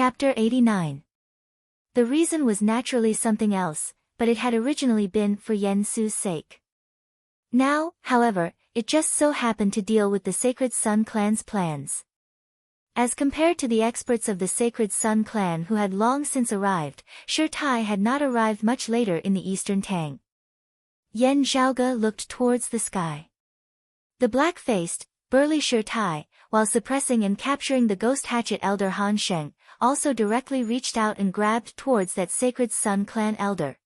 Chapter 89. The reason was naturally something else, but it had originally been for Yen Su's sake. Now, however, it just so happened to deal with the Sacred Sun clan's plans. As compared to the experts of the Sacred Sun clan who had long since arrived, Shi Tai had not arrived much later in the Eastern Tang. Yen Zhaoge looked towards the sky. The black-faced, burly Shi Tai, while suppressing and capturing the ghost hatchet elder Han Sheng, also directly reached out and grabbed towards that Sacred Sun clan elder.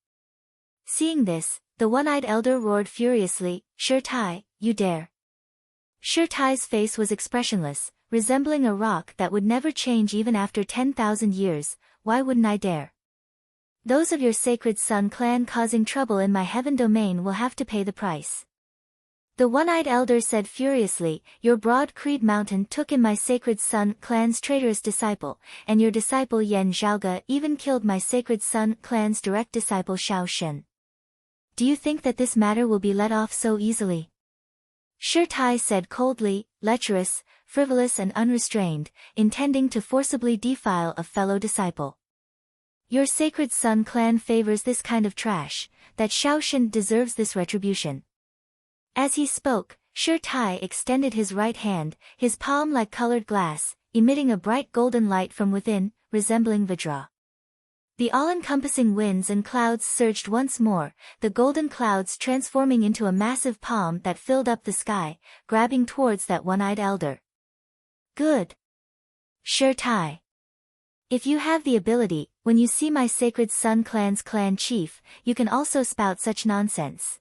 Seeing this, the one-eyed elder roared furiously, "Shi Tai, you dare!" Shi Tai's face was expressionless, resembling a rock that would never change even after 10,000 years. "Why wouldn't I dare? Those of your Sacred Sun clan causing trouble in my heaven domain will have to pay the price." The one-eyed elder said furiously, "Your Broad Creed Mountain took in my Sacred Sun clan's traitorous disciple, and your disciple Yen Zhaoge even killed my Sacred Sun clan's direct disciple Xiao Shen. Do you think that this matter will be let off so easily?" Shi Tai said coldly, lecherous, frivolous and unrestrained, intending to forcibly defile a fellow disciple. "Your Sacred Sun clan favors this kind of trash, that Xiao Shen deserves this retribution." As he spoke, Shi Tai extended his right hand, his palm like colored glass, emitting a bright golden light from within, resembling Vajra. The all-encompassing winds and clouds surged once more, the golden clouds transforming into a massive palm that filled up the sky, grabbing towards that one-eyed elder. "Good. Shi Tai. If you have the ability, when you see my Sacred Sun clan's clan chief, you can also spout such nonsense."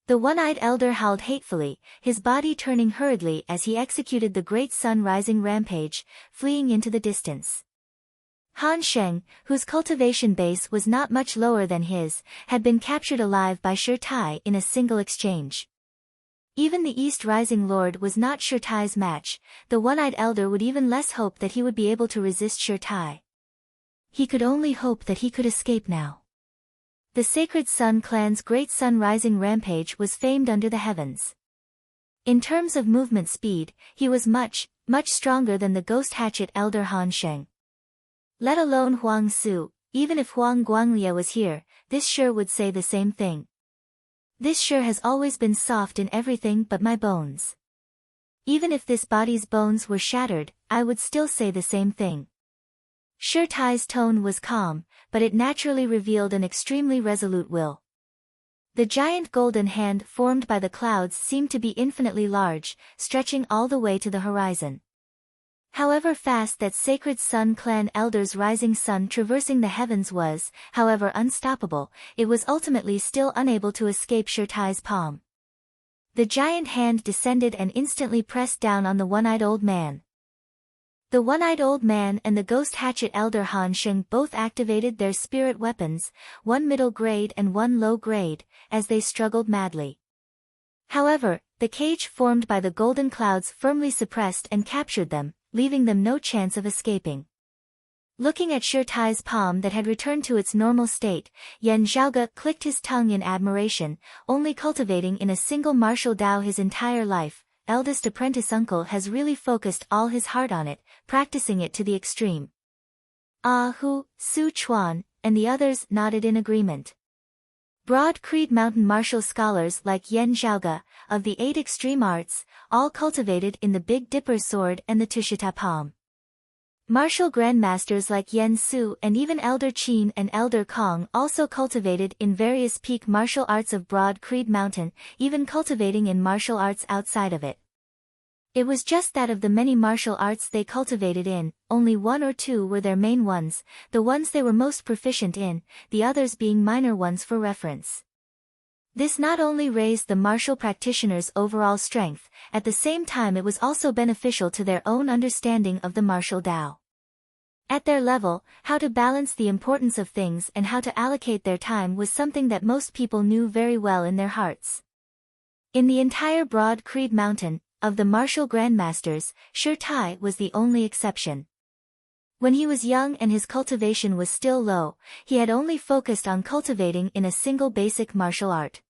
The one-eyed elder howled hatefully, his body turning hurriedly as he executed the great sun-rising rampage, fleeing into the distance. Han Sheng, whose cultivation base was not much lower than his, had been captured alive by Shi Tai in a single exchange. Even the East Rising Lord was not Shi Tai's match, the one-eyed elder would even less hope that he would be able to resist Shi Tai. He could only hope that he could escape now. The Sacred Sun clan's great sun-rising rampage was famed under the heavens. In terms of movement speed, he was much stronger than the ghost hatchet elder Han Sheng. Let alone Huang Su, even if Huang Guanglie was here, this Shi would say the same thing. This Shi has always been soft in everything but my bones. Even if this body's bones were shattered, I would still say the same thing. Shi Tai's tone was calm, but it naturally revealed an extremely resolute will. The giant golden hand formed by the clouds seemed to be infinitely large, stretching all the way to the horizon. However fast that Sacred Sun clan elder's rising sun traversing the heavens was, however unstoppable, it was ultimately still unable to escape Shi Tai's palm. The giant hand descended and instantly pressed down on the one-eyed old man. The one-eyed old man and the ghost hatchet elder Han Sheng both activated their spirit weapons, one middle grade and one low grade, as they struggled madly. However, the cage formed by the golden clouds firmly suppressed and captured them, leaving them no chance of escaping. Looking at Shi Tai's palm that had returned to its normal state, Yen Zhaoge clicked his tongue in admiration, only cultivating in a single martial Dao his entire life. Eldest apprentice uncle has really focused all his heart on it, practicing it to the extreme. Ah Hu, Su Chuan, and the others nodded in agreement. Broad Creed Mountain martial scholars like Yen Zhaoge, of the 8 extreme arts, all cultivated in the Big Dipper sword and the Tushita palm. Martial grandmasters like Yen Su and even Elder Qin and Elder Kong also cultivated in various peak martial arts of Broad Creed Mountain, even cultivating in martial arts outside of it. It was just that of the many martial arts they cultivated in, only 1 or 2 were their main ones, the ones they were most proficient in, the others being minor ones for reference. This not only raised the martial practitioners' overall strength, at the same time it was also beneficial to their own understanding of the martial Dao. At their level, how to balance the importance of things and how to allocate their time was something that most people knew very well in their hearts. In the entire Broad Creed Mountain, of the martial grandmasters, Shi Tai was the only exception. When he was young and his cultivation was still low, he had only focused on cultivating in a single basic martial art.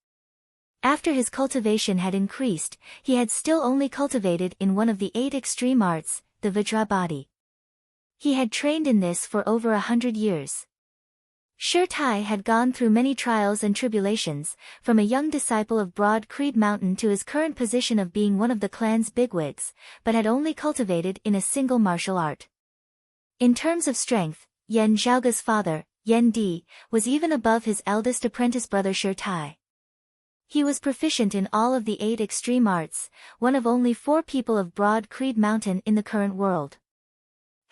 After his cultivation had increased, he had still only cultivated in one of the 8 extreme arts, the Vajra body. He had trained in this for over 100 years. Shirtai had gone through many trials and tribulations, from a young disciple of Broad Creed Mountain to his current position of being one of the clan's bigwigs, but had only cultivated in a single martial art. In terms of strength, Yan Zhaoge's father, Yan Di, was even above his eldest apprentice brother Shirtai. He was proficient in all of the 8 extreme arts, one of only 4 people of Broad Creed Mountain in the current world.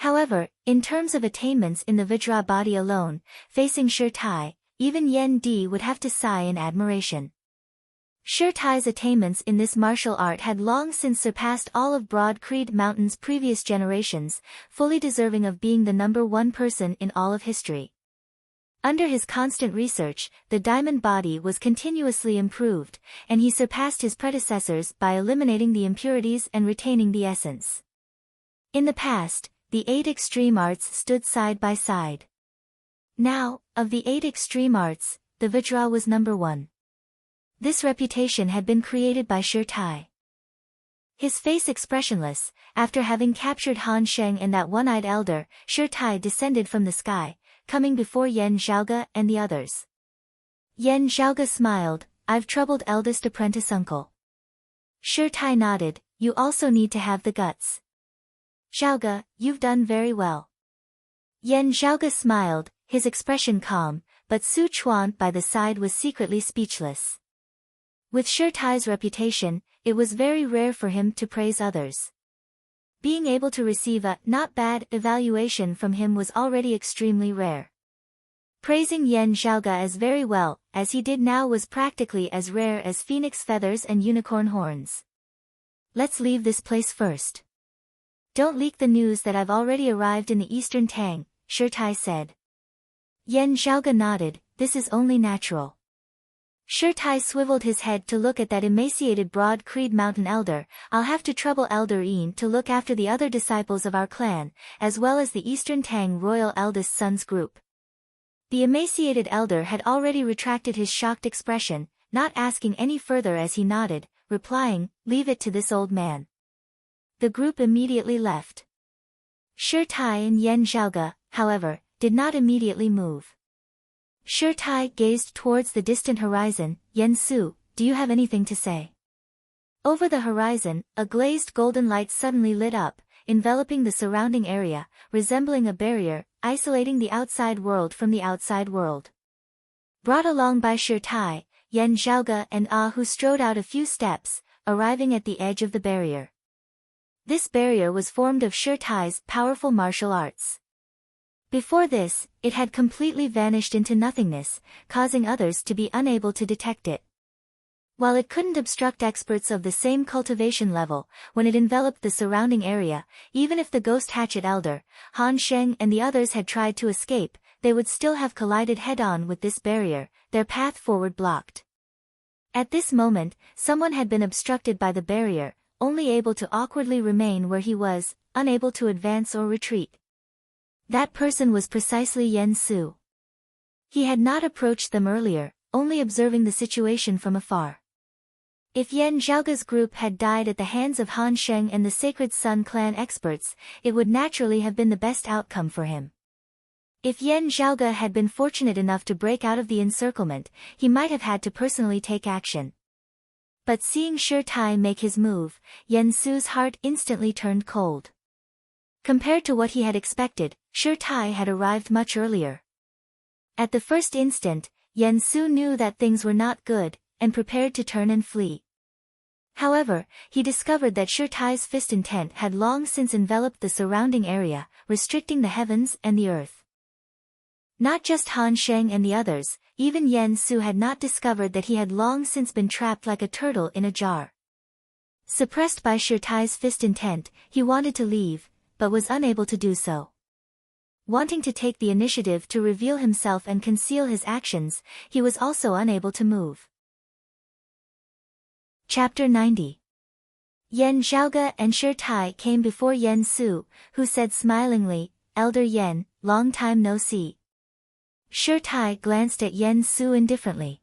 However, in terms of attainments in the Vajra body alone, facing Shirtai, even Yan Di would have to sigh in admiration. Shirtai's attainments in this martial art had long since surpassed all of Broad Creed Mountain's previous generations, fully deserving of being the #1 person in all of history. Under his constant research, the diamond body was continuously improved, and he surpassed his predecessors by eliminating the impurities and retaining the essence. In the past, the 8 extreme arts stood side by side. Now, of the 8 extreme arts, the Vajra was #1. This reputation had been created by Shirtai. His face expressionless, after having captured Han Sheng and that one-eyed elder, Shirtai descended from the sky, coming before Yan Zhaoge and the others. Yan Zhaoge smiled, "I've troubled eldest apprentice uncle." Shirtai nodded, "You also need to have the guts." "Zhaoge, you've done very well." Yan Zhaoge smiled, his expression calm, but Su Chuan by the side was secretly speechless. With Shirtai's reputation, it was very rare for him to praise others. Being able to receive a "not bad" evaluation from him was already extremely rare. Praising Yan Zhaoge as very well, as he did now, was practically as rare as phoenix feathers and unicorn horns. "Let's leave this place first. Don't leak the news that I've already arrived in the Eastern Tang," Shirtai said. Yan Zhaoge nodded, "This is only natural." Shirtai swiveled his head to look at that emaciated Broad Creed Mountain elder. "I'll have to trouble Elder Yin to look after the other disciples of our clan, as well as the Eastern Tang royal eldest sons group." The emaciated elder had already retracted his shocked expression, not asking any further as he nodded, replying, "Leave it to this old man." The group immediately left. Shirtai and Yan Zhaoge, however, did not immediately move. Shirtai gazed towards the distant horizon. "Yan Su, do you have anything to say?" Over the horizon, a glazed golden light suddenly lit up, enveloping the surrounding area, resembling a barrier, isolating the outside world from the outside world. Brought along by Shirtai, Yan Zhaoge and Hu strode out a few steps, arriving at the edge of the barrier. This barrier was formed of Shirtai's powerful martial arts. Before this, it had completely vanished into nothingness, causing others to be unable to detect it. While it couldn't obstruct experts of the same cultivation level, when it enveloped the surrounding area, even if the ghost hatchet elder, Han Sheng and the others had tried to escape, they would still have collided head-on with this barrier, their path forward blocked. At this moment, someone had been obstructed by the barrier, only able to awkwardly remain where he was, unable to advance or retreat. That person was precisely Yan Su. He had not approached them earlier, only observing the situation from afar. If Yan Zhaoge's group had died at the hands of Han Sheng and the Sacred Sun clan experts, it would naturally have been the best outcome for him. If Yan Zhaoge had been fortunate enough to break out of the encirclement, he might have had to personally take action. But seeing Shirtai make his move, Yan Su's heart instantly turned cold. Compared to what he had expected, Shirtai had arrived much earlier. At the first instant, Yan Su knew that things were not good, and prepared to turn and flee. However, he discovered that Shirtai's fist intent had long since enveloped the surrounding area, restricting the heavens and the earth. Not just Han Sheng and the others, even Yan Su had not discovered that he had long since been trapped like a turtle in a jar. Suppressed by Shirtai's fist intent, he wanted to leave, but was unable to do so. Wanting to take the initiative to reveal himself and conceal his actions, he was also unable to move. Chapter 90. Yan Zhaoge and Shirtai came before Yan Su, who said smilingly, "Elder Yan, long time no see." Shirtai glanced at Yan Su indifferently.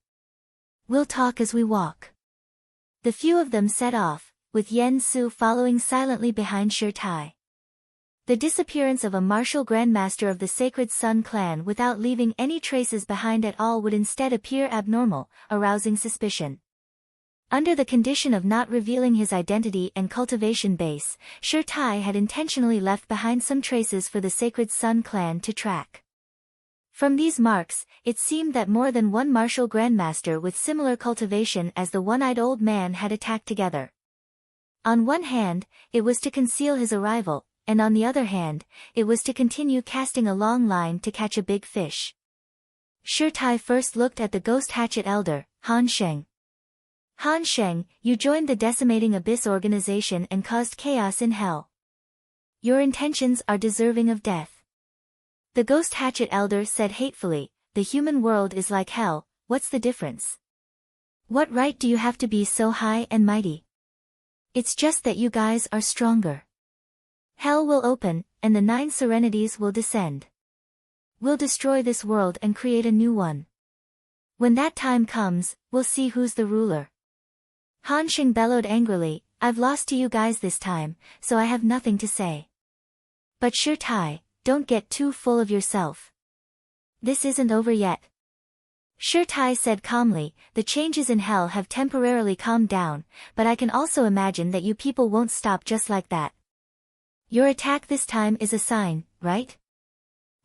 "We'll talk as we walk." The few of them set off, with Yan Su following silently behind Shirtai. The disappearance of a martial grandmaster of the Sacred Sun clan without leaving any traces behind at all would instead appear abnormal, arousing suspicion. Under the condition of not revealing his identity and cultivation base, Shirtai had intentionally left behind some traces for the Sacred Sun clan to track. From these marks, it seemed that more than one martial grandmaster with similar cultivation as the one-eyed old man had attacked together. On one hand, it was to conceal his arrival, and on the other hand, it was to continue casting a long line to catch a big fish. Shirtai first looked at the ghost hatchet elder, Han Sheng. Han Sheng, you joined the Decimating Abyss organization and caused chaos in hell. Your intentions are deserving of death. The ghost hatchet elder said hatefully, the human world is like hell, what's the difference? What right do you have to be so high and mighty? It's just that you guys are stronger. Hell will open, and the 9 serenities will descend. We'll destroy this world and create a new one. When that time comes, we'll see who's the ruler. Han Sheng bellowed angrily, I've lost to you guys this time, so I have nothing to say. But Shirtai, don't get too full of yourself. This isn't over yet. Shirtai said calmly, the changes in hell have temporarily calmed down, but I can also imagine that you people won't stop just like that. Your attack this time is a sign, right?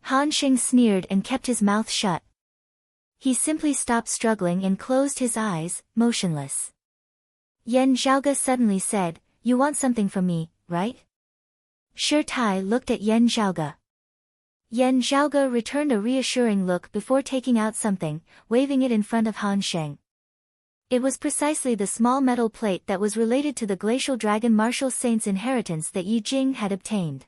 Han Sheng sneered and kept his mouth shut. He simply stopped struggling and closed his eyes, motionless. Yan Zhaoge suddenly said, you want something from me, right? Shirtai looked at Yan Zhaoge. Yan Zhaoge returned a reassuring look before taking out something, waving it in front of Han Sheng. It was precisely the small metal plate that was related to the glacial dragon martial saint's inheritance that Yi Jing had obtained.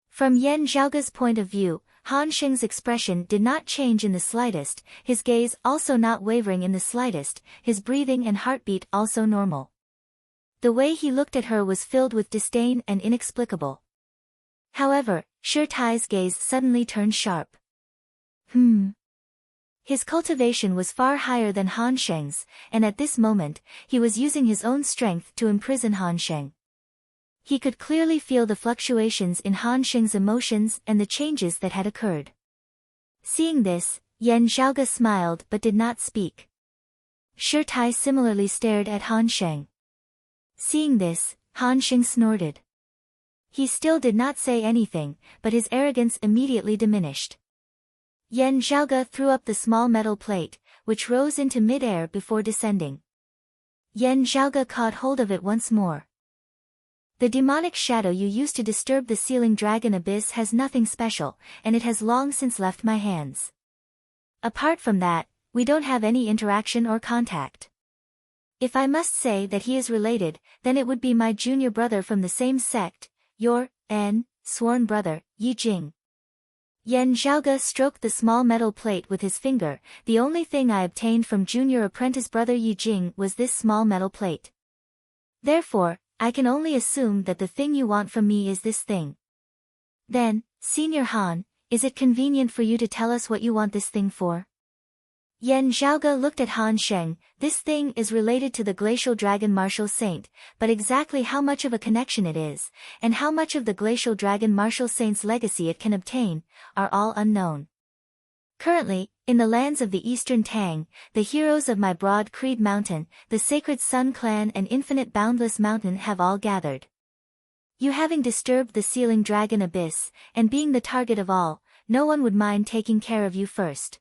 From Yan Zhaoge's point of view, Han Sheng's expression did not change in the slightest, his gaze also not wavering in the slightest, his breathing and heartbeat also normal. The way he looked at her was filled with disdain and inexplicable. However, Shirtai's gaze suddenly turned sharp. His cultivation was far higher than Han Sheng's, and at this moment, he was using his own strength to imprison Han Sheng. He could clearly feel the fluctuations in Han Sheng's emotions and the changes that had occurred. Seeing this, Yan Zhaoge smiled but did not speak. Shirtai similarly stared at Han Sheng. Seeing this, Han Sheng snorted. He still did not say anything, but his arrogance immediately diminished. Yan Zhaoge threw up the small metal plate, which rose into mid-air before descending. Yan Zhaoge caught hold of it once more. The demonic shadow you used to disturb the ceiling dragon abyss has nothing special, and it has long since left my hands. Apart from that, we don't have any interaction or contact. If I must say that he is related, then it would be my junior brother from the same sect, your, sworn brother, Yi Jing. Yan Zhaoge stroked the small metal plate with his finger, the only thing I obtained from junior apprentice brother Yi Jing was this small metal plate. Therefore, I can only assume that the thing you want from me is this thing. Then, Senior Han, is it convenient for you to tell us what you want this thing for? Yan Zhaoge looked at Han Sheng, this thing is related to the glacial dragon martial saint, but exactly how much of a connection it is, and how much of the glacial dragon martial saint's legacy it can obtain, are all unknown. Currently, in the lands of the Eastern Tang, the heroes of my broad Creed Mountain, the Sacred Sun Clan and Infinite Boundless Mountain have all gathered. You having disturbed the ceiling dragon abyss, and being the target of all, no one would mind taking care of you first.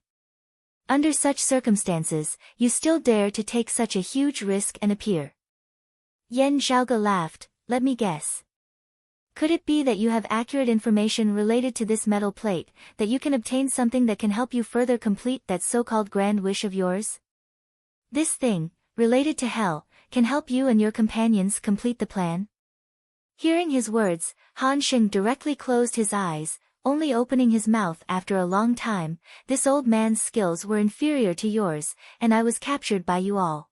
Under such circumstances, you still dare to take such a huge risk and appear. Yan Zhaoge laughed, let me guess. Could it be that you have accurate information related to this metal plate, that you can obtain something that can help you further complete that so-called grand wish of yours? This thing, related to hell, can help you and your companions complete the plan? Hearing his words, Han Sheng directly closed his eyes, only opening his mouth after a long time. This old man's skills were inferior to yours, and I was captured by you all.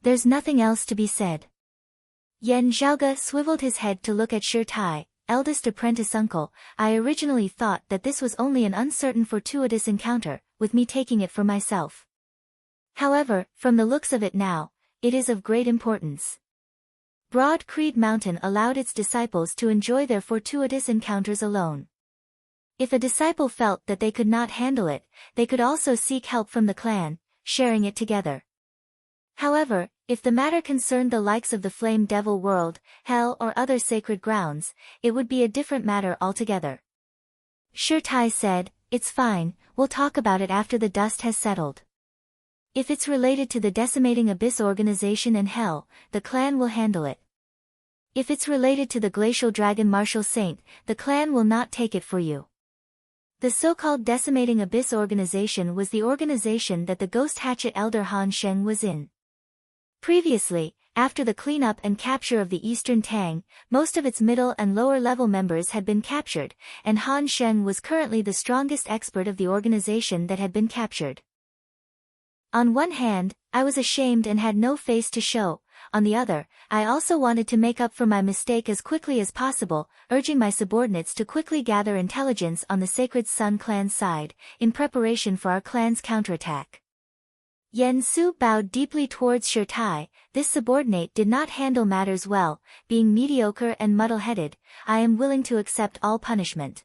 There's nothing else to be said. Yan Zhaoge swiveled his head to look at Shirtai, eldest apprentice uncle. I originally thought that this was only an uncertain fortuitous encounter, with me taking it for myself. However, from the looks of it now, it is of great importance. Broad Creed Mountain allowed its disciples to enjoy their fortuitous encounters alone. If a disciple felt that they could not handle it, they could also seek help from the clan, sharing it together. However, if the matter concerned the likes of the Flame Devil world, hell or other sacred grounds, it would be a different matter altogether. Shirtai said, "It's fine, we'll talk about it after the dust has settled. If it's related to the Decimating Abyss organization and hell, the clan will handle it. If it's related to the Glacial Dragon Martial Saint, the clan will not take it for you." The so-called Decimating Abyss organization was the organization that the Ghost Hatchet Elder Han Sheng was in. Previously, after the cleanup and capture of the Eastern Tang, most of its middle and lower level members had been captured, and Han Sheng was currently the strongest expert of the organization that had been captured. On one hand, I was ashamed and had no face to show. On the other, I also wanted to make up for my mistake as quickly as possible, urging my subordinates to quickly gather intelligence on the Sacred Sun clan's side, in preparation for our clan's counterattack. Yen Su bowed deeply towards Shirtai. This subordinate did not handle matters well, being mediocre and muddle-headed. I am willing to accept all punishment.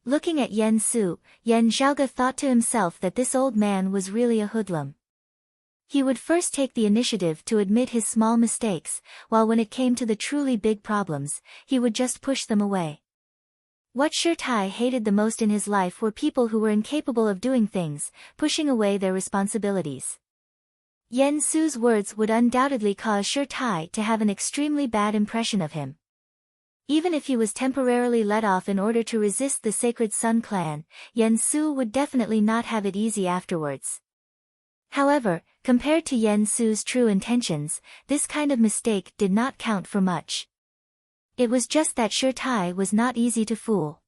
Looking at Yen Su, Yen Zhaoge thought to himself that this old man was really a hoodlum. He would first take the initiative to admit his small mistakes, while when it came to the truly big problems, he would just push them away. What Shirtai hated the most in his life were people who were incapable of doing things, pushing away their responsibilities. Yen Su's words would undoubtedly cause Shirtai to have an extremely bad impression of him. Even if he was temporarily let off in order to resist the Sacred Sun clan, Yen Su would definitely not have it easy afterwards. However, compared to Yen Su's true intentions, this kind of mistake did not count for much. It was just that Shirtai was not easy to fool.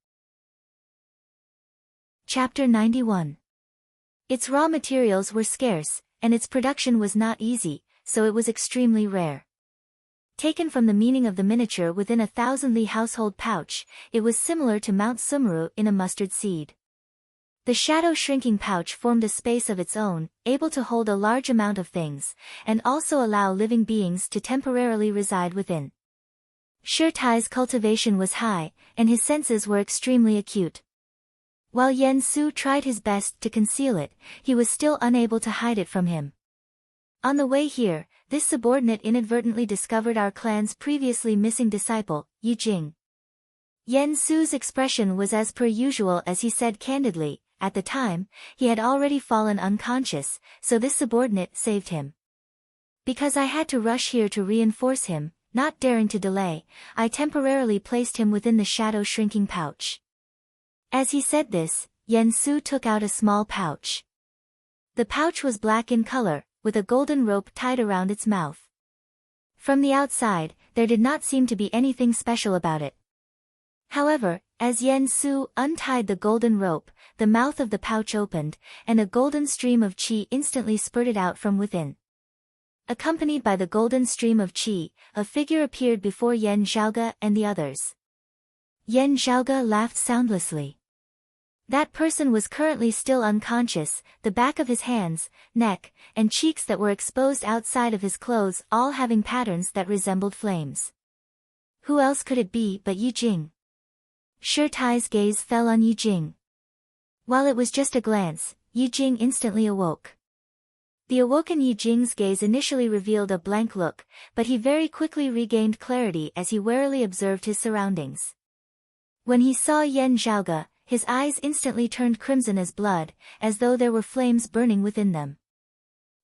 Chapter 91. Its raw materials were scarce, and its production was not easy, so it was extremely rare. Taken from the meaning of the miniature within a 1,000-li household pouch, it was similar to Mount Sumru in a mustard seed. The shadow shrinking pouch formed a space of its own, able to hold a large amount of things, and also allow living beings to temporarily reside within. Shirtai's cultivation was high, and his senses were extremely acute. While Yen Su tried his best to conceal it, he was still unable to hide it from him. On the way here, this subordinate inadvertently discovered our clan's previously missing disciple, Yi Jing. Yen Su's expression was as per usual as he said candidly, at the time, he had already fallen unconscious, so this subordinate saved him. Because I had to rush here to reinforce him, not daring to delay, I temporarily placed him within the shadow shrinking pouch. As he said this, Yen Su took out a small pouch. The pouch was black in color, with a golden rope tied around its mouth. From the outside, there did not seem to be anything special about it. However, as Yen Su untied the golden rope, the mouth of the pouch opened, and a golden stream of qi instantly spurted out from within. Accompanied by the golden stream of qi, a figure appeared before Yen Zhaoge and the others. Yen Zhaoge laughed soundlessly. That person was currently still unconscious, the back of his hands, neck, and cheeks that were exposed outside of his clothes all having patterns that resembled flames. Who else could it be but Yi Jing? Shirtai's gaze fell on Yi Jing. While it was just a glance, Yi Jing instantly awoke. The awoken Yi Jing's gaze initially revealed a blank look, but he very quickly regained clarity as he warily observed his surroundings. When he saw Yen Zhaoge, his eyes instantly turned crimson as blood, as though there were flames burning within them.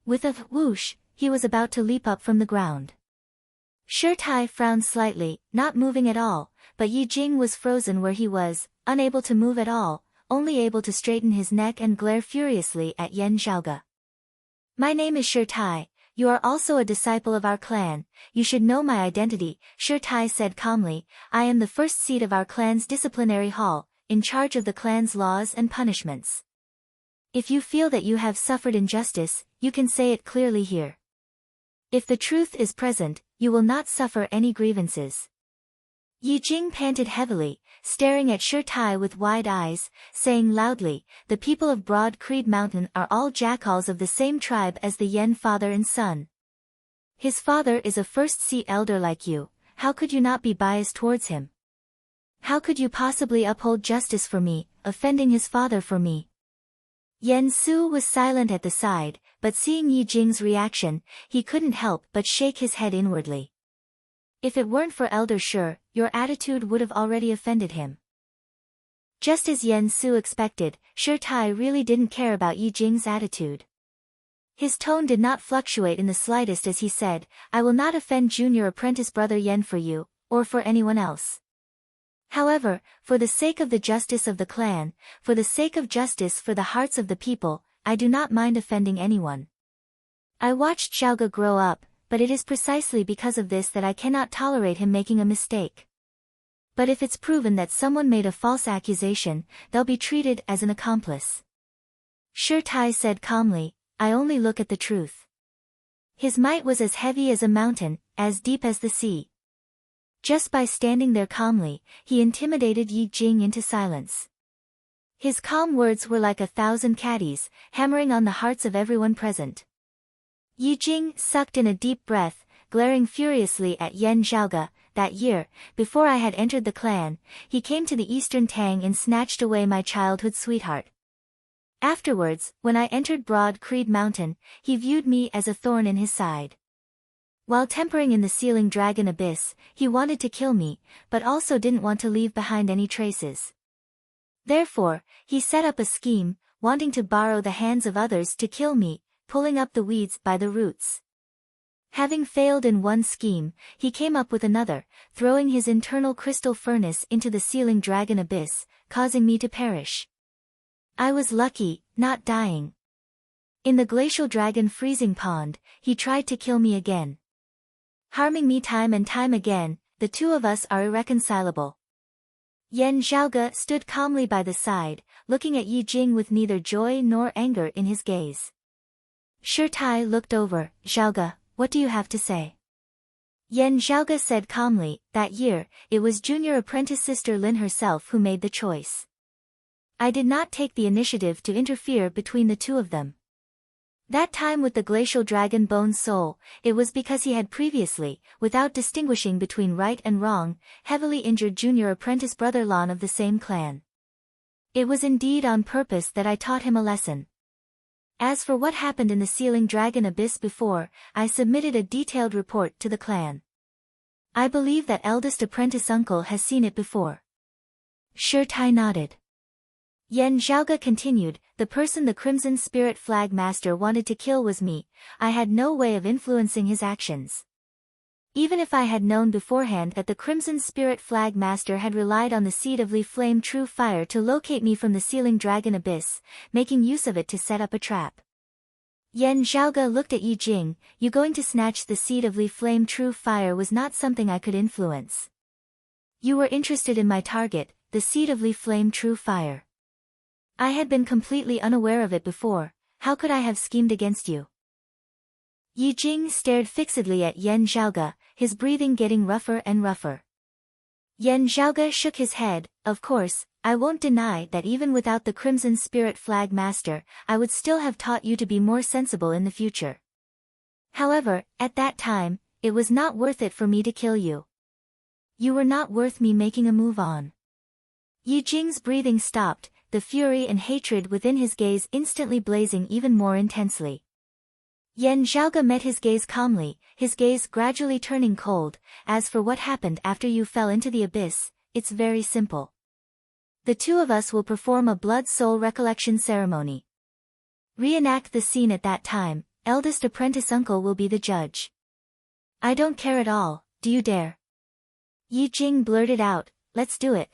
With a whoosh, he was about to leap up from the ground. Shirtai frowned slightly, not moving at all, but Yi Jing was frozen where he was, unable to move at all, only able to straighten his neck and glare furiously at Yen Zhaoge. "My name is Shirtai, you are also a disciple of our clan, you should know my identity," Shirtai said calmly. "I am the first seat of our clan's disciplinary hall, in charge of the clan's laws and punishments. If you feel that you have suffered injustice, you can say it clearly here. If the truth is present, you will not suffer any grievances." Yi Jing panted heavily, staring at Shirtai with wide eyes, saying loudly, "The people of Broad Creed Mountain are all jackals of the same tribe as the Yen father and son. His father is a first-seat elder like you, how could you not be biased towards him? How could you possibly uphold justice for me, offending his father for me? Yen Su was silent at the side, but seeing Yi Jing's reaction, he couldn't help but shake his head inwardly. If it weren't for Elder Shi, your attitude would have already offended him. Just as Yen Su expected, Shi Tai really didn't care about Yi Jing's attitude. His tone did not fluctuate in the slightest as he said, I will not offend junior apprentice brother Yen for you, or for anyone else. However, for the sake of the justice of the clan, for the sake of justice for the hearts of the people, I do not mind offending anyone. I watched Xiaoge grow up, but it is precisely because of this that I cannot tolerate him making a mistake. But if it's proven that someone made a false accusation, they'll be treated as an accomplice. Shi Tai said calmly, I only look at the truth. His might was as heavy as a mountain, as deep as the sea. Just by standing there calmly, he intimidated Yi Jing into silence. His calm words were like 1,000 caddies, hammering on the hearts of everyone present. Yi Jing sucked in a deep breath, glaring furiously at Yen Xiaoge. That year, before I had entered the clan, he came to the Eastern Tang and snatched away my childhood sweetheart. Afterwards, when I entered Broad Creed Mountain, he viewed me as a thorn in his side. While tempering in the Sealing Dragon Abyss, he wanted to kill me, but also didn't want to leave behind any traces. Therefore, he set up a scheme, wanting to borrow the hands of others to kill me, pulling up the weeds by the roots. Having failed in one scheme, he came up with another, throwing his internal crystal furnace into the Sealing Dragon Abyss, causing me to perish. I was lucky, not dying. In the Glacial Dragon Freezing Pond, he tried to kill me again. Harming me time and time again, the two of us are irreconcilable. Yen Xiaoge stood calmly by the side, looking at Yi Jing with neither joy nor anger in his gaze. Shi Tai looked over, Xiaoge, what do you have to say? Yen Xiaoge said calmly, that year, it was junior apprentice sister Lin herself who made the choice. I did not take the initiative to interfere between the two of them. That time with the glacial dragon Bone Soul, it was because he had previously, without distinguishing between right and wrong, heavily injured junior apprentice brother Lan of the same clan. It was indeed on purpose that I taught him a lesson. As for what happened in the Sealing Dragon Abyss before, I submitted a detailed report to the clan. I believe that eldest apprentice uncle has seen it before. Shi Tai nodded. Yen Xiaoge continued, the person the Crimson Spirit Flag Master wanted to kill was me. I had no way of influencing his actions. Even if I had known beforehand that the Crimson Spirit Flag Master had relied on the Seed of Li Flame True Fire to locate me from the Sealing Dragon Abyss, making use of it to set up a trap. Yen Xiaoge looked at Yi Jing, you going to snatch the Seed of Li Flame True Fire was not something I could influence. You were interested in my target, the Seed of Li Flame True Fire. I had been completely unaware of it before, how could I have schemed against you? Yi Jing stared fixedly at Yen Xiaoge, his breathing getting rougher and rougher. Yen Xiaoge shook his head, of course, I won't deny that even without the Crimson Spirit Flag Master, I would still have taught you to be more sensible in the future. However, at that time, it was not worth it for me to kill you. You were not worth me making a move on. Yi Jing's breathing stopped, the fury and hatred within his gaze instantly blazing even more intensely. Yen Xiaoge met his gaze calmly, his gaze gradually turning cold. As for what happened after you fell into the abyss, it's very simple. The two of us will perform a blood-soul recollection ceremony. Reenact the scene at that time, eldest apprentice uncle will be the judge. I don't care at all, do you dare? Yi Jing blurted out, let's do it.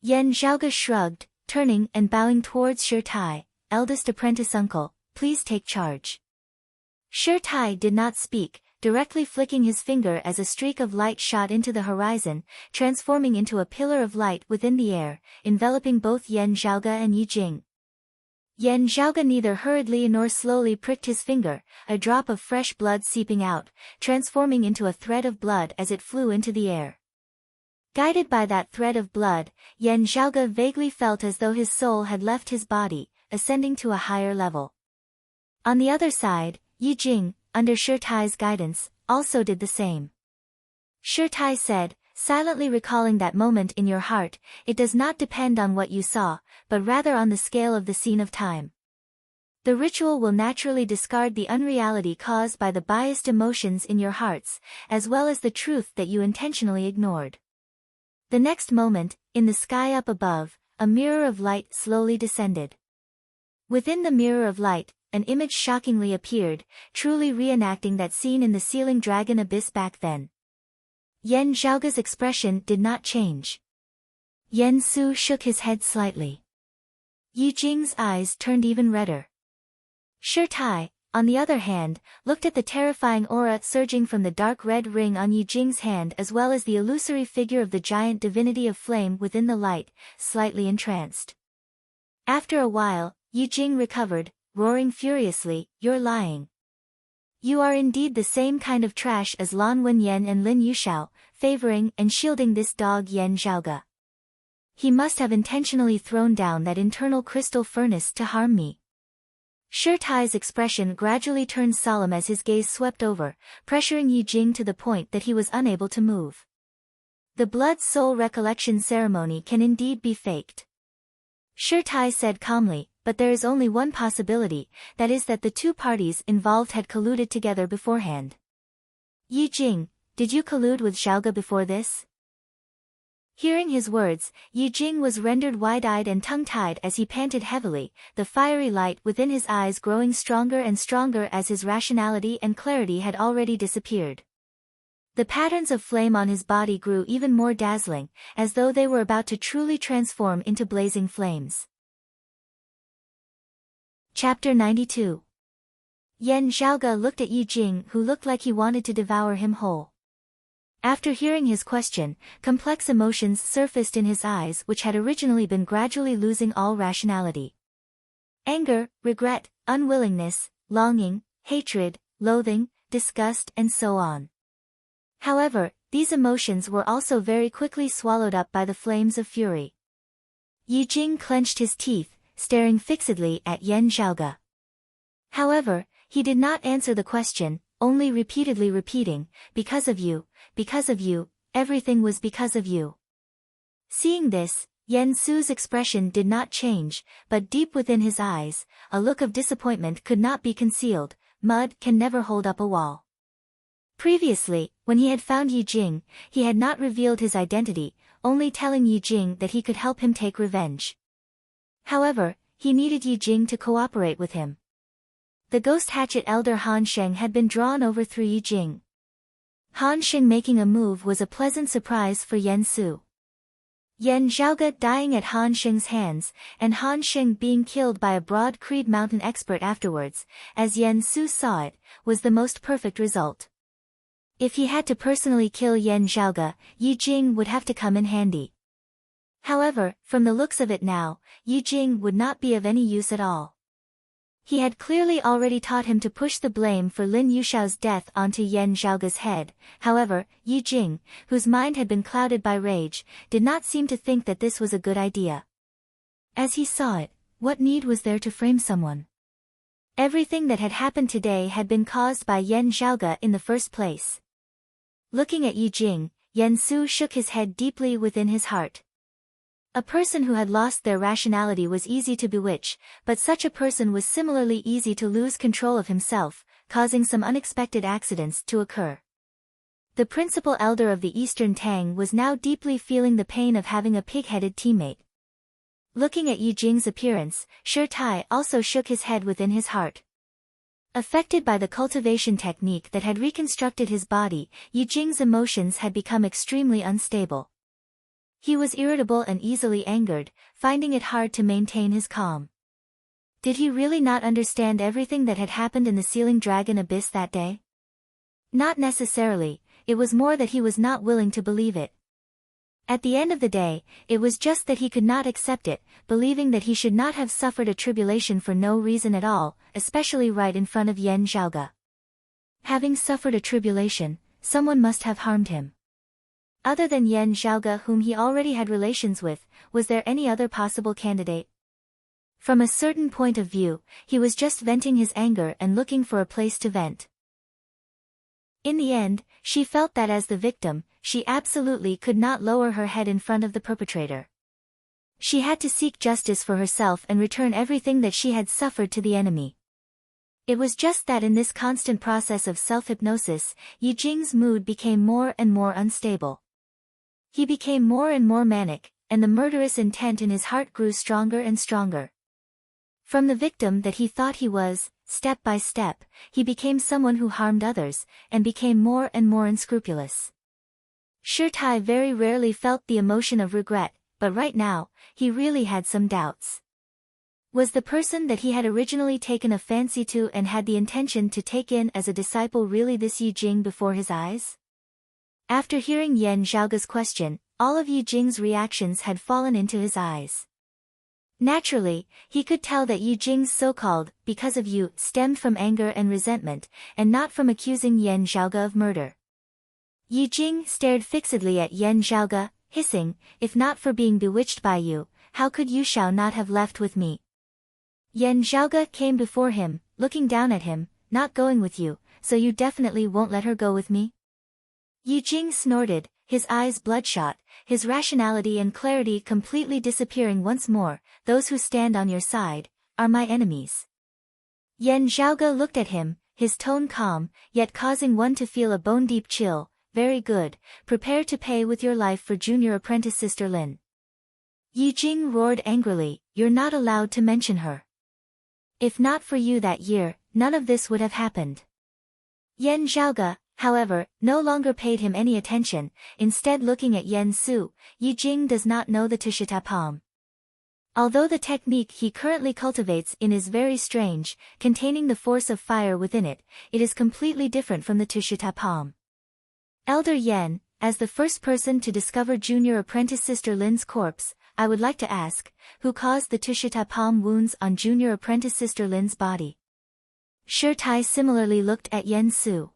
Yen Xiaoge shrugged, turning and bowing towards Shi Tai, eldest apprentice uncle, please take charge. Shi Tai did not speak, directly flicking his finger as a streak of light shot into the horizon, transforming into a pillar of light within the air, enveloping both Yen Xiaoge and Yi Jing. Yen Xiaoge neither hurriedly nor slowly pricked his finger, a drop of fresh blood seeping out, transforming into a thread of blood as it flew into the air. Guided by that thread of blood, Yen Xiaoge vaguely felt as though his soul had left his body, ascending to a higher level. On the other side, Yi Jing, under Shi Tai's guidance, also did the same. Shi Tai said, silently recalling that moment in your heart, it does not depend on what you saw, but rather on the scale of the scene of time. The ritual will naturally discard the unreality caused by the biased emotions in your hearts, as well as the truth that you intentionally ignored. The next moment, in the sky up above, a mirror of light slowly descended. Within the mirror of light, an image shockingly appeared, truly reenacting that scene in the ceiling dragon abyss back then. Yan Zhaoge's expression did not change. Yan Su shook his head slightly. Yi Jing's eyes turned even redder. Shi Tai, on the other hand, looked at the terrifying aura surging from the dark red ring on Yi Jing's hand as well as the illusory figure of the giant divinity of flame within the light, slightly entranced. After a while, Yi Jing recovered, roaring furiously, "You're lying. You are indeed the same kind of trash as Lan Wenyan and Lin Yuxiao, favoring and shielding this dog Yan Zhaoge. He must have intentionally thrown down that internal crystal furnace to harm me." Shi Tai's expression gradually turned solemn as his gaze swept over, pressuring Yi Jing to the point that he was unable to move. The blood-soul recollection ceremony can indeed be faked. Shi Tai said calmly, but there is only one possibility, that is that the two parties involved had colluded together beforehand. Yi Jing, did you collude with Zhaoge before this? Hearing his words, Yi Jing was rendered wide-eyed and tongue-tied as he panted heavily, the fiery light within his eyes growing stronger and stronger as his rationality and clarity had already disappeared. The patterns of flame on his body grew even more dazzling, as though they were about to truly transform into blazing flames. Chapter 92. Yan Zhaoge looked at Yi Jing, who looked like he wanted to devour him whole. After hearing his question, complex emotions surfaced in his eyes which had originally been gradually losing all rationality. Anger, regret, unwillingness, longing, hatred, loathing, disgust and so on. However, these emotions were also very quickly swallowed up by the flames of fury. Yi Jing clenched his teeth, staring fixedly at Yan Zhaoge. However, he did not answer the question, only repeatedly repeating, because of you, everything was because of you. Seeing this, Yan Su's expression did not change, but deep within his eyes, a look of disappointment could not be concealed. Mud can never hold up a wall. Previously, when he had found Yi Jing, he had not revealed his identity, only telling Yi Jing that he could help him take revenge. However, he needed Yi Jing to cooperate with him. The ghost hatchet elder Han Sheng had been drawn over through Yi Jing. Han Sheng making a move was a pleasant surprise for Yan Su. Yan Zhaoge dying at Han Sheng's hands, and Han Sheng being killed by a Broad Creed Mountain expert afterwards, as Yan Su saw it, was the most perfect result. If he had to personally kill Yan Zhaoge, Yi Jing would have to come in handy. However, from the looks of it now, Yi Jing would not be of any use at all. He had clearly already taught him to push the blame for Lin Yuxiao's death onto Yan Zhaoge's head. However, Yi Jing, whose mind had been clouded by rage, did not seem to think that this was a good idea. As he saw it, what need was there to frame someone? Everything that had happened today had been caused by Yan Zhaoge in the first place. Looking at Yi Jing, Yan Su shook his head deeply within his heart. A person who had lost their rationality was easy to bewitch, but such a person was similarly easy to lose control of himself, causing some unexpected accidents to occur. The principal elder of the Eastern Tang was now deeply feeling the pain of having a pig-headed teammate. Looking at Yi Jing's appearance, Shi Tai also shook his head within his heart. Affected by the cultivation technique that had reconstructed his body, Yi Jing's emotions had become extremely unstable. He was irritable and easily angered, finding it hard to maintain his calm. Did he really not understand everything that had happened in the Ceiling Dragon Abyss that day? Not necessarily, it was more that he was not willing to believe it. At the end of the day, it was just that he could not accept it, believing that he should not have suffered a tribulation for no reason at all, especially right in front of Yan Zhaoge. Having suffered a tribulation, someone must have harmed him. Other than Yan Zhaoge, whom he already had relations with, was there any other possible candidate? From a certain point of view, he was just venting his anger and looking for a place to vent. In the end, she felt that as the victim, she absolutely could not lower her head in front of the perpetrator. She had to seek justice for herself and return everything that she had suffered to the enemy. It was just that in this constant process of self-hypnosis, Yi Jing's mood became more and more unstable. He became more and more manic, and the murderous intent in his heart grew stronger and stronger. From the victim that he thought he was, step by step, he became someone who harmed others, and became more and more unscrupulous. Shirtai very rarely felt the emotion of regret, but right now, he really had some doubts. Was the person that he had originally taken a fancy to and had the intention to take in as a disciple really this Yi Jing before his eyes? After hearing Yan Zhaoge's question, all of Yi Jing's reactions had fallen into his eyes. Naturally, he could tell that Yi Jing's so-called, because of you, stemmed from anger and resentment, and not from accusing Yan Zhaoge of murder. Yi Jing stared fixedly at Yan Zhaoge, hissing, if not for being bewitched by you, how could Yu Shao not have left with me? Yan Zhaoge came before him, looking down at him, not going with you, so you definitely won't let her go with me? Yi Jing snorted, his eyes bloodshot, his rationality and clarity completely disappearing once more. Those who stand on your side, are my enemies. Yan Zhaoge looked at him, his tone calm, yet causing one to feel a bone-deep chill. Very good, prepare to pay with your life for junior apprentice Sister Lin. Yi Jing roared angrily, you're not allowed to mention her. If not for you that year, none of this would have happened. Yan Zhaoge, however, no longer paid him any attention, instead looking at Yan Su. Yi Jing does not know the Tushitapam. Although the technique he currently cultivates in is very strange, containing the force of fire within it, it is completely different from the Tushitapam. Elder Yan, as the first person to discover junior apprentice Sister Lin's corpse, I would like to ask, who caused the Tushitapam wounds on junior apprentice Sister Lin's body? Shirtai similarly looked at Yan Su.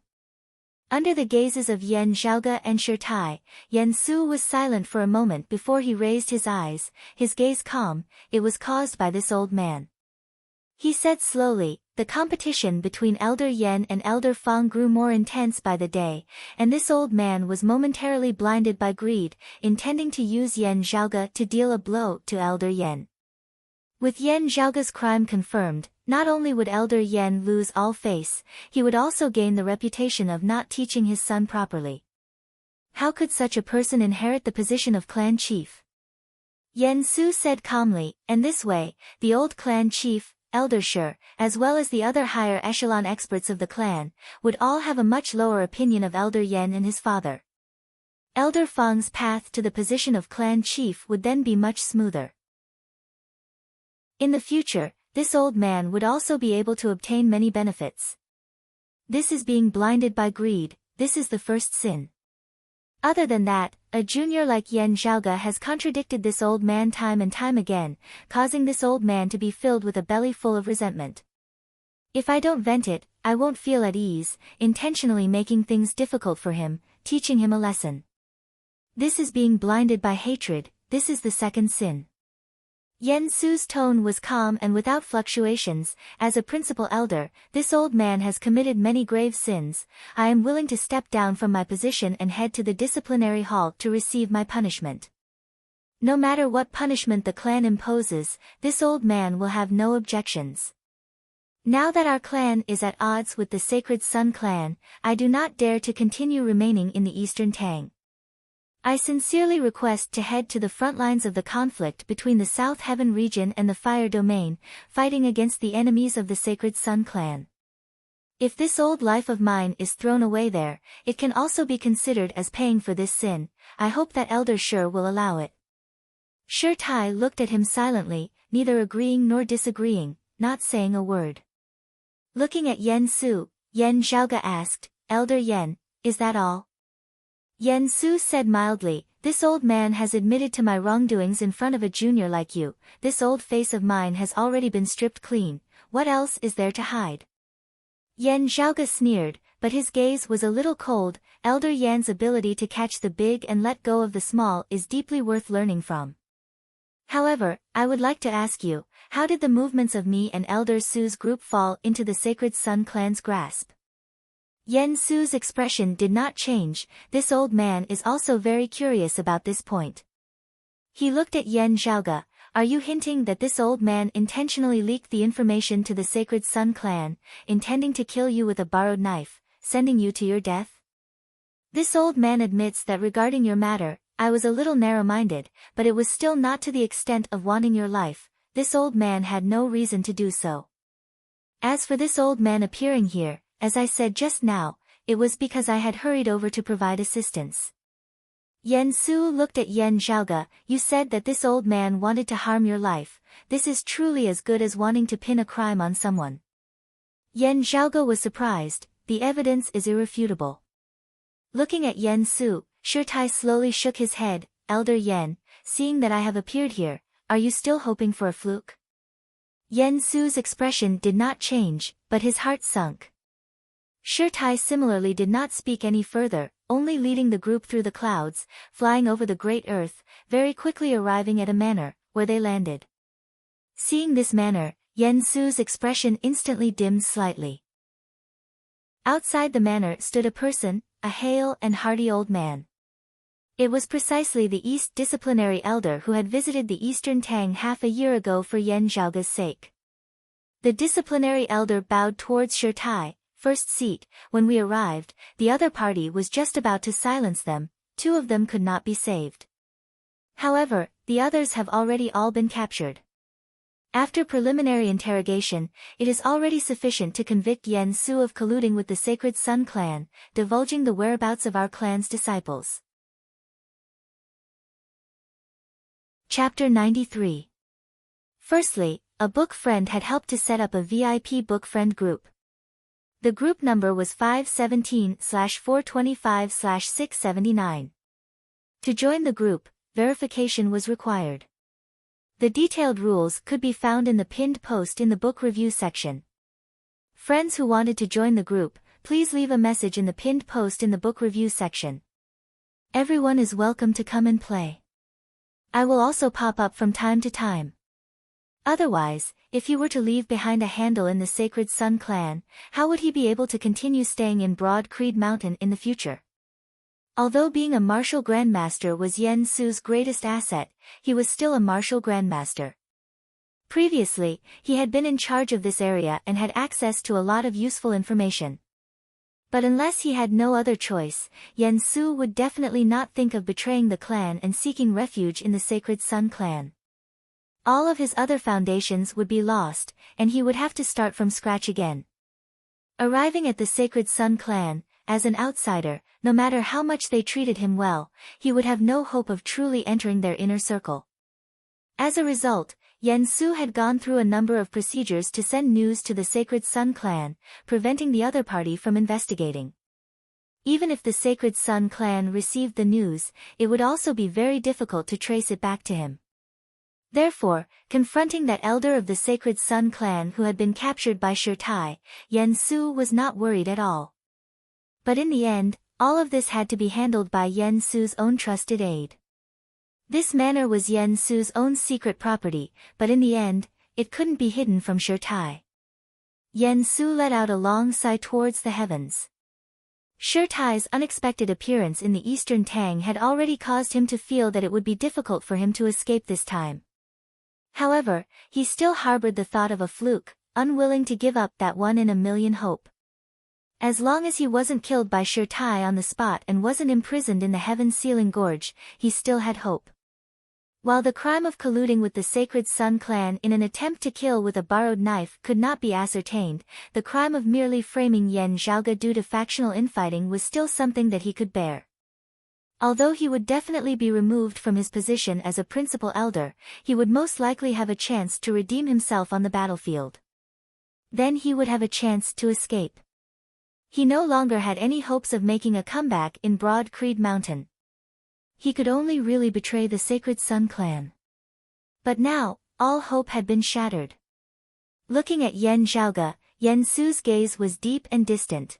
Under the gazes of Yan Zhaoge and Shirtai, Yan Su was silent for a moment before he raised his eyes, his gaze calm. It was caused by this old man. He said slowly, the competition between Elder Yan and Elder Fang grew more intense by the day, and this old man was momentarily blinded by greed, intending to use Yan Zhaoge to deal a blow to Elder Yan. With Yan Zhaoge's crime confirmed, not only would Elder Yan lose all face, he would also gain the reputation of not teaching his son properly. How could such a person inherit the position of clan chief? Yan Su said calmly, and this way, the old clan chief, Elder Shi, as well as the other higher echelon experts of the clan, would all have a much lower opinion of Elder Yan and his father. Elder Fang's path to the position of clan chief would then be much smoother. In the future, this old man would also be able to obtain many benefits. This is being blinded by greed, this is the first sin. Other than that, a junior like Yan Zhaoge has contradicted this old man time and time again, causing this old man to be filled with a belly full of resentment. If I don't vent it, I won't feel at ease, intentionally making things difficult for him, teaching him a lesson. This is being blinded by hatred, this is the second sin. Yan Su's tone was calm and without fluctuations. As a principal elder, this old man has committed many grave sins. I am willing to step down from my position and head to the disciplinary hall to receive my punishment. No matter what punishment the clan imposes, this old man will have no objections. Now that our clan is at odds with the Sacred Sun clan, I do not dare to continue remaining in the Eastern Tang. I sincerely request to head to the front lines of the conflict between the South Heaven region and the Fire Domain, fighting against the enemies of the Sacred Sun clan. If this old life of mine is thrown away there, it can also be considered as paying for this sin. I hope that Elder Shi will allow it. Shirtai looked at him silently, neither agreeing nor disagreeing, not saying a word. Looking at Yan Su, Yan Zhaoge asked, Elder Yan, is that all? Yan Su said mildly, this old man has admitted to my wrongdoings in front of a junior like you. This old face of mine has already been stripped clean. What else is there to hide? Yan Zhaoge sneered, but his gaze was a little cold. Elder Yan's ability to catch the big and let go of the small is deeply worth learning from. However, I would like to ask you, how did the movements of me and Elder Su's group fall into the Sacred Sun clan's grasp? Yen Su's expression did not change. This old man is also very curious about this point. He looked at Yen Zhaoge. Are you hinting that this old man intentionally leaked the information to the Sacred Sun clan, intending to kill you with a borrowed knife, sending you to your death? This old man admits that regarding your matter, I was a little narrow-minded, but it was still not to the extent of wanting your life. This old man had no reason to do so. As for this old man appearing here, as I said just now, it was because I had hurried over to provide assistance. Yen Su looked at Yen Zhaoge. You said that this old man wanted to harm your life. This is truly as good as wanting to pin a crime on someone. Yen Zhaoge was surprised. The evidence is irrefutable. Looking at Yen Su, Shirtai slowly shook his head. Elder Yen, seeing that I have appeared here, are you still hoping for a fluke? Yen Su's expression did not change, but his heart sunk. Shirtai similarly did not speak any further, only leading the group through the clouds, flying over the great earth, very quickly arriving at a manor, where they landed. Seeing this manor, Yen Su's expression instantly dimmed slightly. Outside the manor stood a person, a hale and hearty old man. It was precisely the East disciplinary elder who had visited the Eastern Tang half a year ago for Yen Zhaoge's sake. The disciplinary elder bowed towards Shirtai. First seat. When we arrived, the other party was just about to silence them. 2 of them could not be saved. However, the others have already all been captured. After preliminary interrogation, it is already sufficient to convict Yen Su of colluding with the Sacred Sun clan, divulging the whereabouts of our clan's disciples. Chapter 93. Firstly, a book friend had helped to set up a VIP book friend group. The group number was 517/425/679. To join the group, verification was required. The detailed rules could be found in the pinned post in the book review section. Friends who wanted to join the group, please leave a message in the pinned post in the book review section. Everyone is welcome to come and play. I will also pop up from time to time. Otherwise, if he were to leave behind a handle in the Sacred Sun clan, how would he be able to continue staying in Broad Creed Mountain in the future? Although being a martial grandmaster was Yen Su's greatest asset, he was still a martial grandmaster. Previously, he had been in charge of this area and had access to a lot of useful information. But unless he had no other choice, Yen Su would definitely not think of betraying the clan and seeking refuge in the Sacred Sun clan. All of his other foundations would be lost, and he would have to start from scratch again. Arriving at the Sacred Sun clan, as an outsider, no matter how much they treated him well, he would have no hope of truly entering their inner circle. As a result, Yen Su had gone through a number of procedures to send news to the Sacred Sun clan, preventing the other party from investigating. Even if the Sacred Sun clan received the news, it would also be very difficult to trace it back to him. Therefore, confronting that elder of the Sacred Sun clan who had been captured by Shirtai, Yen Su was not worried at all. But in the end, all of this had to be handled by Yen Su's own trusted aide. This manor was Yen Su's own secret property, but in the end, it couldn't be hidden from Shirtai. Yen Su let out a long sigh towards the heavens. Shirtai's unexpected appearance in the Eastern Tang had already caused him to feel that it would be difficult for him to escape this time. However, he still harbored the thought of a fluke, unwilling to give up that 1 in a million hope. As long as he wasn't killed by Shirtai on the spot and wasn't imprisoned in the heaven-sealing gorge, he still had hope. While the crime of colluding with the Sacred Sun clan in an attempt to kill with a borrowed knife could not be ascertained, the crime of merely framing Yen Zhaoge due to factional infighting was still something that he could bear. Although he would definitely be removed from his position as a principal elder, he would most likely have a chance to redeem himself on the battlefield. Then he would have a chance to escape. He no longer had any hopes of making a comeback in Broad Creed Mountain. He could only really betray the Sacred Sun clan. But now, all hope had been shattered. Looking at Yen Zhaoge, Yen Su's gaze was deep and distant.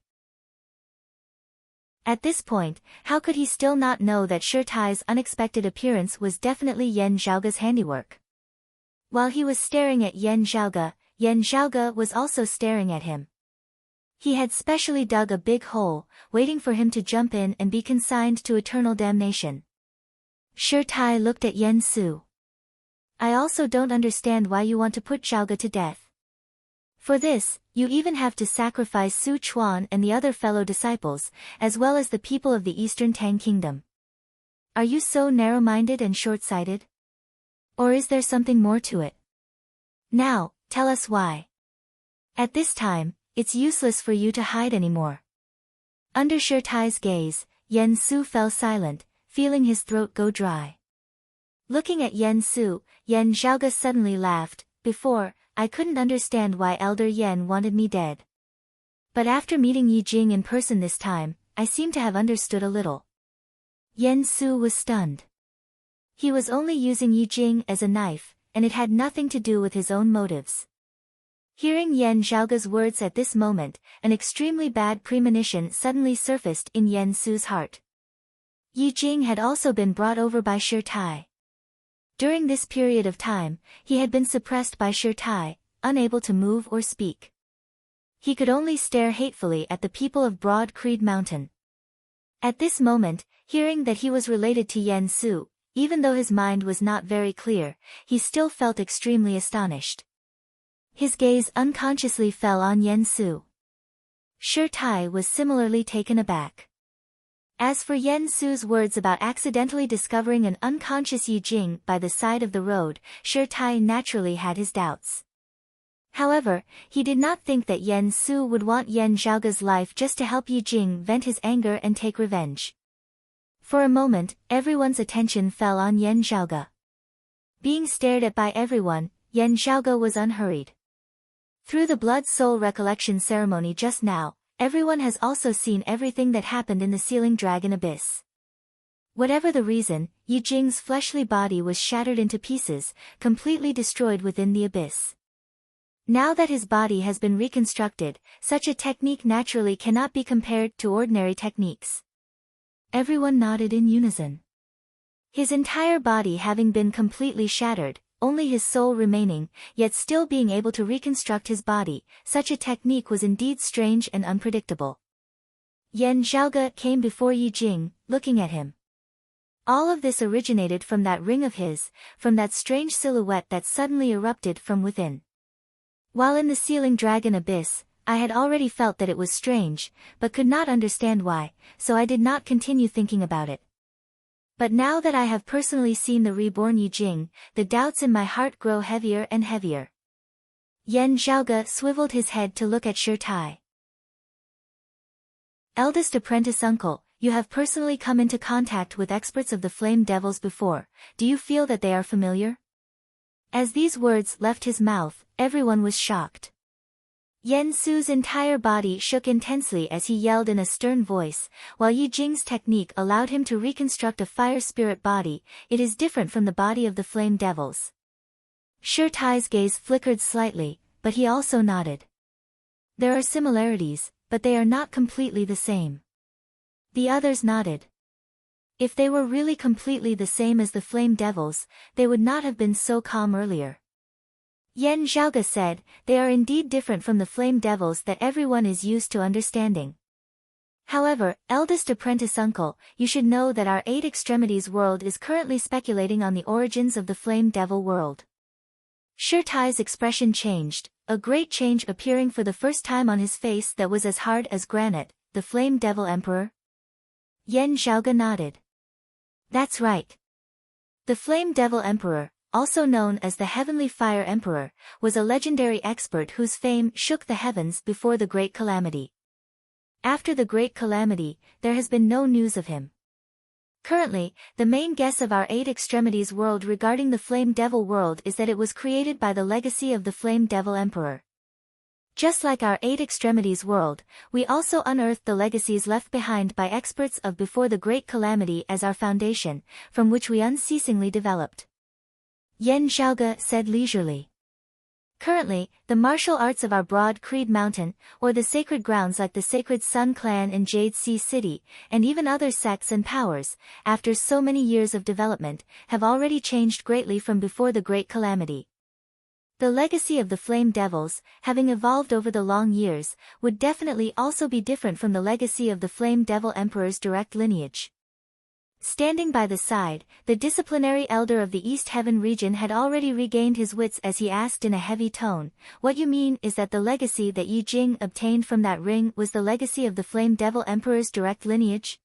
At this point, how could he still not know that Shirtai's unexpected appearance was definitely Yen Zhaoge's handiwork? While he was staring at Yen Zhaoge was also staring at him. He had specially dug a big hole, waiting for him to jump in and be consigned to eternal damnation. Shi Tai looked at Yen Su. I also don't understand why you want to put Zhao to death. For this, you even have to sacrifice Su Chuan and the other fellow disciples, as well as the people of the Eastern Tang Kingdom. Are you so narrow-minded and short-sighted? Or is there something more to it? Now, tell us why. At this time, it's useless for you to hide anymore. Under Shi Tai's gaze, Yen Su fell silent, feeling his throat go dry. Looking at Yen Su, Yen Zhaoge suddenly laughed. Before, I couldn't understand why Elder Yen wanted me dead. But after meeting Yi Jing in person this time, I seem to have understood a little. Yen Su was stunned. He was only using Yi Jing as a knife, and it had nothing to do with his own motives. Hearing Yen Zhaoge's words at this moment, an extremely bad premonition suddenly surfaced in Yen Su's heart. Yi Jing had also been brought over by Shi Tai. During this period of time, he had been suppressed by Shi Tai, unable to move or speak. He could only stare hatefully at the people of Broad Creed Mountain. At this moment, hearing that he was related to Yen Su, even though his mind was not very clear, he still felt extremely astonished. His gaze unconsciously fell on Yen Su. Shi Tai was similarly taken aback. As for Yen Su's words about accidentally discovering an unconscious Yi Jing by the side of the road, Shi Tai naturally had his doubts. However, he did not think that Yen Su would want Yen Zhaoge's life just to help Yi Jing vent his anger and take revenge. For a moment, everyone's attention fell on Yen Zhaoge. Being stared at by everyone, Yen Zhaoge was unhurried. Through the blood-soul recollection ceremony just now, everyone has also seen everything that happened in the Sealing Dragon Abyss. Whatever the reason, Yi Jing's fleshly body was shattered into pieces, completely destroyed within the abyss. Now that his body has been reconstructed, such a technique naturally cannot be compared to ordinary techniques. Everyone nodded in unison. His entire body having been completely shattered, only his soul remaining, yet still being able to reconstruct his body, such a technique was indeed strange and unpredictable. Yen Zhaoge came before Yi Jing, looking at him. All of this originated from that ring of his, from that strange silhouette that suddenly erupted from within. While in the Sealing Dragon Abyss, I had already felt that it was strange, but could not understand why, so I did not continue thinking about it. But now that I have personally seen the reborn Yi Jing, the doubts in my heart grow heavier and heavier. Yen Zhaoge swiveled his head to look at Shi Tai. Eldest apprentice uncle, you have personally come into contact with experts of the Flame Devils before, do you feel that they are familiar? As these words left his mouth, everyone was shocked. Yen Su's entire body shook intensely as he yelled in a stern voice, while Yi Jing's technique allowed him to reconstruct a fire spirit body, it is different from the body of the Flame Devils. Shi Tai's gaze flickered slightly, but he also nodded. There are similarities, but they are not completely the same. The others nodded. If they were really completely the same as the Flame Devils, they would not have been so calm earlier. Yen Zhaoge said, they are indeed different from the Flame Devils that everyone is used to understanding. However, eldest apprentice uncle, you should know that our Eight Extremities world is currently speculating on the origins of the Flame Devil world. Shi Tai's expression changed, a great change appearing for the first time on his face that was as hard as granite. The Flame Devil Emperor? Yen Zhaoge nodded. That's right. The Flame Devil Emperor, also known as the Heavenly Fire Emperor, was a legendary expert whose fame shook the heavens before the Great Calamity. After the Great Calamity, there has been no news of him. Currently, the main guess of our Eight Extremities world regarding the Flame Devil world is that it was created by the legacy of the Flame Devil Emperor. Just like our Eight Extremities world, we also unearthed the legacies left behind by experts of before the Great Calamity as our foundation, from which we unceasingly developed. Yen Zhaoge said leisurely. Currently, the martial arts of our Broad Creed Mountain, or the sacred grounds like the Sacred Sun Clan and Jade Sea City, and even other sects and powers, after so many years of development, have already changed greatly from before the Great Calamity. The legacy of the Flame Devils, having evolved over the long years, would definitely also be different from the legacy of the Flame Devil Emperor's direct lineage. Standing by the side, the disciplinary elder of the East Heaven region had already regained his wits as he asked in a heavy tone, "What you mean is that the legacy that Yi Jing obtained from that ring was the legacy of the Flame Devil Emperor's direct lineage?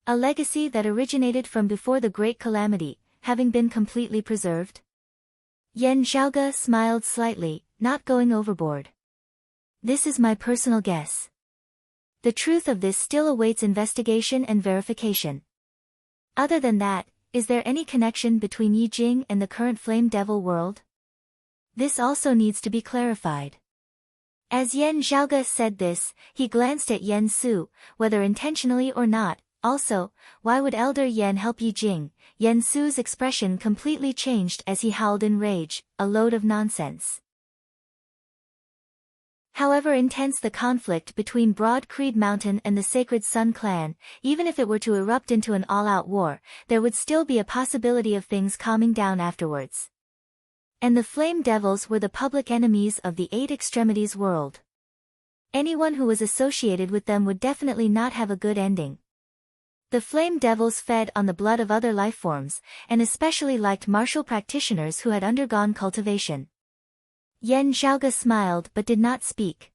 A legacy that originated from before the Great Calamity, having been completely preserved?" Yan Xiaoge smiled slightly, not going overboard. "This is my personal guess. The truth of this still awaits investigation and verification. Other than that, is there any connection between Yi Jing and the current Flame Devil world? This also needs to be clarified." As Yan Xiaoge said this, he glanced at Yan Su, whether intentionally or not. Also, why would Elder Yan help Yi Jing? Yan Su's expression completely changed as he howled in rage, "A load of nonsense." However intense the conflict between Broad Creed Mountain and the Sacred Sun clan, even if it were to erupt into an all-out war, there would still be a possibility of things calming down afterwards. And the Flame Devils were the public enemies of the Eight Extremities world. Anyone who was associated with them would definitely not have a good ending. The Flame Devils fed on the blood of other lifeforms, and especially liked martial practitioners who had undergone cultivation. Yan Xiaoge smiled but did not speak.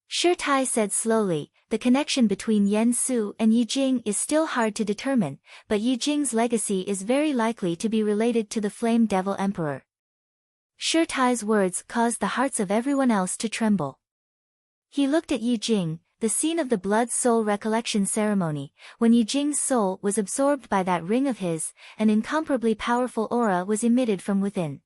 Shi Tai said slowly, "The connection between Yan Su and Yi Jing is still hard to determine, but Yi Jing's legacy is very likely to be related to the Flame Devil Emperor." Shi Tai's words caused the hearts of everyone else to tremble. He looked at Yi Jing, the scene of the blood-soul recollection ceremony, when Yi Jing's soul was absorbed by that ring of his, an incomparably powerful aura was emitted from within.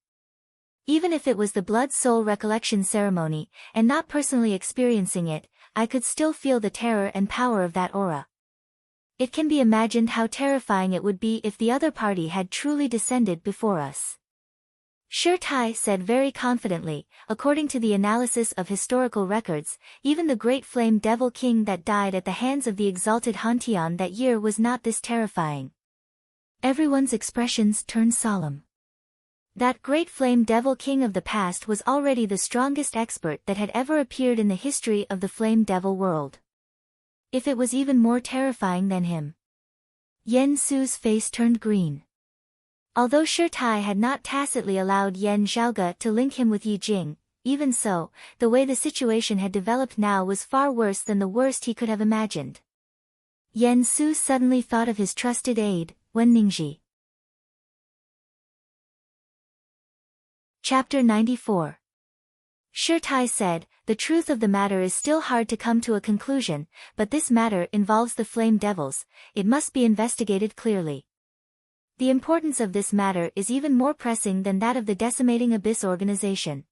Even if it was the blood-soul recollection ceremony, and not personally experiencing it, I could still feel the terror and power of that aura. It can be imagined how terrifying it would be if the other party had truly descended before us. Shi Tai said very confidently, "According to the analysis of historical records, even the great Flame Devil King that died at the hands of the exalted Hantian that year was not this terrifying." Everyone's expressions turned solemn. That great Flame Devil King of the past was already the strongest expert that had ever appeared in the history of the Flame Devil world. If it was even more terrifying than him. Yan Su's face turned green. Although Shi Tai had not tacitly allowed Yan Xiaoge to link him with Yi Jing, even so, the way the situation had developed now was far worse than the worst he could have imagined. Yan Su suddenly thought of his trusted aide, Wen Ningji. Chapter 94. Shi Tai said, "The truth of the matter is still hard to come to a conclusion, but this matter involves the Flame Devils, it must be investigated clearly. The importance of this matter is even more pressing than that of the decimating Abyss organization."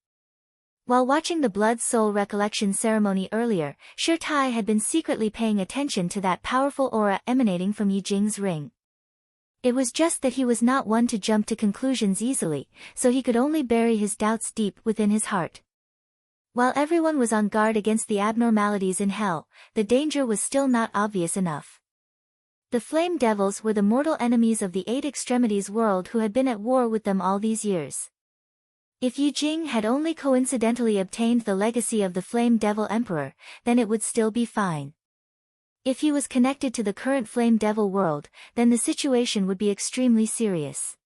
While watching the blood-soul recollection ceremony earlier, Shi Tai had been secretly paying attention to that powerful aura emanating from Yi Jing's ring. It was just that he was not one to jump to conclusions easily, so he could only bury his doubts deep within his heart. While everyone was on guard against the abnormalities in hell, the danger was still not obvious enough. The Flame Devils were the mortal enemies of the Eight Extremities world who had been at war with them all these years. If Yi Jing had only coincidentally obtained the legacy of the Flame Devil Emperor, then it would still be fine. If he was connected to the current Flame Devil world, then the situation would be extremely serious.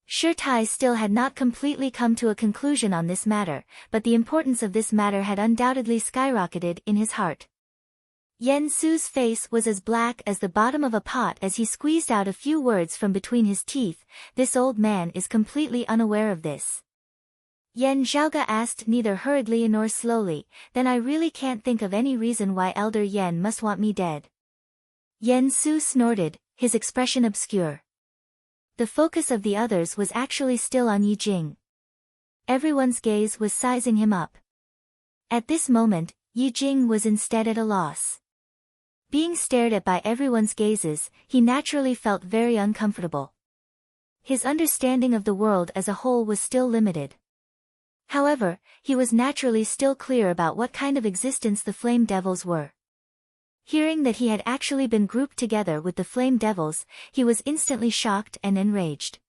Shi Tai still had not completely come to a conclusion on this matter, but the importance of this matter had undoubtedly skyrocketed in his heart. Yan Su's face was as black as the bottom of a pot as he squeezed out a few words from between his teeth. "This old man is completely unaware of this." Yan Xiaoge asked neither hurriedly nor slowly, "Then I really can't think of any reason why Elder Yan must want me dead." Yan Su snorted, his expression obscure. The focus of the others was actually still on Yi Jing. Everyone's gaze was sizing him up. At this moment, Yi Jing was instead at a loss. Being stared at by everyone's gazes, he naturally felt very uncomfortable. His understanding of the world as a whole was still limited. However, he was naturally still clear about what kind of existence the Flame Devils were. Hearing that he had actually been grouped together with the Flame Devils, he was instantly shocked and enraged.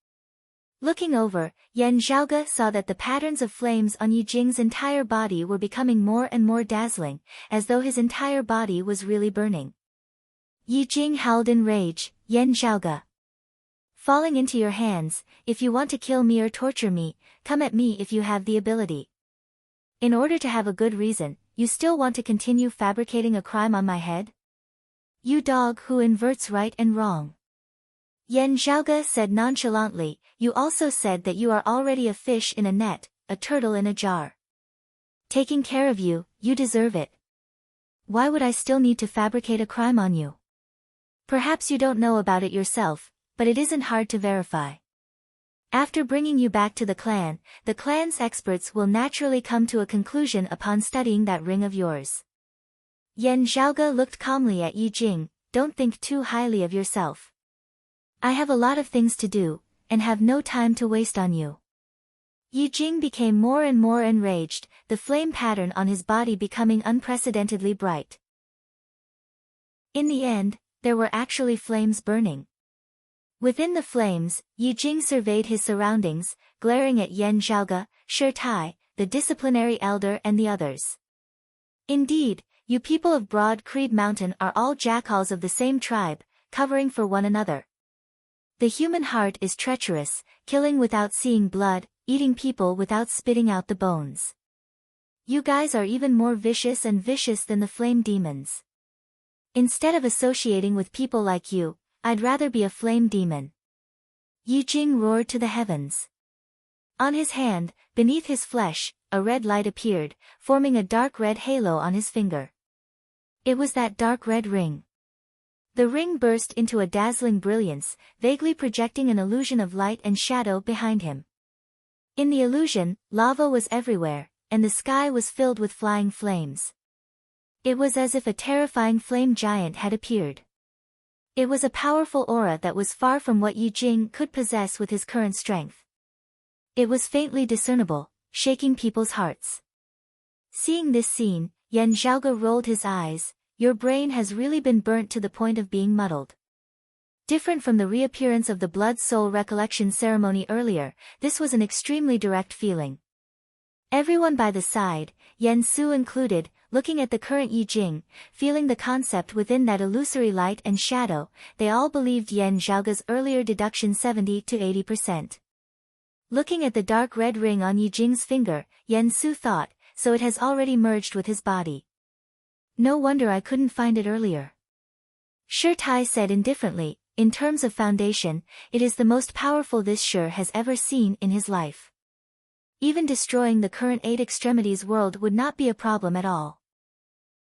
Looking over, Yan Zhaoge saw that the patterns of flames on Yi Jing's entire body were becoming more and more dazzling, as though his entire body was really burning. Yi Jing howled in rage, "Yan Zhaoge! Falling into your hands, if you want to kill me or torture me, come at me if you have the ability. In order to have a good reason, you still want to continue fabricating a crime on my head? You dog who inverts right and wrong." Yan Zhaoge said nonchalantly, "You also said that you are already a fish in a net, a turtle in a jar. Taking care of you, you deserve it. Why would I still need to fabricate a crime on you? Perhaps you don't know about it yourself, but it isn't hard to verify. After bringing you back to the clan's experts will naturally come to a conclusion upon studying that ring of yours." Yan Zhaoge looked calmly at Yi Jing, "Don't think too highly of yourself. I have a lot of things to do, and have no time to waste on you." Yi Jing became more and more enraged, the flame pattern on his body becoming unprecedentedly bright. In the end, there were actually flames burning. Within the flames, Yi Jing surveyed his surroundings, glaring at Yan Zhaoge, Shi Tai, the disciplinary elder and the others. "Indeed, you people of Broad Creed Mountain are all jackals of the same tribe, covering for one another. The human heart is treacherous, killing without seeing blood, eating people without spitting out the bones. You guys are even more vicious than the flame demons. Instead of associating with people like you, I'd rather be a flame demon." Yi Jing roared to the heavens. On his hand, beneath his flesh, a red light appeared, forming a dark red halo on his finger. It was that dark red ring. The ring burst into a dazzling brilliance, vaguely projecting an illusion of light and shadow behind him. In the illusion, lava was everywhere, and the sky was filled with flying flames. It was as if a terrifying flame giant had appeared. It was a powerful aura that was far from what Yi Jing could possess with his current strength. It was faintly discernible, shaking people's hearts. Seeing this scene, Yan Zhaoge rolled his eyes. "Your brain has really been burnt to the point of being muddled." Different from the reappearance of the blood soul recollection ceremony earlier, this was an extremely direct feeling. Everyone by the side, Yan Su included, looking at the current Yi Jing, feeling the concept within that illusory light and shadow, they all believed Yan Zhaoge's earlier deduction 70 to 80%. Looking at the dark red ring on Yi Jing's finger, Yan Su thought, so it has already merged with his body. No wonder I couldn't find it earlier. Shi Tai said indifferently, "In terms of foundation, it is the most powerful this Shi has ever seen in his life. Even destroying the current 8 extremities world would not be a problem at all.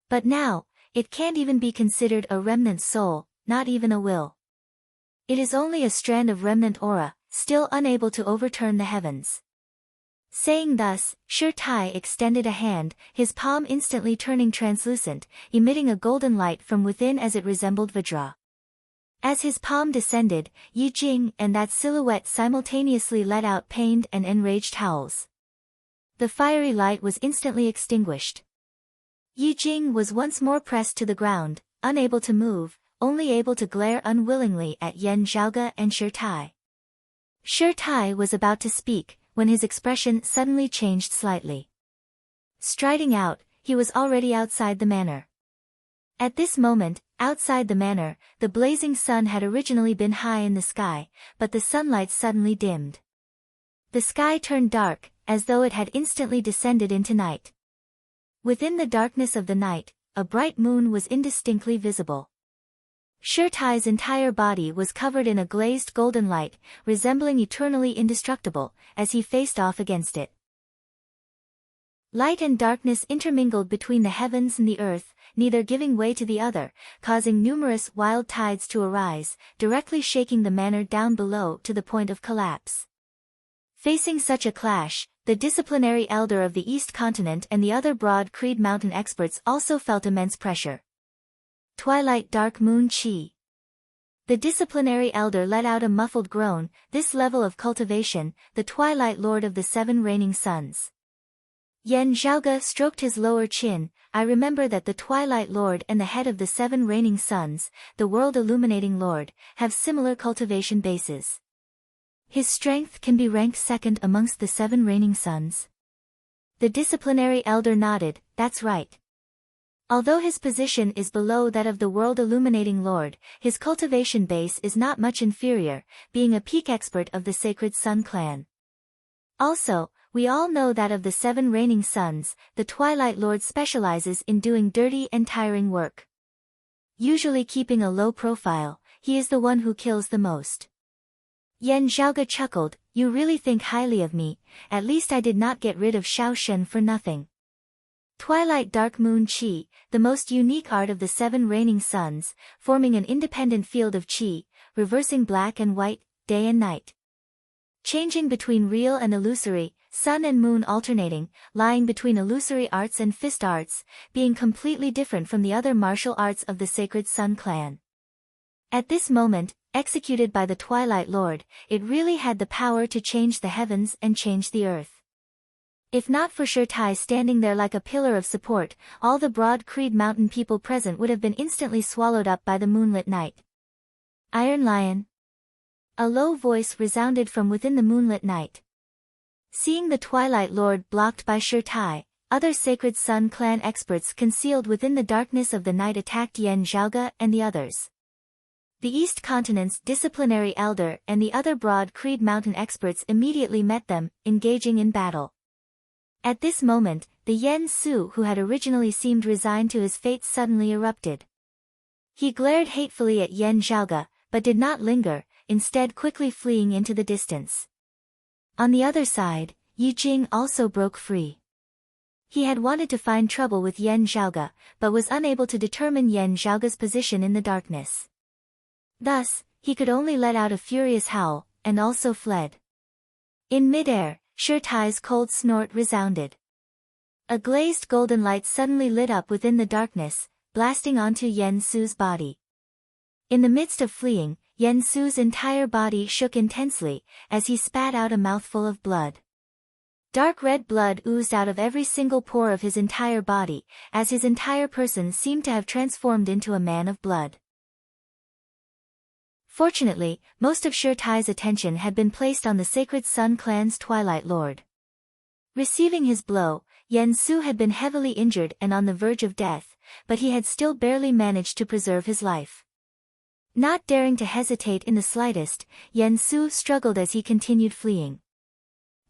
But now, it can't even be considered a remnant soul, not even a will. It is only a strand of remnant aura, still unable to overturn the heavens." Saying thus, Shi Tai extended a hand, his palm instantly turning translucent, emitting a golden light from within as it resembled Vajra. As his palm descended, Yi Jing and that silhouette simultaneously let out pained and enraged howls. The fiery light was instantly extinguished. Yi Jing was once more pressed to the ground, unable to move, only able to glare unwillingly at Yan Zhaoge and Shi Tai. Shi Tai was about to speak, when his expression suddenly changed slightly. Striding out, he was already outside the manor. At this moment, outside the manor, the blazing sun had originally been high in the sky, but the sunlight suddenly dimmed. The sky turned dark, as though it had instantly descended into night. Within the darkness of the night, a bright moon was indistinctly visible. Shi Tai's entire body was covered in a glazed golden light, resembling eternally indestructible, as he faced off against it. Light and darkness intermingled between the heavens and the earth, neither giving way to the other, causing numerous wild tides to arise, directly shaking the manor down below to the point of collapse. Facing such a clash, the disciplinary elder of the East Continent and the other Broad Creed Mountain experts also felt immense pressure. Twilight Dark Moon Chi. The disciplinary elder let out a muffled groan, this level of cultivation, the Twilight Lord of the 7 reigning suns. Yan Zhaoge stroked his lower chin, I remember that the Twilight Lord and the head of the 7 reigning suns, the world illuminating Lord, have similar cultivation bases. His strength can be ranked second amongst the 7 reigning suns. The disciplinary elder nodded, that's right. Although his position is below that of the world-illuminating lord, his cultivation base is not much inferior, being a peak expert of the sacred sun clan. Also, we all know that of the 7 reigning suns, the Twilight Lord specializes in doing dirty and tiring work. Usually keeping a low profile, he is the one who kills the most. Yan Zhaoge chuckled, you really think highly of me, at least I did not get rid of Xiao Shen for nothing. Twilight Dark Moon Qi, the most unique art of the 7 reigning suns, forming an independent field of Qi, reversing black and white, day and night. Changing between real and illusory, sun and moon alternating, lying between illusory arts and fist arts, being completely different from the other martial arts of the sacred Sun clan. At this moment, executed by the Twilight Lord, it really had the power to change the heavens and change the earth. If not for Shirtai standing there like a pillar of support, all the Broad Creed Mountain people present would have been instantly swallowed up by the moonlit night. Iron Lion. A low voice resounded from within the moonlit night. Seeing the Twilight Lord blocked by Shirtai, other Sacred Sun clan experts concealed within the darkness of the night attacked Yan Zhaoge and the others. The East Continent's disciplinary elder and the other Broad Creed Mountain experts immediately met them, engaging in battle. At this moment, the Yen Su who had originally seemed resigned to his fate suddenly erupted. He glared hatefully at Yan Zhaoge, but did not linger, instead quickly fleeing into the distance. On the other side, Yi Jing also broke free. He had wanted to find trouble with Yan Zhaoge, but was unable to determine Yan Zhaoge's position in the darkness. Thus, he could only let out a furious howl, and also fled. In midair, Shirtai's cold snort resounded. A glazed golden light suddenly lit up within the darkness, blasting onto Yen Su's body. In the midst of fleeing, Yen Su's entire body shook intensely, as he spat out a mouthful of blood. Dark red blood oozed out of every single pore of his entire body, as his entire person seemed to have transformed into a man of blood. Fortunately, most of Shirtai's attention had been placed on the Sacred Sun clan's Twilight Lord. Receiving his blow, Yen Su had been heavily injured and on the verge of death, but he had still barely managed to preserve his life. Not daring to hesitate in the slightest, Yen Su struggled as he continued fleeing.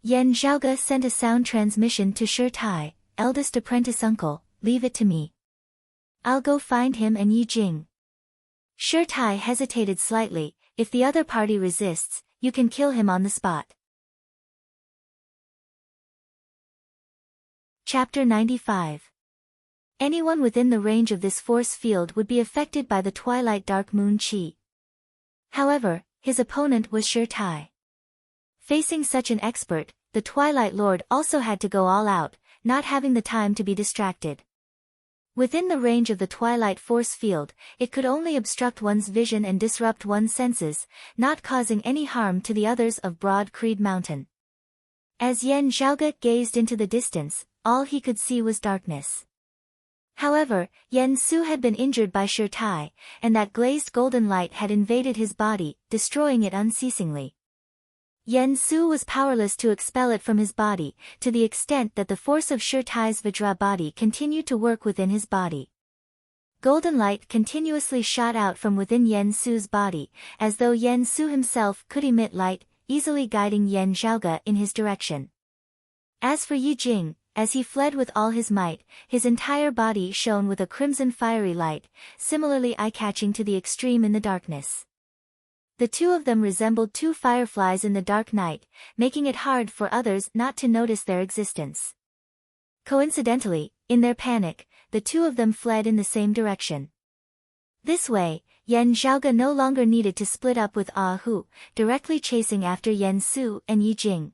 Yan Zhaoge sent a sound transmission to Shirtai, eldest apprentice uncle, leave it to me. I'll go find him and Yi Jing. Shirtai hesitated slightly, if the other party resists, you can kill him on the spot. Chapter 95. Anyone within the range of this force field would be affected by the Twilight Dark Moon Qi. However, his opponent was Shirtai. Facing such an expert, the Twilight Lord also had to go all out, not having the time to be distracted. Within the range of the Twilight force field, it could only obstruct one's vision and disrupt one's senses, not causing any harm to the others of Broad Creed Mountain. As Yan Zhaoge gazed into the distance, all he could see was darkness. However, Yen Su had been injured by Shirtai, and that glazed golden light had invaded his body, destroying it unceasingly. Yen Su was powerless to expel it from his body, to the extent that the force of Shirtai's Vajra body continued to work within his body. Golden light continuously shot out from within Yen Su's body, as though Yen Su himself could emit light, easily guiding Yan Zhaoge in his direction. As for Yi Jing, as he fled with all his might, his entire body shone with a crimson fiery light, similarly eye-catching to the extreme in the darkness. The two of them resembled two fireflies in the dark night, making it hard for others not to notice their existence. Coincidentally, in their panic, the two of them fled in the same direction. This way, Yan Zhaoge no longer needed to split up with Ah Hu, directly chasing after Yen Su and Yi Jing.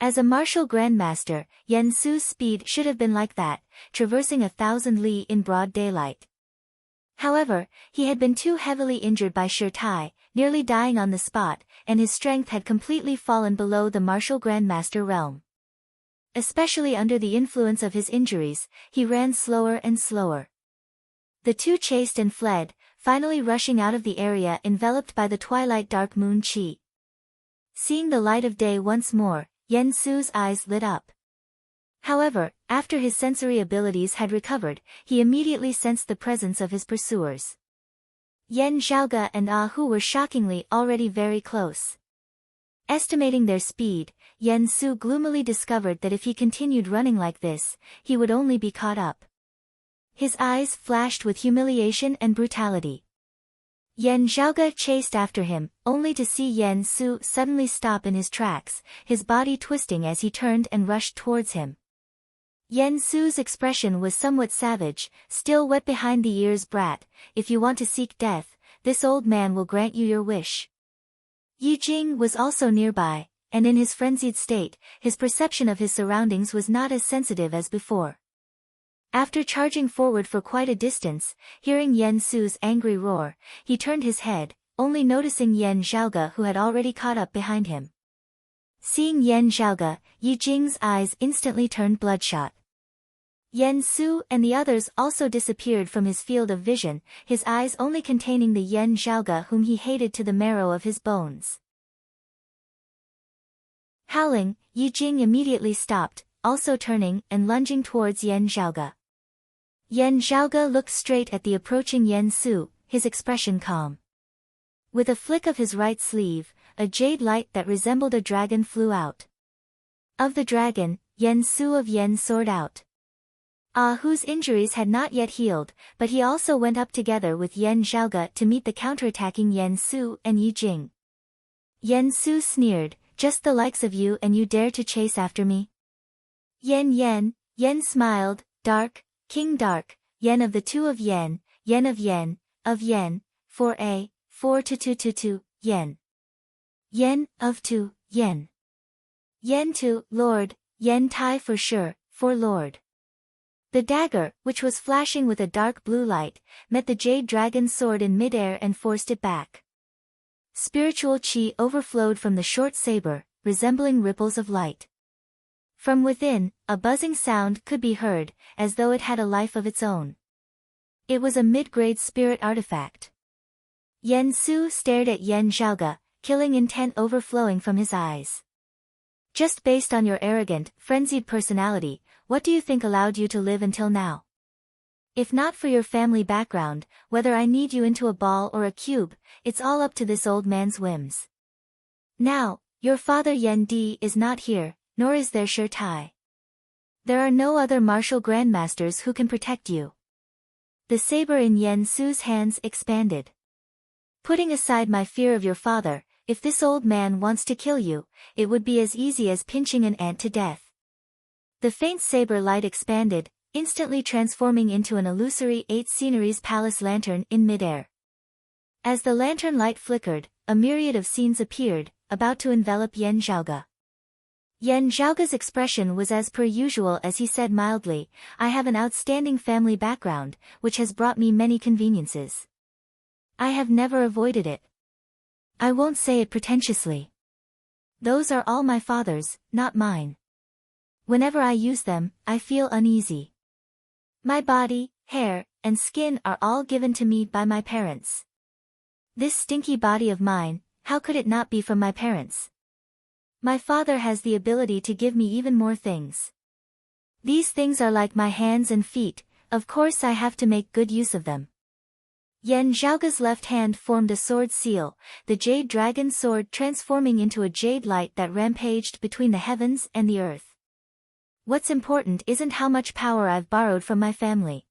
As a martial grandmaster, Yen Su's speed should have been like that, traversing 1,000 li in broad daylight. However, he had been too heavily injured by Shirtai, nearly dying on the spot, and his strength had completely fallen below the martial grandmaster realm. Especially under the influence of his injuries, he ran slower and slower. The two chased and fled, finally rushing out of the area enveloped by the Twilight Dark Moon Qi. Seeing the light of day once more, Yen Su's eyes lit up. However, after his sensory abilities had recovered, he immediately sensed the presence of his pursuers. Yen Zhaoge and Ah Hu were shockingly already very close. Estimating their speed, Yen Su gloomily discovered that if he continued running like this, he would only be caught up. His eyes flashed with humiliation and brutality. Yen Zhaoge chased after him, only to see Yen Su suddenly stop in his tracks, his body twisting as he turned and rushed towards him. Yen Su's expression was somewhat savage, still wet behind the ears. Brat, if you want to seek death, this old man will grant you your wish. Yi Jing was also nearby, and in his frenzied state, his perception of his surroundings was not as sensitive as before. After charging forward for quite a distance, hearing Yen Su's angry roar, he turned his head, only noticing Yen Zhaoge who had already caught up behind him. Seeing Yen Zhaoge, Yi Jing's eyes instantly turned bloodshot. Yen Su and the others also disappeared from his field of vision, his eyes only containing the Yen Zhaoge whom he hated to the marrow of his bones. Howling, Yi Jing immediately stopped, also turning and lunging towards Yen Zhaoge. Yen Zhaoge looked straight at the approaching Yen Su, his expression calm. With a flick of his right sleeve, a jade light that resembled a dragon flew out. Of the dragon, Yen Su of Yen soared out. Ah Hu's injuries had not yet healed, but he also went up together with Yen Zhaoge to meet the counterattacking Yen Su and Yi Jing. Yen Su sneered, just the likes of you and you dare to chase after me? Yen smiled, dark, King Dark, Yen of the two of Yen, Yen of Yen, 4 2 Yen. Yen of 2, Yen. Yen 2, Lord, Yen Tai for sure, for Lord. The dagger, which was flashing with a dark blue light, met the jade dragon's sword in midair and forced it back. Spiritual chi overflowed from the short saber, resembling ripples of light. From within, a buzzing sound could be heard, as though it had a life of its own. It was a mid-grade spirit artifact. Yen Su stared at Yen Zhaoge, killing intent overflowing from his eyes. Just based on your arrogant, frenzied personality, what do you think allowed you to live until now? If not for your family background, whether I knead you into a ball or a cube, it's all up to this old man's whims. Now, your father Yen Di is not here, nor is there Shi Tai. There are no other martial grandmasters who can protect you. The saber in Yen Su's hands expanded. Putting aside my fear of your father, if this old man wants to kill you, it would be as easy as pinching an ant to death. The faint saber light expanded, instantly transforming into an illusory 8 sceneries palace lantern in midair. As the lantern light flickered, a myriad of scenes appeared, about to envelop Yen Zhaoge. Yen Zhaoge's expression was as per usual as he said mildly, I have an outstanding family background, which has brought me many conveniences. I have never avoided it. I won't say it pretentiously. Those are all my father's, not mine. Whenever I use them, I feel uneasy. My body, hair, and skin are all given to me by my parents. This stinky body of mine, how could it not be from my parents? My father has the ability to give me even more things. These things are like my hands and feet, of course I have to make good use of them. Yen Zhaoge's left hand formed a sword seal, the jade dragon sword transforming into a jade light that rampaged between the heavens and the earth. What's important isn't how much power I've borrowed from my family.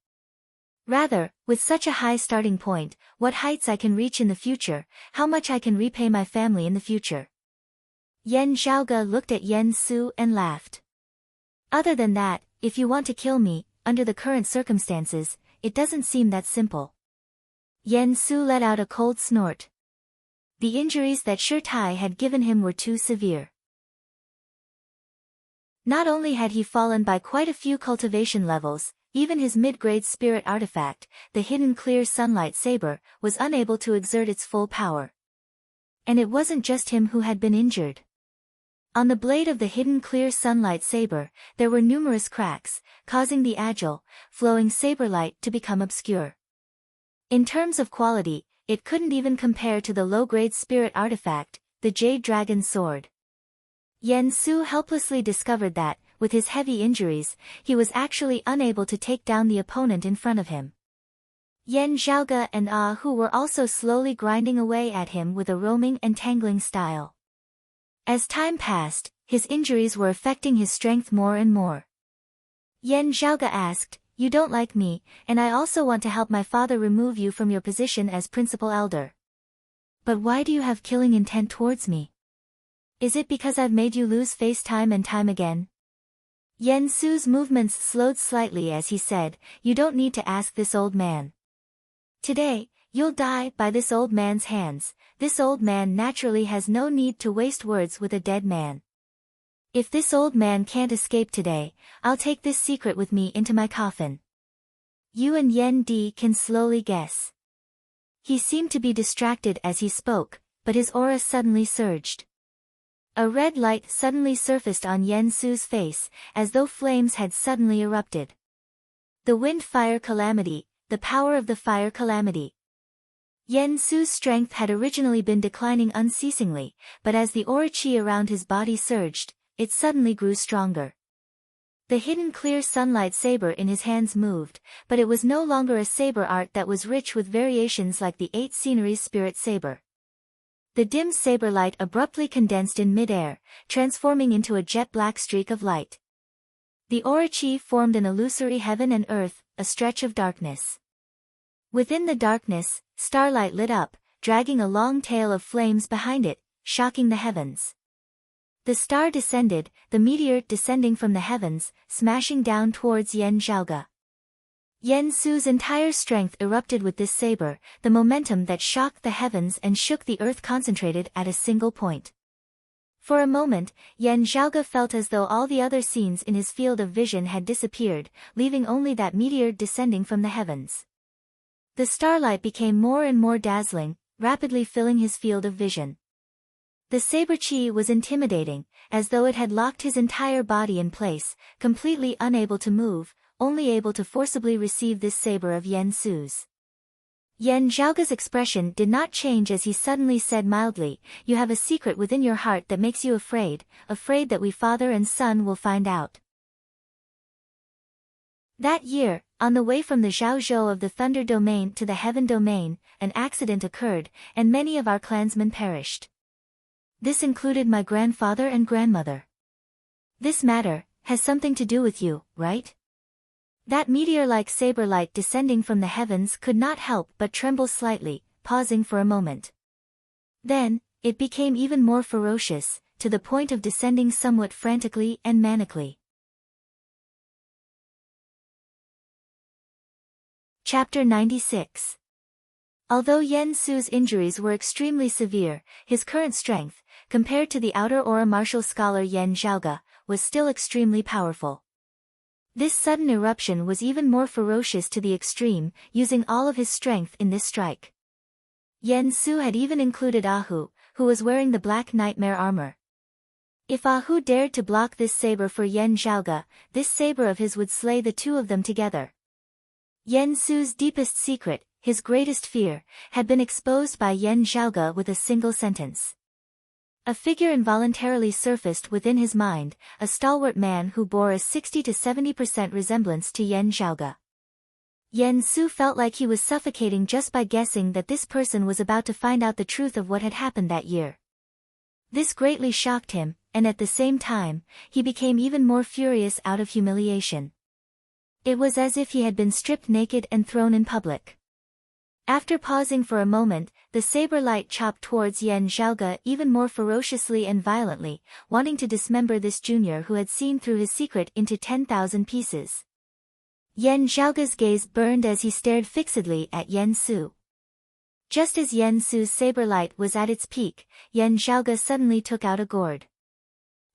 Rather, with such a high starting point, what heights I can reach in the future, how much I can repay my family in the future. Yen Zhaoge looked at Yen Su and laughed. Other than that, if you want to kill me, under the current circumstances, it doesn't seem that simple. Yen Su let out a cold snort. The injuries that Shi Tai had given him were too severe. Not only had he fallen by quite a few cultivation levels, even his mid-grade spirit artifact, the hidden clear sunlight saber, was unable to exert its full power. And it wasn't just him who had been injured. On the blade of the hidden clear sunlight saber, there were numerous cracks, causing the agile, flowing saber light to become obscure. In terms of quality, it couldn't even compare to the low-grade spirit artifact, the Jade Dragon Sword. Yen Su helplessly discovered that, with his heavy injuries, he was actually unable to take down the opponent in front of him. Yen Zhaoge and Ah Hu were also slowly grinding away at him with a roaming and tangling style. As time passed, his injuries were affecting his strength more and more. Yen Zhaoge asked, "You don't like me, and I also want to help my father remove you from your position as principal elder. But why do you have killing intent towards me? Is it because I've made you lose face time and time again?" Yen Su's movements slowed slightly as he said, "You don't need to ask this old man. Today, you'll die by this old man's hands. This old man naturally has no need to waste words with a dead man. If this old man can't escape today, I'll take this secret with me into my coffin." You and Yen Di can slowly guess. He seemed to be distracted as he spoke, but his aura suddenly surged. A red light suddenly surfaced on Yen Su's face, as though flames had suddenly erupted. The wind-fire calamity, the power of the fire calamity. Yen Su's strength had originally been declining unceasingly, but as the aura chi around his body surged, it suddenly grew stronger. The hidden clear sunlight saber in his hands moved, but it was no longer a saber art that was rich with variations like the 8 sceneries spirit saber. The dim saber light abruptly condensed in mid-air, transforming into a jet-black streak of light. The aura chi formed an illusory heaven and earth, a stretch of darkness. Within the darkness, starlight lit up, dragging a long tail of flames behind it, shocking the heavens. The star descended, the meteor descending from the heavens, smashing down towards Yen Zhaoge. Yen Su's entire strength erupted with this saber, the momentum that shocked the heavens and shook the earth concentrated at a single point. For a moment, Yen Zhaoge felt as though all the other scenes in his field of vision had disappeared, leaving only that meteor descending from the heavens. The starlight became more and more dazzling, rapidly filling his field of vision. The saber chi was intimidating, as though it had locked his entire body in place, completely unable to move, only able to forcibly receive this saber of Yen Su's. Yen Zhaoge's expression did not change as he suddenly said mildly, "You have a secret within your heart that makes you afraid that we father and son will find out." That year, on the way from the Zhaozhou of the Thunder Domain to the Heaven Domain, an accident occurred, and many of our clansmen perished. This included my grandfather and grandmother. This matter has something to do with you, right? That meteor-like saber light descending from the heavens could not help but tremble slightly, pausing for a moment. Then, it became even more ferocious, to the point of descending somewhat frantically and manically. Chapter 96. Although Yen Su's injuries were extremely severe, his current strength, compared to the outer aura martial scholar Yen Zhaoge, was still extremely powerful. This sudden eruption was even more ferocious to the extreme, using all of his strength in this strike. Yen Su had even included Ah Hu, who was wearing the black nightmare armor. If Ah Hu dared to block this saber for Yen Zhaoge, this saber of his would slay the two of them together. Yen Su's deepest secret, his greatest fear, had been exposed by Yen Zhaoge with a single sentence. A figure involuntarily surfaced within his mind, a stalwart man who bore a 60 to 70% resemblance to Yen Zhaoge. Yen Su felt like he was suffocating just by guessing that this person was about to find out the truth of what had happened that year. This greatly shocked him, and at the same time, he became even more furious out of humiliation. It was as if he had been stripped naked and thrown in public. After pausing for a moment, the saber light chopped towards Yen Zhaoge even more ferociously and violently, wanting to dismember this junior who had seen through his secret into 10,000 pieces. Yen Zhaoge's gaze burned as he stared fixedly at Yen Su. Just as Yen Su's saber light was at its peak, Yen Zhaoge suddenly took out a gourd.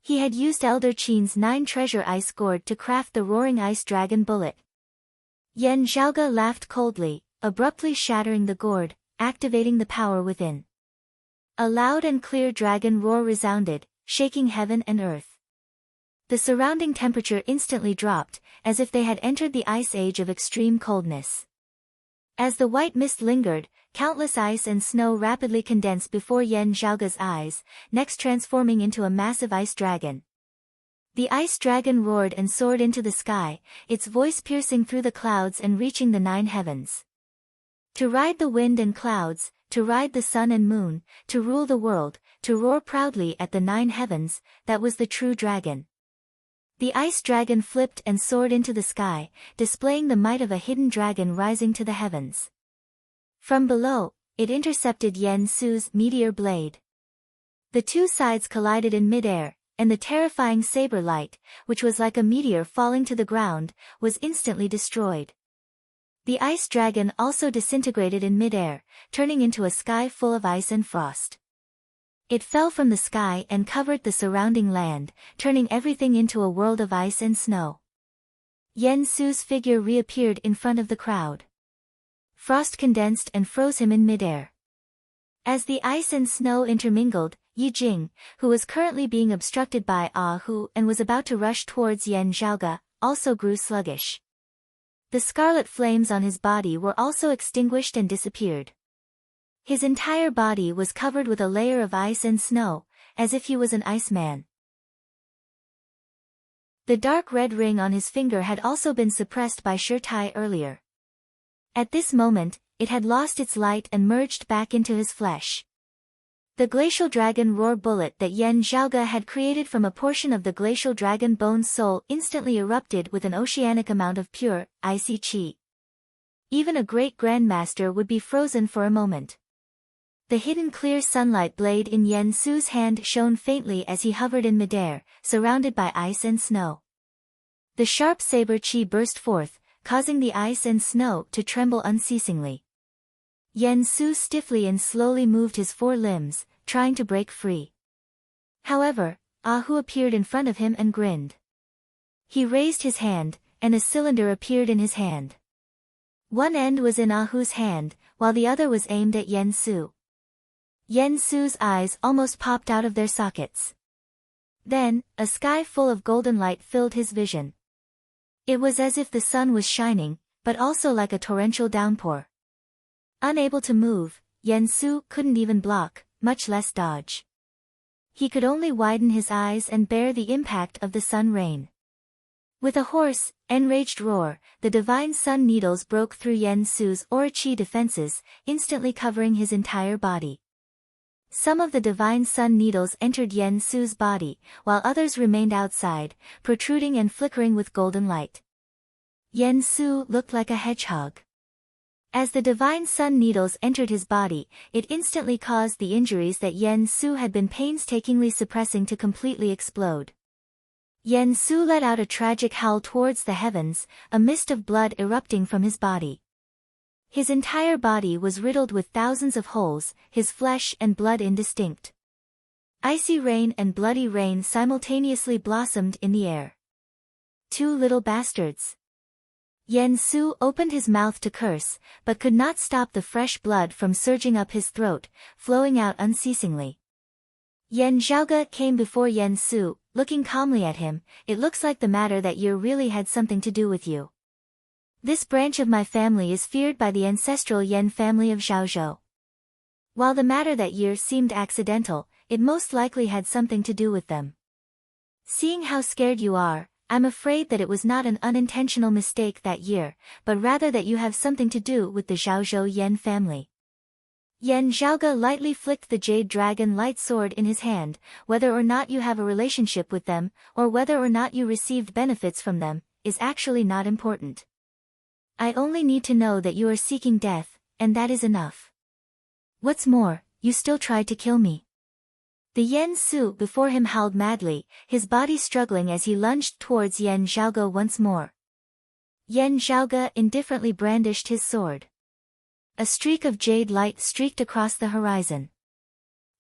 He had used Elder Qin's 9 treasure ice gourd to craft the roaring ice dragon bullet. Yen Zhaoge laughed coldly, abruptly shattering the gourd, activating the power within. A loud and clear dragon roar resounded, shaking heaven and earth. The surrounding temperature instantly dropped, as if they had entered the ice age of extreme coldness. As the white mist lingered, countless ice and snow rapidly condensed before Yan Zhaoge's eyes, next transforming into a massive ice dragon. The ice dragon roared and soared into the sky, its voice piercing through the clouds and reaching the 9 heavens. To ride the wind and clouds, to ride the sun and moon, to rule the world, to roar proudly at the 9 heavens, that was the true dragon. The ice dragon flipped and soared into the sky, displaying the might of a hidden dragon rising to the heavens. From below, it intercepted Yan Su's meteor blade. The two sides collided in midair, and the terrifying saber light, which was like a meteor falling to the ground, was instantly destroyed. The ice dragon also disintegrated in midair, turning into a sky full of ice and frost. It fell from the sky and covered the surrounding land, turning everything into a world of ice and snow. Yan Su's figure reappeared in front of the crowd. Frost condensed and froze him in midair. As the ice and snow intermingled, Yi Jing, who was currently being obstructed by Hu and was about to rush towards Yan Zhaoge, also grew sluggish. The scarlet flames on his body were also extinguished and disappeared. His entire body was covered with a layer of ice and snow, as if he was an iceman. The dark red ring on his finger had also been suppressed by Shirtai earlier. At this moment, it had lost its light and merged back into his flesh. The glacial dragon roar bullet that Yan Zhaoge had created from a portion of the glacial dragon bone's soul instantly erupted with an oceanic amount of pure, icy chi. Even a great grandmaster would be frozen for a moment. The hidden clear sunlight blade in Yan Su's hand shone faintly as he hovered in midair, surrounded by ice and snow. The sharp saber chi burst forth, causing the ice and snow to tremble unceasingly. Yan Su stiffly and slowly moved his 4 limbs, trying to break free. However, Hu appeared in front of him and grinned. He raised his hand, and a cylinder appeared in his hand. One end was in Ahu's hand, while the other was aimed at Yan Su. Yan Su's eyes almost popped out of their sockets. Then, a sky full of golden light filled his vision. It was as if the sun was shining, but also like a torrential downpour. Unable to move, Yan Su couldn't even block, much less dodge. He could only widen his eyes and bear the impact of the sun rain. With a hoarse, enraged roar, the divine sun needles broke through Yan Su's aura chi defenses, instantly covering his entire body. Some of the divine sun needles entered Yan Su's body, while others remained outside, protruding and flickering with golden light. Yan Su looked like a hedgehog. As the divine sun needles entered his body, it instantly caused the injuries that Yan Su had been painstakingly suppressing to completely explode. Yan Su let out a tragic howl towards the heavens, a mist of blood erupting from his body. His entire body was riddled with thousands of holes, his flesh and blood indistinct. Icy rain and bloody rain simultaneously blossomed in the air. 2 little bastards. Yan Su opened his mouth to curse, but could not stop the fresh blood from surging up his throat, flowing out unceasingly. Yan Zhaoge came before Yan Su, looking calmly at him. It looks like the matter that year really had something to do with you. This branch of my family is feared by the ancestral Yan family of Zhaozhou. While the matter that year seemed accidental, it most likely had something to do with them. Seeing how scared you are, I'm afraid that it was not an unintentional mistake that year, but rather that you have something to do with the Zhaozhou Yan family. Yan Zhaoge lightly flicked the jade dragon light sword in his hand. Whether or not you have a relationship with them, or whether or not you received benefits from them, is actually not important. I only need to know that you are seeking death, and that is enough. What's more, you still tried to kill me. The Yan Su before him howled madly, his body struggling as he lunged towards Yan Zhaoge once more. Yan Zhaoge indifferently brandished his sword. A streak of jade light streaked across the horizon.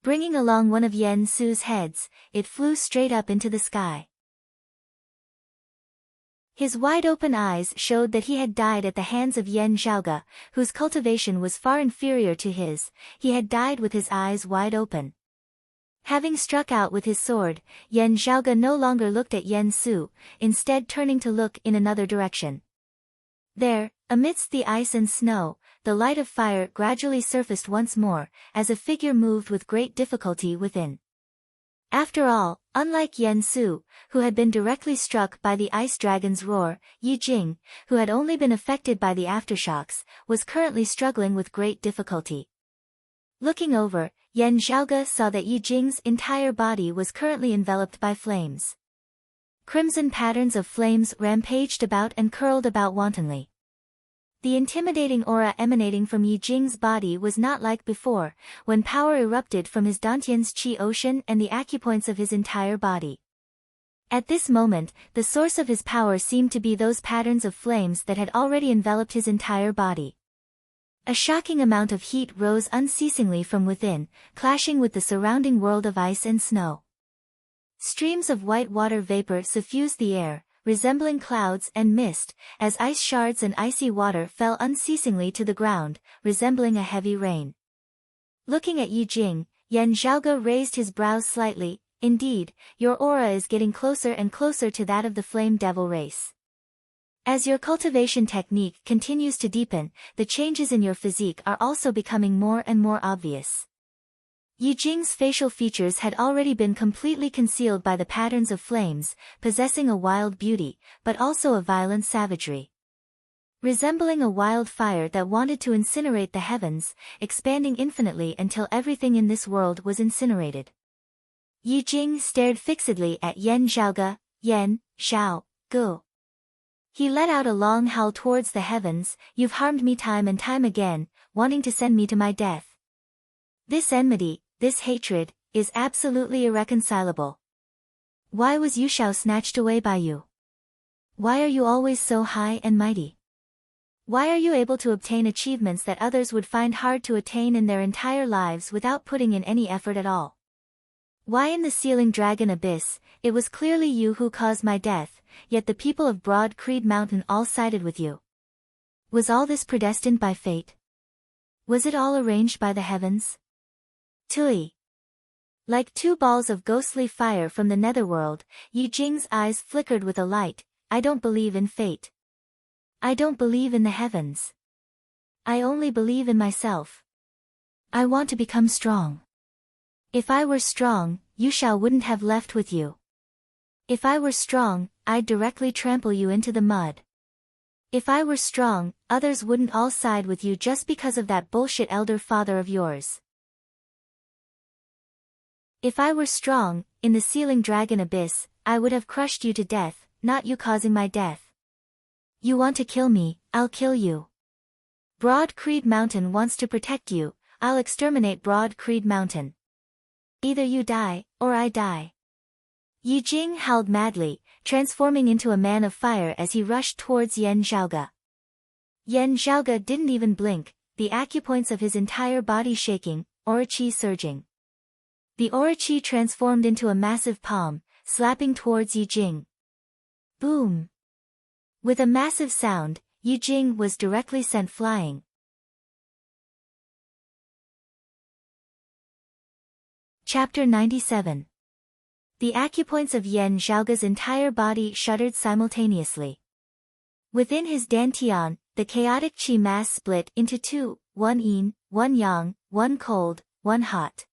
Bringing along one of Yan Su's heads, it flew straight up into the sky. His wide-open eyes showed that he had died at the hands of Yan Zhaoge, whose cultivation was far inferior to his. He had died with his eyes wide open. Having struck out with his sword, Yan Zhaoge no longer looked at Yan Su, instead turning to look in another direction. There, amidst the ice and snow, the light of fire gradually surfaced once more, as a figure moved with great difficulty within. After all, unlike Yen Su, who had been directly struck by the ice dragon's roar, Yi Jing, who had only been affected by the aftershocks, was currently struggling with great difficulty. Looking over, Yan Zhaoge saw that Yi Jing's entire body was currently enveloped by flames. Crimson patterns of flames rampaged about and curled about wantonly. The intimidating aura emanating from Yi Jing's body was not like before, when power erupted from his dantian's qi ocean and the acupoints of his entire body. At this moment, the source of his power seemed to be those patterns of flames that had already enveloped his entire body. A shocking amount of heat rose unceasingly from within, clashing with the surrounding world of ice and snow. Streams of white water vapor suffused the air, resembling clouds and mist, as ice shards and icy water fell unceasingly to the ground, resembling a heavy rain. Looking at Yi Jing, Yan Zhaoge raised his brows slightly. Indeed, your aura is getting closer and closer to that of the flame devil race. As your cultivation technique continues to deepen, the changes in your physique are also becoming more and more obvious. Yi Jing's facial features had already been completely concealed by the patterns of flames, possessing a wild beauty, but also a violent savagery. Resembling a wild fire that wanted to incinerate the heavens, expanding infinitely until everything in this world was incinerated. Yi Jing stared fixedly at Yan Zhaoge. Yan, Xiao, Gu. He let out a long howl towards the heavens. You've harmed me time and time again, wanting to send me to my death. This enmity, this hatred, is absolutely irreconcilable. Why was Yu Shao snatched away by you? Why are you always so high and mighty? Why are you able to obtain achievements that others would find hard to attain in their entire lives without putting in any effort at all? Why in the Sealing Dragon Abyss, it was clearly you who caused my death, yet the people of Broad Creed Mountain all sided with you. Was all this predestined by fate? Was it all arranged by the heavens? Tui. Like two balls of ghostly fire from the netherworld, Yi Jing's eyes flickered with a light. I don't believe in fate. I don't believe in the heavens. I only believe in myself. I want to become strong. If I were strong, Yu Shao wouldn't have left with you. If I were strong, I'd directly trample you into the mud. If I were strong, others wouldn't all side with you just because of that bullshit elder father of yours. If I were strong, in the Sealing Dragon Abyss, I would have crushed you to death, not you causing my death. You want to kill me, I'll kill you. Broad Creed Mountain wants to protect you, I'll exterminate Broad Creed Mountain. Either you die, or I die. Yi Jing howled madly, transforming into a man of fire as he rushed towards Yan Zhaoge. Yan Zhaoge didn't even blink, the acupoints of his entire body shaking, aura qi surging. The aura qi transformed into a massive palm, slapping towards Yi Jing. Boom! With a massive sound, Yi Jing was directly sent flying. Chapter 97. The acupoints of Yan Zhaoge's entire body shuddered simultaneously. Within his dantian, the chaotic qi mass split into two, one yin, one yang, one cold, one hot.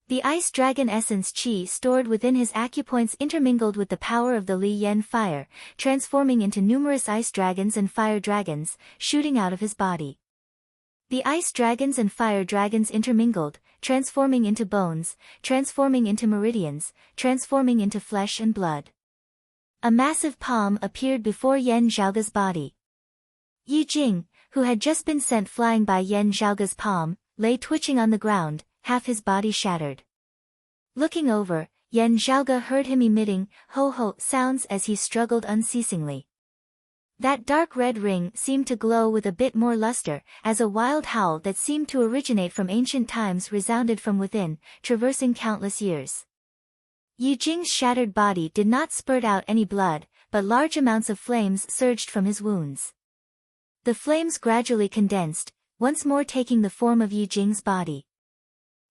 The ice dragon essence qi stored within his acupoints intermingled with the power of the Li Yen fire, transforming into numerous ice dragons and fire dragons, shooting out of his body. The ice dragons and fire dragons intermingled, transforming into bones, transforming into meridians, transforming into flesh and blood. A massive palm appeared before Yan Zhaoge's body. Yi Jing, who had just been sent flying by Yan Zhaoge's palm, lay twitching on the ground, half his body shattered. Looking over, Yan Zhaoge heard him emitting ho-ho sounds as he struggled unceasingly. That dark red ring seemed to glow with a bit more luster, as a wild howl that seemed to originate from ancient times resounded from within, traversing countless years. Yi Jing's shattered body did not spurt out any blood, but large amounts of flames surged from his wounds. The flames gradually condensed, once more taking the form of Yi Jing's body.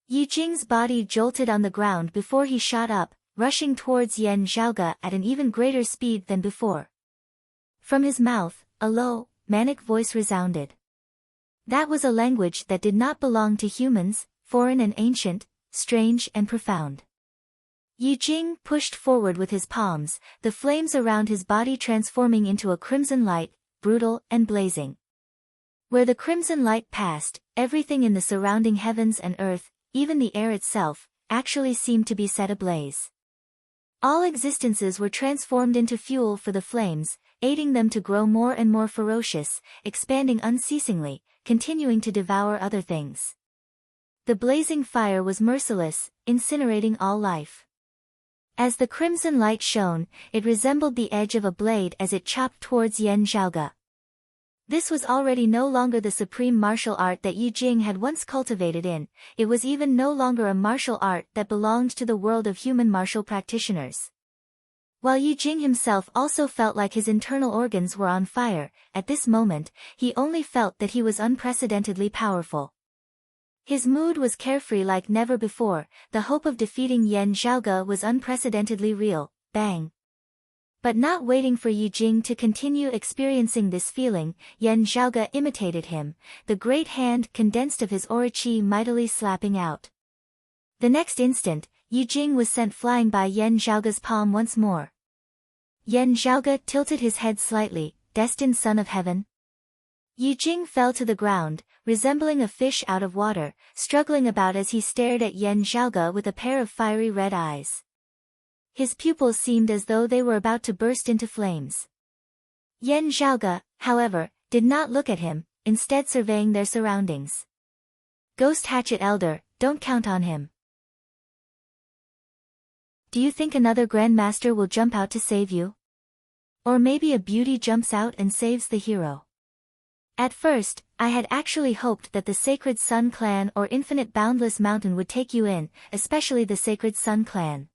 Yi Jing's body jolted on the ground before he shot up, rushing towards Yan Zhaoge at an even greater speed than before. From his mouth, a low, manic voice resounded. That was a language that did not belong to humans, foreign and ancient, strange and profound. Yi Jing pushed forward with his palms, the flames around his body transforming into a crimson light, brutal and blazing. Where the crimson light passed, everything in the surrounding heavens and earth, even the air itself, actually seemed to be set ablaze. All existences were transformed into fuel for the flames, aiding them to grow more and more ferocious, expanding unceasingly, continuing to devour other things. The blazing fire was merciless, incinerating all life. As the crimson light shone, it resembled the edge of a blade as it chopped towards Yan Zhaoge. This was already no longer the supreme martial art that Yi Jing had once cultivated in, it was even no longer a martial art that belonged to the world of human martial practitioners. While Yi Jing himself also felt like his internal organs were on fire, at this moment, he only felt that he was unprecedentedly powerful. His mood was carefree like never before, the hope of defeating Yan Zhaoge was unprecedentedly real, bang. But not waiting for Yi Jing to continue experiencing this feeling, Yan Zhaoge imitated him, the great hand condensed of his aura qi mightily slapping out. The next instant, Yi Jing was sent flying by Yan Zhaoge's palm once more. Yan Zhaoge tilted his head slightly, destined son of heaven. Yi Jing fell to the ground, resembling a fish out of water, struggling about as he stared at Yan Zhaoge with a pair of fiery red eyes. His pupils seemed as though they were about to burst into flames. Yan Zhaoge, however, did not look at him, instead surveying their surroundings. Ghost Hatchet Elder, don't count on him. Do you think another Grandmaster will jump out to save you? Or maybe a beauty jumps out and saves the hero? At first, I had actually hoped that the Sacred Sun Clan or Infinite Boundless Mountain would take you in, especially the Sacred Sun Clan.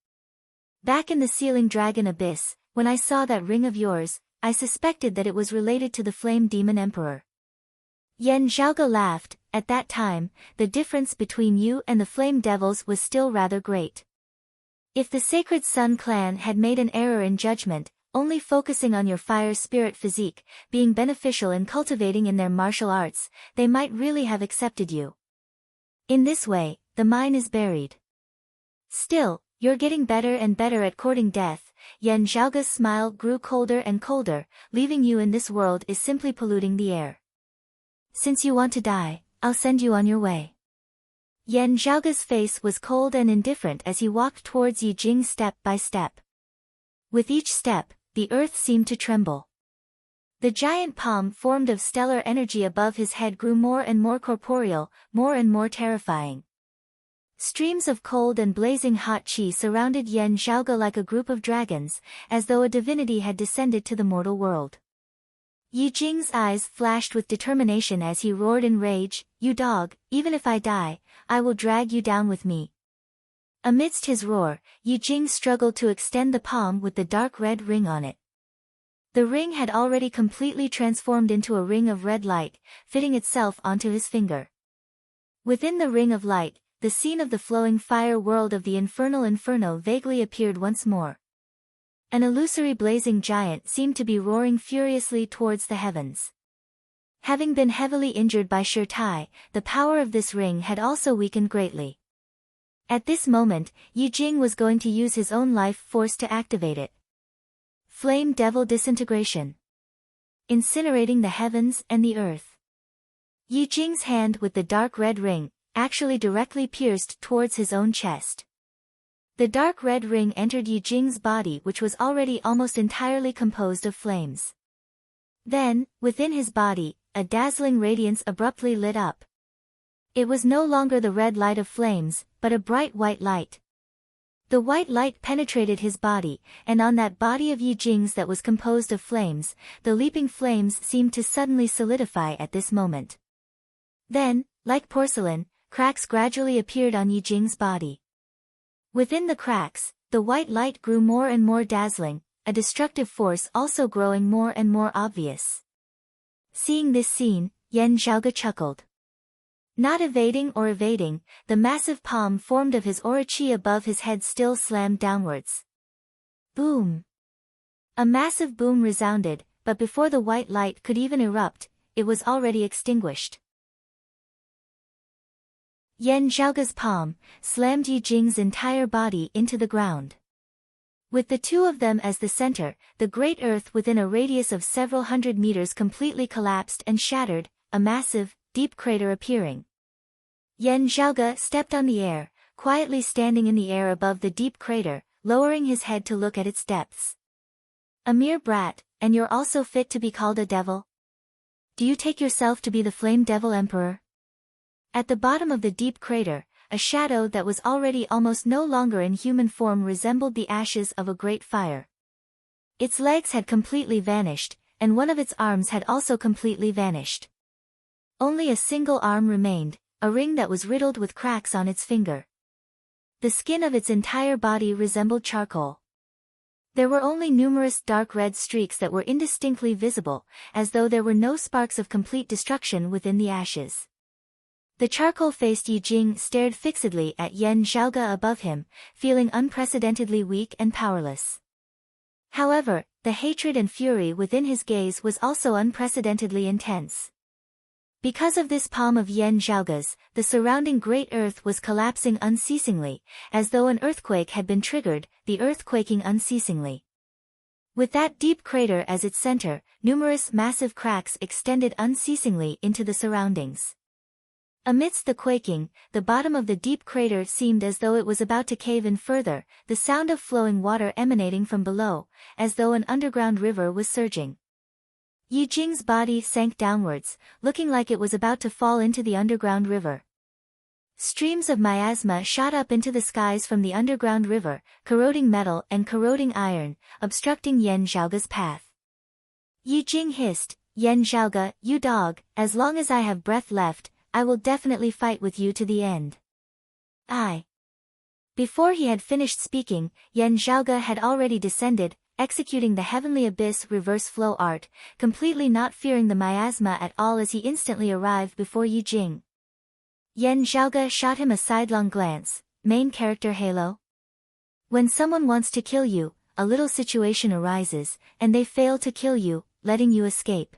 Back in the Sealing Dragon Abyss, when I saw that ring of yours, I suspected that it was related to the Flame Demon Emperor. Yan Zhaoge laughed. At that time, the difference between you and the Flame Devils was still rather great. If the Sacred Sun Clan had made an error in judgment, only focusing on your fire spirit physique, being beneficial in cultivating in their martial arts, they might really have accepted you. In this way, the mine is buried. Still, you're getting better and better at courting death. Yan Zhaoge's smile grew colder and colder, leaving you in this world is simply polluting the air. Since you want to die, I'll send you on your way. Yan Zhaoge's face was cold and indifferent as he walked towards Yi Jing step by step. With each step, the earth seemed to tremble. The giant palm formed of stellar energy above his head grew more and more corporeal, more and more terrifying. Streams of cold and blazing hot qi surrounded Yan Zhaoge like a group of dragons, as though a divinity had descended to the mortal world. Yi Jing's eyes flashed with determination as he roared in rage, "You dog, even if I die, I will drag you down with me." Amidst his roar, Yi Jing struggled to extend the palm with the dark red ring on it. The ring had already completely transformed into a ring of red light, fitting itself onto his finger. Within the ring of light, the scene of the flowing fire world of the infernal inferno vaguely appeared once more. An illusory blazing giant seemed to be roaring furiously towards the heavens. Having been heavily injured by Shirtai, the power of this ring had also weakened greatly. At this moment, Yi Jing was going to use his own life force to activate it. Flame Devil Disintegration. Incinerating the heavens and the earth. Yi Jing's hand with the dark red ring actually directly pierced towards his own chest. The dark red ring entered Yi Jing's body, which was already almost entirely composed of flames. Then, within his body, a dazzling radiance abruptly lit up. It was no longer the red light of flames, but a bright white light. The white light penetrated his body, and on that body of Yi Jing's that was composed of flames, the leaping flames seemed to suddenly solidify at this moment. Then, like porcelain, cracks gradually appeared on Yi Jing's body. Within the cracks, the white light grew more and more dazzling, a destructive force also growing more and more obvious. Seeing this scene, Yan Zhaoge chuckled. Not evading or evading, the massive palm formed of his aura qi above his head still slammed downwards. Boom! A massive boom resounded, but before the white light could even erupt, it was already extinguished. Yan Zhaoge's palm slammed Yi Jing's entire body into the ground. With the two of them as the center, the great earth within a radius of several hundred meters completely collapsed and shattered, a massive, deep crater appearing. Yan Zhaoge stepped on the air, quietly standing in the air above the deep crater, lowering his head to look at its depths. A mere brat, and you're also fit to be called a devil? Do you take yourself to be the Flame Devil Emperor? At the bottom of the deep crater, a shadow that was already almost no longer in human form resembled the ashes of a great fire. Its legs had completely vanished, and one of its arms had also completely vanished. Only a single arm remained, a ring that was riddled with cracks on its finger. The skin of its entire body resembled charcoal. There were only numerous dark red streaks that were indistinctly visible, as though there were no sparks of complete destruction within the ashes. The charcoal-faced Yi Jing stared fixedly at Yan Zhaoge above him, feeling unprecedentedly weak and powerless. However, the hatred and fury within his gaze was also unprecedentedly intense. Because of this palm of Yan Zhaoge's, the surrounding great earth was collapsing unceasingly, as though an earthquake had been triggered, the earth quaking unceasingly. With that deep crater as its center, numerous massive cracks extended unceasingly into the surroundings. Amidst the quaking, the bottom of the deep crater seemed as though it was about to cave in further, the sound of flowing water emanating from below, as though an underground river was surging. Yi Jing's body sank downwards, looking like it was about to fall into the underground river. Streams of miasma shot up into the skies from the underground river, corroding metal and corroding iron, obstructing Yan Zhaoge's path. Yi Jing hissed, "Yan Zhaoge, you dog, as long as I have breath left, I will definitely fight with you to the end." Before he had finished speaking, Yan Zhaoge had already descended, executing the heavenly abyss reverse flow art, completely not fearing the miasma at all as he instantly arrived before Yi Jing. Yan Zhaoge shot him a sidelong glance. Main character Halo? When someone wants to kill you, a little situation arises, and they fail to kill you, letting you escape.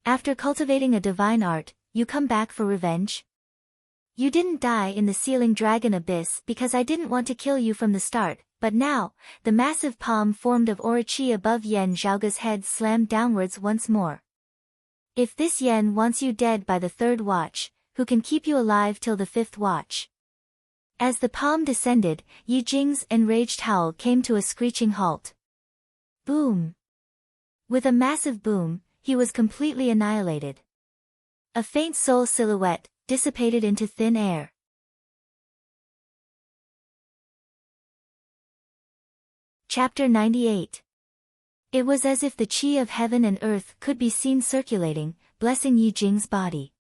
After cultivating a divine art, you come back for revenge? You didn't die in the Sealing Dragon Abyss because I didn't want to kill you from the start, but now, the massive palm formed of Orochi above Yan Zhaoge's head slammed downwards once more. If this Yan wants you dead by the third watch, who can keep you alive till the fifth watch? As the palm descended, Yi Jing's enraged howl came to a screeching halt. Boom! With a massive boom, he was completely annihilated. A faint soul silhouette dissipated into thin air. Chapter 98. It was as if the qi of heaven and earth could be seen circulating, blessing Yi Jing's body.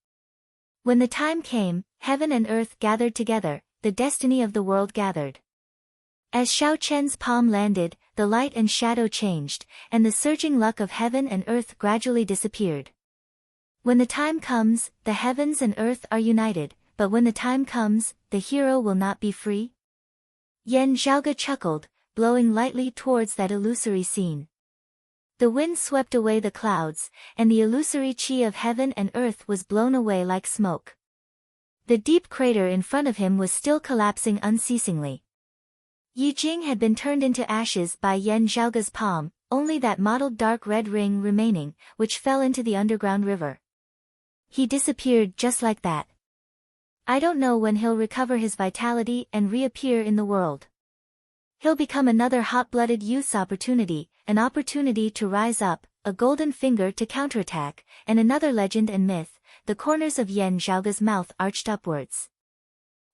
When the time came, heaven and earth gathered together, the destiny of the world gathered. As Xiao Chen's palm landed, the light and shadow changed, and the surging luck of heaven and earth gradually disappeared. When the time comes, the heavens and earth are united, but when the time comes, the hero will not be free? Yan Zhaoge chuckled, blowing lightly towards that illusory scene. The wind swept away the clouds, and the illusory qi of heaven and earth was blown away like smoke. The deep crater in front of him was still collapsing unceasingly. Yi Jing had been turned into ashes by Yan Zhaoge's palm, only that mottled dark red ring remaining, which fell into the underground river. He disappeared just like that. I don't know when he'll recover his vitality and reappear in the world. He'll become another hot-blooded youth's opportunity, an opportunity to rise up, a golden finger to counterattack, and another legend and myth. The corners of Yan Zhaoge's mouth arched upwards.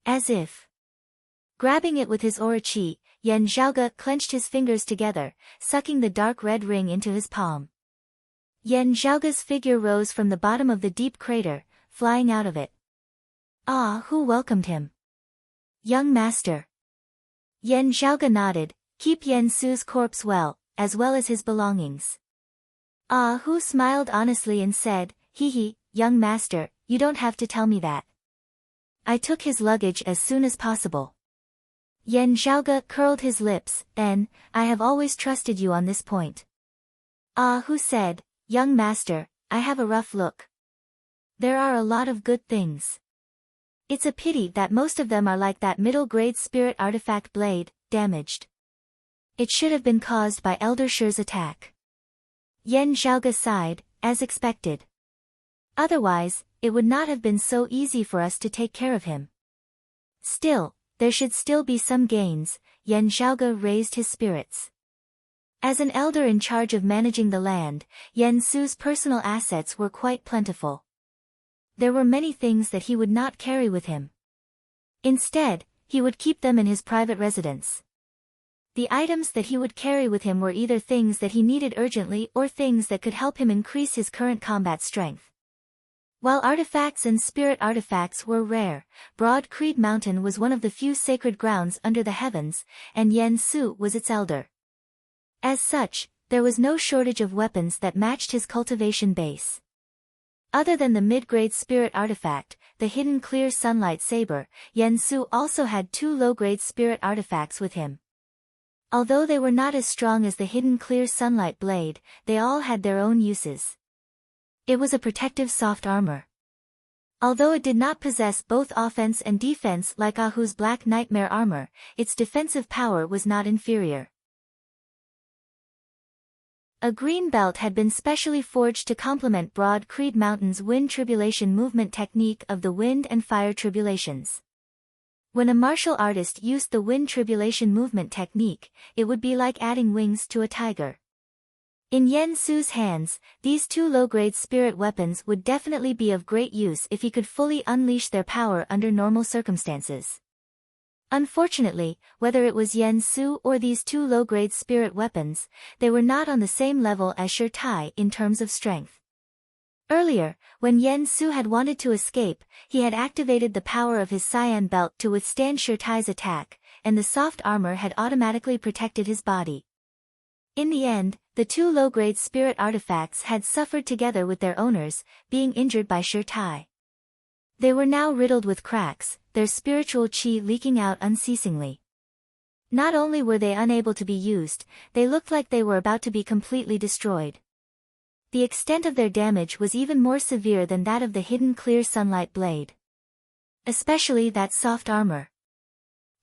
As if grabbing it with his orochi, Yan Zhaoge clenched his fingers together, sucking the dark red ring into his palm. Yan Zhaoge's figure rose from the bottom of the deep crater, flying out of it. Who welcomed him? Young master. Yan Zhaoge nodded. Keep Yan Su's corpse well as his belongings. Hu smiled honestly and said, Hee, young master, you don't have to tell me that. I took his luggage as soon as possible. Yan Zhaoge curled his lips, then, I have always trusted you on this point. Ah Hu said, "Young master, I have a rough look. There are a lot of good things. It's a pity that most of them are like that middle-grade spirit artifact blade, damaged. It should have been caused by Elder Shi's attack." Yan Zhaoge sighed, as expected. Otherwise, it would not have been so easy for us to take care of him. Still, there should still be some gains. Yan Zhaoge raised his spirits. As an elder in charge of managing the land, Yan Su's personal assets were quite plentiful. There were many things that he would not carry with him. Instead, he would keep them in his private residence. The items that he would carry with him were either things that he needed urgently or things that could help him increase his current combat strength. While artifacts and spirit artifacts were rare, Broad Creed Mountain was one of the few sacred grounds under the heavens, and Yan Su was its elder. As such, there was no shortage of weapons that matched his cultivation base. Other than the mid-grade spirit artifact, the hidden clear sunlight saber, Yan Su also had 2 low-grade spirit artifacts with him. Although they were not as strong as the hidden clear sunlight blade, they all had their own uses. It was a protective soft armor. Although it did not possess both offense and defense like Ahu's Black Nightmare armor, its defensive power was not inferior. A green belt had been specially forged to complement Broad Creed Mountain's wind tribulation movement technique of the wind and fire tribulations. When a martial artist used the wind tribulation movement technique, it would be like adding wings to a tiger. In Yan Su's hands, these 2 low-grade spirit weapons would definitely be of great use if he could fully unleash their power under normal circumstances. Unfortunately, whether it was Yan Su or these 2 low-grade spirit weapons, they were not on the same level as Shi Tai in terms of strength. Earlier, when Yan Su had wanted to escape, he had activated the power of his cyan belt to withstand Shi Tai's attack, and the soft armor had automatically protected his body. In the end, the 2 low-grade spirit artifacts had suffered together with their owners, being injured by Shi Tai. They were now riddled with cracks, their spiritual qi leaking out unceasingly. Not only were they unable to be used, they looked like they were about to be completely destroyed. The extent of their damage was even more severe than that of the hidden clear sunlight blade. Especially that soft armor.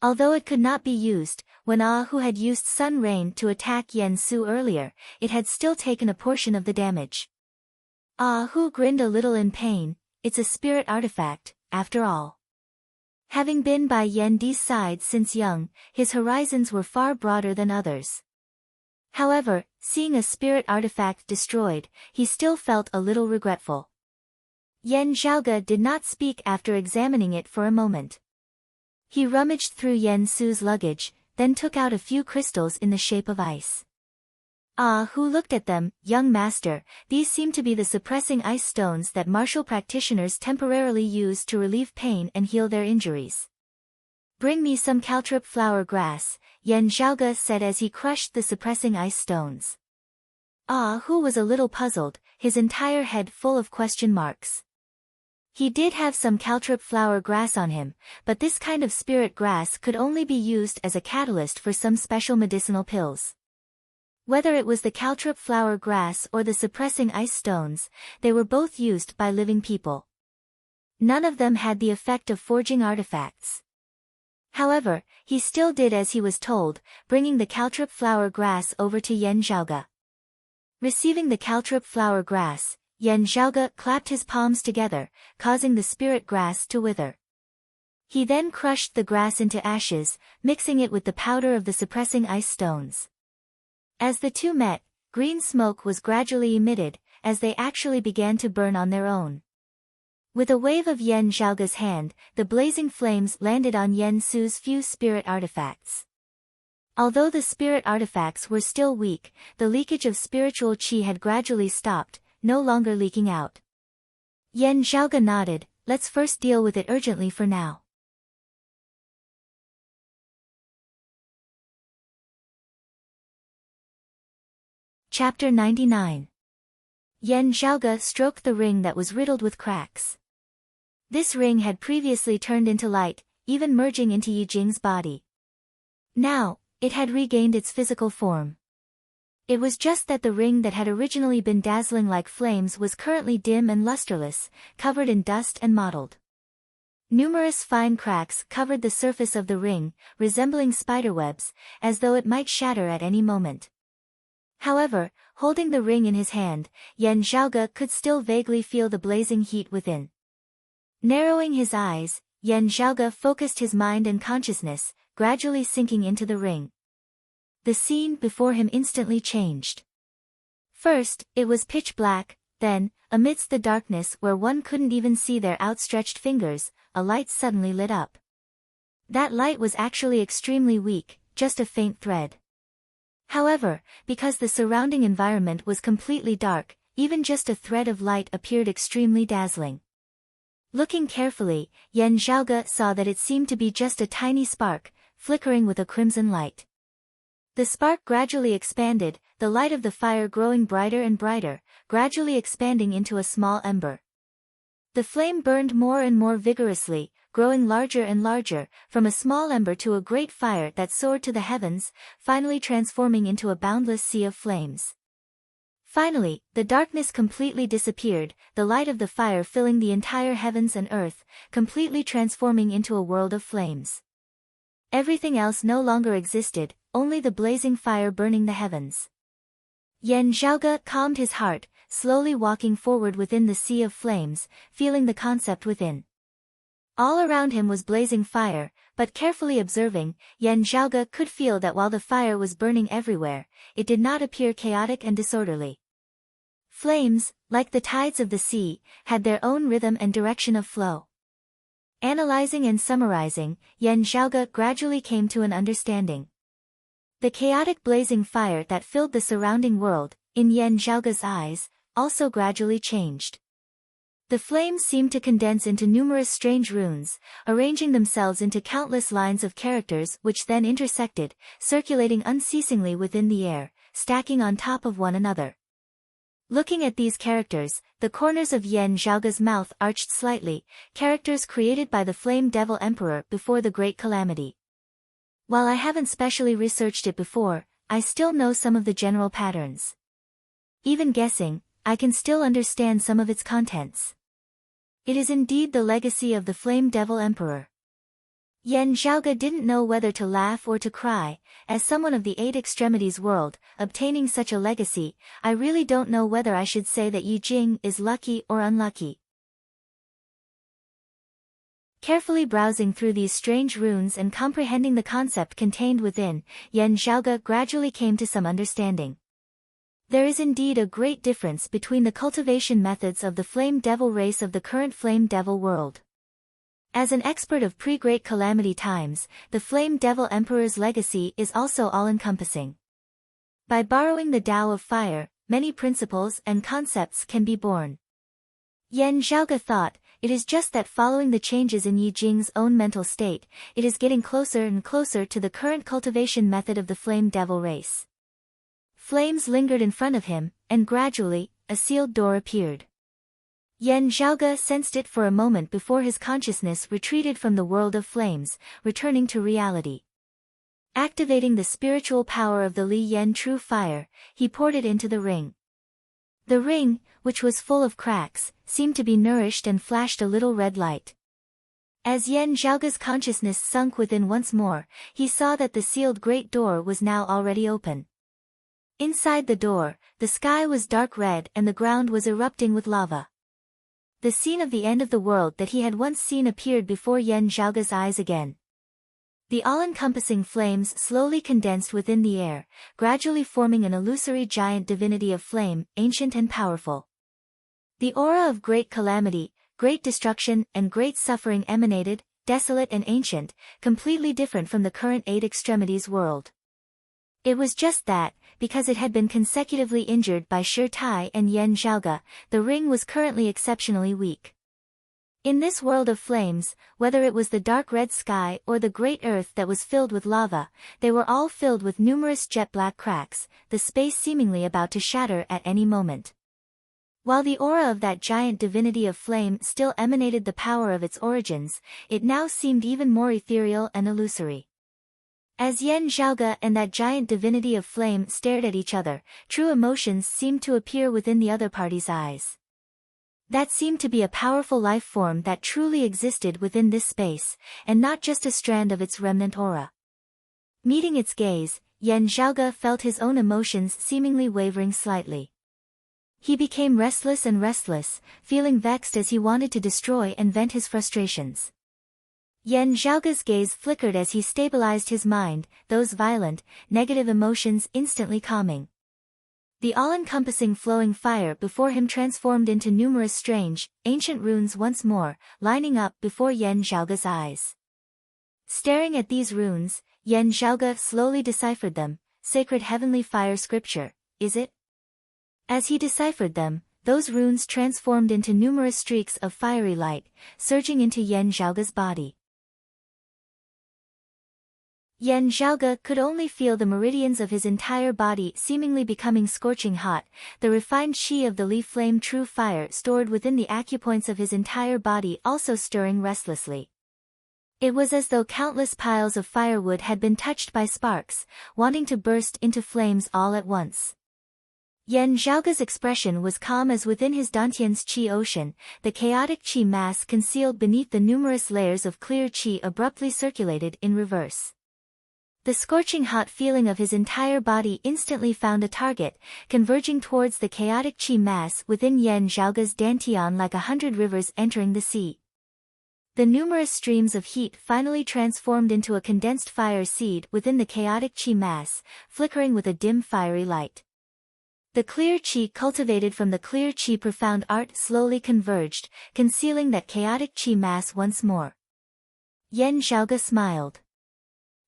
Although it could not be used, when Ahu had used Sun Rain to attack Yan Su earlier, it had still taken a portion of the damage. Ahu grinned a little in pain. It's a spirit artifact, after all. Having been by Yan Di's side since young, his horizons were far broader than others. However, seeing a spirit artifact destroyed, he still felt a little regretful. Yan Zhaoge did not speak after examining it for a moment. He rummaged through Yan Su's luggage, then took out a few crystals in the shape of ice. Who looked at them, young master, these seem to be the suppressing ice stones that martial practitioners temporarily use to relieve pain and heal their injuries. Bring me some caltrip flower grass, Yan Zhaoge said as he crushed the suppressing ice stones. Who was a little puzzled, his entire head full of question marks. He did have some caltrip flower grass on him, but this kind of spirit grass could only be used as a catalyst for some special medicinal pills. Whether it was the caltrip flower grass or the suppressing ice stones, they were both used by living people. None of them had the effect of forging artifacts. However, he still did as he was told, bringing the caltrip flower grass over to Yan Zhaoge. Receiving the caltrip flower grass, Yan Zhaoge clapped his palms together, causing the spirit grass to wither. He then crushed the grass into ashes, mixing it with the powder of the suppressing ice stones. As the two met, green smoke was gradually emitted, as they actually began to burn on their own. With a wave of Yan Zhaoge's hand, the blazing flames landed on Yan Su's few spirit artifacts. Although the spirit artifacts were still weak, the leakage of spiritual qi had gradually stopped, no longer leaking out. Yan Zhaoge nodded, let's first deal with it urgently for now. Chapter 99. Yan Zhaoge stroked the ring that was riddled with cracks. This ring had previously turned into light, even merging into Yi Jing's body. Now, it had regained its physical form. It was just that the ring that had originally been dazzling like flames was currently dim and lusterless, covered in dust and mottled. Numerous fine cracks covered the surface of the ring, resembling spiderwebs, as though it might shatter at any moment. However, holding the ring in his hand, Yan Zhaoge could still vaguely feel the blazing heat within. Narrowing his eyes, Yan Zhaoge focused his mind and consciousness, gradually sinking into the ring. The scene before him instantly changed. First, it was pitch black, then, amidst the darkness where one couldn't even see their outstretched fingers, a light suddenly lit up. That light was actually extremely weak, just a faint thread. However, because the surrounding environment was completely dark, even just a thread of light appeared extremely dazzling. Looking carefully, Yan Zhaoge saw that it seemed to be just a tiny spark, flickering with a crimson light. The spark gradually expanded, the light of the fire growing brighter and brighter, gradually expanding into a small ember. The flame burned more and more vigorously, growing larger and larger, from a small ember to a great fire that soared to the heavens, finally transforming into a boundless sea of flames. Finally, the darkness completely disappeared, the light of the fire filling the entire heavens and earth, completely transforming into a world of flames. Everything else no longer existed, only the blazing fire burning the heavens. Yan Zhaoge calmed his heart, slowly walking forward within the sea of flames, feeling the concept within. All around him was blazing fire, but carefully observing, Yan Zhaoge could feel that while the fire was burning everywhere, it did not appear chaotic and disorderly. Flames, like the tides of the sea, had their own rhythm and direction of flow. Analyzing and summarizing, Yan Zhaoge gradually came to an understanding. The chaotic blazing fire that filled the surrounding world, in Yan Zhaoge's eyes, also gradually changed. The flames seemed to condense into numerous strange runes, arranging themselves into countless lines of characters which then intersected, circulating unceasingly within the air, stacking on top of one another. Looking at these characters, the corners of Yan Zhaoge's mouth arched slightly, characters created by the Flame Devil Emperor before the Great Calamity. While I haven't specially researched it before, I still know some of the general patterns. Even guessing, I can still understand some of its contents. It is indeed the legacy of the Flame Devil Emperor. Yan Zhaoge didn't know whether to laugh or to cry. As someone of the Eight Extremities world, obtaining such a legacy, I really don't know whether I should say that Yi Jing is lucky or unlucky. Carefully browsing through these strange runes and comprehending the concept contained within, Yan Zhaoge gradually came to some understanding. There is indeed a great difference between the cultivation methods of the Flame Devil race of the current Flame Devil world. As an expert of pre-Great Calamity times, the Flame Devil Emperor's legacy is also all-encompassing. By borrowing the Tao of Fire, many principles and concepts can be born. Yan Zhaoge thought, it is just that following the changes in Yi Jing's own mental state, it is getting closer and closer to the current cultivation method of the Flame Devil race. Flames lingered in front of him, and gradually, a sealed door appeared. Yan Zhaoge sensed it for a moment before his consciousness retreated from the world of flames, returning to reality. Activating the spiritual power of the Li Yan True Fire, he poured it into the ring. The ring, which was full of cracks, seemed to be nourished and flashed a little red light. As Yan Zhaoge's consciousness sunk within once more, he saw that the sealed great door was now already open. Inside the door, the sky was dark red and the ground was erupting with lava. The scene of the end of the world that he had once seen appeared before Yan Zhaoge's eyes again. The all-encompassing flames slowly condensed within the air, gradually forming an illusory giant divinity of flame, ancient and powerful. The aura of great calamity, great destruction and great suffering emanated, desolate and ancient, completely different from the current Eight Extremities world. It was just that, because it had been consecutively injured by Shi Tai and Yan Zhaoge, the ring was currently exceptionally weak. In this world of flames, whether it was the dark red sky or the great earth that was filled with lava, they were all filled with numerous jet-black cracks, the space seemingly about to shatter at any moment. While the aura of that giant divinity of flame still emanated the power of its origins, it now seemed even more ethereal and illusory. As Yen Zhaoge and that giant divinity of flame stared at each other, true emotions seemed to appear within the other party's eyes. That seemed to be a powerful life form that truly existed within this space, and not just a strand of its remnant aura. Meeting its gaze, Yen Zhaoge felt his own emotions seemingly wavering slightly. He became restless, feeling vexed as he wanted to destroy and vent his frustrations. Yen Zhaoge's gaze flickered as he stabilized his mind, those violent, negative emotions instantly calming. The all-encompassing flowing fire before him transformed into numerous strange, ancient runes once more, lining up before Yen Zhaoge's eyes. Staring at these runes, Yen Zhaoge slowly deciphered them. Sacred heavenly fire scripture, is it? As he deciphered them, those runes transformed into numerous streaks of fiery light, surging into Yen Zhaoge's body. Yen Zhaoge could only feel the meridians of his entire body seemingly becoming scorching hot, the refined qi of the leaf flame true fire stored within the acupoints of his entire body also stirring restlessly. It was as though countless piles of firewood had been touched by sparks, wanting to burst into flames all at once. Yen Zhaoge's expression was calm as within his dantian's qi ocean, the chaotic qi mass concealed beneath the numerous layers of clear qi abruptly circulated in reverse. The scorching hot feeling of his entire body instantly found a target, converging towards the chaotic qi mass within Yen Zhaoge's dantian like 100 rivers entering the sea. The numerous streams of heat finally transformed into a condensed fire seed within the chaotic qi mass, flickering with a dim fiery light. The clear qi cultivated from the clear qi profound art slowly converged, concealing that chaotic qi mass once more. Yen Zhaoge smiled.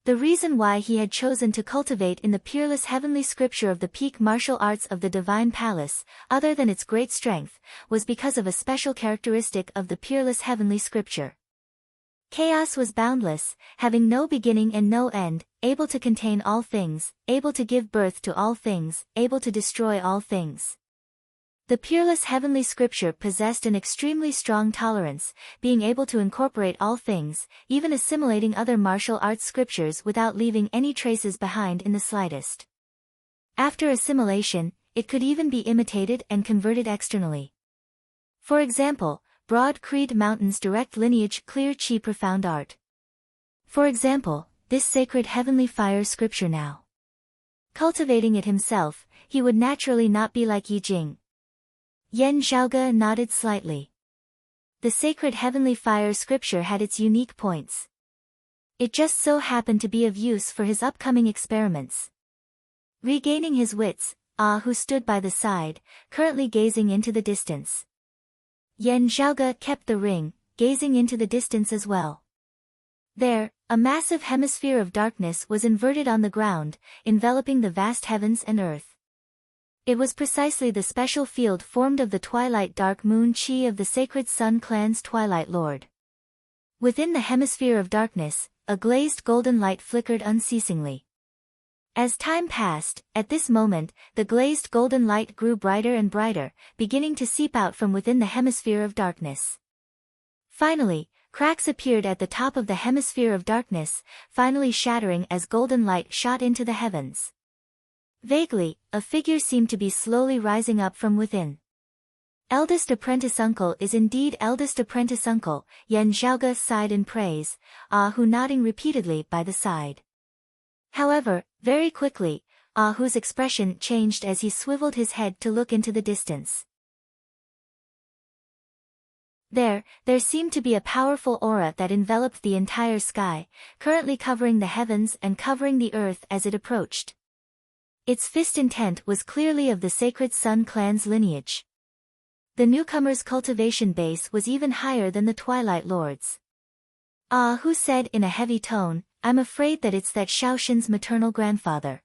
The reason why he had chosen to cultivate in the peerless heavenly scripture of the peak martial arts of the divine palace, other than its great strength, was because of a special characteristic of the peerless heavenly scripture. Chaos was boundless, having no beginning and no end, able to contain all things, able to give birth to all things, able to destroy all things. The peerless heavenly scripture possessed an extremely strong tolerance, being able to incorporate all things, even assimilating other martial arts scriptures without leaving any traces behind in the slightest. After assimilation, it could even be imitated and converted externally. For example, Broad Creed Mountain's direct lineage clear qi profound art. For example, this sacred heavenly fire scripture now. Cultivating it himself, he would naturally not be like Yi Jing. Yen Zhaoge nodded slightly. The sacred heavenly fire scripture had its unique points. It just so happened to be of use for his upcoming experiments. Regaining his wits, who stood by the side, currently gazing into the distance. Yen Zhaoge kept the ring, gazing into the distance as well. There, a massive hemisphere of darkness was inverted on the ground, enveloping the vast heavens and earth. It was precisely the special field formed of the twilight dark moon qi of the sacred sun clan's twilight lord. Within the hemisphere of darkness, a glazed golden light flickered unceasingly. As time passed, at this moment, the glazed golden light grew brighter and brighter, beginning to seep out from within the hemisphere of darkness. Finally, cracks appeared at the top of the hemisphere of darkness, finally shattering as golden light shot into the heavens. Vaguely, a figure seemed to be slowly rising up from within. Eldest apprentice uncle is indeed eldest apprentice uncle, Yen Zhaoge sighed in praise, who nodding repeatedly by the side. However, very quickly, whose expression changed as he swiveled his head to look into the distance. There seemed to be a powerful aura that enveloped the entire sky, currently covering the heavens and covering the earth as it approached. Its fist intent was clearly of the sacred Sun clan's lineage. The newcomer's cultivation base was even higher than the Twilight Lord's. Who said in a heavy tone, "I'm afraid that it's that Shaoxin's maternal grandfather."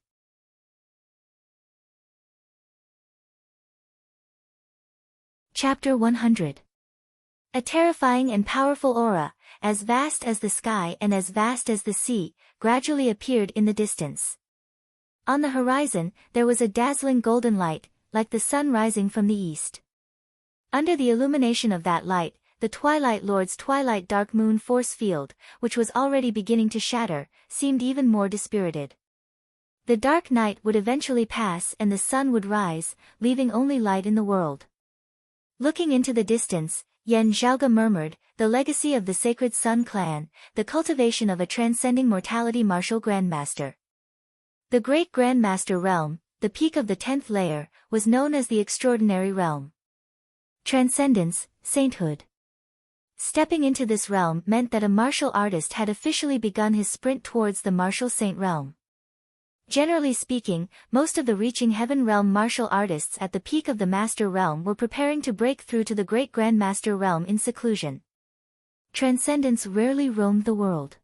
Chapter 100. A terrifying and powerful aura, as vast as the sky and as vast as the sea, gradually appeared in the distance. On the horizon, there was a dazzling golden light, like the sun rising from the east. Under the illumination of that light, the Twilight Lord's Twilight Dark Moon force field, which was already beginning to shatter, seemed even more dispirited. The dark night would eventually pass and the sun would rise, leaving only light in the world. Looking into the distance, Yan Zhaoge murmured, the legacy of the Sacred Sun clan, the cultivation of a transcending mortality martial grandmaster. The great grandmaster realm, the peak of the 10th layer, was known as the extraordinary realm. Transcendence, sainthood. Stepping into this realm meant that a martial artist had officially begun his sprint towards the martial saint realm. Generally speaking, most of the reaching heaven realm martial artists at the peak of the master realm were preparing to break through to the great grandmaster realm in seclusion. Transcendence rarely roamed the world.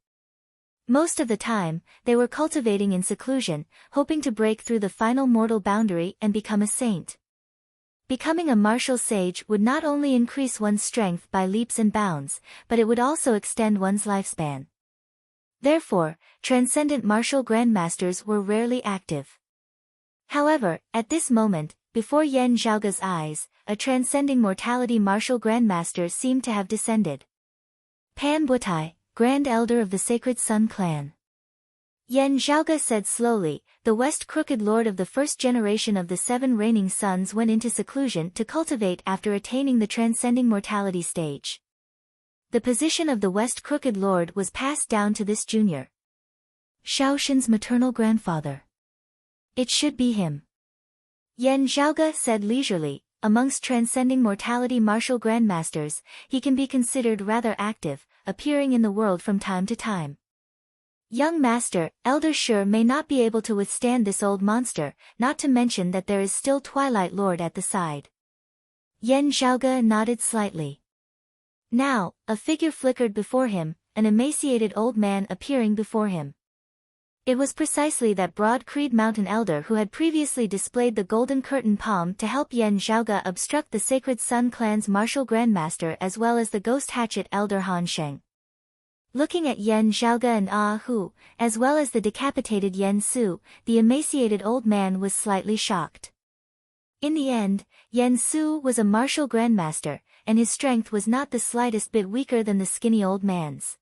Most of the time, they were cultivating in seclusion, hoping to break through the final mortal boundary and become a saint. Becoming a martial sage would not only increase one's strength by leaps and bounds, but it would also extend one's lifespan. Therefore, transcendent martial grandmasters were rarely active. However, at this moment, before Yan Zhaoge's eyes, a transcending mortality martial grandmaster seemed to have descended. Pan Butai, Grand Elder of the Sacred Sun clan. Yan Zhaoge said slowly, the West Crooked Lord of the first generation of the 7 reigning suns went into seclusion to cultivate after attaining the transcending mortality stage. The position of the West Crooked Lord was passed down to this junior. Shaoxin's maternal grandfather. It should be him. Yan Zhaoge said leisurely, amongst transcending mortality martial grandmasters, he can be considered rather active, appearing in the world from time to time. Young master, Elder Shi may not be able to withstand this old monster, not to mention that there is still Twilight Lord at the side. Yan Zhaoge nodded slightly. Now, a figure flickered before him, an emaciated old man appearing before him. It was precisely that broad Creed Mountain elder who had previously displayed the golden curtain palm to help Yan Zhaoge obstruct the Sacred Sun clan's martial grandmaster as well as the ghost hatchet elder Han Sheng. Looking at Yan Zhaoge and Ah Hu, as well as the decapitated Yan Su, the emaciated old man was slightly shocked. In the end, Yan Su was a martial grandmaster, and his strength was not the slightest bit weaker than the skinny old man's.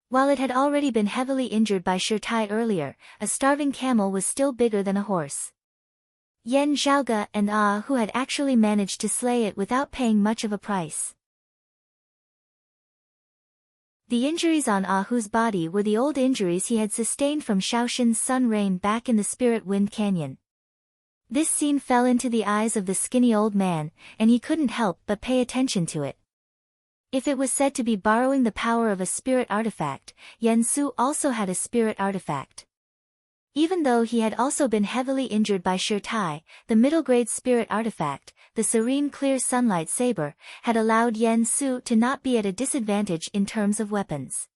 While it had already been heavily injured by Shi Tai earlier, a starving camel was still bigger than a horse. Yan Zhaoge and Ah Hu had actually managed to slay it without paying much of a price. The injuries on Ah Hu's body were the old injuries he had sustained from Shaoxin's sun rain back in the Spirit Wind Canyon. This scene fell into the eyes of the skinny old man, and he couldn't help but pay attention to it. If it was said to be borrowing the power of a spirit artifact, Yan Su also had a spirit artifact. Even though he had also been heavily injured by Shi Tai, the middle-grade spirit artifact, the serene clear sunlight saber, had allowed Yan Su to not be at a disadvantage in terms of weapons.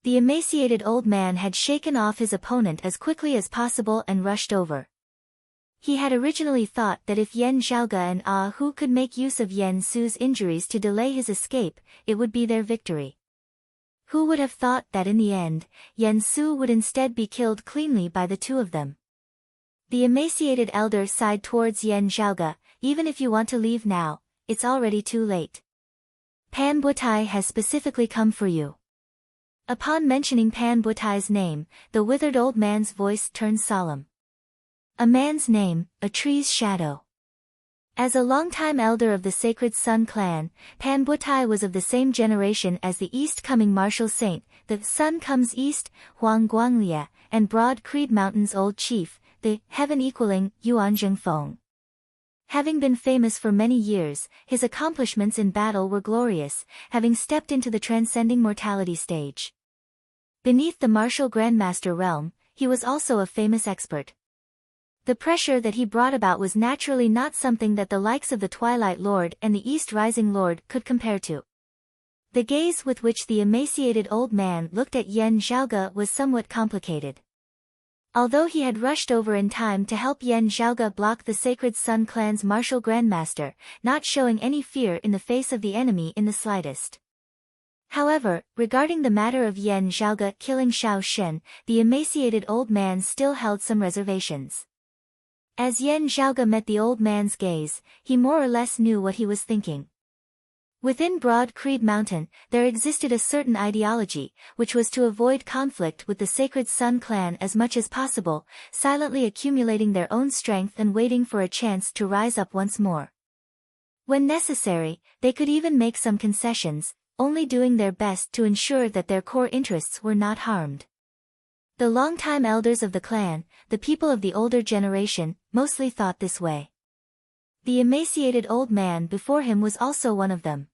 The emaciated old man had shaken off his opponent as quickly as possible and rushed over. He had originally thought that if Yan Zhaoge and Ah Hu could make use of Yan Su's injuries to delay his escape, it would be their victory. Who would have thought that in the end, Yan Su would instead be killed cleanly by the two of them? The emaciated elder sighed towards Yan Zhaoge, even if you want to leave now, it's already too late. Pan Butai has specifically come for you. Upon mentioning Pan Butai's name, the withered old man's voice turned solemn. A man's name, a tree's shadow. As a longtime elder of the Sacred Sun clan, Pan Butai was of the same generation as the east-coming martial saint, the Sun Comes East, Huang Guanglia, and Broad Creed Mountain's old chief, the heaven-equaling Yuan Zhengfeng. Having been famous for many years, his accomplishments in battle were glorious, having stepped into the transcending mortality stage. Beneath the martial grandmaster realm, he was also a famous expert. The pressure that he brought about was naturally not something that the likes of the Twilight Lord and the East Rising Lord could compare to. The gaze with which the emaciated old man looked at Yan Zhaoge was somewhat complicated. Although he had rushed over in time to help Yan Zhaoge block the Sacred Sun clan's martial grandmaster, not showing any fear in the face of the enemy in the slightest. However, regarding the matter of Yan Zhaoge killing Shaoxin, the emaciated old man still held some reservations. As Yan Zhaoge met the old man's gaze, he more or less knew what he was thinking. Within Broad Creed Mountain, there existed a certain ideology, which was to avoid conflict with the Sacred Sun clan as much as possible, silently accumulating their own strength and waiting for a chance to rise up once more. When necessary, they could even make some concessions, only doing their best to ensure that their core interests were not harmed. The longtime elders of the clan, the people of the older generation, mostly thought this way. The emaciated old man before him was also one of them.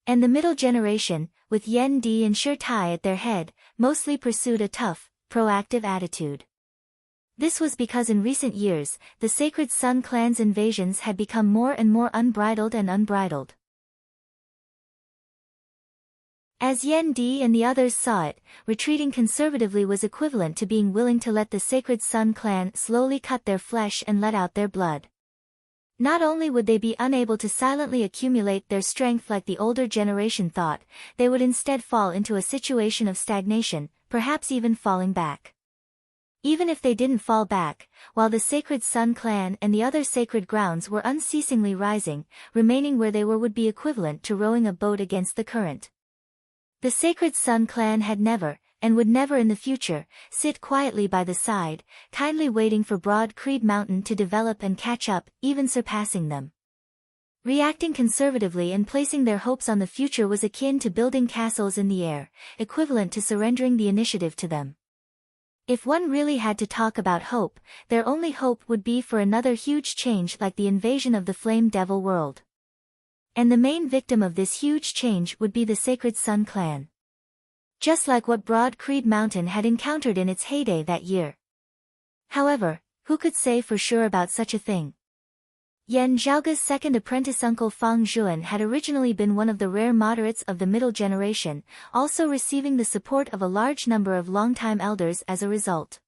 And the middle generation, with Yen Di and Shi Tai at their head, mostly pursued a tough, proactive attitude. This was because in recent years, the Sacred Sun clan's invasions had become more and more unbridled and unbridled. As Yen Di and the others saw it, retreating conservatively was equivalent to being willing to let the Sacred Sun clan slowly cut their flesh and let out their blood. Not only would they be unable to silently accumulate their strength like the older generation thought, they would instead fall into a situation of stagnation, perhaps even falling back. Even if they didn't fall back, while the Sacred Sun clan and the other sacred grounds were unceasingly rising, remaining where they were would be equivalent to rowing a boat against the current. The Sacred Sun clan had never, and would never in the future, sit quietly by the side, kindly waiting for Broad Creed Mountain to develop and catch up, even surpassing them. Reacting conservatively and placing their hopes on the future was akin to building castles in the air, equivalent to surrendering the initiative to them. If one really had to talk about hope, their only hope would be for another huge change like the invasion of the Flame Devil world. And the main victim of this huge change would be the Sacred Sun clan. Just like what Broad Creed Mountain had encountered in its heyday that year. However, who could say for sure about such a thing? Yan Zhaoge's second apprentice uncle Fang Zhuan had originally been one of the rare moderates of the middle generation, also receiving the support of a large number of longtime elders as a result.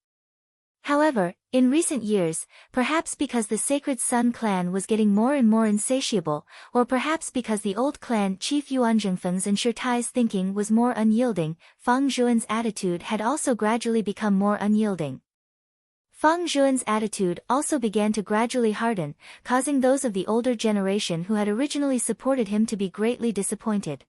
However, in recent years, perhaps because the Sacred Sun clan was getting more and more insatiable, or perhaps because the old clan chief Yuan Zhengfeng's and Shi Tai's thinking was more unyielding, Fang Zhuan's attitude had also gradually become more unyielding. Fang Zhuan's attitude also began to gradually harden, causing those of the older generation who had originally supported him to be greatly disappointed.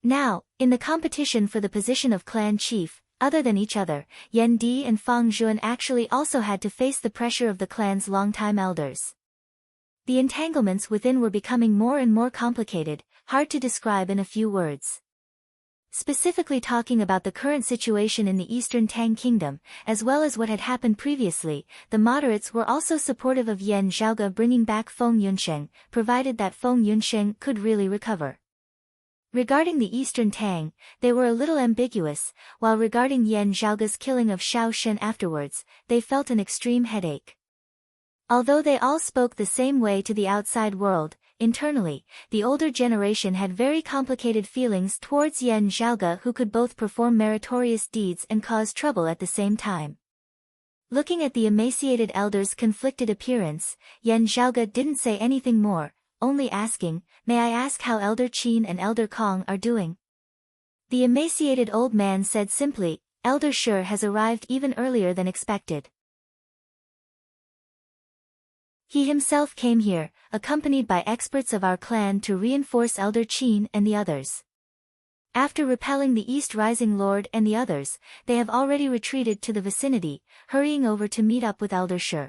Now, in the competition for the position of clan chief, other than each other, Yen Di and Fang Zhuan actually also had to face the pressure of the clan's longtime elders. The entanglements within were becoming more and more complicated, hard to describe in a few words. Specifically talking about the current situation in the Eastern Tang Kingdom, as well as what had happened previously, the moderates were also supportive of Yan Zhaoge bringing back Feng Yunsheng, provided that Feng Yunsheng could really recover. Regarding the Eastern Tang, they were a little ambiguous, while regarding Yan Zhaoge's killing of Xiao Shen afterwards, they felt an extreme headache. Although they all spoke the same way to the outside world, internally, the older generation had very complicated feelings towards Yan Zhaoge, who could both perform meritorious deeds and cause trouble at the same time. Looking at the emaciated elder's conflicted appearance, Yan Zhaoge didn't say anything more, only asking, "May I ask how Elder Qin and Elder Kong are doing?" The emaciated old man said simply, "Elder Shi has arrived even earlier than expected. He himself came here, accompanied by experts of our clan to reinforce Elder Qin and the others. After repelling the East Rising Lord and the others, they have already retreated to the vicinity, hurrying over to meet up with Elder Shi."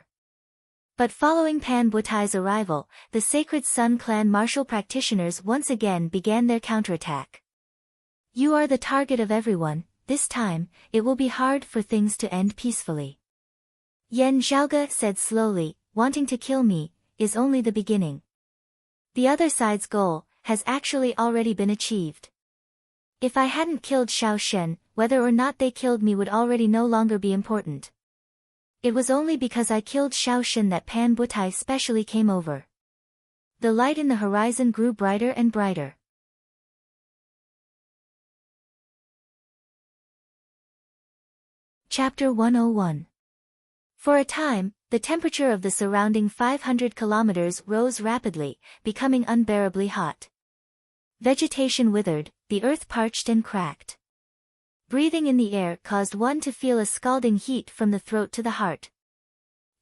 But following Pan Butai's arrival, the Sacred Sun clan martial practitioners once again began their counterattack. "You are the target of everyone, this time, it will be hard for things to end peacefully. Yan Zhaoge said slowly, wanting to kill me, is only the beginning. The other side's goal has actually already been achieved. If I hadn't killed Xiao Shen, whether or not they killed me would already no longer be important. It was only because I killed Xiao Shen that Pan Butai specially came over." The light in the horizon grew brighter and brighter. Chapter 101. For a time, the temperature of the surrounding 500 kilometers rose rapidly, becoming unbearably hot. Vegetation withered, the earth parched and cracked. Breathing in the air caused one to feel a scalding heat from the throat to the heart.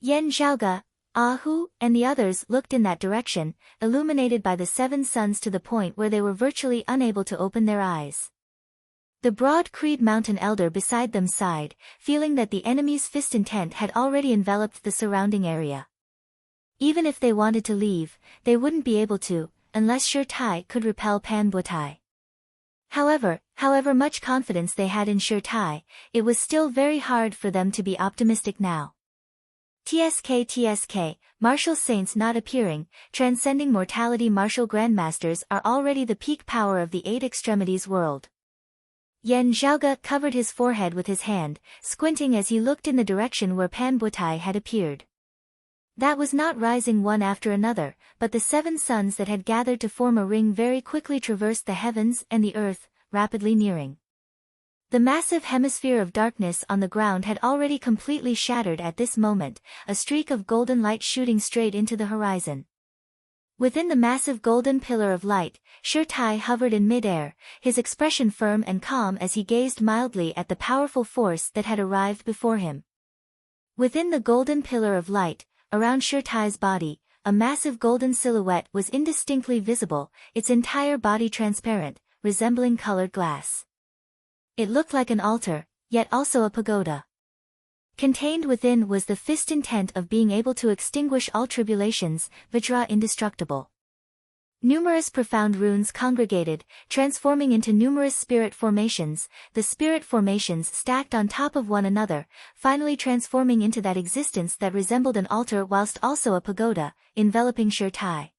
Yan Zhaoge, Ahu and the others looked in that direction, illuminated by the seven suns to the point where they were virtually unable to open their eyes. The broad Creed Mountain elder beside them sighed, feeling that the enemy's fist intent had already enveloped the surrounding area. Even if they wanted to leave, they wouldn't be able to, unless Sure Tai could repel Panbutai. However much confidence they had in Sure Tai, it was still very hard for them to be optimistic now. TSK, martial saints not appearing, transcending mortality martial grandmasters are already the peak power of the eight extremities world. Yan Zhaoge covered his forehead with his hand, squinting as he looked in the direction where Panbutai had appeared. That was not rising one after another, but the seven suns that had gathered to form a ring very quickly traversed the heavens and the earth, rapidly nearing. The massive hemisphere of darkness on the ground had already completely shattered at this moment, a streak of golden light shooting straight into the horizon. Within the massive golden pillar of light, Sure Tai hovered in mid-air, his expression firm and calm as he gazed mildly at the powerful force that had arrived before him. Within the golden pillar of light, around Sure Tai's body, a massive golden silhouette was indistinctly visible, its entire body transparent, resembling colored glass. It looked like an altar, yet also a pagoda. Contained within was the fist intent of being able to extinguish all tribulations, Vajra indestructible. Numerous profound runes congregated, transforming into numerous spirit formations, the spirit formations stacked on top of one another, finally transforming into that existence that resembled an altar whilst also a pagoda, enveloping Sure Tai.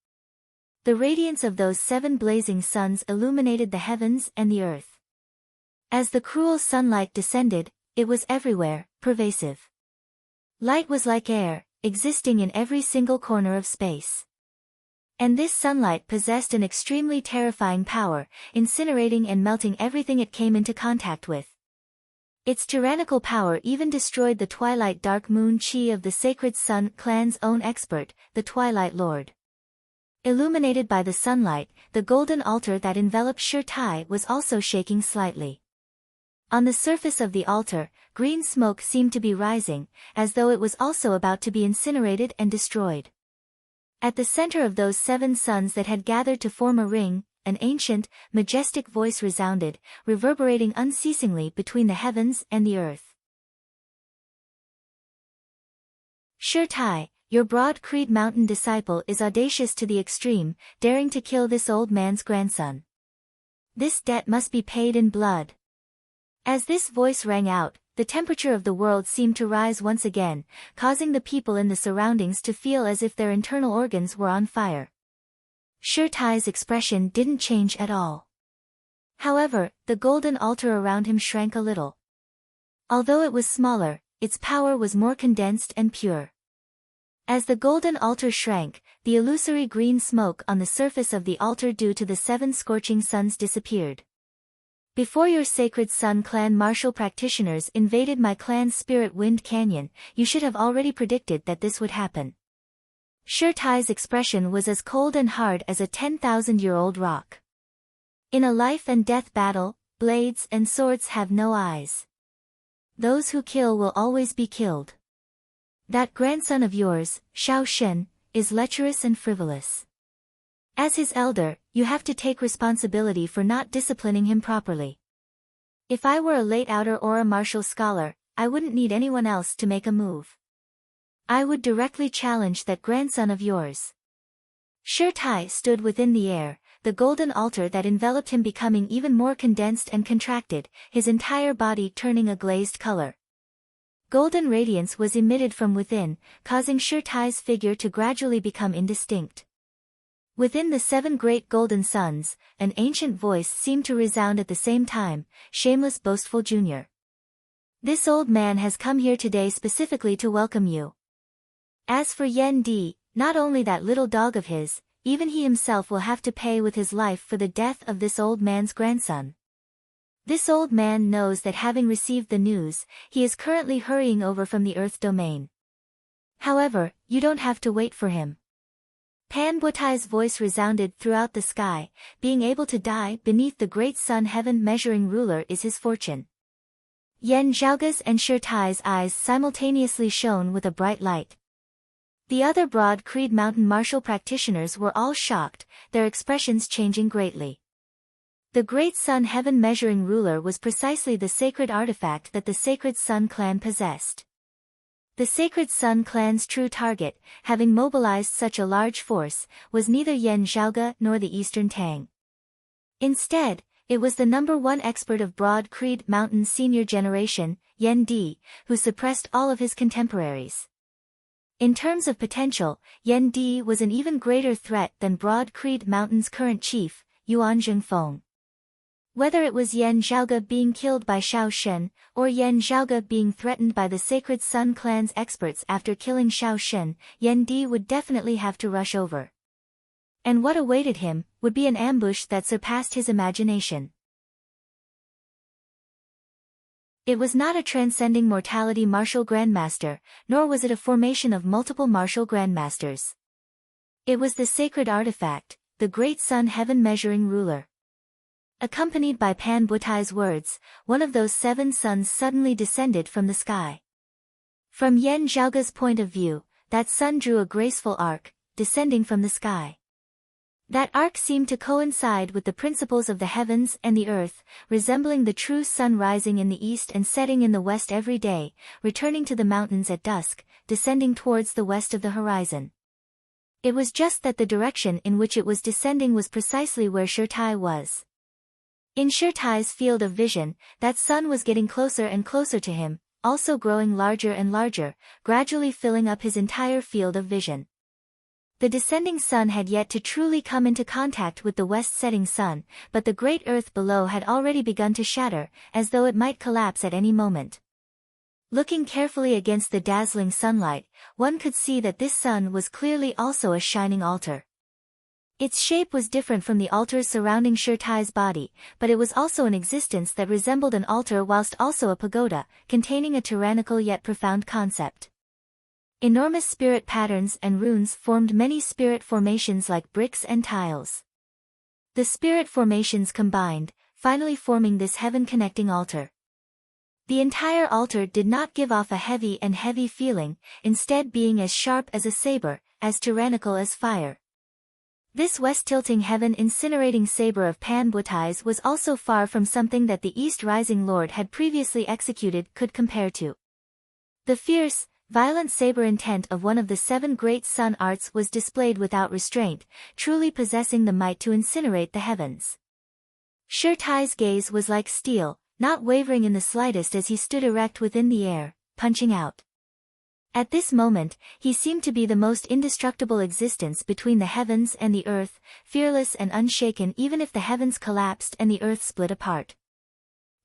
The radiance of those seven blazing suns illuminated the heavens and the earth. As the cruel sunlight descended, it was everywhere, pervasive. Light was like air, existing in every single corner of space. And this sunlight possessed an extremely terrifying power, incinerating and melting everything it came into contact with. Its tyrannical power even destroyed the twilight dark moon chi of the Sacred Sun clan's own expert, the Twilight Lord. Illuminated by the sunlight, the golden altar that enveloped Sure Tai was also shaking slightly. On the surface of the altar, green smoke seemed to be rising, as though it was also about to be incinerated and destroyed. At the center of those seven suns that had gathered to form a ring, an ancient, majestic voice resounded, reverberating unceasingly between the heavens and the earth. Sure Tai, your broad Creed Mountain disciple is audacious to the extreme, daring to kill this old man's grandson. This debt must be paid in blood. As this voice rang out, the temperature of the world seemed to rise once again, causing the people in the surroundings to feel as if their internal organs were on fire. Sure Tai's expression didn't change at all. However, the golden altar around him shrank a little. Although it was smaller, its power was more condensed and pure. As the golden altar shrank, the illusory green smoke on the surface of the altar due to the seven scorching suns disappeared. Before your Sacred Sun clan martial practitioners invaded my clan's Spirit Wind Canyon, you should have already predicted that this would happen. Sure Tai's expression was as cold and hard as a 10,000-year-old rock. In a life and death battle, blades and swords have no eyes. Those who kill will always be killed. That grandson of yours, Xiao Shen, is lecherous and frivolous. As his elder, you have to take responsibility for not disciplining him properly. If I were a late outer or a martial scholar, I wouldn't need anyone else to make a move. I would directly challenge that grandson of yours. Sure Tai stood within the air, the golden altar that enveloped him becoming even more condensed and contracted, his entire body turning a glazed color. Golden radiance was emitted from within, causing Sure Tai's figure to gradually become indistinct. Within the seven great golden suns, an ancient voice seemed to resound at the same time, Shameless Boastful Jr. This old man has come here today specifically to welcome you. As for Yen Di, not only that little dog of his, even he himself will have to pay with his life for the death of this old man's grandson. This old man knows that having received the news, he is currently hurrying over from the Earth domain. However, you don't have to wait for him. Panbutai's voice resounded throughout the sky, being able to die beneath the great sun heaven measuring ruler is his fortune. Yan Zhaoge's and Sure Tai's eyes simultaneously shone with a bright light. The other Broad Creed Mountain martial practitioners were all shocked, their expressions changing greatly. The Great Sun Heaven Measuring Ruler was precisely the sacred artifact that the Sacred Sun clan possessed. The Sacred Sun clan's true target, having mobilized such a large force, was neither Yan Zhaoge nor the Eastern Tang. Instead, it was the #1 expert of Broad Creed Mountain's senior generation, Yan Di, who suppressed all of his contemporaries. In terms of potential, Yan Di was an even greater threat than Broad Creed Mountain's current chief, Yuan Zhengfeng. Whether it was Yan Zhaoge being killed by Shao Shen, or Yan Zhaoge being threatened by the Sacred Sun clan's experts after killing Shao Shen, Yan Di would definitely have to rush over. And what awaited him would be an ambush that surpassed his imagination. It was not a transcending mortality martial grandmaster, nor was it a formation of multiple martial grandmasters. It was the sacred artifact, the Great Sun Heaven Measuring Ruler. Accompanied by Pan Butai's words, one of those 7 suns suddenly descended from the sky. From Yan Zhaoge's point of view, that sun drew a graceful arc, descending from the sky. That arc seemed to coincide with the principles of the heavens and the earth, resembling the true sun rising in the east and setting in the west every day, returning to the mountains at dusk, descending towards the west of the horizon. It was just that the direction in which it was descending was precisely where Shirtai was. In Shirtai's field of vision, that sun was getting closer and closer to him, also growing larger and larger, gradually filling up his entire field of vision. The descending sun had yet to truly come into contact with the west-setting sun, but the great earth below had already begun to shatter, as though it might collapse at any moment. Looking carefully against the dazzling sunlight, one could see that this sun was clearly also a shining altar. Its shape was different from the altars surrounding Shirtai's body, but it was also an existence that resembled an altar whilst also a pagoda, containing a tyrannical yet profound concept. Enormous spirit patterns and runes formed many spirit formations like bricks and tiles. The spirit formations combined, finally forming this heaven-connecting altar. The entire altar did not give off a heavy feeling, instead being as sharp as a saber, as tyrannical as fire. This west-tilting heaven-incinerating saber of Pan Butai's was also far from something that the East Rising Lord had previously executed could compare to. The fierce, violent saber intent of one of the 7 great sun arts was displayed without restraint, truly possessing the might to incinerate the heavens. Shirtai's gaze was like steel, not wavering in the slightest as he stood erect within the air, punching out. At this moment, he seemed to be the most indestructible existence between the heavens and the earth, fearless and unshaken even if the heavens collapsed and the earth split apart.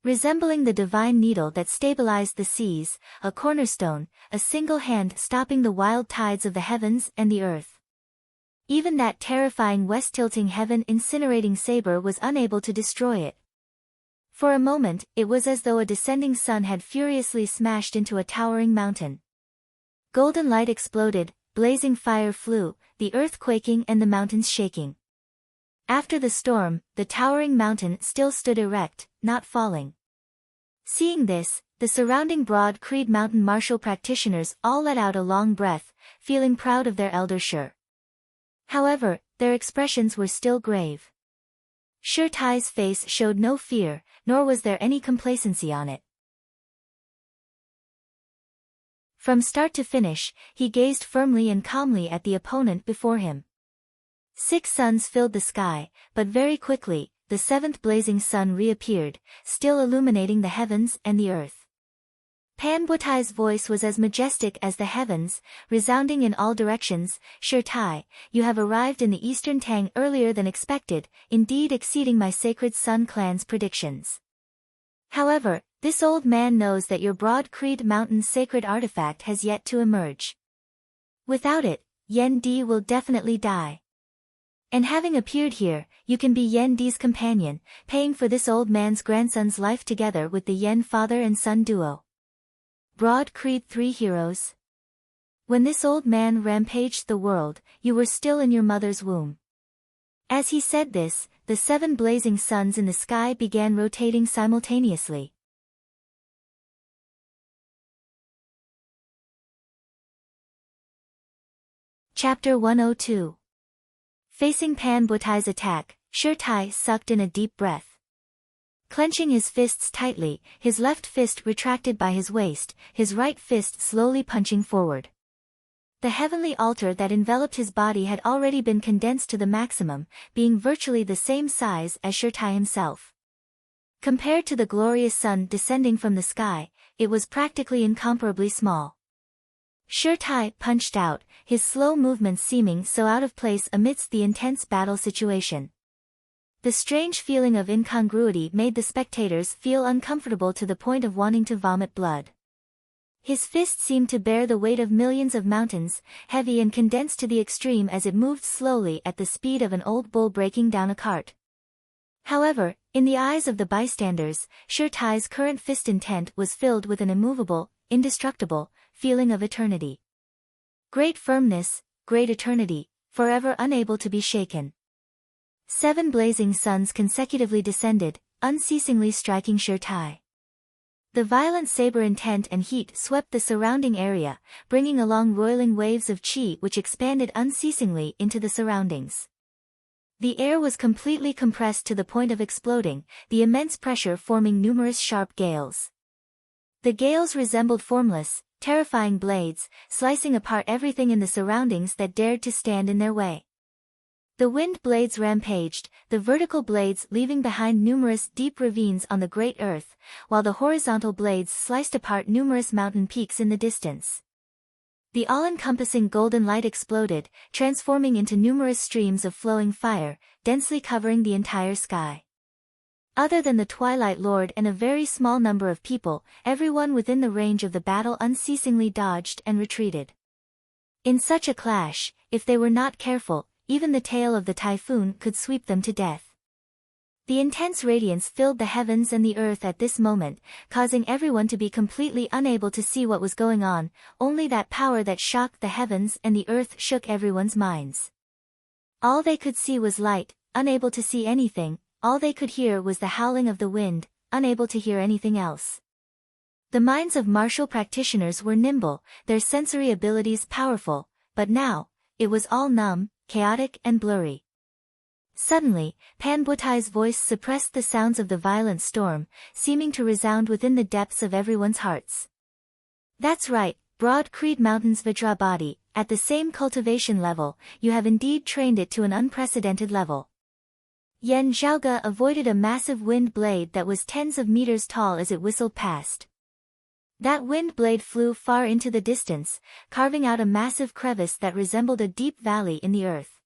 Resembling the divine needle that stabilized the seas, a cornerstone, a single hand stopping the wild tides of the heavens and the earth. Even that terrifying west-tilting heaven-incinerating saber was unable to destroy it. For a moment, it was as though a descending sun had furiously smashed into a towering mountain. Golden light exploded, blazing fire flew, the earth quaking and the mountains shaking. After the storm, the towering mountain still stood erect, not falling. Seeing this, the surrounding Broad Creed Mountain martial practitioners all let out a long breath, feeling proud of their elder Shir. However, their expressions were still grave. Shirtai's face showed no fear, nor was there any complacency on it. From start to finish, he gazed firmly and calmly at the opponent before him. 6 suns filled the sky, but very quickly, the 7th blazing sun reappeared, still illuminating the heavens and the earth. Pan Butai's voice was as majestic as the heavens, resounding in all directions. Shirtai, you have arrived in the Eastern Tang earlier than expected, indeed exceeding my Sacred Sun clan's predictions. However, this old man knows that your Broad Creed Mountain's sacred artifact has yet to emerge. Without it, Yan Di will definitely die. And having appeared here, you can be Yan Di's companion, paying for this old man's grandson's life together with the Yan father and son duo. Broad Creed 3 heroes. When this old man rampaged the world, you were still in your mother's womb. As he said this, the 7 blazing suns in the sky began rotating simultaneously. Chapter 102. Facing Pan Butai's attack, Shirtai sucked in a deep breath. Clenching his fists tightly, his left fist retracted by his waist, his right fist slowly punching forward. The heavenly altar that enveloped his body had already been condensed to the maximum, being virtually the same size as Shirtai himself. Compared to the glorious sun descending from the sky, it was practically incomparably small. Shirtai punched out, his slow movements seeming so out of place amidst the intense battle situation. The strange feeling of incongruity made the spectators feel uncomfortable to the point of wanting to vomit blood. His fist seemed to bear the weight of millions of mountains, heavy and condensed to the extreme as it moved slowly at the speed of an old bull breaking down a cart. However, in the eyes of the bystanders, Shirtai's current fist intent was filled with an immovable, indestructible feeling of eternity. Great firmness, great eternity, forever unable to be shaken. 7 blazing suns consecutively descended, unceasingly striking Shirtai. The violent saber intent and heat swept the surrounding area, bringing along roiling waves of chi which expanded unceasingly into the surroundings. The air was completely compressed to the point of exploding, the immense pressure forming numerous sharp gales. The gales resembled formless, terrifying blades, slicing apart everything in the surroundings that dared to stand in their way. The wind blades rampaged, the vertical blades leaving behind numerous deep ravines on the great earth, while the horizontal blades sliced apart numerous mountain peaks in the distance. The all-encompassing golden light exploded, transforming into numerous streams of flowing fire, densely covering the entire sky. Other than the Twilight Lord and a very small number of people, everyone within the range of the battle unceasingly dodged and retreated. In such a clash, if they were not careful, even the tail of the typhoon could sweep them to death. The intense radiance filled the heavens and the earth at this moment, causing everyone to be completely unable to see what was going on, only that power that shocked the heavens and the earth shook everyone's minds. All they could see was light, unable to see anything, all they could hear was the howling of the wind, unable to hear anything else. The minds of martial practitioners were nimble, their sensory abilities powerful, but now, it was all numb, chaotic and blurry. Suddenly, Pan Butai's voice suppressed the sounds of the violent storm, seeming to resound within the depths of everyone's hearts. That's right, broad Creed Mountain's Vajra body, at the same cultivation level, you have indeed trained it to an unprecedented level. Yan Zhaoge avoided a massive wind blade that was tens of meters tall as it whistled past. That wind blade flew far into the distance, carving out a massive crevice that resembled a deep valley in the earth.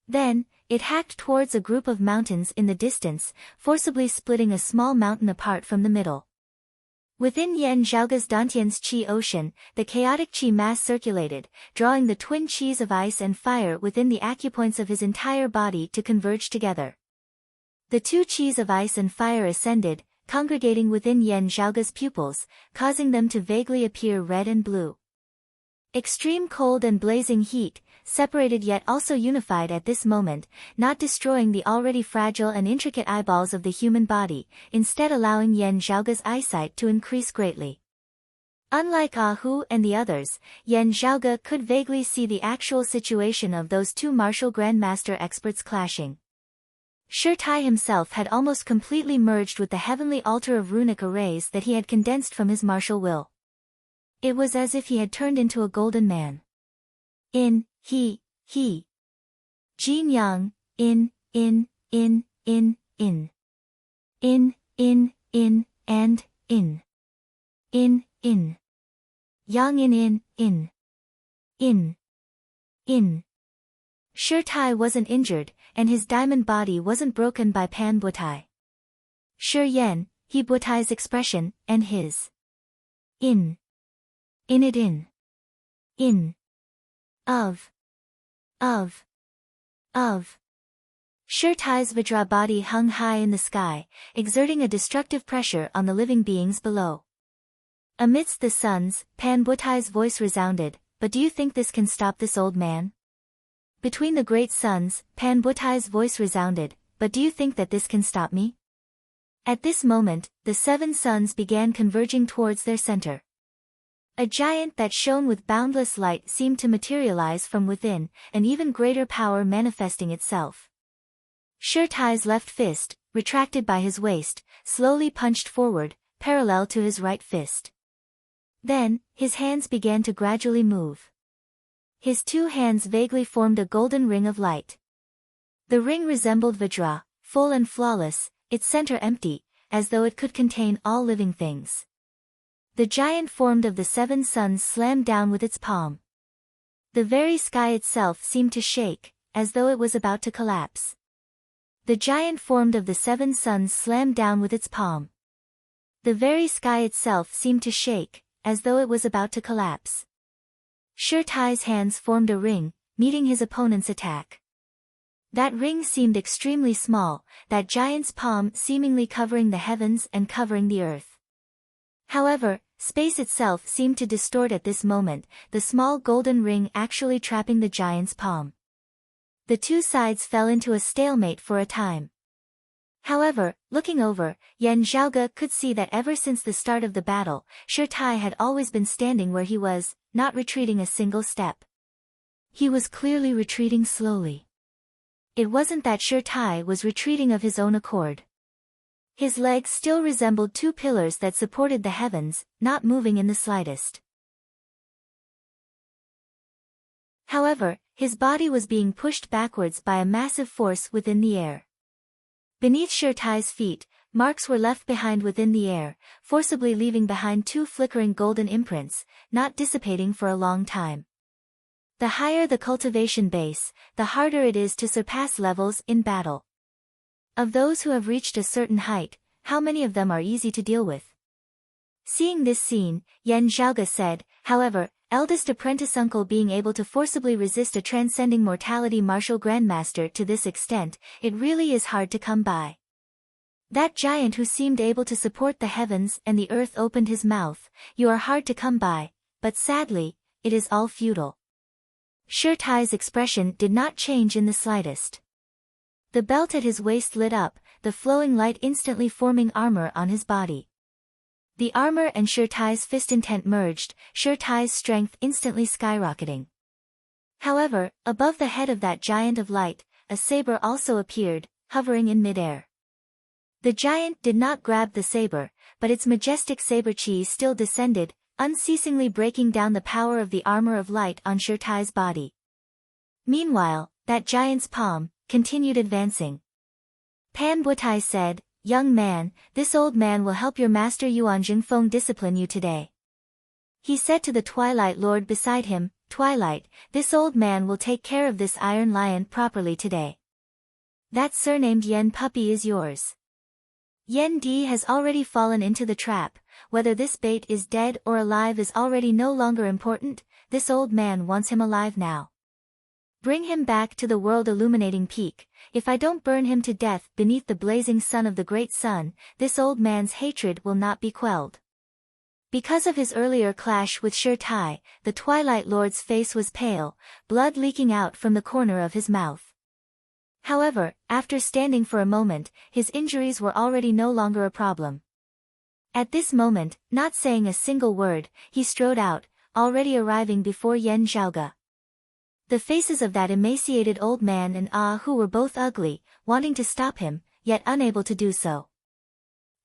Then, it hacked towards a group of mountains in the distance, forcibly splitting a small mountain apart from the middle. Within Yan Zhaoge's Dantian's Qi ocean, the chaotic Qi mass circulated, drawing the twin Qis of ice and fire within the acupoints of his entire body to converge together. The 2 Qis of ice and fire ascended, congregating within Yan Zhaoge's pupils, causing them to vaguely appear red and blue. Extreme cold and blazing heat, separated yet also unified at this moment, not destroying the already fragile and intricate eyeballs of the human body, instead allowing Yan Zhaoge's eyesight to increase greatly. Unlike Ahu and the others, Yan Zhaoge could vaguely see the actual situation of those 2 martial grandmaster experts clashing. Shirtai himself had almost completely merged with the heavenly altar of runic arrays that he had condensed from his martial will. It was as if he had turned into a golden man. He. Jin Yang, and in. Yang in. Shirtai wasn't injured, and his diamond body wasn't broken by Pan Butai. Shi Yan, he Butai's expression, and his of. Shirtai's Vajra body hung high in the sky, exerting a destructive pressure on the living beings below. Amidst the suns, Pan Butai's voice resounded, but do you think this can stop this old man? Between the great suns, Pan Butai's voice resounded, but do you think that this can stop me? At this moment, the 7 suns began converging towards their center. A giant that shone with boundless light seemed to materialize from within, an even greater power manifesting itself. Shirtai's left fist, retracted by his waist, slowly punched forward, parallel to his right fist. Then, his hands began to gradually move. His two hands vaguely formed a golden ring of light. The ring resembled Vajra, full and flawless, its center empty, as though it could contain all living things. The giant formed of the seven suns slammed down with its palm. The very sky itself seemed to shake, as though it was about to collapse. The giant formed of the seven suns slammed down with its palm. The very sky itself seemed to shake, as though it was about to collapse. Shirtai's hands formed a ring, meeting his opponent's attack. That ring seemed extremely small, that giant's palm seemingly covering the heavens and covering the earth. However, space itself seemed to distort at this moment, the small golden ring actually trapping the giant's palm. The two sides fell into a stalemate for a time. However, looking over, Yan Zhaoge could see that ever since the start of the battle, Shirtai had always been standing where he was, not retreating a single step. He was clearly retreating slowly. It wasn't that Shirtai was retreating of his own accord. His legs still resembled two pillars that supported the heavens, not moving in the slightest. However, his body was being pushed backwards by a massive force within the air. Beneath Shirtai's feet, marks were left behind within the air, forcibly leaving behind two flickering golden imprints, not dissipating for a long time. The higher the cultivation base, the harder it is to surpass levels in battle. Of those who have reached a certain height, how many of them are easy to deal with? Seeing this scene, Yan Zhaoge said, however, eldest apprentice uncle being able to forcibly resist a transcending mortality martial grandmaster to this extent, it really is hard to come by. That giant who seemed able to support the heavens and the earth opened his mouth, you are hard to come by, but sadly, it is all futile. Shirtai's expression did not change in the slightest. The belt at his waist lit up, the flowing light instantly forming armor on his body. The armor and Shirtai's fist intent merged, Shirtai's strength instantly skyrocketing. However, above the head of that giant of light, a saber also appeared, hovering in midair. The giant did not grab the saber, but its majestic saber chi still descended, unceasingly breaking down the power of the armor of light on Shirtai's body. Meanwhile, that giant's palm continued advancing. Pan Butai said, "Young man, this old man will help your master Yuan Jingfeng discipline you today." He said to the Twilight Lord beside him, "Twilight, this old man will take care of this iron lion properly today. That surnamed Yen puppy is yours." Yen Di has already fallen into the trap, whether this bait is dead or alive is already no longer important, this old man wants him alive now. Bring him back to the world illuminating peak, if I don't burn him to death beneath the blazing sun of the great sun, this old man's hatred will not be quelled. Because of his earlier clash with Shirtai, the Twilight Lord's face was pale, blood leaking out from the corner of his mouth. However, after standing for a moment, his injuries were already no longer a problem. At this moment, not saying a single word, he strode out, already arriving before Yan Zhaoge. The faces of that emaciated old man and Ah Hu were both ugly, wanting to stop him, yet unable to do so.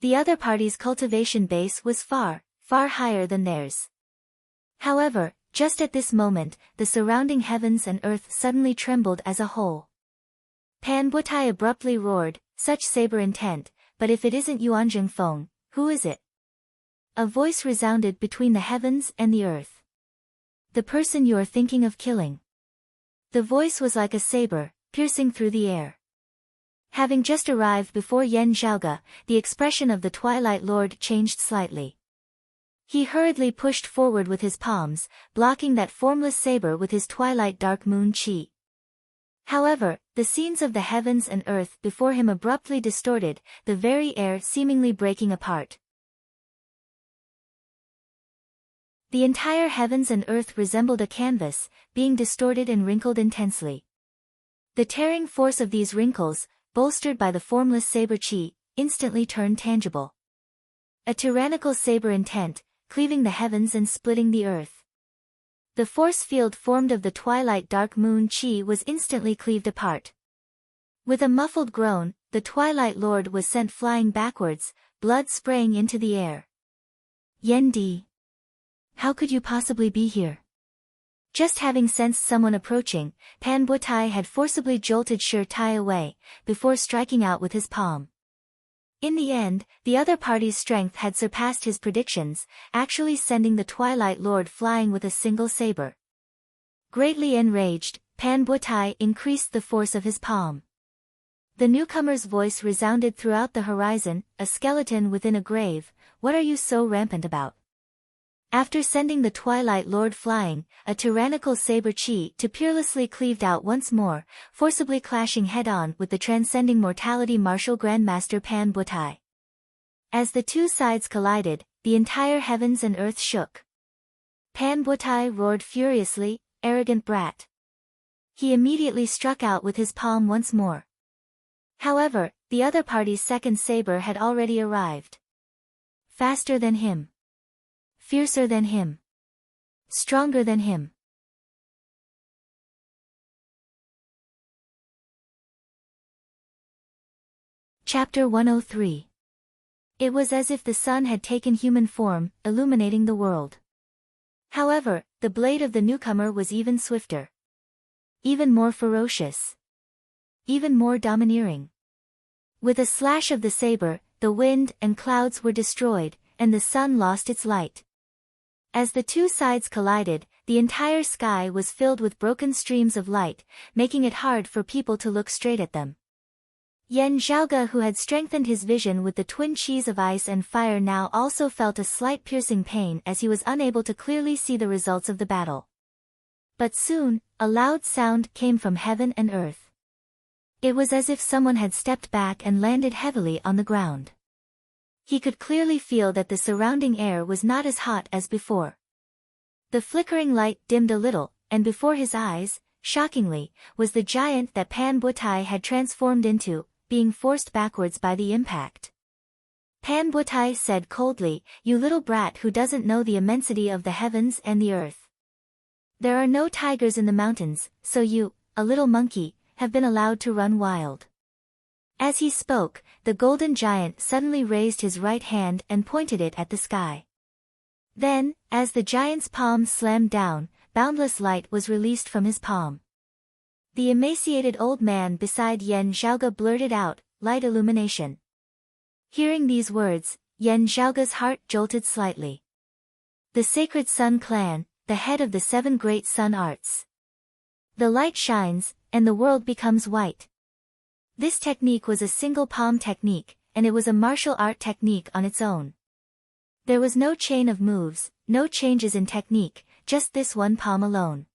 The other party's cultivation base was far, far higher than theirs. However, just at this moment, the surrounding heavens and earth suddenly trembled as a whole. Pan Butai abruptly roared, "Such saber intent, but if it isn't Yuan Jingfeng, who is it?" A voice resounded between the heavens and the earth. "The person you are thinking of killing." The voice was like a saber, piercing through the air. Having just arrived before Yan Zhaoge, the expression of the Twilight Lord changed slightly. He hurriedly pushed forward with his palms, blocking that formless saber with his twilight dark moon chi. However, the scenes of the heavens and earth before him abruptly distorted, the very air seemingly breaking apart. The entire heavens and earth resembled a canvas, being distorted and wrinkled intensely. The tearing force of these wrinkles, bolstered by the formless saber chi, instantly turned tangible. A tyrannical saber intent, cleaving the heavens and splitting the earth. The force field formed of the twilight dark moon chi was instantly cleaved apart. With a muffled groan, the Twilight Lord was sent flying backwards, blood spraying into the air. Yen Di. How could you possibly be here? Just having sensed someone approaching, Pan Butai had forcibly jolted Shi Tai away, before striking out with his palm. In the end, the other party's strength had surpassed his predictions, actually sending the Twilight Lord flying with a single saber. Greatly enraged, Pan Butai increased the force of his palm. The newcomer's voice resounded throughout the horizon, a skeleton within a grave, what are you so rampant about? After sending the Twilight Lord flying, a tyrannical saber chi to peerlessly cleaved out once more, forcibly clashing head-on with the transcending mortality martial Grandmaster Pan Butai. As the two sides collided, the entire heavens and earth shook. Pan Butai roared furiously, arrogant brat. He immediately struck out with his palm once more. However, the other party's second saber had already arrived. Faster than him. Fiercer than him. Stronger than him. Chapter 103. It was as if the sun had taken human form, illuminating the world. However, the blade of the newcomer was even swifter. Even more ferocious. Even more domineering. With a slash of the saber, the wind and clouds were destroyed, and the sun lost its light. As the two sides collided, the entire sky was filled with broken streams of light, making it hard for people to look straight at them. Yen Zhaoge, who had strengthened his vision with the twin chis of ice and fire, now also felt a slight piercing pain as he was unable to clearly see the results of the battle. But soon, a loud sound came from heaven and earth. It was as if someone had stepped back and landed heavily on the ground. He could clearly feel that the surrounding air was not as hot as before. The flickering light dimmed a little, and before his eyes, shockingly, was the giant that Pan Butai had transformed into, being forced backwards by the impact. Pan Butai said coldly, "You little brat who doesn't know the immensity of the heavens and the earth. There are no tigers in the mountains, so you, a little monkey, have been allowed to run wild." As he spoke, the golden giant suddenly raised his right hand and pointed it at the sky. Then, as the giant's palm slammed down, boundless light was released from his palm. The emaciated old man beside Yen Zhaoge blurted out, "Light illumination." Hearing these words, Yen Zhaoge's heart jolted slightly. The Sacred Sun Clan, the head of the 7 great sun arts. The light shines, and the world becomes white. This technique was a single palm technique, and it was a martial art technique on its own. There was no chain of moves, no changes in technique, just this one palm alone.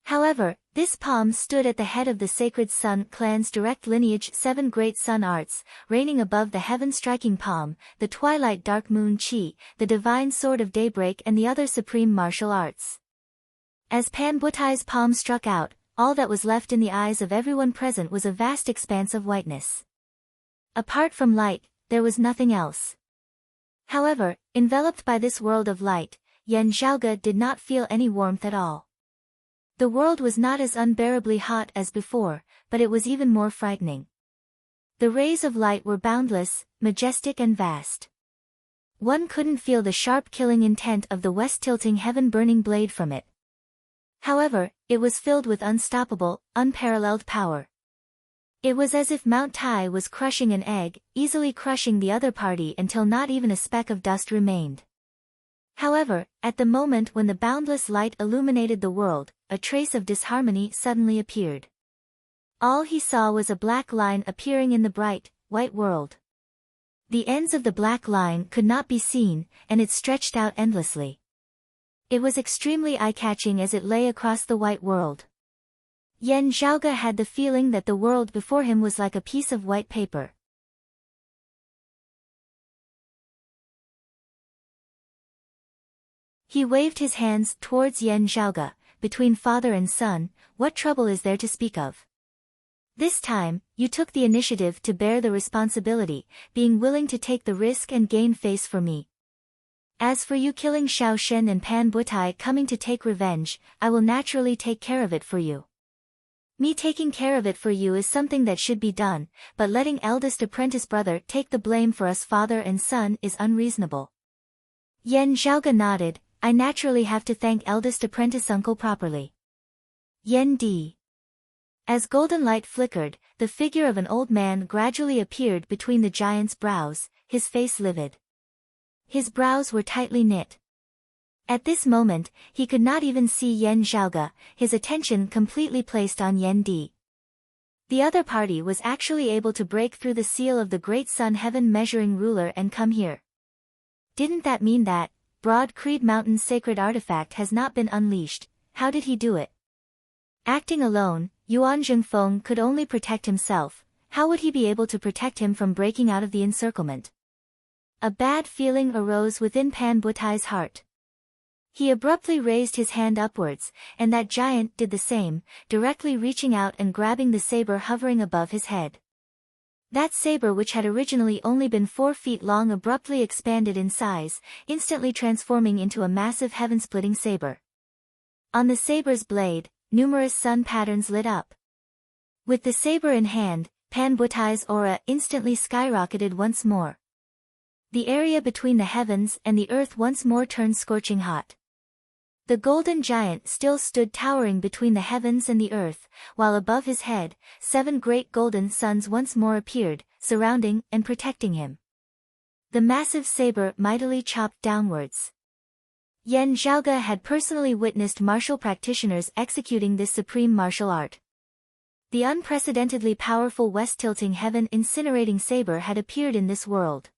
However, this palm stood at the head of the Sacred Sun Clan's direct lineage 7 great sun arts, reigning above the heaven-striking palm, the twilight dark moon chi, the divine sword of daybreak and the other supreme martial arts. As Pan Butai's palm struck out, all that was left in the eyes of everyone present was a vast expanse of whiteness. Apart from light, there was nothing else. However, enveloped by this world of light, Yen Zhaoge did not feel any warmth at all. The world was not as unbearably hot as before, but it was even more frightening. The rays of light were boundless, majestic and vast. One couldn't feel the sharp killing intent of the west-tilting heaven-burning blade from it. However, it was filled with unstoppable, unparalleled power. It was as if Mount Tai was crushing an egg, easily crushing the other party until not even a speck of dust remained. However, at the moment when the boundless light illuminated the world, a trace of disharmony suddenly appeared. All he saw was a black line appearing in the bright, white world. The ends of the black line could not be seen, and it stretched out endlessly. It was extremely eye-catching as it lay across the white world. Yen Zhaoge had the feeling that the world before him was like a piece of white paper. He waved his hands towards Yen Zhaoge. "Between father and son, what trouble is there to speak of? This time, you took the initiative to bear the responsibility, being willing to take the risk and gain face for me. As for you killing Xiao Shen and Pan Butai coming to take revenge, I will naturally take care of it for you. Me taking care of it for you is something that should be done, but letting eldest apprentice brother take the blame for us father and son is unreasonable. Yan Zhaoge nodded. I naturally have to thank eldest apprentice uncle properly. Yan Di. As golden light flickered, the figure of an old man gradually appeared between the giant's brows, his face livid. His brows were tightly knit. At this moment, he could not even see Yan Zhaoge, his attention completely placed on Yan Di. The other party was actually able to break through the seal of the great sun heaven measuring ruler and come here. Didn't that mean that Broad Creed Mountain's sacred artifact has not been unleashed? How did he do it? Acting alone, Yuan Zhengfeng could only protect himself. How would he be able to protect him from breaking out of the encirclement? A bad feeling arose within Pan Butai's heart. He abruptly raised his hand upwards, and that giant did the same, directly reaching out and grabbing the saber hovering above his head. That saber, which had originally only been 4 feet long, abruptly expanded in size, instantly transforming into a massive heaven-splitting saber. On the saber's blade, numerous sun patterns lit up. With the saber in hand, Pan Butai's aura instantly skyrocketed once more. The area between the heavens and the earth once more turned scorching hot. The golden giant still stood towering between the heavens and the earth, while above his head, 7 great golden suns once more appeared, surrounding and protecting him. The massive saber mightily chopped downwards. Yan Zhaoge had personally witnessed martial practitioners executing this supreme martial art. The unprecedentedly powerful west-tilting heaven incinerating saber had appeared in this world.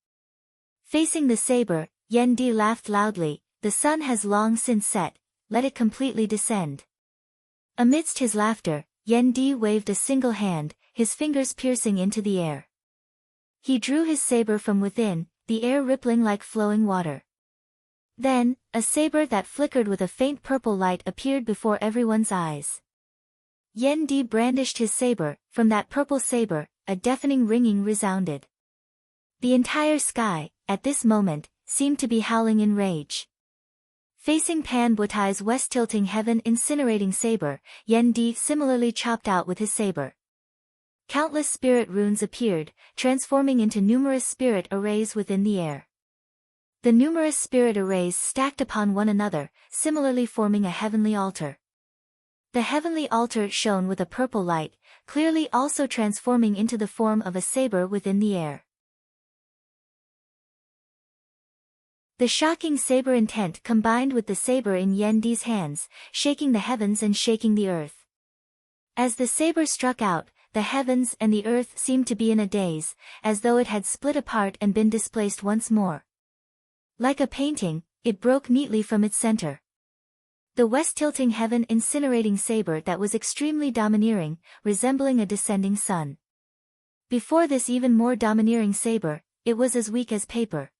Facing the saber, Yan Di laughed loudly. The sun has long since set, let it completely descend. Amidst his laughter, Yan Di waved a single hand, his fingers piercing into the air. He drew his saber from within, the air rippling like flowing water. Then, a saber that flickered with a faint purple light appeared before everyone's eyes. Yan Di brandished his saber. From that purple saber, a deafening ringing resounded. The entire sky, at this moment, seemed to be howling in rage. Facing Pan Butai's west-tilting heaven incinerating saber, Yan Di similarly chopped out with his saber. Countless spirit runes appeared, transforming into numerous spirit arrays within the air. The numerous spirit arrays stacked upon one another, similarly forming a heavenly altar. The heavenly altar shone with a purple light, clearly also transforming into the form of a saber within the air. The shocking saber intent combined with the saber in Yan Di's hands, shaking the heavens and shaking the earth. As the saber struck out, the heavens and the earth seemed to be in a daze, as though it had split apart and been displaced once more. Like a painting, it broke neatly from its center. The west-tilting heaven incinerating saber that was extremely domineering, resembling a descending sun. Before this even more domineering saber, it was as weak as paper.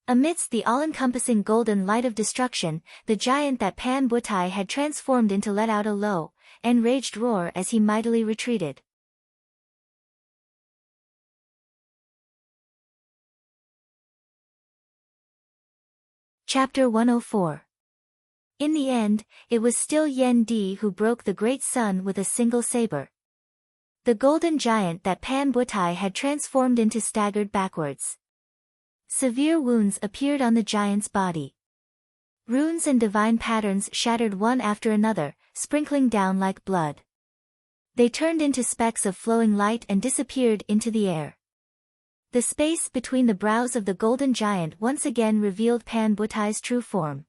Amidst the all-encompassing golden light of destruction, the giant that Pan Butai had transformed into let out a low, enraged roar as he mightily retreated. Chapter 104. In the end, it was still Yan Di who broke the great sun with a single saber. The golden giant that Pan Butai had transformed into staggered backwards. Severe wounds appeared on the giant's body. Runes and divine patterns shattered one after another, sprinkling down like blood. They turned into specks of flowing light and disappeared into the air. The space between the brows of the golden giant once again revealed Pan Butai's true form.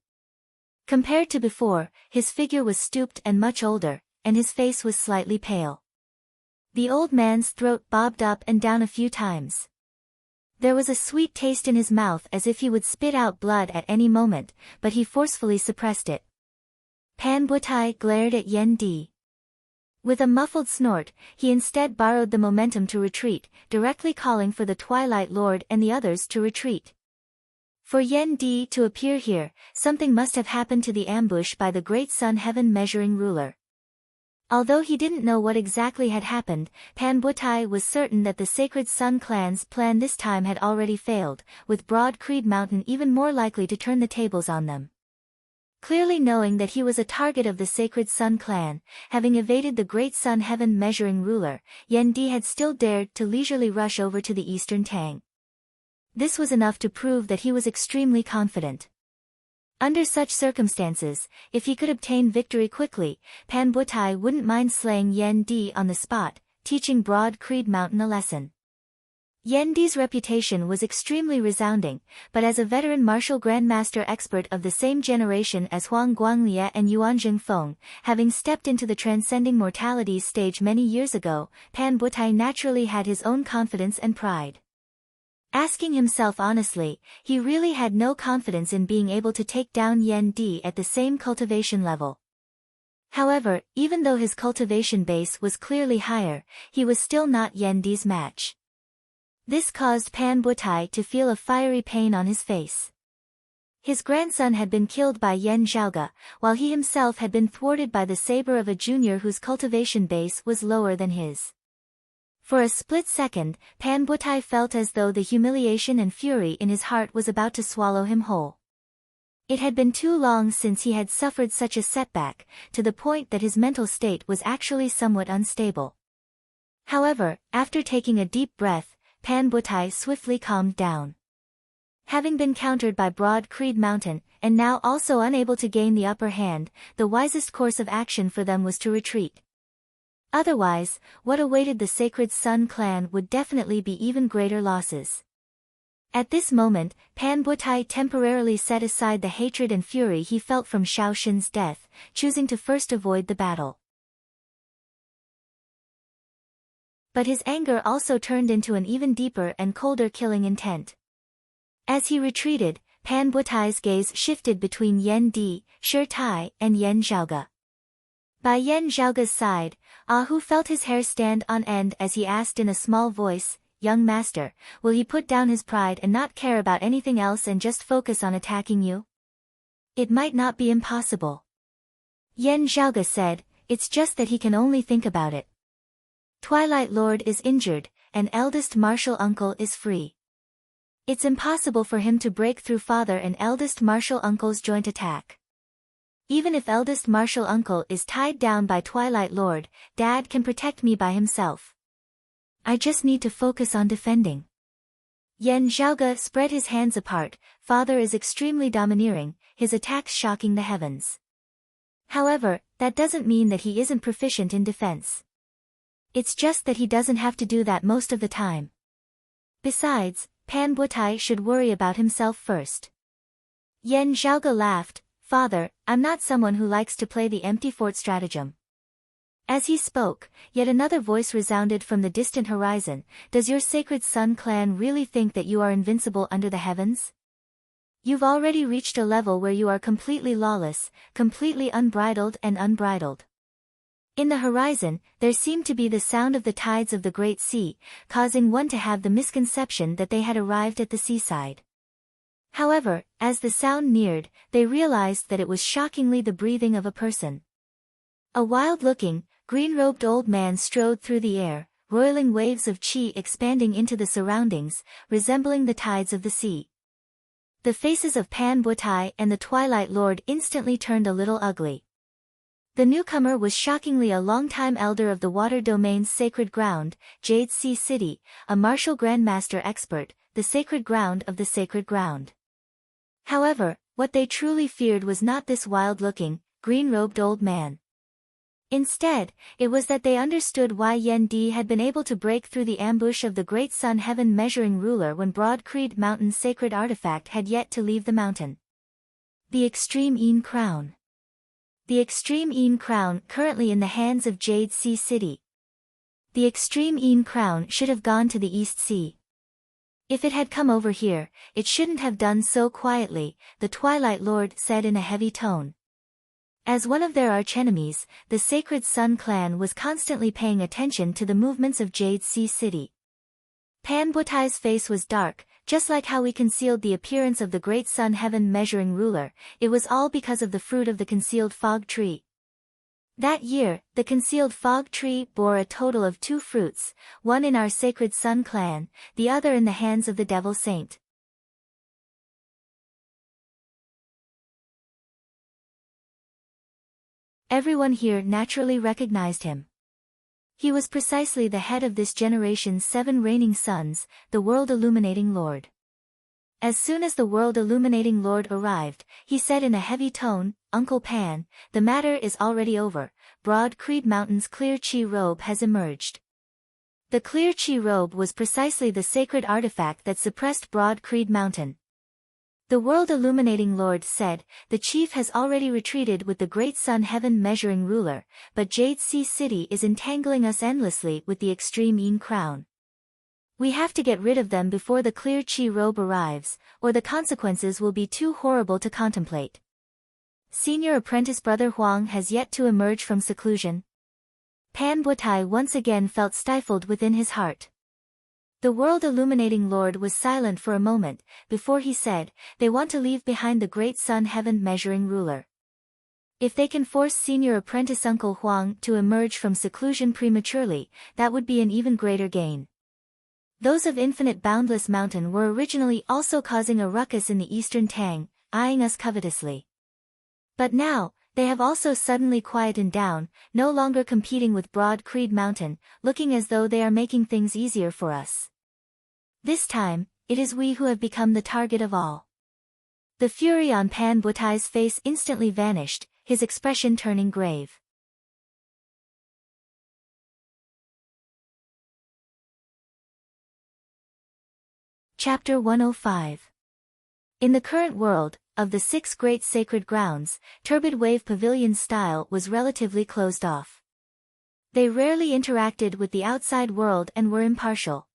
Compared to before, his figure was stooped and much older, and his face was slightly pale. The old man's throat bobbed up and down a few times. There was a sweet taste in his mouth as if he would spit out blood at any moment, but he forcefully suppressed it. Pan Butai glared at Yan Di. With a muffled snort, he instead borrowed the momentum to retreat, directly calling for the Twilight Lord and the others to retreat. For Yan Di to appear here, something must have happened to the ambush by the great sun heaven measuring ruler. Although he didn't know what exactly had happened, Panbutai was certain that the Sacred Sun clan's plan this time had already failed, with Broad Creed Mountain even more likely to turn the tables on them. Clearly knowing that he was a target of the Sacred Sun clan, having evaded the Great Sun Heaven measuring ruler, Yen Di had still dared to leisurely rush over to the Eastern Tang. This was enough to prove that he was extremely confident. Under such circumstances, if he could obtain victory quickly, Panbutai wouldn't mind slaying Yen Di on the spot, teaching Broad Creed Mountain a lesson. Yen Di's reputation was extremely resounding, but as a veteran martial grandmaster expert of the same generation as Huang Guanglie and Yuan Jingfeng, having stepped into the transcending mortalities stage many years ago, Panbutai naturally had his own confidence and pride. Asking himself honestly, he really had no confidence in being able to take down Yen Di at the same cultivation level. However, even though his cultivation base was clearly higher, he was still not Yen Di's match. This caused Panbutai to feel a fiery pain on his face. His grandson had been killed by Yen Zhaoge, while he himself had been thwarted by the saber of a junior whose cultivation base was lower than his. For a split second, Panbutai felt as though the humiliation and fury in his heart was about to swallow him whole. It had been too long since he had suffered such a setback, to the point that his mental state was actually somewhat unstable. However, after taking a deep breath, Panbutai swiftly calmed down. Having been countered by Broad Creed Mountain, and now also unable to gain the upper hand, the wisest course of action for them was to retreat. Otherwise, what awaited the Sacred Sun clan would definitely be even greater losses. At this moment, Panbutai temporarily set aside the hatred and fury he felt from Xiao Xin's death, choosing to first avoid the battle. But his anger also turned into an even deeper and colder killing intent. As he retreated, Panbutai's gaze shifted between Yen Di, Shi Tai, and Yen Zhaoge. By Yen Zhaoge's side, Hu felt his hair stand on end as he asked in a small voice, "Young master, will he put down his pride and not care about anything else and just focus on attacking you?" "It might not be impossible," Yen Zhaoge said, "it's just that he can only think about it. Twilight Lord is injured, and eldest martial uncle is free. It's impossible for him to break through father and eldest martial uncle's joint attack. Even if eldest martial uncle is tied down by Twilight Lord, Dad can protect me by himself. I just need to focus on defending." Yen Zhaoge spread his hands apart. Father is extremely domineering, his attacks shocking the heavens. However, that doesn't mean that he isn't proficient in defense. It's just that he doesn't have to do that most of the time. Besides, Panbutai should worry about himself first. Yen Zhaoge laughed. "Father, I'm not someone who likes to play the empty fort stratagem." As he spoke, yet another voice resounded from the distant horizon. "Does your Sacred Sun clan really think that you are invincible under the heavens? You've already reached a level where you are completely lawless, completely unbridled and unbridled." In the horizon, there seemed to be the sound of the tides of the Great Sea, causing one to have the misconception that they had arrived at the seaside. However, as the sound neared, they realized that it was shockingly the breathing of a person. A wild-looking, green-robed old man strode through the air, roiling waves of qi expanding into the surroundings, resembling the tides of the sea. The faces of Panbutai and the Twilight Lord instantly turned a little ugly. The newcomer was shockingly a longtime elder of the Water Domain's sacred ground, Jade Sea City, a martial grandmaster expert, the sacred ground of the sacred ground. However, what they truly feared was not this wild-looking, green-robed old man. Instead, it was that they understood why Yen Di had been able to break through the ambush of the Great Sun Heaven measuring ruler when Broad Creed Mountain's sacred artifact had yet to leave the mountain. The Extreme Een Crown. The Extreme Een Crown currently in the hands of Jade Sea City. The Extreme Een Crown should have gone to the East Sea. If it had come over here, it shouldn't have done so quietly, the Twilight Lord said in a heavy tone. As one of their archenemies, the Sacred Sun clan was constantly paying attention to the movements of Jade Sea City. Panbutai's face was dark, just like how we concealed the appearance of the Great Sun Heaven measuring ruler. It was all because of the fruit of the concealed fog tree. That year, the concealed fog tree bore a total of 2 fruits, one in our sacred Sun clan, the other in the hands of the devil saint. Everyone here naturally recognized him. He was precisely the head of this generation's 7 reigning sons, the world-illuminating Lord. As soon as the world-illuminating Lord arrived, he said in a heavy tone, "Uncle Pan, the matter is already over. Broad Creed Mountain's clear chi robe has emerged." The clear chi robe was precisely the sacred artifact that suppressed Broad Creed Mountain. The world-illuminating Lord said, "The chief has already retreated with the great sun heaven measuring ruler, but Jade Sea City is entangling us endlessly with the extreme Yin crown. We have to get rid of them before the clear chi robe arrives, or the consequences will be too horrible to contemplate." Senior apprentice brother Huang has yet to emerge from seclusion. Pan Butai once again felt stifled within his heart. The world-illuminating Lord was silent for a moment, before he said, "They want to leave behind the great sun heaven measuring ruler. If they can force senior apprentice Uncle Huang to emerge from seclusion prematurely, that would be an even greater gain. Those of Infinite Boundless Mountain were originally also causing a ruckus in the eastern Tang, eyeing us covetously. But now, they have also suddenly quietened down, no longer competing with Broad Creed Mountain, looking as though they are making things easier for us. This time, it is we who have become the target of all." The fury on Pan Butai's face instantly vanished, his expression turning grave. Chapter 105. In the current world, of the 6 great sacred grounds, Turbid Wave Pavilion's style was relatively closed off. They rarely interacted with the outside world and were impartial.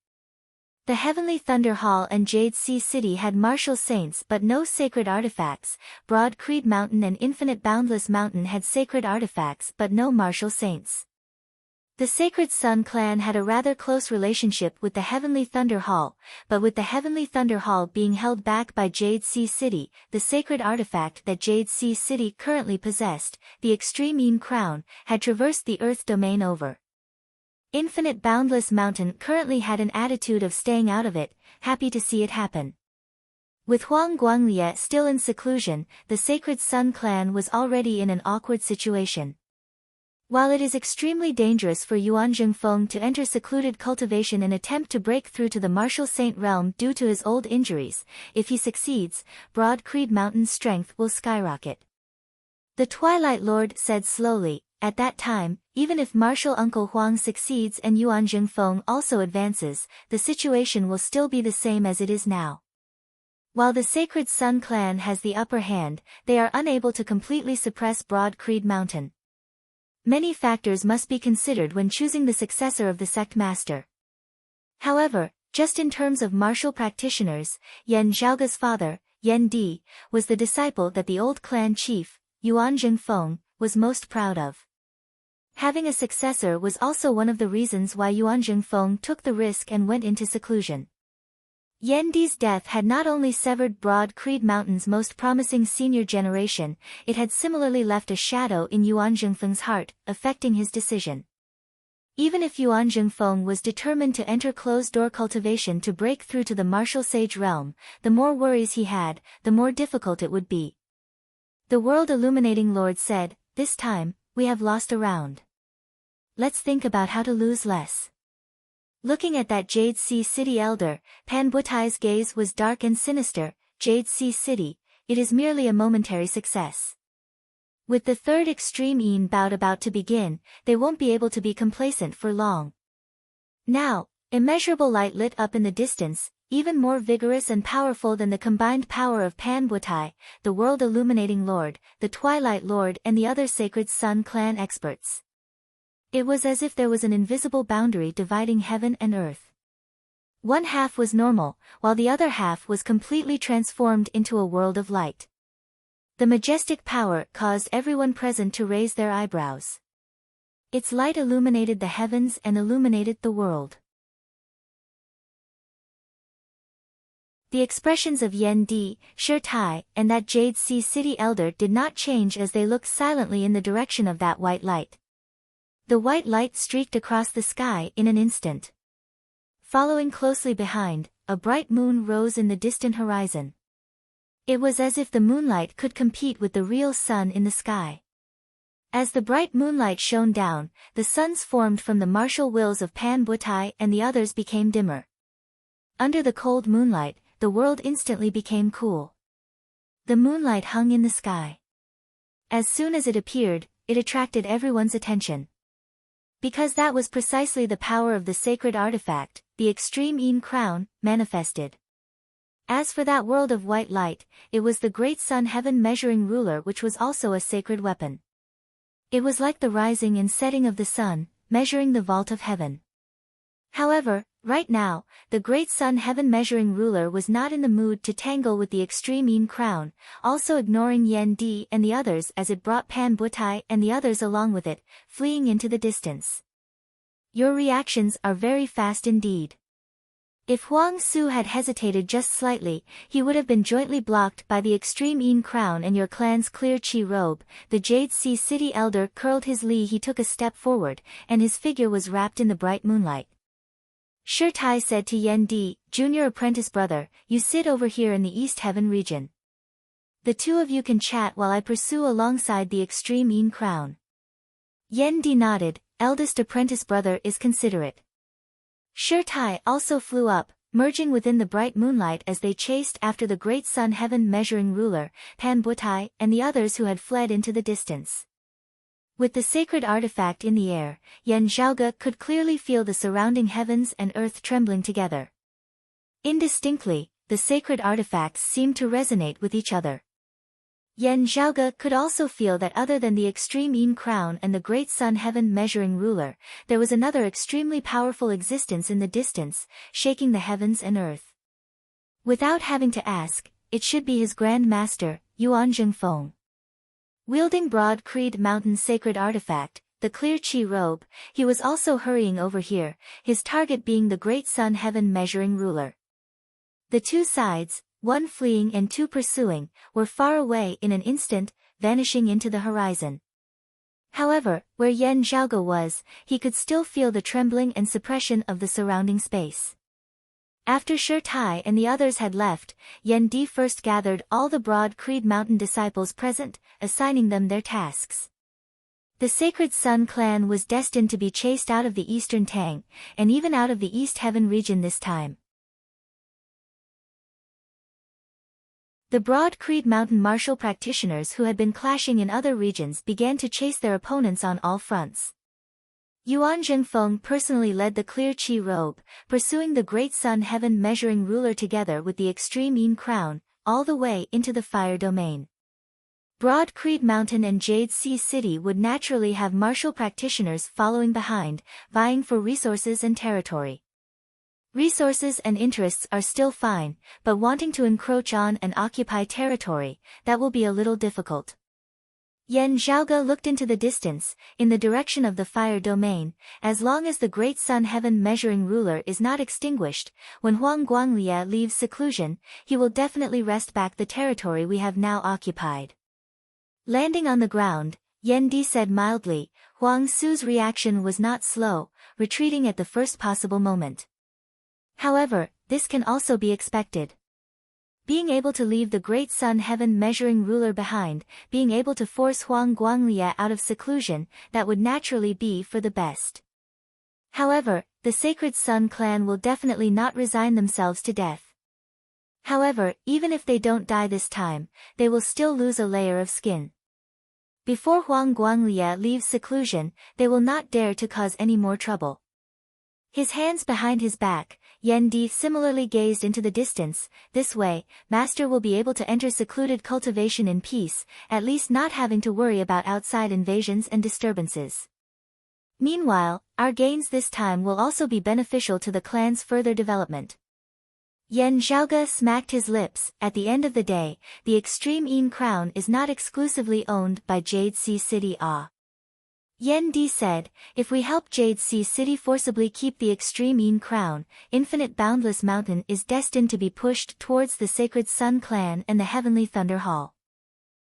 The Heavenly Thunder Hall and Jade Sea City had martial saints but no sacred artifacts. Broad Creed Mountain and Infinite Boundless Mountain had sacred artifacts but no martial saints. The Sacred Sun clan had a rather close relationship with the Heavenly Thunder Hall, but with the Heavenly Thunder Hall being held back by Jade Sea City, the sacred artifact that Jade Sea City currently possessed, the Extreme Yin Crown, had traversed the Earth domain over. Infinite Boundless Mountain currently had an attitude of staying out of it, happy to see it happen. With Huang Guanglie still in seclusion, the Sacred Sun clan was already in an awkward situation. While it is extremely dangerous for Yuan Zhengfeng to enter secluded cultivation and attempt to break through to the martial saint realm due to his old injuries, if he succeeds, Broad Creed Mountain's strength will skyrocket. The Twilight Lord said slowly, "At that time, even if martial Uncle Huang succeeds and Yuan Zhengfeng also advances, the situation will still be the same as it is now. While the Sacred Sun clan has the upper hand, they are unable to completely suppress Broad Creed Mountain. Many factors must be considered when choosing the successor of the sect master. However, just in terms of martial practitioners, Yan Zhaoge's father, Yan Di, was the disciple that the old clan chief, Yuan Zhengfeng, was most proud of. Having a successor was also one of the reasons why Yuan Zhengfeng took the risk and went into seclusion. Yan Di's death had not only severed Broad Creed Mountain's most promising senior generation, it had similarly left a shadow in Yuan Zhengfeng's heart, affecting his decision. Even if Yuan Zhengfeng was determined to enter closed-door cultivation to break through to the martial sage realm, the more worries he had, the more difficult it would be. The world-illuminating Lord said, "This time, we have lost a round. Let's think about how to lose less." Looking at that Jade Sea City elder, Pan Butai's gaze was dark and sinister. "Jade Sea City, it is merely a momentary success. With the 3rd Extreme Yin bout about to begin, they won't be able to be complacent for long." Now, immeasurable light lit up in the distance, even more vigorous and powerful than the combined power of Pan Butai, the world-illuminating Lord, the Twilight Lord and the other Sacred Sun clan experts. It was as if there was an invisible boundary dividing heaven and earth. One half was normal, while the other half was completely transformed into a world of light. The majestic power caused everyone present to raise their eyebrows. Its light illuminated the heavens and illuminated the world. The expressions of Yen Di, Shi Tai, and that Jade Sea City elder did not change as they looked silently in the direction of that white light. The white light streaked across the sky in an instant. Following closely behind, a bright moon rose in the distant horizon. It was as if the moonlight could compete with the real sun in the sky. As the bright moonlight shone down, the suns formed from the martial wills of Pan Butai and the others became dimmer. Under the cold moonlight, the world instantly became cool. The moonlight hung in the sky. As soon as it appeared, it attracted everyone's attention. Because that was precisely the power of the sacred artifact, the extreme Yin crown, manifested. As for that world of white light, it was the great sun heaven measuring ruler which was also a sacred weapon. It was like the rising and setting of the sun, measuring the vault of heaven. However, right now, the great sun heaven measuring ruler was not in the mood to tangle with the extreme Yin crown, also ignoring Yen Di and the others as it brought Pan Butai and the others along with it, fleeing into the distance. Your reactions are very fast indeed. If Huang Su had hesitated just slightly, he would have been jointly blocked by the extreme Yin crown and your clan's clear chi robe. The Jade Sea City elder curled his li. He took a step forward, and his figure was wrapped in the bright moonlight. Shi Tai said to Yen Di, junior apprentice brother, you sit over here in the East Heaven region. The two of you can chat while I pursue alongside the extreme Yin crown. Yen Di nodded, eldest apprentice brother is considerate. Shi Tai also flew up, merging within the bright moonlight as they chased after the great sun heaven measuring ruler, Pan Butai, and the others who had fled into the distance. With the sacred artifact in the air, Yan Zhaoge could clearly feel the surrounding heavens and earth trembling together. Indistinctly, the sacred artifacts seemed to resonate with each other. Yan Zhaoge could also feel that other than the extreme Yin crown and the great sun heaven measuring ruler, there was another extremely powerful existence in the distance, shaking the heavens and earth. Without having to ask, it should be his Grand Master, Yuan Zhengfeng. Wielding broad Creed Mountain's sacred artifact, the clear chi robe, he was also hurrying over here, his target being the great sun heaven measuring ruler. The two sides, one fleeing and two pursuing, were far away in an instant, vanishing into the horizon. However, where Yan Zhaoge was, he could still feel the trembling and suppression of the surrounding space. After Shi Tai and the others had left, Yen Di first gathered all the broad Creed Mountain disciples present, assigning them their tasks. The Sacred Sun clan was destined to be chased out of the Eastern Tang, and even out of the East Heaven region this time. The broad Creed Mountain martial practitioners who had been clashing in other regions began to chase their opponents on all fronts. Yuan Zhengfeng personally led the clear chi robe, pursuing the great sun heaven measuring ruler together with the extreme Yin crown, all the way into the fire domain. Broad Creed Mountain and Jade Sea City would naturally have martial practitioners following behind, vying for resources and territory. Resources and interests are still fine, but wanting to encroach on and occupy territory, that will be a little difficult. Yan Zhaoge looked into the distance, in the direction of the fire domain. As long as the great sun heaven measuring ruler is not extinguished, when Huang Guanglie leaves seclusion, he will definitely wrest back the territory we have now occupied. Landing on the ground, Yen Di said mildly. Huang Su's reaction was not slow, retreating at the first possible moment. However, this can also be expected. Being able to leave the great sun heaven measuring ruler behind, being able to force Huang Guanglie out of seclusion, that would naturally be for the best. However, the Sacred Sun clan will definitely not resign themselves to death. However, even if they don't die this time, they will still lose a layer of skin. Before Huang Guanglie leaves seclusion, they will not dare to cause any more trouble. His hands behind his back, Yen Di similarly gazed into the distance. This way, Master will be able to enter secluded cultivation in peace, at least not having to worry about outside invasions and disturbances. Meanwhile, our gains this time will also be beneficial to the clan's further development. Yan Zhaoge smacked his lips. At the end of the day, the extreme Yin crown is not exclusively owned by Jade Sea City. Yen Di said, if we help Jade Sea City forcibly keep the extreme Yin crown, Infinite Boundless Mountain is destined to be pushed towards the Sacred Sun Clan and the Heavenly Thunder Hall.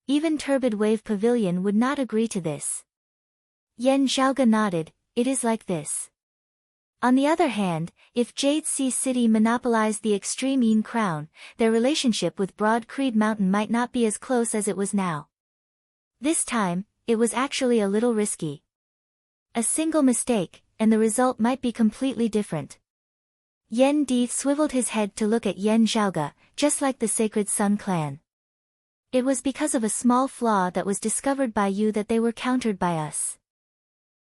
Even Turbid Wave Pavilion would not agree to this. Yen Zhaoge nodded, it is like this. On the other hand, if Jade Sea City monopolized the extreme Yin crown, their relationship with Broad Creed Mountain might not be as close as it was now. This time, it was actually a little risky. A single mistake, and the result might be completely different. Yen Di swiveled his head to look at Yen Zhaoge, just like the Sacred Sun Clan. It was because of a small flaw that was discovered by you that they were countered by us.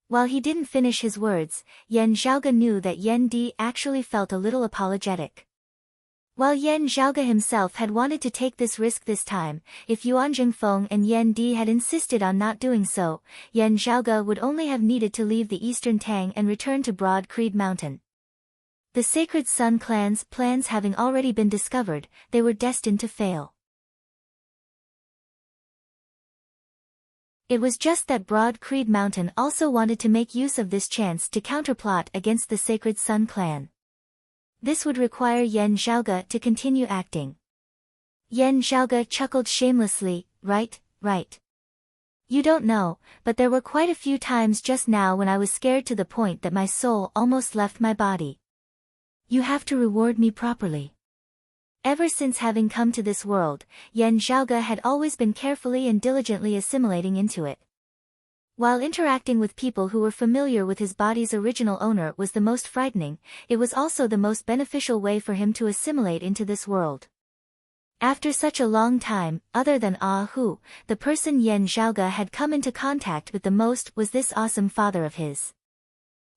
While he didn't finish his words, Yen Zhaoge knew that Yen Di actually felt a little apologetic. While Yen Zhaoge himself had wanted to take this risk this time, if Yuan Jingfeng and Yen Di had insisted on not doing so, Yen Zhaoge would only have needed to leave the Eastern Tang and return to Broad Creed Mountain. The Sacred Sun Clan's plans having already been discovered, they were destined to fail. It was just that Broad Creed Mountain also wanted to make use of this chance to counterplot against the Sacred Sun Clan. This would require Yen Zhaoge to continue acting. Yen Zhaoge chuckled shamelessly, right. You don't know, but there were quite a few times just now when I was scared to the point that my soul almost left my body. You have to reward me properly. Ever since having come to this world, Yen Zhaoge had always been carefully and diligently assimilating into it. While interacting with people who were familiar with his body's original owner was the most frightening, it was also the most beneficial way for him to assimilate into this world. After such a long time, other than Hu, the person Yen Zhaoge had come into contact with the most was this awesome father of his.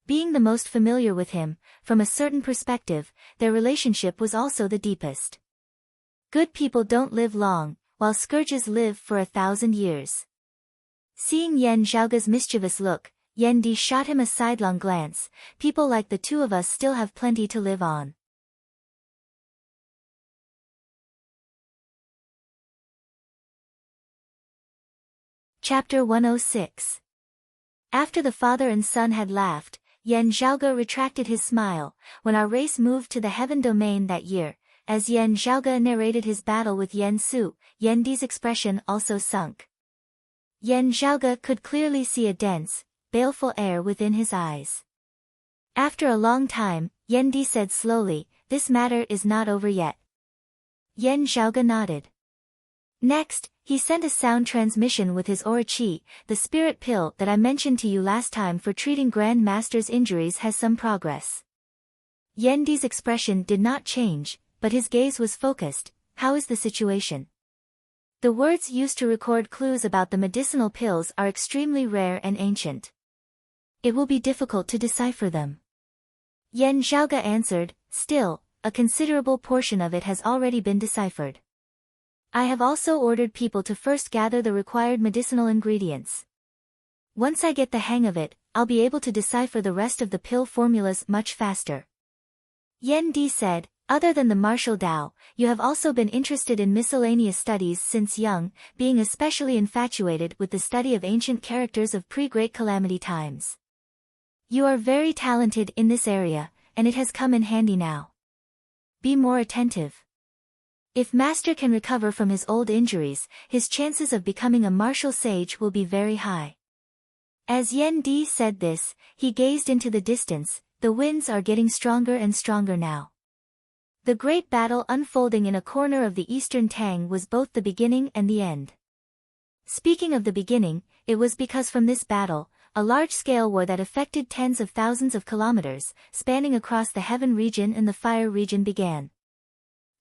Being the most familiar with him, from a certain perspective, their relationship was also the deepest. Good people don't live long, while scourges live for 1,000 years. Seeing Yen Zhaoge's mischievous look, Yen Di shot him a sidelong glance. People like the two of us still have plenty to live on. Chapter 106. After the father and son had laughed, Yen Zhaoge retracted his smile. When our race moved to the heaven domain that year, as Yen Zhaoge narrated his battle with Yen Su, Yen Di's expression also sunk. Yen Zhaoge could clearly see a dense, baleful air within his eyes. After a long time, Yen Di said slowly, this matter is not over yet. Yen Zhaoge nodded. Next, he sent a sound transmission with his Orochi, the spirit pill that I mentioned to you last time for treating Grand Master's injuries has some progress. Yen Di's expression did not change, but his gaze was focused. How is the situation? The words used to record clues about the medicinal pills are extremely rare and ancient. It will be difficult to decipher them. Yen Zhaoge answered, still, a considerable portion of it has already been deciphered. I have also ordered people to first gather the required medicinal ingredients. Once I get the hang of it, I'll be able to decipher the rest of the pill formulas much faster. Yen Di said, other than the martial Dao, you have also been interested in miscellaneous studies since young, being especially infatuated with the study of ancient characters of pre-Great Calamity times. You are very talented in this area, and it has come in handy now. Be more attentive. If Master can recover from his old injuries, his chances of becoming a martial sage will be very high. As Yen Di said this, he gazed into the distance. The winds are getting stronger and stronger now. The great battle unfolding in a corner of the Eastern Tang was both the beginning and the end. Speaking of the beginning, it was because from this battle, a large-scale war that affected tens of thousands of kilometers, spanning across the Heaven region and the Fire region began.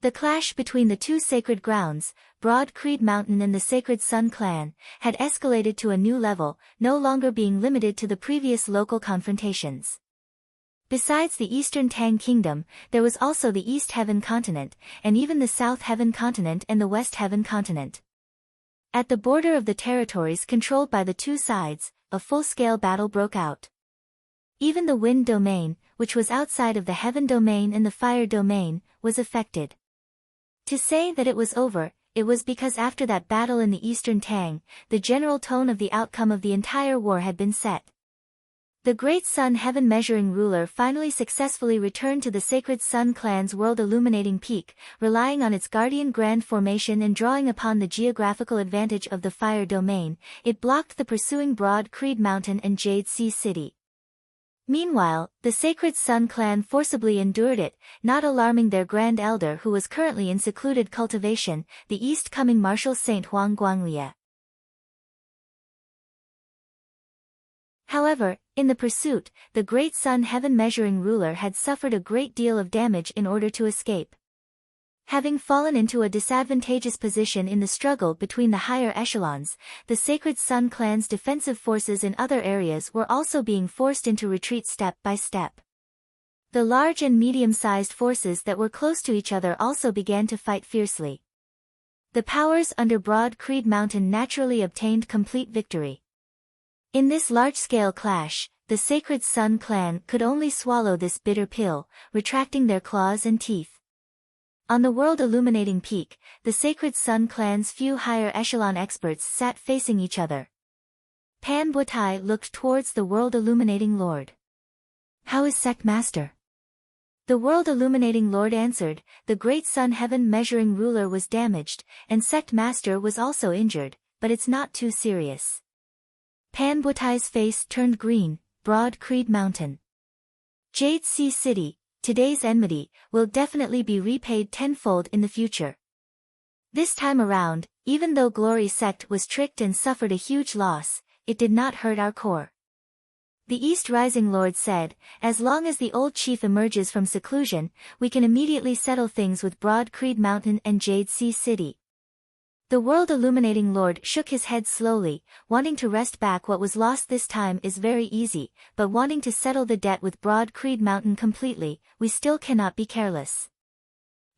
The clash between the two sacred grounds, Broad Creed Mountain and the Sacred Sun Clan, had escalated to a new level, no longer being limited to the previous local confrontations. Besides the Eastern Tang Kingdom, there was also the East Heaven Continent, and even the South Heaven Continent and the West Heaven Continent. At the border of the territories controlled by the two sides, a full-scale battle broke out. Even the Wind Domain, which was outside of the Heaven Domain and the Fire Domain, was affected. To say that it was over, it was because after that battle in the Eastern Tang, the general tone of the outcome of the entire war had been set. The great Sun Heaven Measuring Ruler finally successfully returned to the Sacred Sun Clan's world illuminating peak, relying on its guardian grand formation and drawing upon the geographical advantage of the fire domain. It blocked the pursuing Broad Creed Mountain and Jade Sea City. Meanwhile, the Sacred Sun Clan forcibly endured it, not alarming their Grand Elder who was currently in secluded cultivation, the east-coming Marshal Saint Huang Guanglie. However, in the pursuit, the great Sun Heaven Measuring Ruler had suffered a great deal of damage in order to escape. Having fallen into a disadvantageous position in the struggle between the higher echelons, the Sacred Sun Clan's defensive forces in other areas were also being forced into retreat step by step. The large and medium-sized forces that were close to each other also began to fight fiercely. The powers under Broad Creed Mountain naturally obtained complete victory. In this large-scale clash, the Sacred Sun Clan could only swallow this bitter pill, retracting their claws and teeth. On the world illuminating peak, the Sacred Sun Clan's few higher echelon experts sat facing each other. Pan Butai looked towards the world illuminating lord. "How is Sect Master?" The world illuminating lord answered, "The great Sun Heaven Measuring Ruler was damaged, and Sect Master was also injured, but it's not too serious." Pan Butai's face turned green. Broad Creed Mountain. Jade Sea City, today's enmity, will definitely be repaid tenfold in the future. This time around, even though Glory Sect was tricked and suffered a huge loss, it did not hurt our core. The East Rising Lord said, "As long as the old chief emerges from seclusion, we can immediately settle things with Broad Creed Mountain and Jade Sea City." The world illuminating lord shook his head slowly. "Wanting to wrest back what was lost this time is very easy, but wanting to settle the debt with Broad Creed Mountain completely, we still cannot be careless."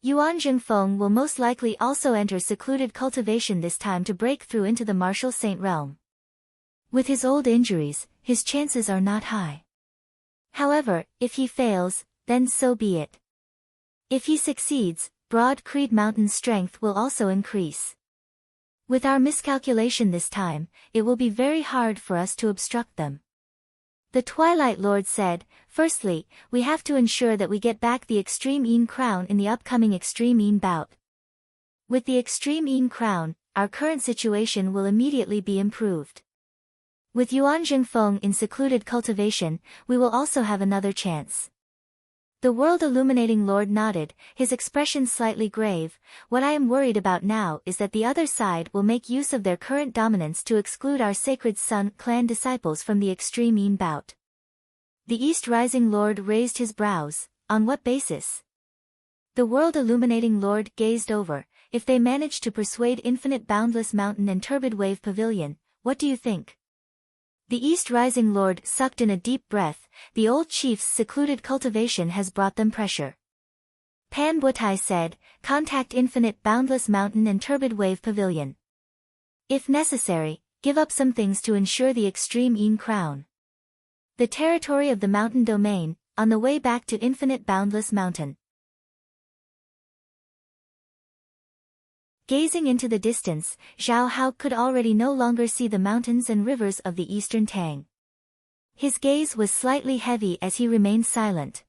Yuan Zhengfeng will most likely also enter secluded cultivation this time to break through into the Martial Saint realm. With his old injuries, his chances are not high. However, if he fails, then so be it. If he succeeds, Broad Creed Mountain's strength will also increase. With our miscalculation this time, it will be very hard for us to obstruct them. The Twilight Lord said, "Firstly, we have to ensure that we get back the Extreme Yin Crown in the upcoming Extreme Yin bout. With the Extreme Yin Crown, our current situation will immediately be improved. With Yuan Zhengfeng in secluded cultivation, we will also have another chance." The world illuminating lord nodded, his expression slightly grave. "What I am worried about now is that the other side will make use of their current dominance to exclude our Sacred Sun Clan disciples from the Extreme Yin bout." The East Rising Lord raised his brows. "On what basis?" The world illuminating lord gazed over. "If they manage to persuade Infinite Boundless Mountain and Turbid Wave Pavilion, what do you think?" The East Rising Lord sucked in a deep breath. "The old chief's secluded cultivation has brought them pressure." Pan Butai said, "Contact Infinite Boundless Mountain and Turbid Wave Pavilion. If necessary, give up some things to ensure the Extreme Yin Crown." The territory of the mountain domain, on the way back to Infinite Boundless Mountain. Gazing into the distance, Zhao Hao could already no longer see the mountains and rivers of the Eastern Tang. His gaze was slightly heavy as he remained silent.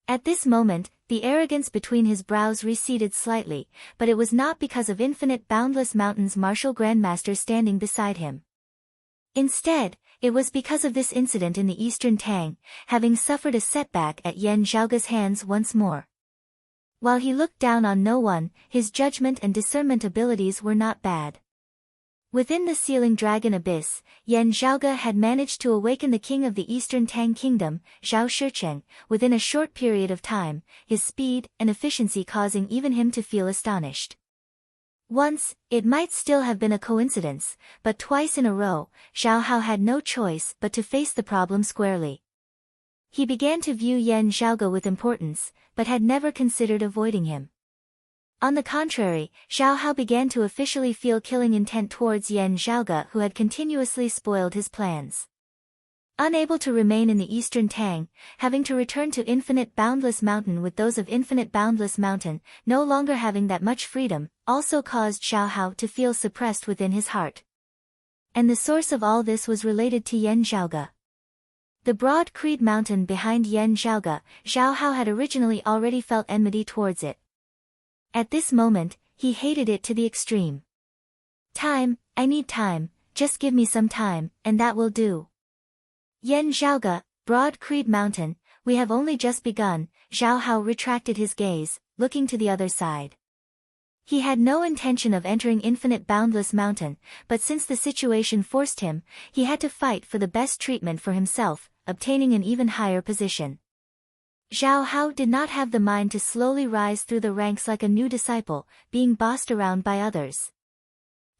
At this moment, the arrogance between his brows receded slightly, but it was not because of Infinite Boundless Mountain's martial grandmaster standing beside him. Instead, it was because of this incident in the Eastern Tang, having suffered a setback at Yan Zhaoge's hands once more. While he looked down on no one, his judgment and discernment abilities were not bad. Within the Sealing Dragon Abyss, Yan Zhaoge had managed to awaken the king of the Eastern Tang Kingdom, Zhao Shicheng, within a short period of time, his speed and efficiency causing even him to feel astonished. Once, it might still have been a coincidence, but twice in a row, Zhao Hao had no choice but to face the problem squarely. He began to view Yan Zhaoge with importance, but had never considered avoiding him. On the contrary, Zhao Hao began to officially feel killing intent towards Yan Zhaoge, who had continuously spoiled his plans. Unable to remain in the Eastern Tang, having to return to Infinite Boundless Mountain with those of Infinite Boundless Mountain, no longer having that much freedom, also caused Xiao Hao to feel suppressed within his heart. And the source of all this was related to Yan Zhaoge. The broad Creed mountain behind Yan Zhaoge, Xiao Hao had originally already felt enmity towards it. At this moment, he hated it to the extreme. Time, I need time, just give me some time, and that will do. Yan Zhaoge, broad Creed mountain, we have only just begun. Xiao Hao retracted his gaze, looking to the other side. He had no intention of entering Infinite Boundless Mountain, but since the situation forced him, he had to fight for the best treatment for himself, obtaining an even higher position. Xiao Hao did not have the mind to slowly rise through the ranks like a new disciple, being bossed around by others.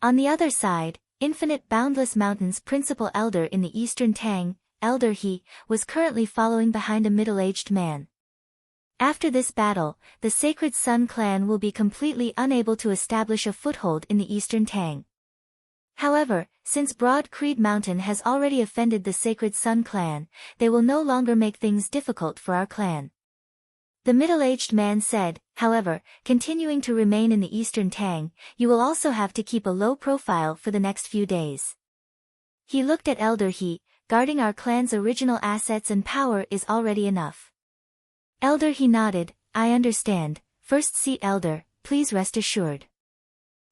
On the other side, Infinite Boundless Mountain's principal elder in the Eastern Tang, Elder He, was currently following behind a middle-aged man. After this battle, the Sacred Sun clan will be completely unable to establish a foothold in the Eastern Tang. However, since Broad Creed Mountain has already offended the Sacred Sun clan, they will no longer make things difficult for our clan. The middle-aged man said, however, continuing to remain in the Eastern Tang, you will also have to keep a low profile for the next few days. He looked at Elder He, guarding our clan's original assets and power is already enough. Elder He nodded, I understand, First Seat Elder, please rest assured.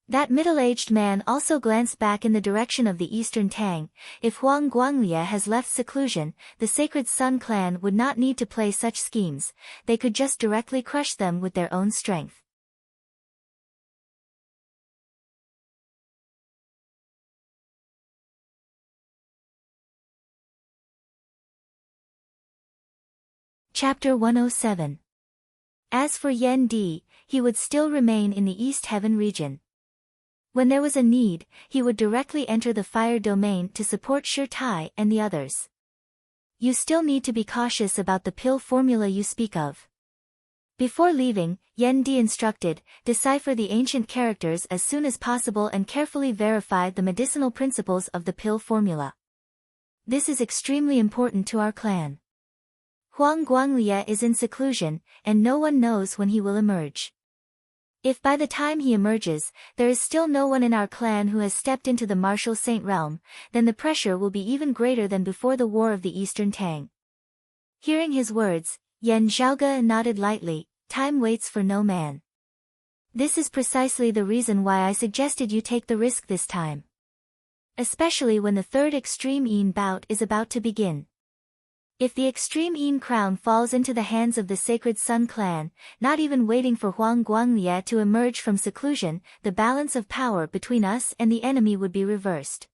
That middle-aged man also glanced back in the direction of the Eastern Tang. If Huang Guanglie has left seclusion, the Sacred Sun clan would not need to play such schemes, they could just directly crush them with their own strength. Chapter 107. As for Yan Di, he would still remain in the East Heaven region. When there was a need, he would directly enter the fire domain to support Shi Tai and the others. You still need to be cautious about the pill formula you speak of. Before leaving, Yan Di instructed, decipher the ancient characters as soon as possible and carefully verify the medicinal principles of the pill formula. This is extremely important to our clan. Huang Guanglie is in seclusion, and no one knows when he will emerge. If by the time he emerges, there is still no one in our clan who has stepped into the martial saint realm, then the pressure will be even greater than before the War of the Eastern Tang. Hearing his words, Yan Zhaoge nodded lightly, time waits for no man. This is precisely the reason why I suggested you take the risk this time. Especially when the third Extreme Yin bout is about to begin. If the Extreme Yin crown falls into the hands of the Sacred Sun clan, not even waiting for Huang Guanglie to emerge from seclusion, the balance of power between us and the enemy would be reversed.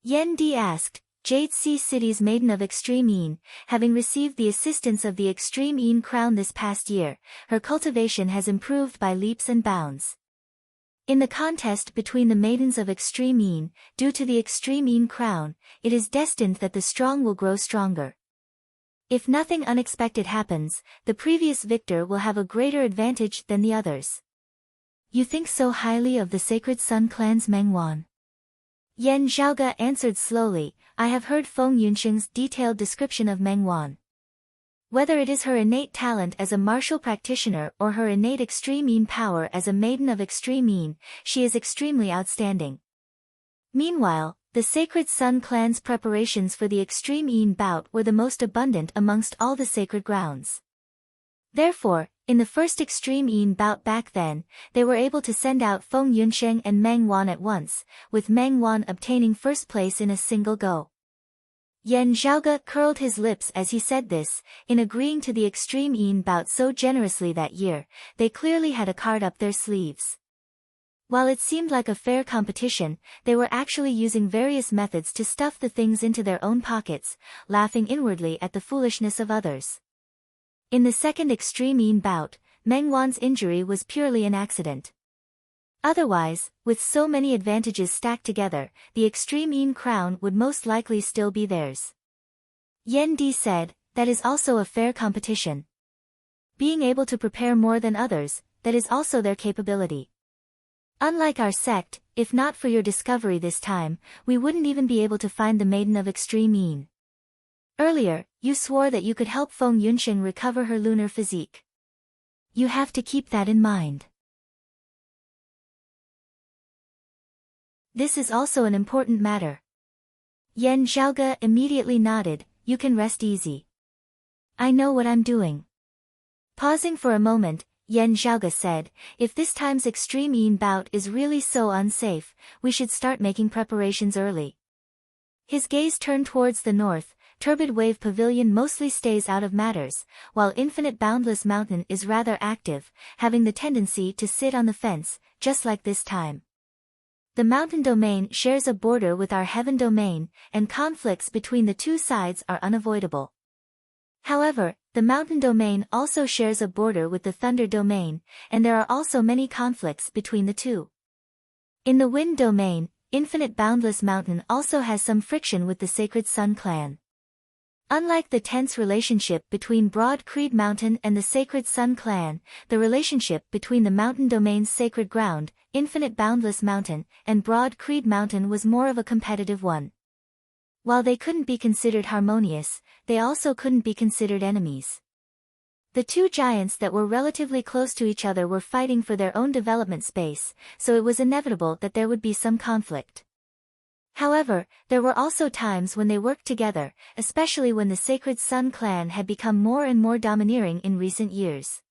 Yan Di asked, Jade Sea City's Maiden of Extreme Yin, having received the assistance of the Extreme Yin crown this past year, her cultivation has improved by leaps and bounds. In the contest between the Maidens of Extreme Yin, due to the Extreme Yin crown, it is destined that the strong will grow stronger. If nothing unexpected happens, the previous victor will have a greater advantage than the others. You think so highly of the Sacred Sun clan's Meng Wan? Yan Zhaoge answered slowly, I have heard Feng Yunsheng's detailed description of Meng Wan. Whether it is her innate talent as a martial practitioner or her innate Extreme Yin power as a maiden of Extreme Yin, she is extremely outstanding. Meanwhile, the Sacred Sun clan's preparations for the Extreme Yin bout were the most abundant amongst all the sacred grounds. Therefore, in the first Extreme Yin bout back then, they were able to send out Feng Yunsheng and Meng Wan at once, with Meng Wan obtaining first place in a single go. Yan Zhaoge curled his lips as he said this, in agreeing to the Extreme Yin bout so generously that year, they clearly had a card up their sleeves. While it seemed like a fair competition, they were actually using various methods to stuff the things into their own pockets, laughing inwardly at the foolishness of others. In the second Extreme Yin bout, Meng Wan's injury was purely an accident. Otherwise, with so many advantages stacked together, the Extreme Yin crown would most likely still be theirs. Yan Di said, that is also a fair competition. Being able to prepare more than others, that is also their capability. Unlike our sect, if not for your discovery this time, we wouldn't even be able to find the Maiden of Extreme Yin. Earlier, you swore that you could help Feng Yunxing recover her lunar physique. You have to keep that in mind. This is also an important matter. Yan Zhaoge immediately nodded. You can rest easy. I know what I'm doing. Pausing for a moment, Yan Zhaoge said, if this time's extreme yin bout is really so unsafe, we should start making preparations early. His gaze turned towards the north. Turbid Wave Pavilion mostly stays out of matters, while Infinite Boundless Mountain is rather active, having the tendency to sit on the fence, just like this time. The mountain domain shares a border with our heaven domain, and conflicts between the two sides are unavoidable. However, the mountain domain also shares a border with the thunder domain, and there are also many conflicts between the two. In the wind domain, Infinite Boundless Mountain also has some friction with the Sacred Sun clan. Unlike the tense relationship between Broad Creed Mountain and the Sacred Sun clan, the relationship between the mountain domain's sacred ground, Infinite Boundless Mountain, and Broad Creed Mountain was more of a competitive one. While they couldn't be considered harmonious, they also couldn't be considered enemies. The two giants that were relatively close to each other were fighting for their own development space, so it was inevitable that there would be some conflict. However, there were also times when they worked together, especially when the Sacred Sun clan had become more and more domineering in recent years.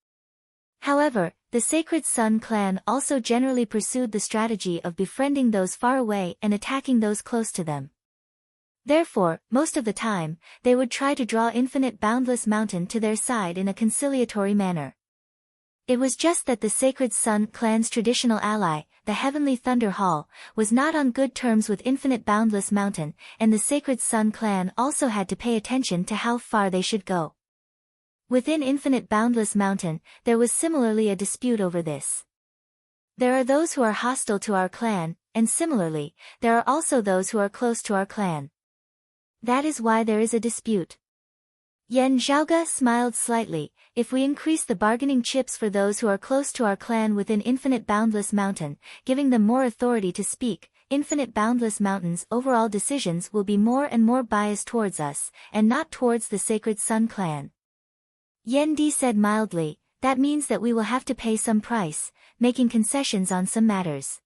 However, the Sacred Sun clan also generally pursued the strategy of befriending those far away and attacking those close to them. Therefore, most of the time, they would try to draw Infinite Boundless Mountain to their side in a conciliatory manner. It was just that the Sacred Sun clan's traditional ally, the Heavenly Thunder Hall, was not on good terms with Infinite Boundless Mountain, and the Sacred Sun clan also had to pay attention to how far they should go. Within Infinite Boundless Mountain, there was similarly a dispute over this. There are those who are hostile to our clan, and similarly, there are also those who are close to our clan. That is why there is a dispute. Yan Zhaoge smiled slightly. If we increase the bargaining chips for those who are close to our clan within Infinite Boundless Mountain, giving them more authority to speak, Infinite Boundless Mountain's overall decisions will be more and more biased towards us, and not towards the Sacred Sun clan. Yan Di said mildly, that means that we will have to pay some price, making concessions on some matters.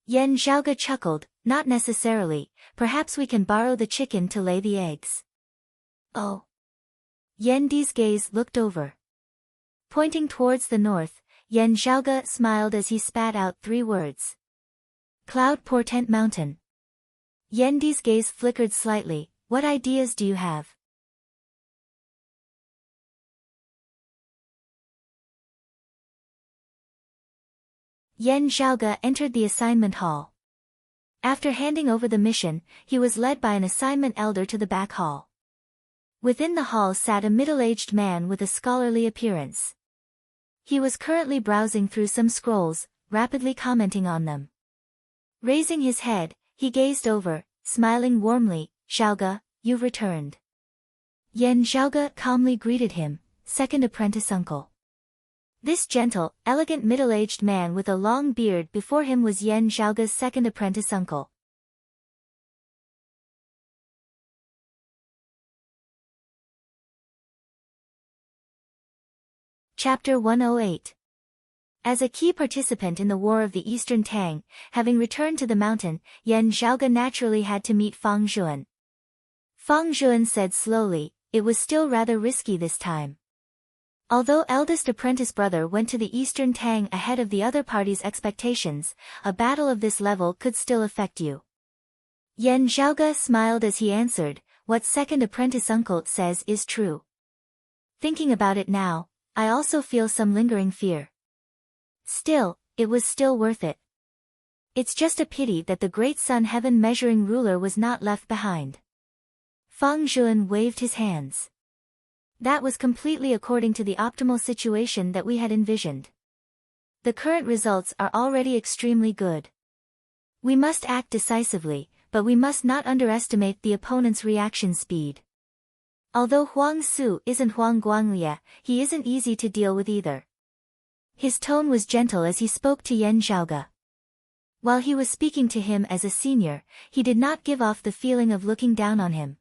Yan Zhaoge chuckled, not necessarily, perhaps we can borrow the chicken to lay the eggs. Oh. Yan Di's gaze looked over. Pointing towards the north, Yan Zhaoge smiled as he spat out 3 words. Cloud Portent Mountain. Yan Di's gaze flickered slightly. What ideas do you have? Yan Zhaoge entered the assignment hall. After handing over the mission, he was led by an assignment elder to the back hall. Within the hall sat a middle-aged man with a scholarly appearance. He was currently browsing through some scrolls, rapidly commenting on them. Raising his head, he gazed over, smiling warmly. Zhaoge, you've returned. Yan Zhaoge calmly greeted him, second apprentice uncle. This gentle, elegant middle-aged man with a long beard before him was Yan Zhaoge's second apprentice uncle. Chapter 108. As a key participant in the War of the Eastern Tang, having returned to the mountain, Yan Zhaoge naturally had to meet Feng Zhuan. Feng Zhuan said slowly, it was still rather risky this time. Although eldest apprentice brother went to the Eastern Tang ahead of the other party's expectations, a battle of this level could still affect you. Yan Zhaoge smiled as he answered, what second apprentice uncle says is true. Thinking about it now, I also feel some lingering fear. Still, it was still worth it. It's just a pity that the great sun heaven measuring ruler was not left behind. Feng Zhuan waved his hands. That was completely according to the optimal situation that we had envisioned. The current results are already extremely good. We must act decisively, but we must not underestimate the opponent's reaction speed. Although Huang Su isn't Huang Guanglie, he isn't easy to deal with either. His tone was gentle as he spoke to Yan Zhaoge. While he was speaking to him as a senior, he did not give off the feeling of looking down on him.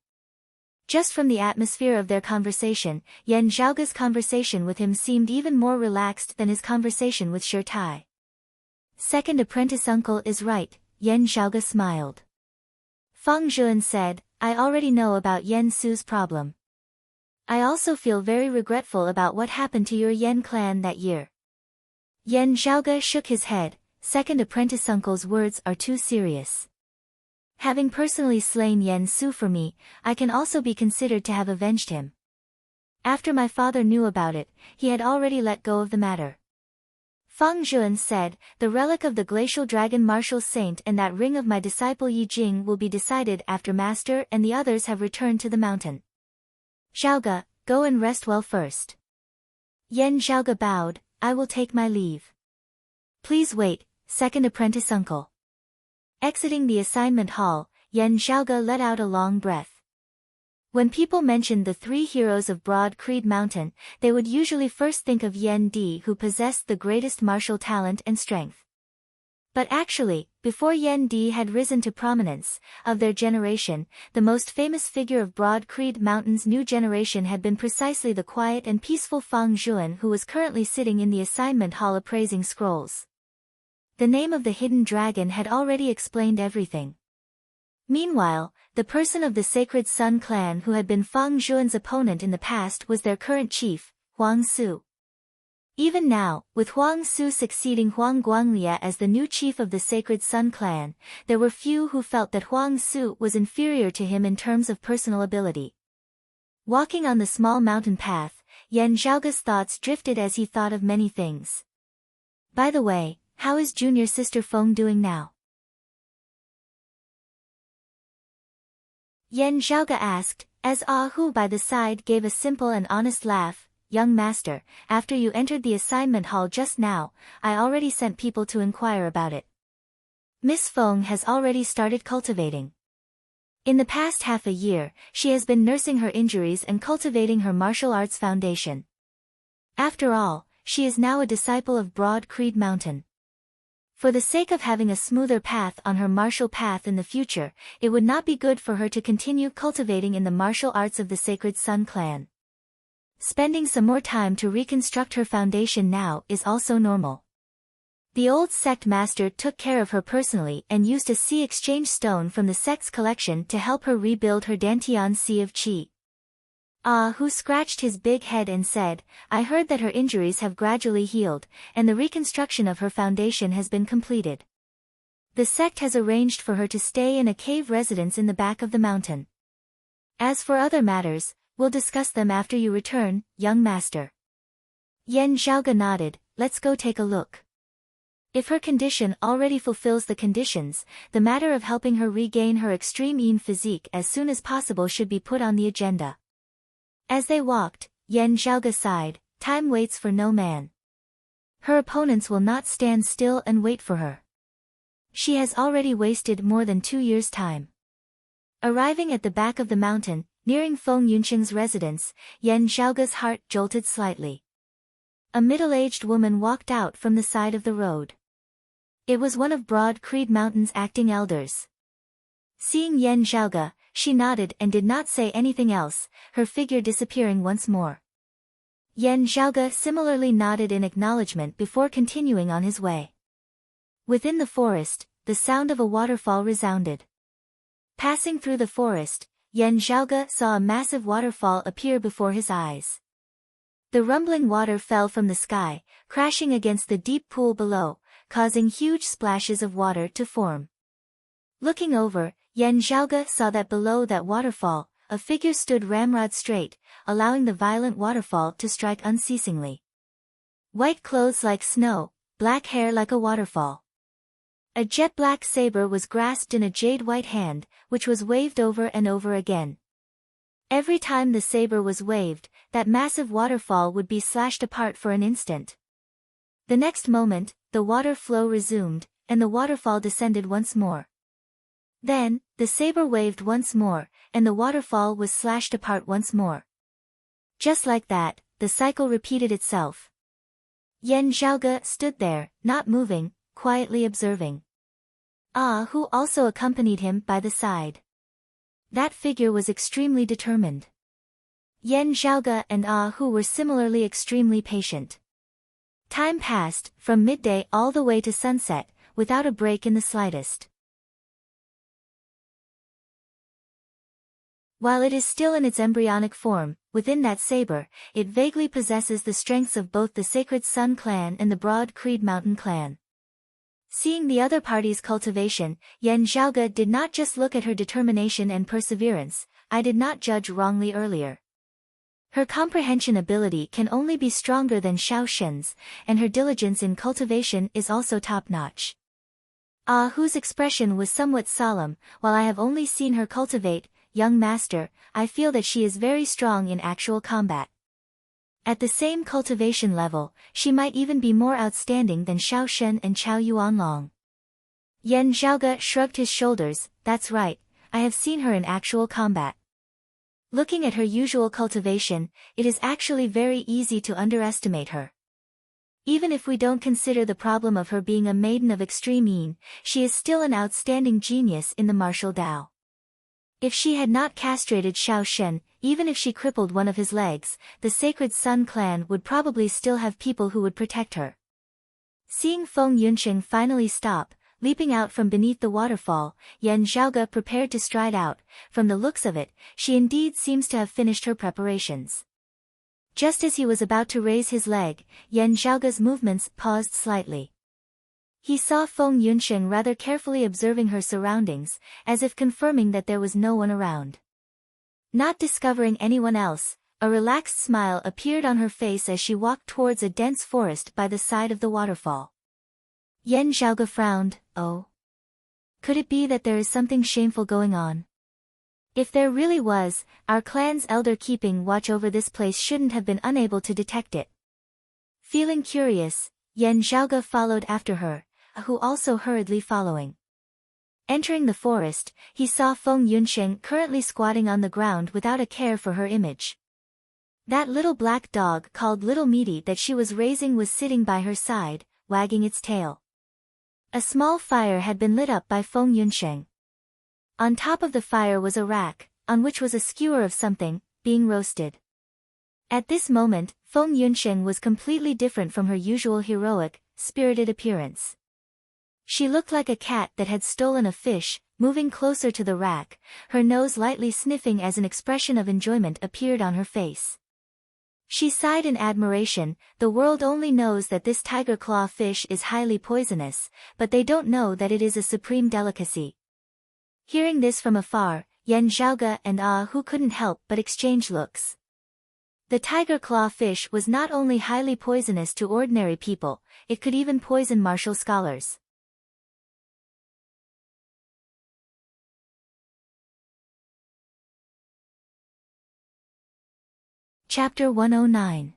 Just from the atmosphere of their conversation, Yan Zhaoge's conversation with him seemed even more relaxed than his conversation with Shirtai. Second apprentice uncle is right, Yan Zhaoge smiled. Feng Zhuan said, I already know about Yan Su's problem. I also feel very regretful about what happened to your Yan clan that year. Yan Zhaoge shook his head. Second apprentice uncle's words are too serious. Having personally slain Yan Su for me, I can also be considered to have avenged him. After my father knew about it, he had already let go of the matter. Feng Zhuan said, the relic of the glacial dragon martial saint and that ring of my disciple Yi Jing will be decided after master and the others have returned to the mountain. Zhaoge, go and rest well first. Yan Zhaoge bowed, I will take my leave. Please wait, second apprentice uncle. Exiting the assignment hall, Yan Zhaoge let out a long breath. When people mentioned the three heroes of Broad Creed Mountain, they would usually first think of Yan Di, who possessed the greatest martial talent and strength. But actually, before Yan Di had risen to prominence, of their generation, the most famous figure of Broad Creed Mountain's new generation had been precisely the quiet and peaceful Feng Zhuan, who was currently sitting in the assignment hall appraising scrolls. The name of the hidden dragon had already explained everything. Meanwhile, the person of the Sacred Sun clan who had been Feng Zhuan's opponent in the past was their current chief, Huang Su. Even now, with Huang Su succeeding Huang Guanglia as the new chief of the Sacred Sun clan, there were few who felt that Huang Su was inferior to him in terms of personal ability. Walking on the small mountain path, Yan Zhaoge's thoughts drifted as he thought of many things. By the way, how is junior sister Feng doing now? Yan Zhaoge asked, as Ah Hu by the side gave a simple and honest laugh. Young master, after you entered the assignment hall just now, I already sent people to inquire about it. Miss Feng has already started cultivating. In the past half a year, she has been nursing her injuries and cultivating her martial arts foundation. After all, she is now a disciple of Broad Creed Mountain. For the sake of having a smoother path on her martial path in the future, it would not be good for her to continue cultivating in the martial arts of the Sacred Sun clan. Spending some more time to reconstruct her foundation now is also normal. The old sect master took care of her personally and used a sea exchange stone from the sect's collection to help her rebuild her Dantian Sea of Qi. Ah Hu scratched his big head and said, I heard that her injuries have gradually healed, and the reconstruction of her foundation has been completed. The sect has arranged for her to stay in a cave residence in the back of the mountain. As for other matters, we'll discuss them after you return, young master. Yan Zhaoge nodded, let's go take a look. If her condition already fulfills the conditions, the matter of helping her regain her extreme yin physique as soon as possible should be put on the agenda. As they walked, Yan Zhaoge sighed, time waits for no man. Her opponents will not stand still and wait for her. She has already wasted more than 2 years' time. Arriving at the back of the mountain, nearing Feng Yunqing's residence, Yan Zhaoge's heart jolted slightly. A middle-aged woman walked out from the side of the road. It was one of Broad Creed Mountain's acting elders. Seeing Yan Zhaoge, she nodded and did not say anything else, her figure disappearing once more. Yan Zhaoge similarly nodded in acknowledgement before continuing on his way. Within the forest, the sound of a waterfall resounded. Passing through the forest, Yan Zhaoge saw a massive waterfall appear before his eyes. The rumbling water fell from the sky, crashing against the deep pool below, causing huge splashes of water to form. Looking over, Yan Zhaoge saw that below that waterfall, a figure stood ramrod straight, allowing the violent waterfall to strike unceasingly. White clothes like snow, black hair like a waterfall. A jet-black saber was grasped in a jade-white hand, which was waved over and over again. Every time the saber was waved, that massive waterfall would be slashed apart for an instant. The next moment, the water flow resumed, and the waterfall descended once more. Then, the saber waved once more, and the waterfall was slashed apart once more. Just like that, the cycle repeated itself. Yan Zhaoge stood there, not moving, quietly observing. Ah Hu also accompanied him by the side. That figure was extremely determined. Yan Zhaoge and Ah Hu were similarly extremely patient. Time passed, from midday all the way to sunset, without a break in the slightest. While it is still in its embryonic form, within that saber, it vaguely possesses the strengths of both the Sacred Sun clan and the Broad Creed Mountain clan. Seeing the other party's cultivation, Yan Zhaoge did not just look at her determination and perseverance. I did not judge wrongly earlier. Her comprehension ability can only be stronger than Xiao Shen's, and her diligence in cultivation is also top-notch. Ah Hu's expression was somewhat solemn. While I have only seen her cultivate, young master, I feel that she is very strong in actual combat. At the same cultivation level, she might even be more outstanding than Xiao Shen and Chao Yuanlong. Yan Zhaoge shrugged his shoulders. That's right, I have seen her in actual combat. Looking at her usual cultivation, it is actually very easy to underestimate her. Even if we don't consider the problem of her being a maiden of extreme yin, she is still an outstanding genius in the martial Dao. If she had not castrated Xiao Shen, even if she crippled one of his legs, the Sacred Sun clan would probably still have people who would protect her. Seeing Feng Yunsheng finally stop, leaping out from beneath the waterfall, Yan Zhaoge prepared to stride out. From the looks of it, she indeed seems to have finished her preparations. Just as he was about to raise his leg, Yan Zhaoge's movements paused slightly. He saw Feng Yunsheng rather carefully observing her surroundings, as if confirming that there was no one around. Not discovering anyone else, a relaxed smile appeared on her face as she walked towards a dense forest by the side of the waterfall. Yan Zhaoge frowned. Oh. Could it be that there is something shameful going on? If there really was, our clan's elder keeping watch over this place shouldn't have been unable to detect it. Feeling curious, Yan Zhaoge followed after her, who also hurriedly following. Entering the forest, he saw Feng Yunsheng currently squatting on the ground without a care for her image. That little black dog called Little Meaty that she was raising was sitting by her side, wagging its tail. A small fire had been lit up by Feng Yunsheng. On top of the fire was a rack, on which was a skewer of something, being roasted. At this moment, Feng Yunsheng was completely different from her usual heroic, spirited appearance. She looked like a cat that had stolen a fish, moving closer to the rack, her nose lightly sniffing as an expression of enjoyment appeared on her face. She sighed in admiration. The world only knows that this tiger claw fish is highly poisonous, but they don't know that it is a supreme delicacy. Hearing this from afar, Yan Zhaoge and Ah Hu couldn't help but exchange looks. The tiger claw fish was not only highly poisonous to ordinary people, it could even poison martial scholars. Chapter 109.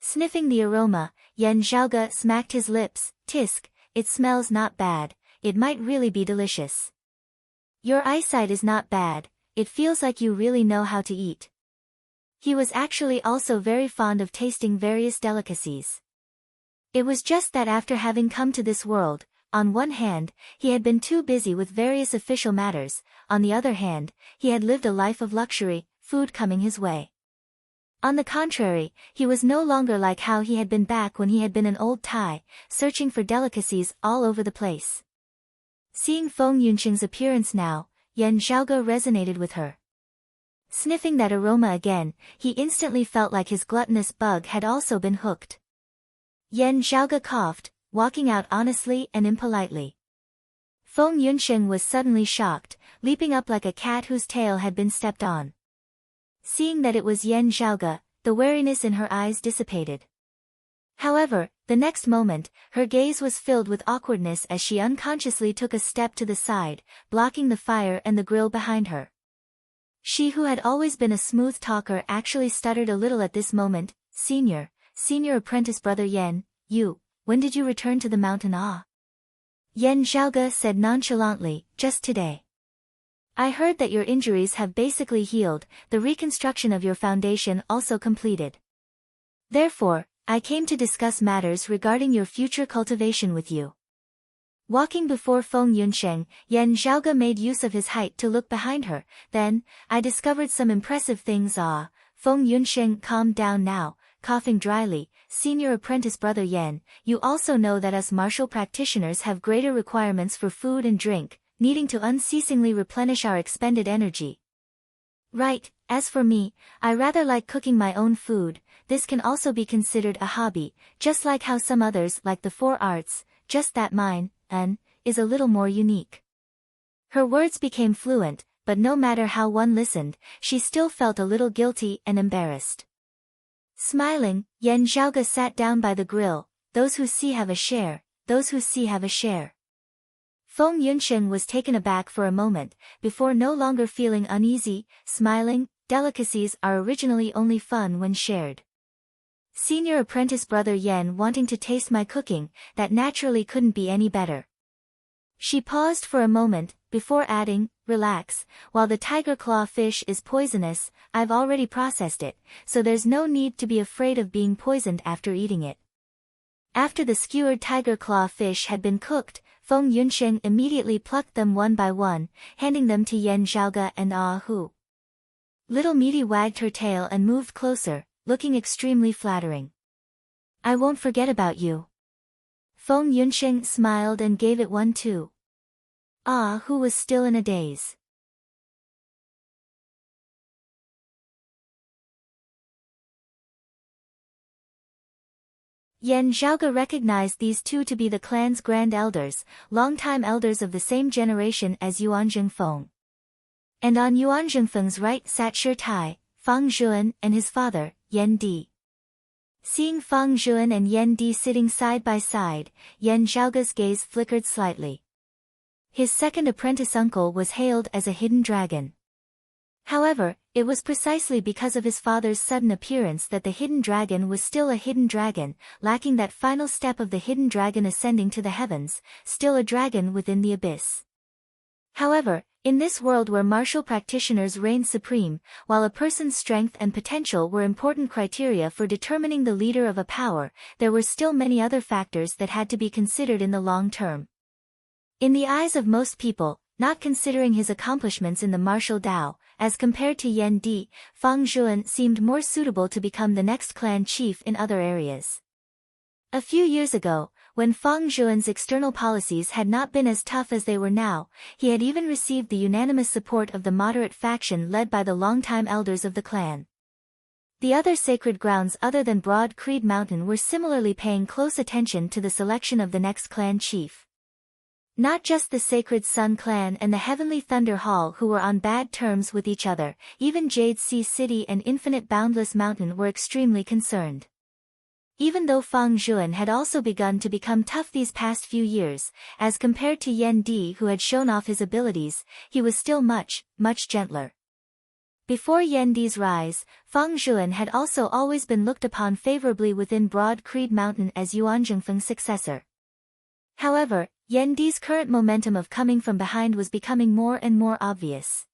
Sniffing the aroma, Yan Zhaoge smacked his lips. Tisk, it smells not bad, it might really be delicious. Your eyesight is not bad, it feels like you really know how to eat. He was actually also very fond of tasting various delicacies. It was just that after having come to this world, on one hand, he had been too busy with various official matters, on the other hand, he had lived a life of luxury, food coming his way. On the contrary, he was no longer like how he had been back when he had been an old Thai, searching for delicacies all over the place. Seeing Feng Yunsheng's appearance now, Yan Zhaoge resonated with her. Sniffing that aroma again, he instantly felt like his gluttonous bug had also been hooked. Yan Zhaoge coughed, walking out honestly and impolitely. Feng Yunsheng was suddenly shocked, leaping up like a cat whose tail had been stepped on. Seeing that it was Yan Zhaoge, the wariness in her eyes dissipated. However, the next moment, her gaze was filled with awkwardness as she unconsciously took a step to the side, blocking the fire and the grill behind her. She who had always been a smooth talker actually stuttered a little at this moment. Senior apprentice brother Yan, when did you return to the mountain? Yan Zhaoge said nonchalantly, just today. I heard that your injuries have basically healed, the reconstruction of your foundation also completed. Therefore, I came to discuss matters regarding your future cultivation with you. Walking before Feng Yunsheng, Yan Zhaoge made use of his height to look behind her. Then, I discovered some impressive things. Ah, Feng Yunsheng calmed down now, coughing dryly. Senior apprentice brother Yan, you also know that us martial practitioners have greater requirements for food and drink, needing to unceasingly replenish our expended energy. Right, as for me, I rather like cooking my own food. This can also be considered a hobby, just like how some others like the four arts, just that mine, is a little more unique. Her words became fluent, but no matter how one listened, she still felt a little guilty and embarrassed. Smiling, Yan Zhaoge sat down by the grill. Those who see have a share, those who see have a share. Feng Yunsheng was taken aback for a moment, before no longer feeling uneasy, smiling. Delicacies are originally only fun when shared. Senior apprentice brother Yan wanting to taste my cooking, that naturally couldn't be any better. She paused for a moment, before adding, relax, while the tiger claw fish is poisonous, I've already processed it, so there's no need to be afraid of being poisoned after eating it. After the skewered tiger claw fish had been cooked, Feng Yunsheng immediately plucked them one by one, handing them to Yan Zhaoge and Ah Hu. Little Meaty wagged her tail and moved closer, looking extremely flattering. I won't forget about you. Feng Yunsheng smiled and gave it one too. Ah Hu was still in a daze. Yan Zhaoge recognized these two to be the clan's grand elders, longtime elders of the same generation as Yuan Zhengfeng. And on Yuan Zhengfeng's right sat Shi Tai, Fang Zhuan and his father, Yan Di. Seeing Fang Zhuan and Yan Di sitting side by side, Yan Zhaoge's gaze flickered slightly. His second apprentice uncle was hailed as a hidden dragon. However, it was precisely because of his father's sudden appearance that the hidden dragon was still a hidden dragon, lacking that final step of the hidden dragon ascending to the heavens, still a dragon within the abyss. However, in this world where martial practitioners reigned supreme, while a person's strength and potential were important criteria for determining the leader of a power, there were still many other factors that had to be considered in the long term. In the eyes of most people, not considering his accomplishments in the martial Tao, as compared to Yan Di, Fang Zhuan seemed more suitable to become the next clan chief in other areas. A few years ago, when Fang Zhuan's external policies had not been as tough as they were now, he had even received the unanimous support of the moderate faction led by the longtime elders of the clan. The other sacred grounds other than Broad Creed Mountain were similarly paying close attention to the selection of the next clan chief. Not just the Sacred Sun clan and the Heavenly Thunder Hall who were on bad terms with each other, even Jade Sea City and Infinite Boundless Mountain were extremely concerned. Even though Fang Zhuan had also begun to become tough these past few years, as compared to Yan Di who had shown off his abilities, he was still much, much gentler. Before Yan Di's rise, Fang Zhuan had also always been looked upon favorably within Broad Creed Mountain as Yuan Zhengfeng's successor. However, Yan Di's current momentum of coming from behind was becoming more and more obvious.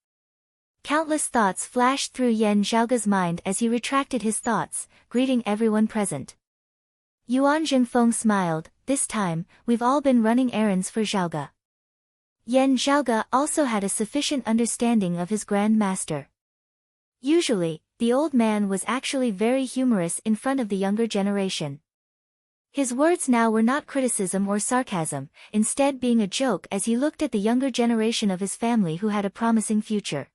Countless thoughts flashed through Yan Zhaoge's mind as he retracted his thoughts, greeting everyone present. Yuan Zhengfeng smiled, this time, we've all been running errands for Zhaoge. Yan Zhaoge also had a sufficient understanding of his Grand Master. Usually, the old man was actually very humorous in front of the younger generation. His words now were not criticism or sarcasm, instead being a joke as he looked at the younger generation of his family who had a promising future.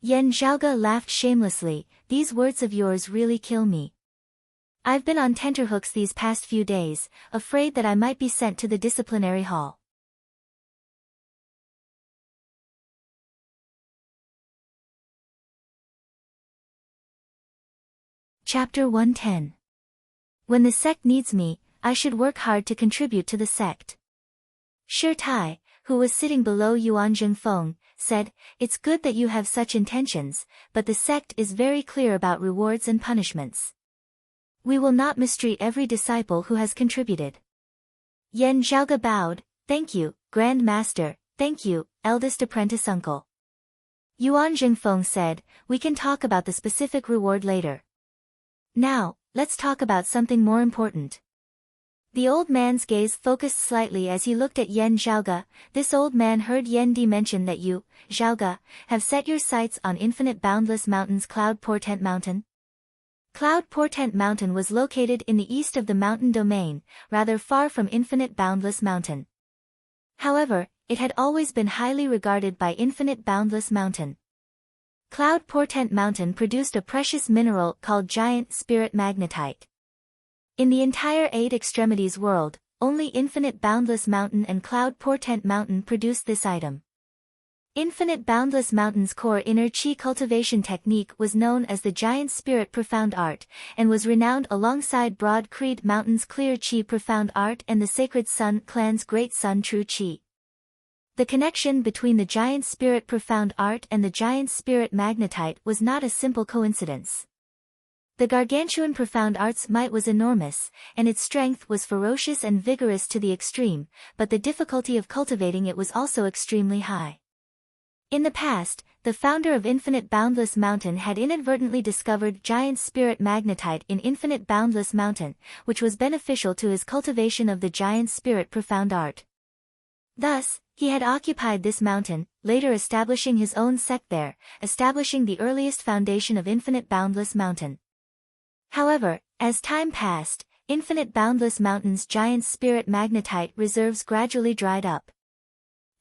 Yan Zhaoge laughed shamelessly, these words of yours really kill me. I've been on tenterhooks these past few days, afraid that I might be sent to the disciplinary hall. Chapter 110. When the sect needs me, I should work hard to contribute to the sect. Shi Tai, who was sitting below Yuan Zhengfeng, said, it's good that you have such intentions, but the sect is very clear about rewards and punishments. We will not mistreat every disciple who has contributed. Yan Zhaoge bowed, thank you, Grand Master, thank you, eldest apprentice uncle. Yuan Zhengfeng said, we can talk about the specific reward later. Now, let's talk about something more important. The old man's gaze focused slightly as he looked at Yan Zhaoge. This old man heard Yan Di mention that you, Zhaoge, have set your sights on infinite boundless mountains Cloud Portent Mountain. Cloud Portent Mountain was located in the east of the mountain domain, rather far from Infinite Boundless Mountain. However, it had always been highly regarded by Infinite Boundless Mountain. Cloud Portent Mountain produced a precious mineral called giant spirit magnetite. In the entire Eight Extremities world, only Infinite Boundless Mountain and Cloud Portent Mountain produced this item. Infinite Boundless Mountain's core inner chi cultivation technique was known as the Giant Spirit Profound Art, and was renowned alongside Broad Creed Mountain's Clear Chi Profound Art and the Sacred Sun Clan's Great Sun True Chi. The connection between the Giant Spirit Profound Art and the Giant Spirit Magnetite was not a simple coincidence. The gargantuan Profound Art's might was enormous, and its strength was ferocious and vigorous to the extreme, but the difficulty of cultivating it was also extremely high. In the past, the founder of Infinite Boundless Mountain had inadvertently discovered Giant Spirit Magnetite in Infinite Boundless Mountain, which was beneficial to his cultivation of the Giant Spirit Profound Art. Thus, he had occupied this mountain, later establishing his own sect there, establishing the earliest foundation of Infinite Boundless Mountain. However, as time passed, Infinite Boundless Mountain's Giant Spirit Magnetite reserves gradually dried up.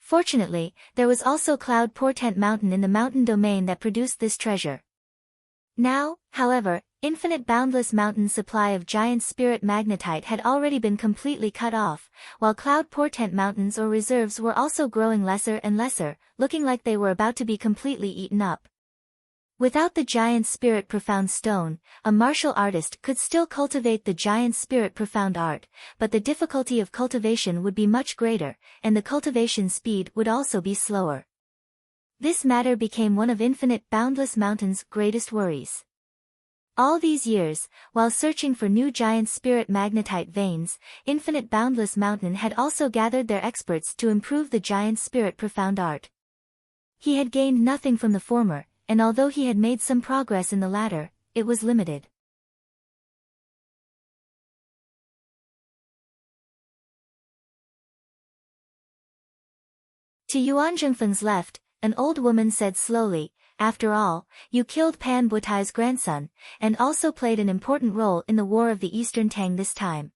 Fortunately, there was also Cloud Portent Mountain in the mountain domain that produced this treasure. Now, however, Infinite Boundless Mountain's supply of Giant Spirit Magnetite had already been completely cut off, while Cloud Portent Mountains or reserves were also growing lesser and lesser, looking like they were about to be completely eaten up. Without the Giant Spirit Profound Stone, a martial artist could still cultivate the Giant Spirit Profound Art, but the difficulty of cultivation would be much greater, and the cultivation speed would also be slower. This matter became one of Infinite Boundless Mountain's greatest worries. All these years, while searching for new Giant Spirit Magnetite veins, Infinite Boundless Mountain had also gathered their experts to improve the Giant Spirit Profound Art. He had gained nothing from the former, and although he had made some progress in the latter, it was limited. To Yuan Zhengfeng's left, an old woman said slowly, "After all, you killed Pan Butai's grandson, and also played an important role in the War of the Eastern Tang this time.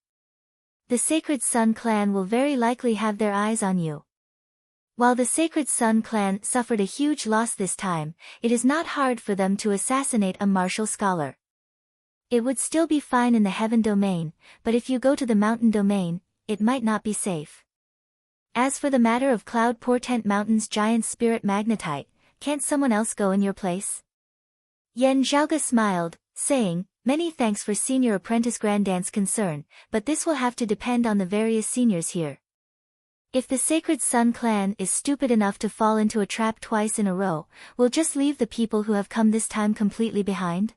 The Sacred Sun clan will very likely have their eyes on you. While the Sacred Sun clan suffered a huge loss this time, it is not hard for them to assassinate a martial scholar. It would still be fine in the heaven domain, but if you go to the mountain domain, it might not be safe. As for the matter of Cloud Portent Mountain's Giant Spirit Magnetite, can't someone else go in your place?" Yan Zhaoge smiled, saying, "Many thanks for Senior Apprentice Granddance concern, but this will have to depend on the various seniors here. If the Sacred Sun clan is stupid enough to fall into a trap twice in a row, we'll just leave the people who have come this time completely behind?"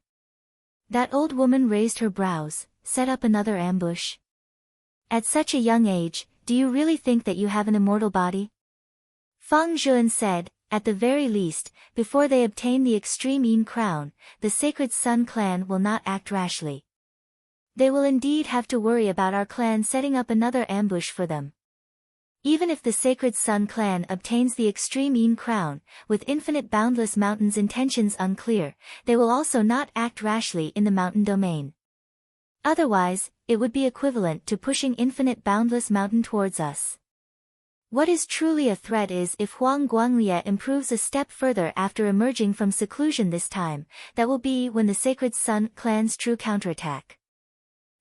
That old woman raised her brows, set up another ambush. "At such a young age, do you really think that you have an immortal body?" Feng Zhuan said, "At the very least, before they obtain the Extreme Yin Crown, the Sacred Sun clan will not act rashly. They will indeed have to worry about our clan setting up another ambush for them. Even if the Sacred Sun clan obtains the Extreme Yin Crown, with Infinite Boundless Mountain's intentions unclear, they will also not act rashly in the mountain domain. Otherwise, it would be equivalent to pushing Infinite Boundless Mountain towards us. What is truly a threat is if Huang Guanglie improves a step further after emerging from seclusion this time, that will be when the Sacred Sun clan's true counterattack."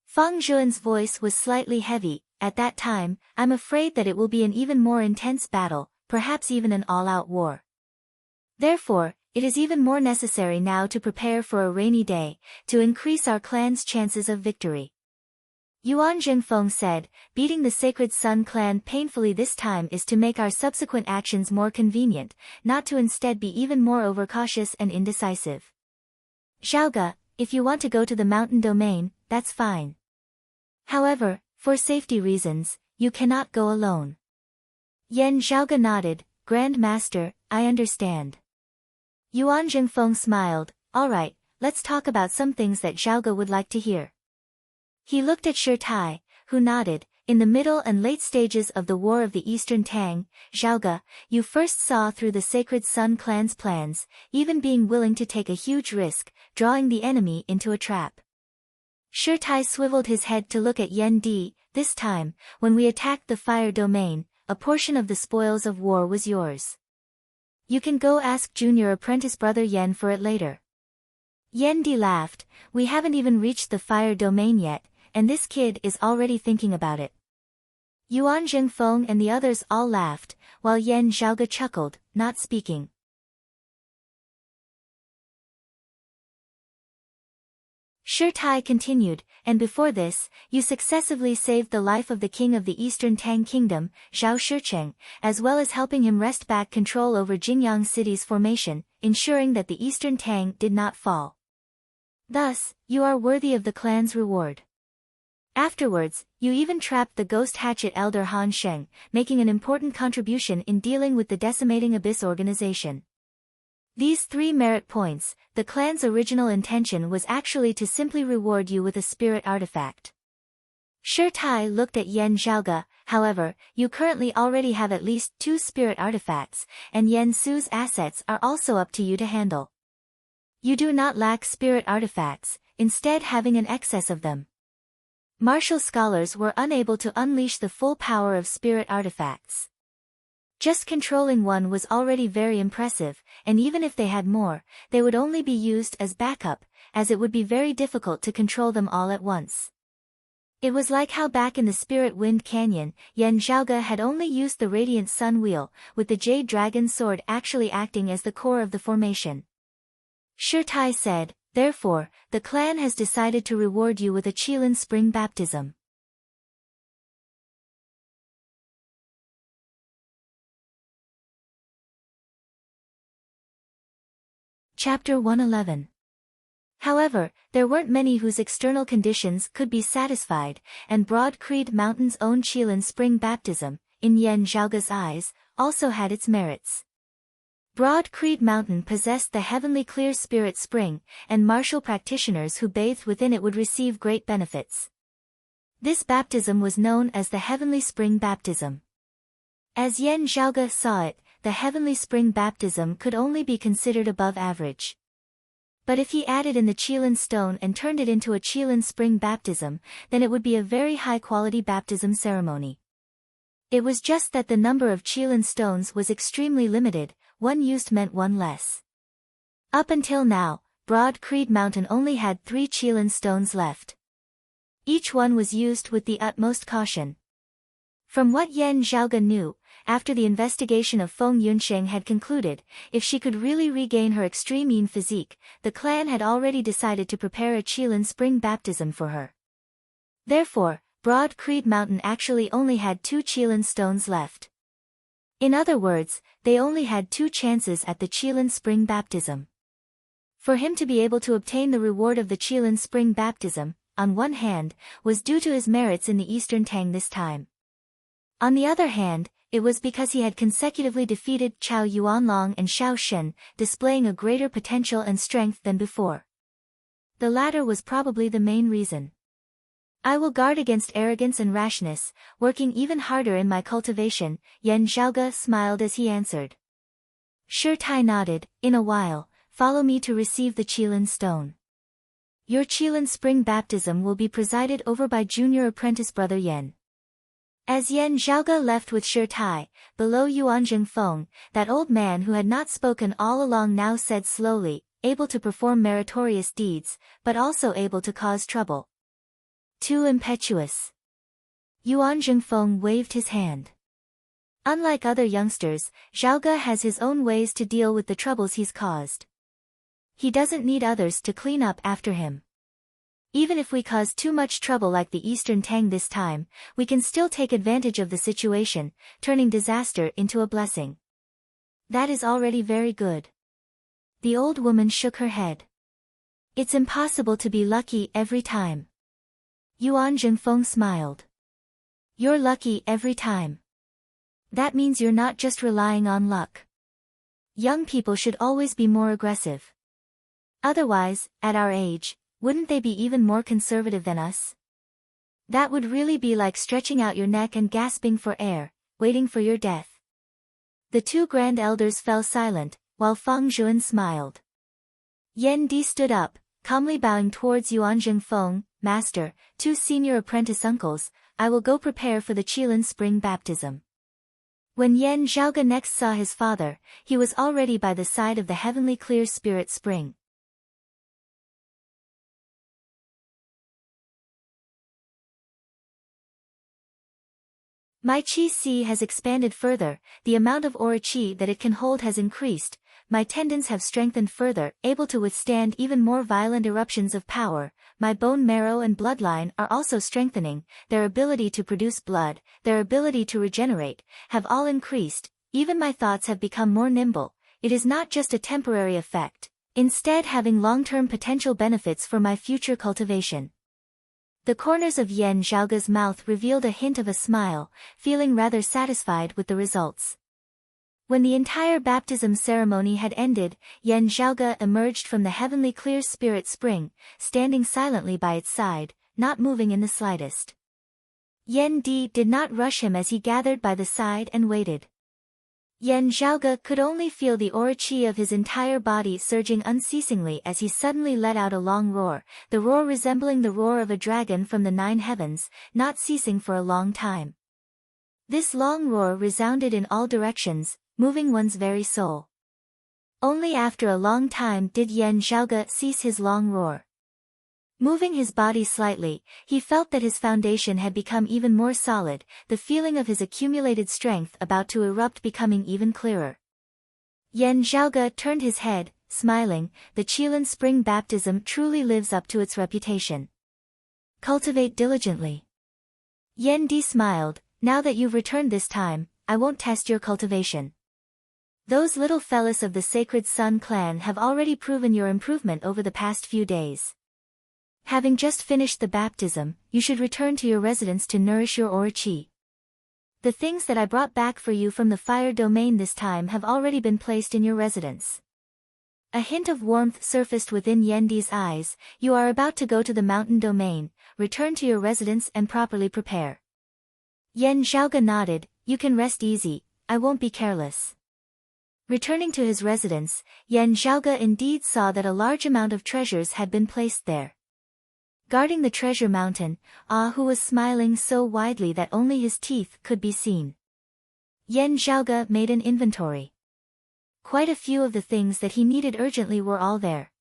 Feng Zhuan's voice was slightly heavy. "At that time, I'm afraid that it will be an even more intense battle, perhaps even an all-out war. Therefore, it is even more necessary now to prepare for a rainy day, to increase our clan's chances of victory." Yuan Zhengfeng said, "Beating the Sacred Sun clan painfully this time is to make our subsequent actions more convenient, not to instead be even more overcautious and indecisive. Zhaoge, if you want to go to the mountain domain, that's fine. However, for safety reasons, you cannot go alone." Yan Zhaoge nodded, "Grand Master, I understand." Yuan Zhengfeng smiled, "All right, let's talk about some things that Zhaoge would like to hear." He looked at Shi Tai, who nodded, in the middle and late stages of the War of the Eastern Tang, Zhaoge, you first saw through the Sacred Sun clan's plans, even being willing to take a huge risk, drawing the enemy into a trap. Shi Tai swiveled his head to look at Yan Di. This time, when we attacked the fire domain, a portion of the spoils of war was yours. You can go ask junior apprentice brother Yan for it later. Yan Di laughed. We haven't even reached the fire domain yet, and this kid is already thinking about it. Yuan Zhengfeng and the others all laughed, while Yan Zhaoge chuckled, not speaking. Shi Tai continued, and before this, you successively saved the life of the king of the Eastern Tang Kingdom, Zhao Shicheng, as well as helping him wrest back control over Jingyang City's formation, ensuring that the Eastern Tang did not fall. Thus, you are worthy of the clan's reward. Afterwards, you even trapped the ghost hatchet elder Han Sheng, making an important contribution in dealing with the decimating Abyss organization. These 3 merit points, the clan's original intention was actually to simply reward you with a spirit artifact. Shi Tai looked at Yan Zhaoge. However, you currently already have at least 2 spirit artifacts, and Yan Su's assets are also up to you to handle. You do not lack spirit artifacts, instead having an excess of them. Martial scholars were unable to unleash the full power of spirit artifacts. Just controlling one was already very impressive, and even if they had more, they would only be used as backup, as it would be very difficult to control them all at once. It was like how back in the Spirit Wind Canyon, Yan Zhaoge had only used the Radiant Sun Wheel, with the Jade Dragon Sword actually acting as the core of the formation. Shi Tai said, therefore, the clan has decided to reward you with a Qilin Spring Baptism. Chapter 111. However, there weren't many whose external conditions could be satisfied, and Broad Creed Mountain's own Qilin Spring Baptism, in Yan Zhaoge's eyes, also had its merits. Broad Creed Mountain possessed the heavenly clear spirit spring, and martial practitioners who bathed within it would receive great benefits. This baptism was known as the Heavenly Spring Baptism. As Yan Zhaoge saw it, the Heavenly Spring Baptism could only be considered above average. But if he added in the Qilin Stone and turned it into a Qilin Spring Baptism, then it would be a very high-quality baptism ceremony. It was just that the number of Qilin Stones was extremely limited, one used meant one less. Up until now, Broad Creed Mountain only had 3 Qilin Stones left. Each one was used with the utmost caution. From what Yan Zhaoge knew, after the investigation of Feng Yunsheng had concluded, if she could really regain her extreme yin physique, the clan had already decided to prepare a Qilin Spring Baptism for her. Therefore, Broad Creed Mountain actually only had 2 Qilin Stones left. In other words, they only had 2 chances at the Qilin Spring Baptism. For him to be able to obtain the reward of the Qilin Spring Baptism, on one hand, was due to his merits in the Eastern Tang this time. On the other hand, it was because he had consecutively defeated Chao Yuanlong and Xiao Shen, displaying a greater potential and strength than before. The latter was probably the main reason. I will guard against arrogance and rashness, working even harder in my cultivation, Yan Zhaoge smiled as he answered. Shi Tai nodded, in a while, follow me to receive the Qilin Stone. Your Qilin Spring Baptism will be presided over by junior apprentice brother Yan. As Yan Zhaoge left with Shi Tai, below Yuan Zhengfeng, that old man who had not spoken all along now said slowly, able to perform meritorious deeds, but also able to cause trouble. Too impetuous. Yuan Zhengfeng waved his hand. Unlike other youngsters, Zhaoge has his own ways to deal with the troubles he's caused. He doesn't need others to clean up after him. Even if we cause too much trouble like the Eastern Tang this time, we can still take advantage of the situation, turning disaster into a blessing. That is already very good. The old woman shook her head. It's impossible to be lucky every time. Yuan Zhengfeng smiled. You're lucky every time. That means you're not just relying on luck. Young people should always be more aggressive. Otherwise, at our age, wouldn't they be even more conservative than us? That would really be like stretching out your neck and gasping for air, waiting for your death. The two grand elders fell silent, while Feng Zhuan smiled. Yan Di stood up, calmly bowing towards Yuan Zhengfeng. Master, two senior apprentice uncles, I will go prepare for the Qilin spring baptism. When Yan Zhaoge next saw his father, he was already by the side of the heavenly clear spirit spring. My Qi Si has expanded further, the amount of aura Qi that it can hold has increased, my tendons have strengthened further, able to withstand even more violent eruptions of power, my bone marrow and bloodline are also strengthening, their ability to produce blood, their ability to regenerate, have all increased, even my thoughts have become more nimble, it is not just a temporary effect, instead having long-term potential benefits for my future cultivation. The corners of Yan Zhaoge's mouth revealed a hint of a smile, feeling rather satisfied with the results. When the entire baptism ceremony had ended, Yan Zhaoge emerged from the heavenly clear spirit spring, standing silently by its side, not moving in the slightest. Yan Di did not rush him as he gathered by the side and waited. Yan Zhaoge could only feel the aura Qi of his entire body surging unceasingly as he suddenly let out a long roar, the roar resembling the roar of a dragon from the 9 heavens, not ceasing for a long time. This long roar resounded in all directions, moving one's very soul. Only after a long time did Yan Zhaoge cease his long roar. Moving his body slightly, he felt that his foundation had become even more solid, the feeling of his accumulated strength about to erupt becoming even clearer. Yan Zhaoge turned his head, smiling, the Qilin spring baptism truly lives up to its reputation. Cultivate diligently. Yan Di smiled, now that you've returned this time, I won't test your cultivation. Those little fellas of the Sacred Sun clan have already proven your improvement over the past few days. Having just finished the baptism, you should return to your residence to nourish your aura Qi. The things that I brought back for you from the fire domain this time have already been placed in your residence. A hint of warmth surfaced within Yan Di's eyes, you are about to go to the mountain domain, return to your residence and properly prepare. Yan Zhaoge nodded, you can rest easy, I won't be careless. Returning to his residence, Yan Zhaoge indeed saw that a large amount of treasures had been placed there. Guarding the treasure mountain, who was smiling so widely that only his teeth could be seen. Yan Zhaoge made an inventory. Quite a few of the things that he needed urgently were all there.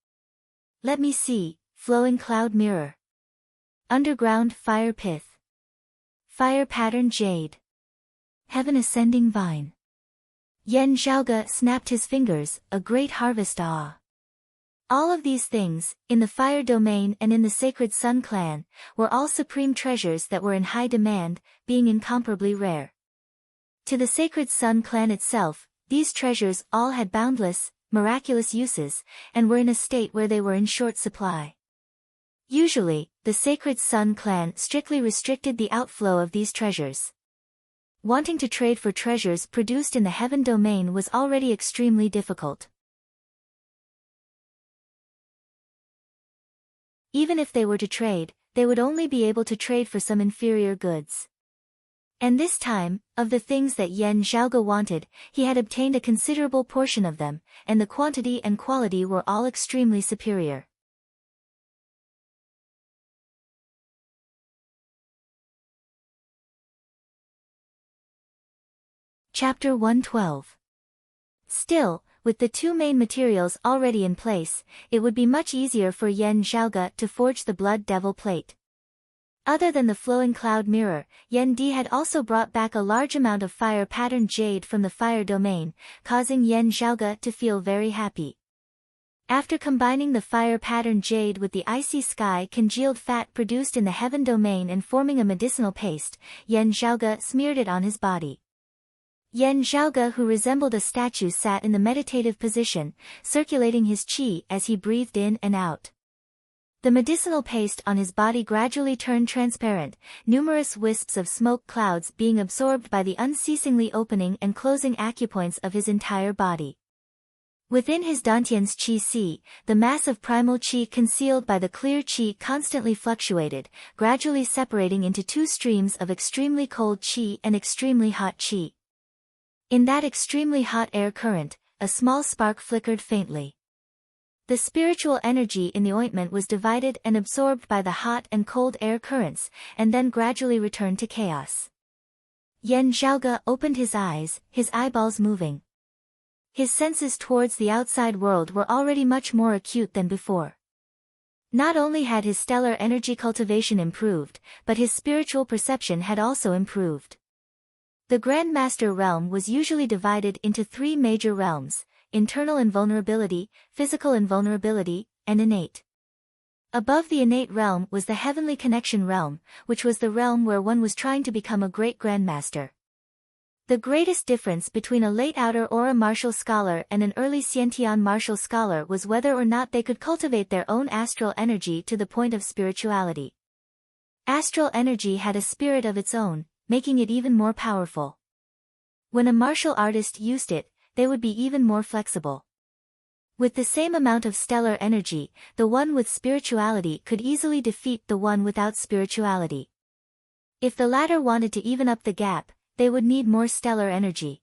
Let me see, flowing cloud mirror. Underground fire pith. Fire pattern jade. Heaven ascending vine. Yan Zhaoge snapped his fingers, a great harvest All of these things, in the fire domain and in the Sacred Sun clan, were all supreme treasures that were in high demand, being incomparably rare. To the Sacred Sun clan itself, these treasures all had boundless, miraculous uses, and were in a state where they were in short supply. Usually, the Sacred Sun clan strictly restricted the outflow of these treasures. Wanting to trade for treasures produced in the heaven domain was already extremely difficult. Even if they were to trade, they would only be able to trade for some inferior goods. And this time, of the things that Yan Zhaoge wanted, he had obtained a considerable portion of them, and the quantity and quality were all extremely superior. Chapter 112. Still, with the two main materials already in place, it would be much easier for Yan Zhaoge to forge the Blood Devil plate. Other than the flowing cloud mirror, Yan Di had also brought back a large amount of fire pattern jade from the fire domain, causing Yan Zhaoge to feel very happy. After combining the fire pattern jade with the icy sky congealed fat produced in the heaven domain and forming a medicinal paste, Yan Zhaoge smeared it on his body. Yan Zhaoge, who resembled a statue, sat in the meditative position, circulating his qi as he breathed in and out. The medicinal paste on his body gradually turned transparent, numerous wisps of smoke clouds being absorbed by the unceasingly opening and closing acupoints of his entire body. Within his Dantian's qi sea, the mass of primal qi concealed by the clear qi constantly fluctuated, gradually separating into two streams of extremely cold qi and extremely hot qi. In that extremely hot air current, a small spark flickered faintly. The spiritual energy in the ointment was divided and absorbed by the hot and cold air currents, and then gradually returned to chaos. Yan Zhaoge opened his eyes, his eyeballs moving. His senses towards the outside world were already much more acute than before. Not only had his stellar energy cultivation improved, but his spiritual perception had also improved. The Grandmaster realm was usually divided into three major realms: internal invulnerability, physical invulnerability, and innate. Above the innate realm was the heavenly connection realm, which was the realm where one was trying to become a great Grandmaster. The greatest difference between a late outer aura martial scholar and an early Xiantian martial scholar was whether or not they could cultivate their own astral energy to the point of spirituality. Astral energy had a spirit of its own, making it even more powerful. When a martial artist used it, they would be even more flexible. With the same amount of stellar energy, the one with spirituality could easily defeat the one without spirituality. If the latter wanted to even up the gap, they would need more stellar energy.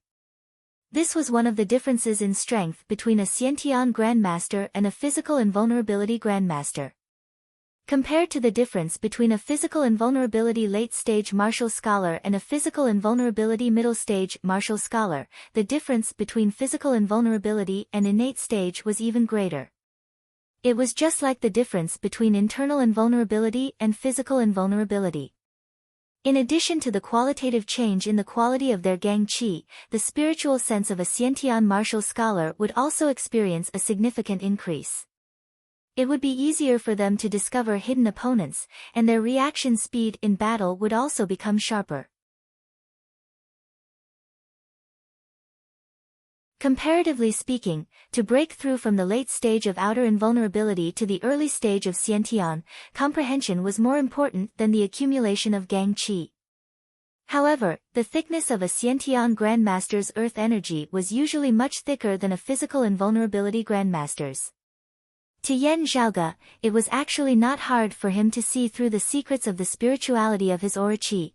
This was one of the differences in strength between a Xiantian Grandmaster and a physical invulnerability Grandmaster. Compared to the difference between a physical invulnerability late-stage martial scholar and a physical invulnerability middle-stage martial scholar, the difference between physical invulnerability and innate stage was even greater. It was just like the difference between internal invulnerability and physical invulnerability. In addition to the qualitative change in the quality of their gang qi, the spiritual sense of a Xiantian martial scholar would also experience a significant increase. It would be easier for them to discover hidden opponents, and their reaction speed in battle would also become sharper. Comparatively speaking, to break through from the late stage of outer invulnerability to the early stage of Xiantian, comprehension was more important than the accumulation of gang qi. However, the thickness of a Xiantian Grandmaster's earth energy was usually much thicker than a physical invulnerability Grandmaster's. To Yan Zhaoge, it was actually not hard for him to see through the secrets of the spirituality of his aura qi.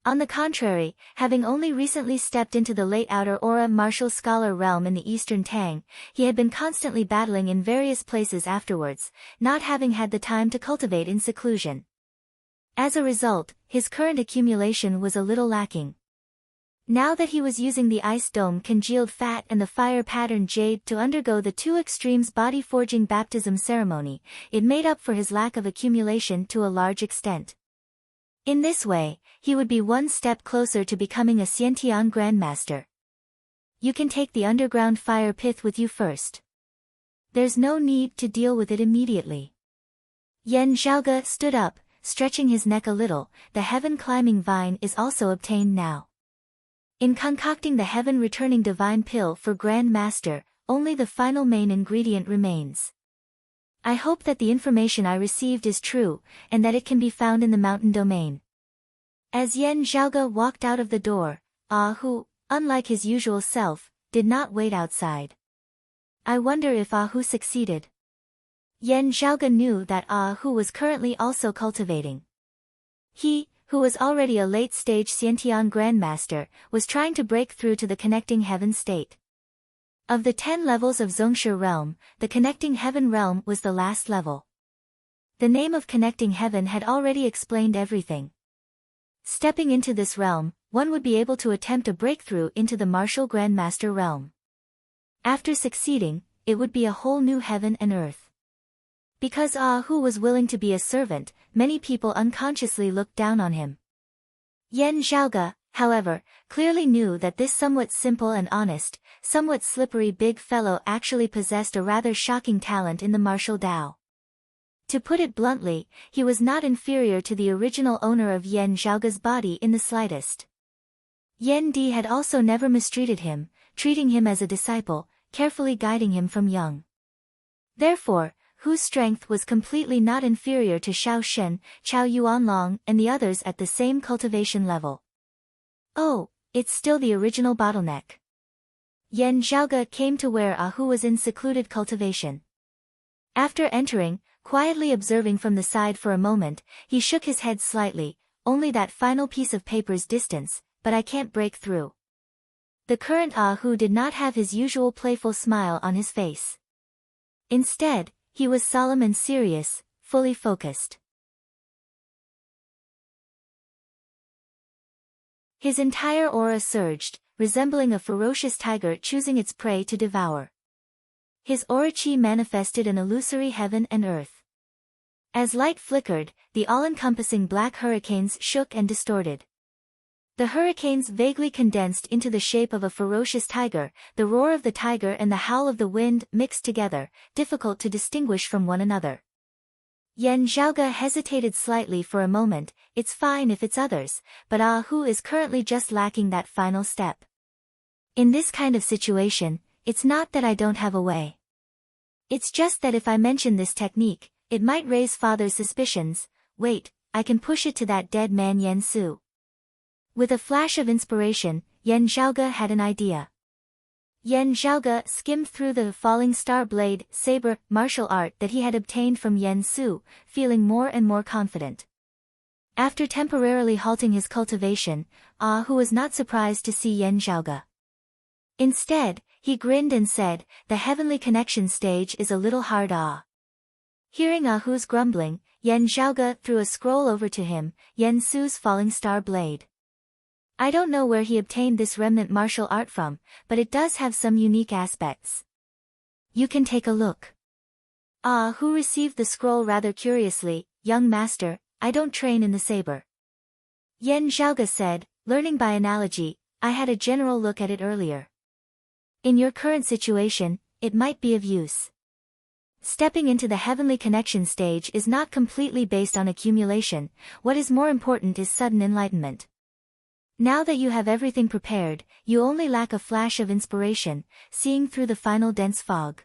On the contrary, having only recently stepped into the late outer aura martial scholar realm in the Eastern Tang, he had been constantly battling in various places afterwards, not having had the time to cultivate in seclusion. As a result, his current accumulation was a little lacking. Now that he was using the ice dome congealed fat and the fire pattern jade to undergo the two extremes body forging baptism ceremony, it made up for his lack of accumulation to a large extent. In this way, he would be one step closer to becoming a Xiantian Grandmaster. You can take the underground fire pith with you first. There's no need to deal with it immediately. Yan Zhaoge stood up, stretching his neck a little. The heaven climbing vine is also obtained now. In concocting the heaven returning divine pill for Grand Master, only the final main ingredient remains. I hope that the information I received is true, and that it can be found in the mountain domain. As Yan Zhaoge walked out of the door, Hu, unlike his usual self, did not wait outside. I wonder if Hu succeeded. Yan Zhaoge knew that Hu was currently also cultivating. He, who was already a late-stage Xiantian Grandmaster, was trying to break through to the connecting heaven state. Of the 10 levels of Zhongshe realm, the connecting heaven realm was the last level. The name of connecting heaven had already explained everything. Stepping into this realm, one would be able to attempt a breakthrough into the martial Grandmaster realm. After succeeding, it would be a whole new heaven and earth. Because Hu was willing to be a servant, many people unconsciously looked down on him. Yan Zhaoge, however, clearly knew that this somewhat simple and honest, somewhat slippery big fellow actually possessed a rather shocking talent in the martial Dao. To put it bluntly, he was not inferior to the original owner of Yan Zhaoge's body in the slightest. Yan Di had also never mistreated him, treating him as a disciple, carefully guiding him from young. Therefore, Hu's strength was completely not inferior to Xiao Shen, Chao Yuanlong and the others at the same cultivation level. Oh, it's still the original bottleneck. Yen Zhaoge came to where Ah Hu was in secluded cultivation. After entering, quietly observing from the side for a moment, he shook his head slightly, only that final piece of paper's distance, but I can't break through. The current Ah Hu did not have his usual playful smile on his face. Instead, he was solemn and serious, fully focused. His entire aura surged, resembling a ferocious tiger choosing its prey to devour. His aura-chi manifested an illusory heaven and earth. As light flickered, the all-encompassing black hurricanes shook and distorted. The hurricanes vaguely condensed into the shape of a ferocious tiger, the roar of the tiger and the howl of the wind mixed together, difficult to distinguish from one another. Yen Zhaoge hesitated slightly for a moment. It's fine if it's others, but Ah Hu is currently just lacking that final step. In this kind of situation, it's not that I don't have a way. It's just that if I mention this technique, it might raise father's suspicions. Wait, I can push it to that dead man Yen Su. With a flash of inspiration, Yen Zhaoge had an idea. Yen Zhaoge skimmed through the falling star blade, saber, martial art that he had obtained from Yen Su, feeling more and more confident. After temporarily halting his cultivation, Ah Hu was not surprised to see Yen Zhaoge. Instead, he grinned and said, "The heavenly connection stage is a little hard ah." Hearing Ah Hu's grumbling, Yen Zhaoge threw a scroll over to him, Yen Su's falling star blade. I don't know where he obtained this remnant martial art from, but it does have some unique aspects. You can take a look. Ah Hu received the scroll rather curiously. Young master, I don't train in the saber. Yen Zhaoge said, learning by analogy, I had a general look at it earlier. In your current situation, it might be of use. Stepping into the heavenly connection stage is not completely based on accumulation. What is more important is sudden enlightenment. Now that you have everything prepared, you only lack a flash of inspiration, seeing through the final dense fog.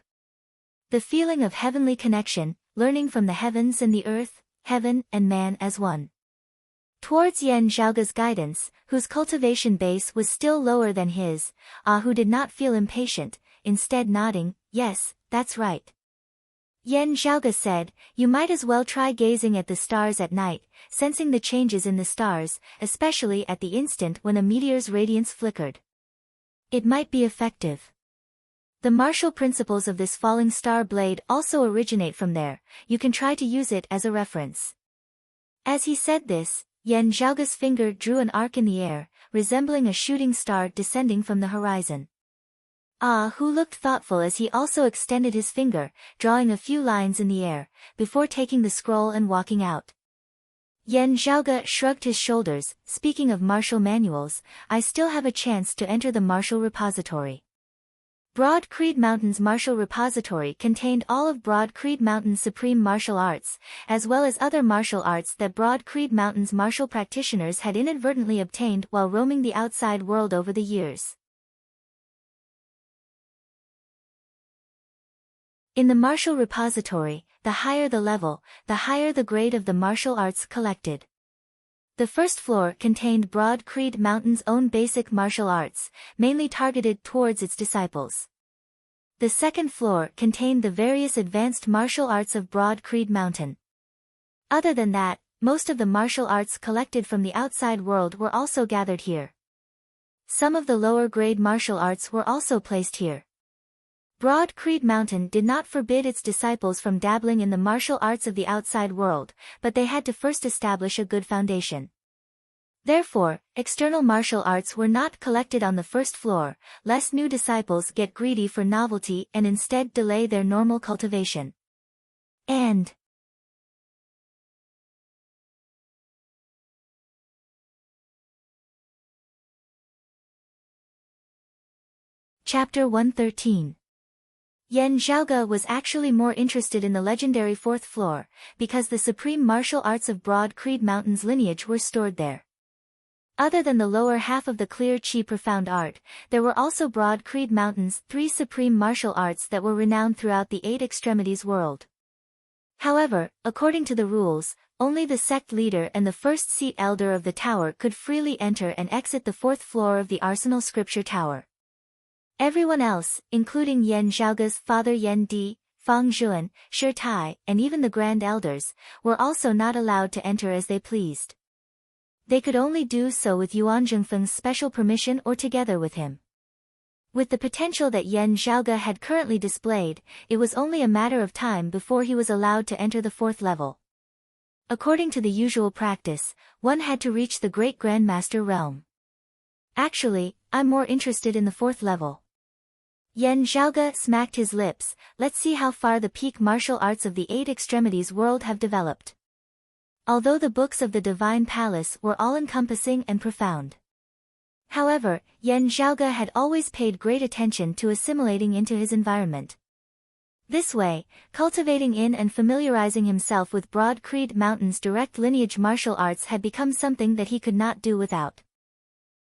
The feeling of heavenly connection, learning from the heavens and the earth, heaven and man as one. Towards Yen Zhaoge's guidance, whose cultivation base was still lower than his, Ah Hu did not feel impatient, instead nodding, yes, that's right. Yen Zhaoge said, you might as well try gazing at the stars at night, sensing the changes in the stars, especially at the instant when a meteor's radiance flickered. It might be effective. The martial principles of this falling star blade also originate from there. You can try to use it as a reference. As he said this, Yen Zhaoge's finger drew an arc in the air, resembling a shooting star descending from the horizon. Ah Hu looked thoughtful as he also extended his finger, drawing a few lines in the air, before taking the scroll and walking out. Yen Zhaoge shrugged his shoulders. Speaking of martial manuals, I still have a chance to enter the martial repository. Broad Creed Mountain's martial repository contained all of Broad Creed Mountain's supreme martial arts, as well as other martial arts that Broad Creed Mountain's martial practitioners had inadvertently obtained while roaming the outside world over the years. In the martial repository, the higher the level, the higher the grade of the martial arts collected. The first floor contained Broad Creed Mountain's own basic martial arts, mainly targeted towards its disciples. The second floor contained the various advanced martial arts of Broad Creed Mountain. Other than that, most of the martial arts collected from the outside world were also gathered here. Some of the lower grade martial arts were also placed here. Broad Creed Mountain did not forbid its disciples from dabbling in the martial arts of the outside world, but they had to first establish a good foundation. Therefore, external martial arts were not collected on the first floor, lest new disciples get greedy for novelty and instead delay their normal cultivation. And Chapter 113. Yen Zhaoge was actually more interested in the legendary fourth floor, because the supreme martial arts of Broad Creed Mountain's lineage were stored there. Other than the lower half of the clear chi profound art, there were also Broad Creed Mountain's 3 supreme martial arts that were renowned throughout the 8 extremities world. However, according to the rules, only the sect leader and the first seat elder of the tower could freely enter and exit the fourth floor of the Arsenal Scripture Tower. Everyone else, including Yan Zhaoge's father Yan Di, Fang Zhuan, Shi Tai, and even the Grand Elders, were also not allowed to enter as they pleased. They could only do so with Yuan Zhengfeng's special permission or together with him. With the potential that Yan Zhaoge had currently displayed, it was only a matter of time before he was allowed to enter the 4th level. According to the usual practice, one had to reach the Great Grandmaster realm. Actually, I'm more interested in the 4th level. Yan Zhaoge smacked his lips. Let's see how far the peak martial arts of the 8 extremities world have developed. Although the books of the Divine Palace were all-encompassing and profound. However, Yan Zhaoge had always paid great attention to assimilating into his environment. This way, cultivating in and familiarizing himself with Broad Creed Mountain's direct lineage martial arts had become something that he could not do without.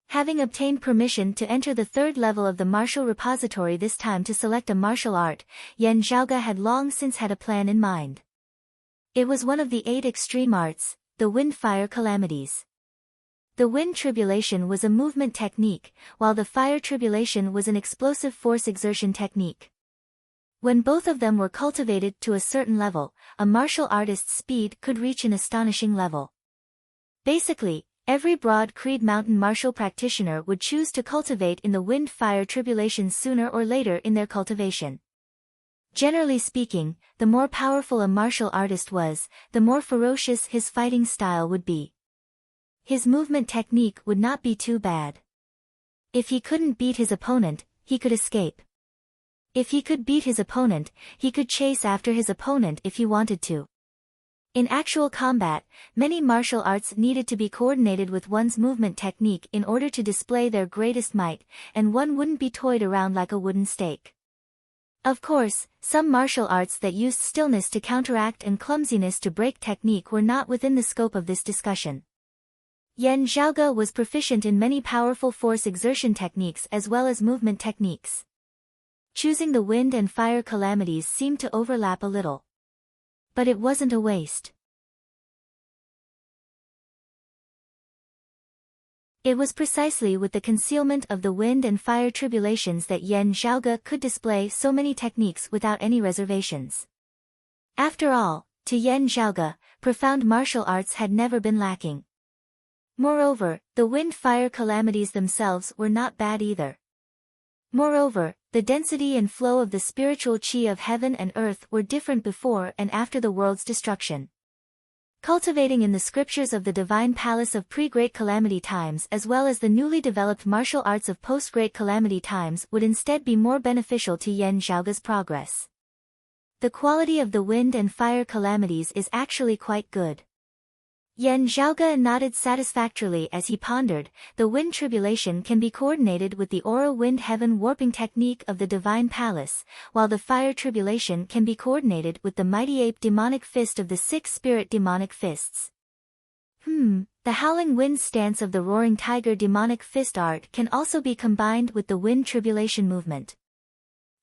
Having obtained permission to enter the 3rd level of the martial repository this time to select a martial art, Yan Zhaoge had long since had a plan in mind. It was one of the 8 extreme arts, the Wind-Fire Calamities. The Wind Tribulation was a movement technique, while the Fire Tribulation was an explosive force exertion technique. When both of them were cultivated to a certain level, a martial artist's speed could reach an astonishing level. Basically, every Broad Creed Mountain martial practitioner would choose to cultivate in the Wind-Fire Tribulation sooner or later in their cultivation. Generally speaking, the more powerful a martial artist was, the more ferocious his fighting style would be. His movement technique would not be too bad. If he couldn't beat his opponent, he could escape. If he could beat his opponent, he could chase after his opponent if he wanted to. In actual combat, many martial arts needed to be coordinated with one's movement technique in order to display their greatest might, and one wouldn't be toyed around like a wooden stake. Of course, some martial arts that used stillness to counteract and clumsiness to break technique were not within the scope of this discussion. Yan Zhaoge was proficient in many powerful force exertion techniques as well as movement techniques. Choosing the Wind and Fire Calamities seemed to overlap a little. But it wasn't a waste. It was precisely with the concealment of the Wind and Fire Tribulations that Yan Zhaoge could display so many techniques without any reservations. After all, to Yan Zhaoge, profound martial arts had never been lacking. Moreover, the Wind-Fire Calamities themselves were not bad either. Moreover, the density and flow of the spiritual chi of heaven and earth were different before and after the world's destruction. Cultivating in the scriptures of the Divine Palace of pre-Great Calamity times as well as the newly developed martial arts of post-Great Calamity times would instead be more beneficial to Yan Zhaoge's progress. The quality of the Wind and Fire Calamities is actually quite good. Yan Zhaoge nodded satisfactorily as he pondered. The Wind Tribulation can be coordinated with the Aura Wind Heaven warping technique of the Divine Palace, while the Fire Tribulation can be coordinated with the Mighty Ape Demonic Fist of the 6 Spirit Demonic Fists. The Howling Wind stance of the Roaring Tiger Demonic Fist art can also be combined with the Wind Tribulation movement.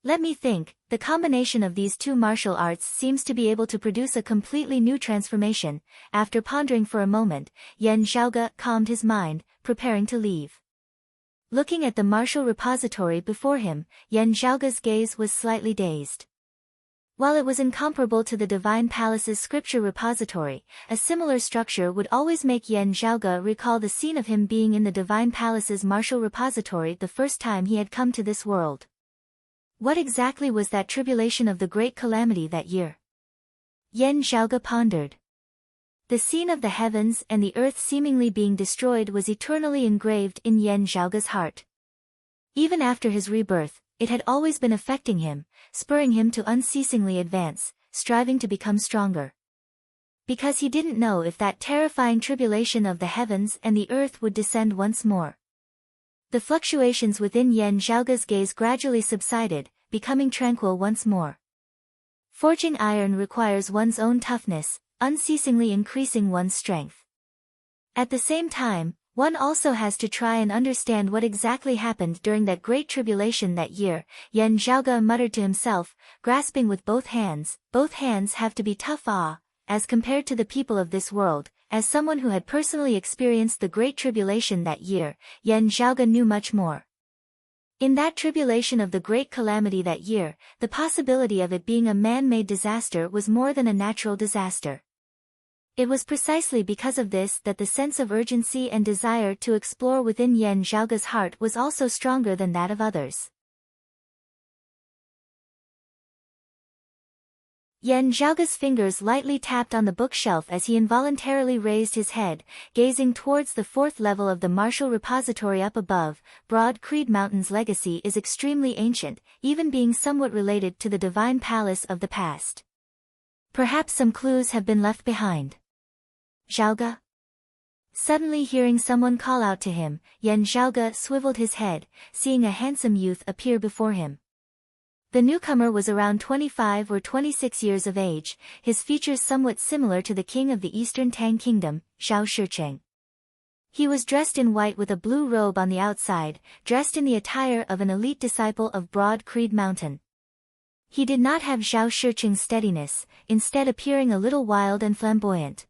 Let me think, the combination of these 2 martial arts seems to be able to produce a completely new transformation. After pondering for a moment, Yan Zhaoge calmed his mind, preparing to leave. Looking at the martial repository before him, Yan Zhaoge's gaze was slightly dazed. While it was incomparable to the Divine Palace's scripture repository, a similar structure would always make Yan Zhaoge recall the scene of him being in the Divine Palace's martial repository the first time he had come to this world. What exactly was that tribulation of the Great Calamity that year? Yan Zhaoge pondered. The scene of the heavens and the earth seemingly being destroyed was eternally engraved in Yan Zhaoge's heart. Even after his rebirth, it had always been affecting him, spurring him to unceasingly advance, striving to become stronger. Because he didn't know if that terrifying tribulation of the heavens and the earth would descend once more. The fluctuations within Yan Zhaoge's gaze gradually subsided, becoming tranquil once more. Forging iron requires one's own toughness, unceasingly increasing one's strength. At the same time, one also has to try and understand what exactly happened during that great tribulation that year. Yan Zhaoge muttered to himself, grasping with both hands have to be tough as compared to the people of this world. As someone who had personally experienced the Great Tribulation that year, Yan Zhaoge knew much more. In that tribulation of the great calamity that year, the possibility of it being a man-made disaster was more than a natural disaster. It was precisely because of this that the sense of urgency and desire to explore within Yan Zhaoge's heart was also stronger than that of others. Yan Zhaoge's fingers lightly tapped on the bookshelf as he involuntarily raised his head, gazing towards the fourth level of the martial repository up above. Broad Creed Mountain's legacy is extremely ancient, even being somewhat related to the divine palace of the past. Perhaps some clues have been left behind. Zhaoge? Suddenly hearing someone call out to him, Yan Zhaoge swiveled his head, seeing a handsome youth appear before him. The newcomer was around 25 or 26 years of age, his features somewhat similar to the king of the Eastern Tang Kingdom, Zhao Shicheng. He was dressed in white with a blue robe on the outside, dressed in the attire of an elite disciple of Broad Creed Mountain. He did not have Zhao Shicheng's steadiness, instead appearing a little wild and flamboyant.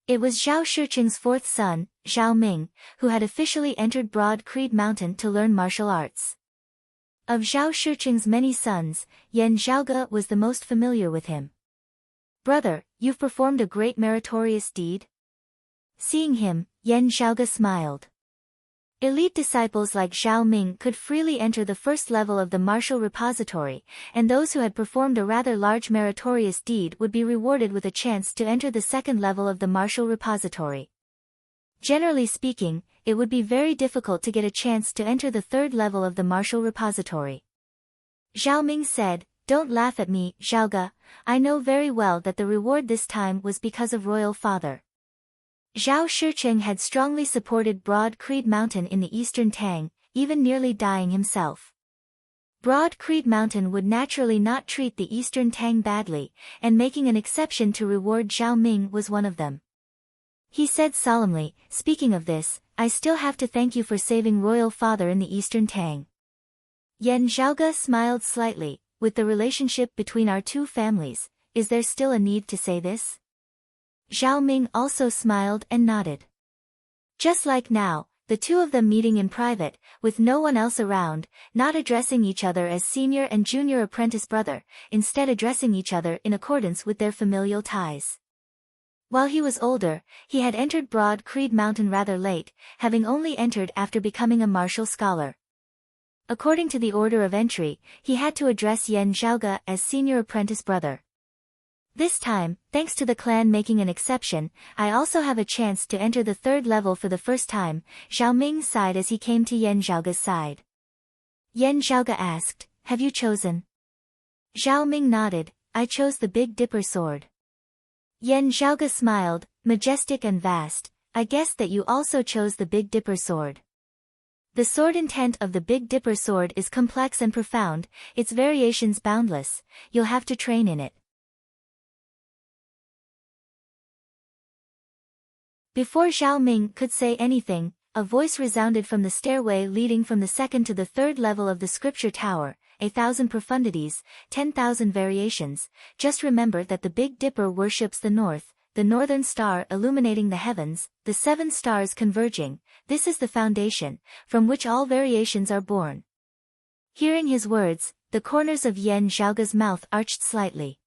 It was Zhao Shicheng's fourth son, Zhao Ming, who had officially entered Broad Creed Mountain to learn martial arts. Of Zhao Shicheng's many sons, Yan Zhaoge was the most familiar with him. "Brother, you've performed a great meritorious deed?" Seeing him, Yan Zhaoge smiled. Elite disciples like Zhao Ming could freely enter the first level of the martial repository, and those who had performed a rather large meritorious deed would be rewarded with a chance to enter the second level of the martial repository. Generally speaking, it would be very difficult to get a chance to enter the third level of the martial repository. Zhao Ming said, "Don't laugh at me, Zhaoge. I know very well that the reward this time was because of royal father." Zhao Shicheng had strongly supported Broad Creed Mountain in the Eastern Tang, even nearly dying himself. Broad Creed Mountain would naturally not treat the Eastern Tang badly, and making an exception to reward Zhao Ming was one of them. He said solemnly, "Speaking of this, I still have to thank you for saving royal father in the Eastern Tang." Yan Zhaoge smiled slightly. "With the relationship between our two families, is there still a need to say this?" Zhao Ming also smiled and nodded. Just like now, the two of them meeting in private, with no one else around, not addressing each other as senior and junior apprentice brother, instead addressing each other in accordance with their familial ties. While he was older, he had entered Broad Creed Mountain rather late, having only entered after becoming a martial scholar. According to the order of entry, he had to address Yan Zhaoge as senior apprentice brother. This time, thanks to the clan making an exception, I also have a chance to enter the third level for the first time. Zhao Ming sighed as he came to Yan Zhaoge's side. Yan Zhaoge asked, "Have you chosen?" Zhao Ming nodded, "I chose the Big Dipper sword." Yan Zhaoge smiled, majestic and vast, "I guess that you also chose the Big Dipper sword." The sword intent of the Big Dipper sword is complex and profound, its variations boundless. You'll have to train in it. Before Zhao Ming could say anything, a voice resounded from the stairway leading from the second to the third level of the scripture tower. 1,000 profundities, 10,000 variations. Just remember that the Big Dipper worships the north, the northern star illuminating the heavens, the 7 stars converging. This is the foundation, from which all variations are born. Hearing his words, the corners of Yan Zhaoge's mouth arched slightly.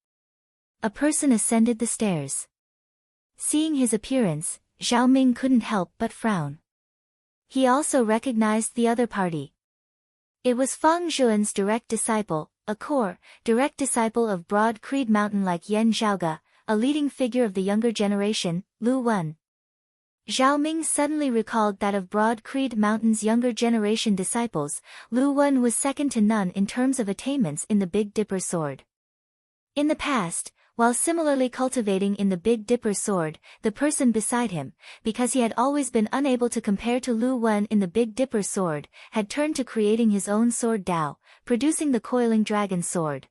A person ascended the stairs. Seeing his appearance, Zhao Ming couldn't help but frown. He also recognized the other party. It was Feng Zhuan's direct disciple, a core, direct disciple of Broad Creed Mountain like Yan Zhaoge, a leading figure of the younger generation, Lu Wen. Zhao Ming suddenly recalled that of Broad Creed Mountain's younger generation disciples, Lu Wen was second to none in terms of attainments in the Big Dipper sword. In the past, while similarly cultivating in the Big Dipper sword, the person beside him, because he had always been unable to compare to Lu Wen in the Big Dipper sword, had turned to creating his own sword Dao, producing the coiling dragon sword.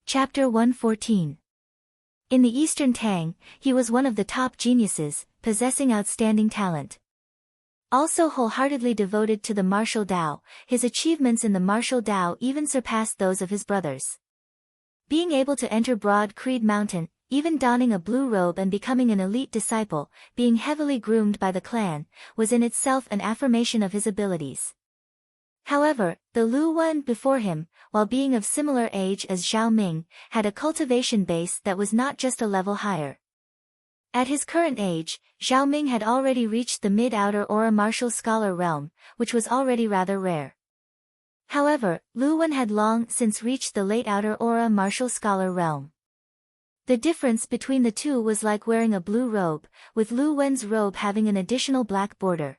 Chapter 114. In the Eastern Tang, he was one of the top geniuses, possessing outstanding talent. Also wholeheartedly devoted to the martial Dao, his achievements in the martial Dao even surpassed those of his brothers. Being able to enter Broad Creed Mountain, even donning a blue robe and becoming an elite disciple, being heavily groomed by the clan, was in itself an affirmation of his abilities. However, the Lu Wen before him, while being of similar age as Zhao Ming, had a cultivation base that was not just a level higher. At his current age, Zhao Ming had already reached the mid-outer aura martial scholar realm, which was already rather rare. However, Lu Wen had long since reached the late outer aura martial scholar realm. The difference between the two was like wearing a blue robe, with Lu Wen's robe having an additional black border.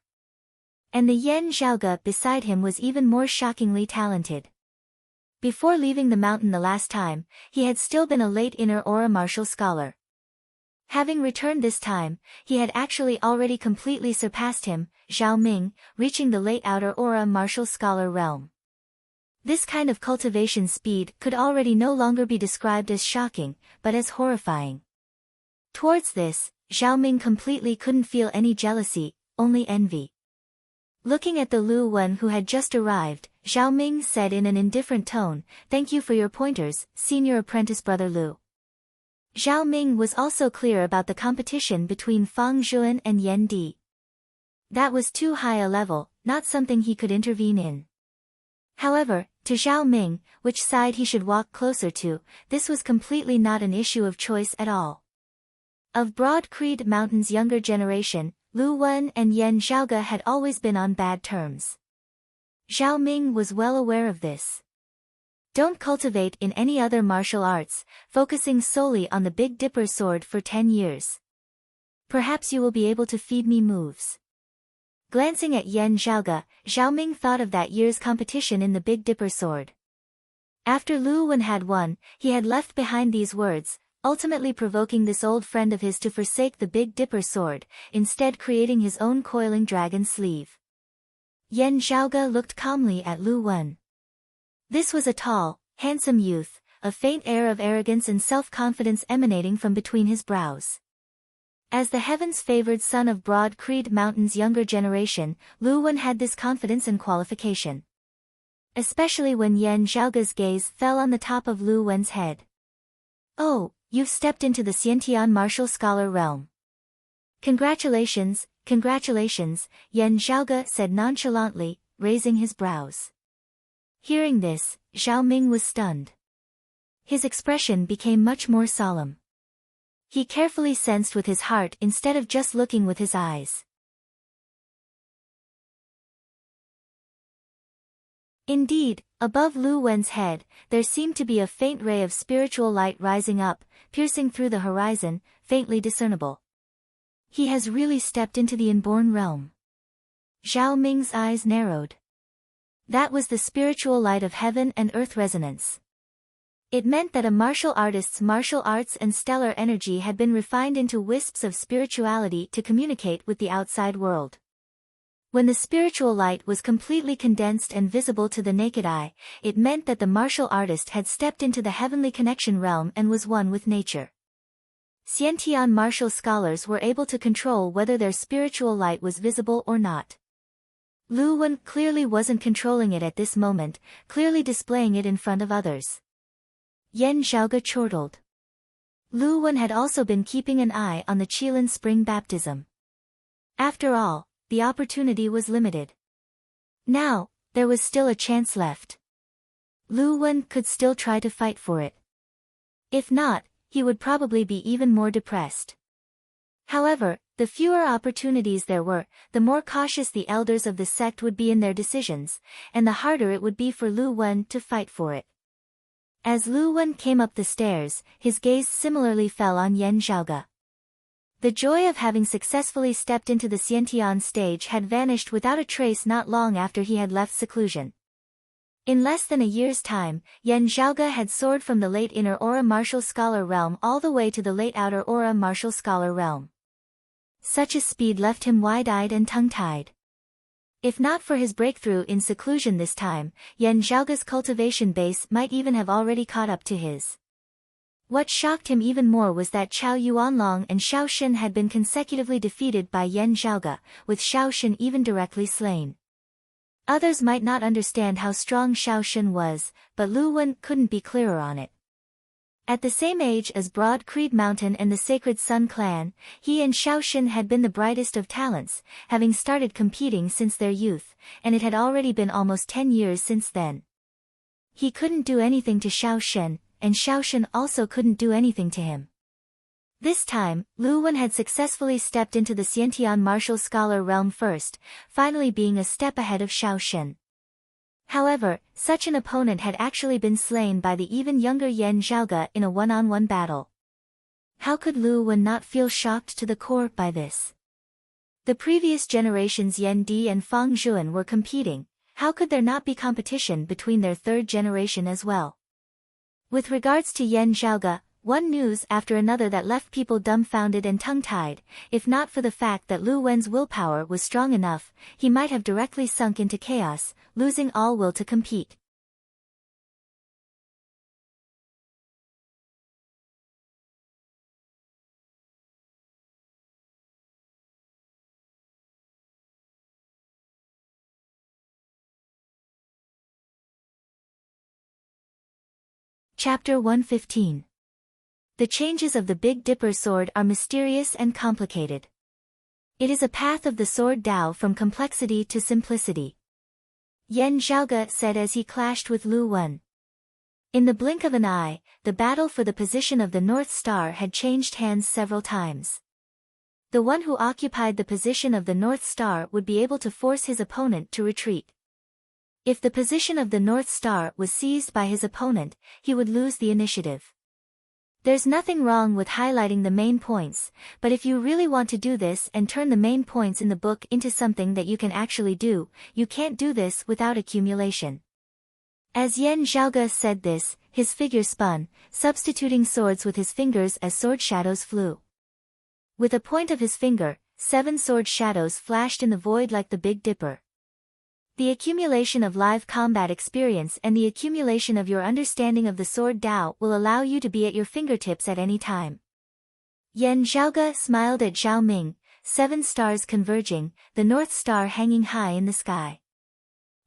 And the Yan Zhaoge beside him was even more shockingly talented. Before leaving the mountain the last time, he had still been a late inner aura martial scholar. Having returned this time, he had actually already completely surpassed him, Zhao Ming, reaching the late outer aura martial scholar realm. This kind of cultivation speed could already no longer be described as shocking, but as horrifying. Towards this, Zhao Ming completely couldn't feel any jealousy, only envy. Looking at the Lu Wen who had just arrived, Zhao Ming said in an indifferent tone, "Thank you for your pointers, senior apprentice brother Lu." Zhao Ming was also clear about the competition between Fang Zhuan and Yan Di. That was too high a level, not something he could intervene in. However, to Zhao Ming, which side he should walk closer to, this was completely not an issue of choice at all. Of Broad Creed Mountain's younger generation, Lu Wen and Yan Zhaoge had always been on bad terms. Zhao Ming was well aware of this. Don't cultivate in any other martial arts, focusing solely on the Big Dipper sword for 10 years. Perhaps you will be able to feed me moves. Glancing at Yan Zhaoge, Zhao Ming thought of that year's competition in the Big Dipper sword. After Lu Wen had won, he had left behind these words, ultimately provoking this old friend of his to forsake the Big Dipper sword, instead creating his own coiling dragon sleeve. Yan Zhaoge looked calmly at Lu Wen. This was a tall, handsome youth, a faint air of arrogance and self-confidence emanating from between his brows. As the heavens-favored son of Broad Creed Mountain's younger generation, Lu Wen had this confidence and qualification. Especially when Yan Zhaoge's gaze fell on the top of Lu Wen's head. "Oh, you've stepped into the Xiantian martial scholar realm. Congratulations, congratulations," Yan Zhaoge said nonchalantly, raising his brows. Hearing this, Zhao Ming was stunned. His expression became much more solemn. He carefully sensed with his heart instead of just looking with his eyes. Indeed, above Lu Wen's head, there seemed to be a faint ray of spiritual light rising up, piercing through the horizon, faintly discernible. He has really stepped into the inborn realm. Zhao Ming's eyes narrowed. That was the spiritual light of heaven and earth resonance. It meant that a martial artist's martial arts and stellar energy had been refined into wisps of spirituality to communicate with the outside world. When the spiritual light was completely condensed and visible to the naked eye, it meant that the martial artist had stepped into the heavenly connection realm and was one with nature. Xiantian martial scholars were able to control whether their spiritual light was visible or not. Lu Wen clearly wasn't controlling it at this moment, clearly displaying it in front of others. Yan Zhaoge chortled. Lu Wen had also been keeping an eye on the Qilin spring baptism. After all, the opportunity was limited. Now, there was still a chance left. Lu Wen could still try to fight for it. If not, he would probably be even more depressed. However, the fewer opportunities there were, the more cautious the elders of the sect would be in their decisions, and the harder it would be for Lu Wen to fight for it. As Lu Wen came up the stairs, his gaze similarly fell on Yan Zhaoge. The joy of having successfully stepped into the Xiantian stage had vanished without a trace not long after he had left seclusion. In less than a year's time, Yan Zhaoge had soared from the late inner aura martial scholar realm all the way to the late outer aura martial scholar realm. Such a speed left him wide-eyed and tongue-tied. If not for his breakthrough in seclusion this time, Yan Zhaoge's cultivation base might even have already caught up to his. What shocked him even more was that Qiao Yuanlong and Xiao Shen had been consecutively defeated by Yan Zhaoge, with Xiao Shen even directly slain. Others might not understand how strong Xiao Shen was, but Lu Wen couldn't be clearer on it. At the same age as Broad Creed Mountain and the Sacred Sun clan, he and Xiaoxin had been the brightest of talents, having started competing since their youth, and it had already been almost 10 years since then. He couldn't do anything to Xiaoxin, and Xiaoxin also couldn't do anything to him. This time, Lu Wen had successfully stepped into the Xiantian martial scholar realm first, finally being a step ahead of Xiaoxin. However, such an opponent had actually been slain by the even younger Yan Zhaoge in a one-on-one battle. How could Lu Wen not feel shocked to the core by this? The previous generations Yan Di and Fang Zhuan were competing, how could there not be competition between their third generation as well? With regards to Yan Zhaoge, one news after another that left people dumbfounded and tongue-tied. If not for the fact that Lu Wen's willpower was strong enough, he might have directly sunk into chaos, losing all will to compete. Chapter 115. The changes of the Big Dipper sword are mysterious and complicated. It is a path of the sword Dao from complexity to simplicity. Yan Zhaoge said as he clashed with Lu Wen. In the blink of an eye, the battle for the position of the North Star had changed hands several times. The one who occupied the position of the North Star would be able to force his opponent to retreat. If the position of the North Star was seized by his opponent, he would lose the initiative. There's nothing wrong with highlighting the main points, but if you really want to do this and turn the main points in the book into something that you can actually do, you can't do this without accumulation. As Yan Zhaoge said this, his figure spun, substituting swords with his fingers as sword shadows flew. With a point of his finger, 7 sword shadows flashed in the void like the Big Dipper. The accumulation of live combat experience and the accumulation of your understanding of the sword Dao will allow you to be at your fingertips at any time. Yan Zhaoge smiled at Zhao Ming, 7 stars converging, the North Star hanging high in the sky.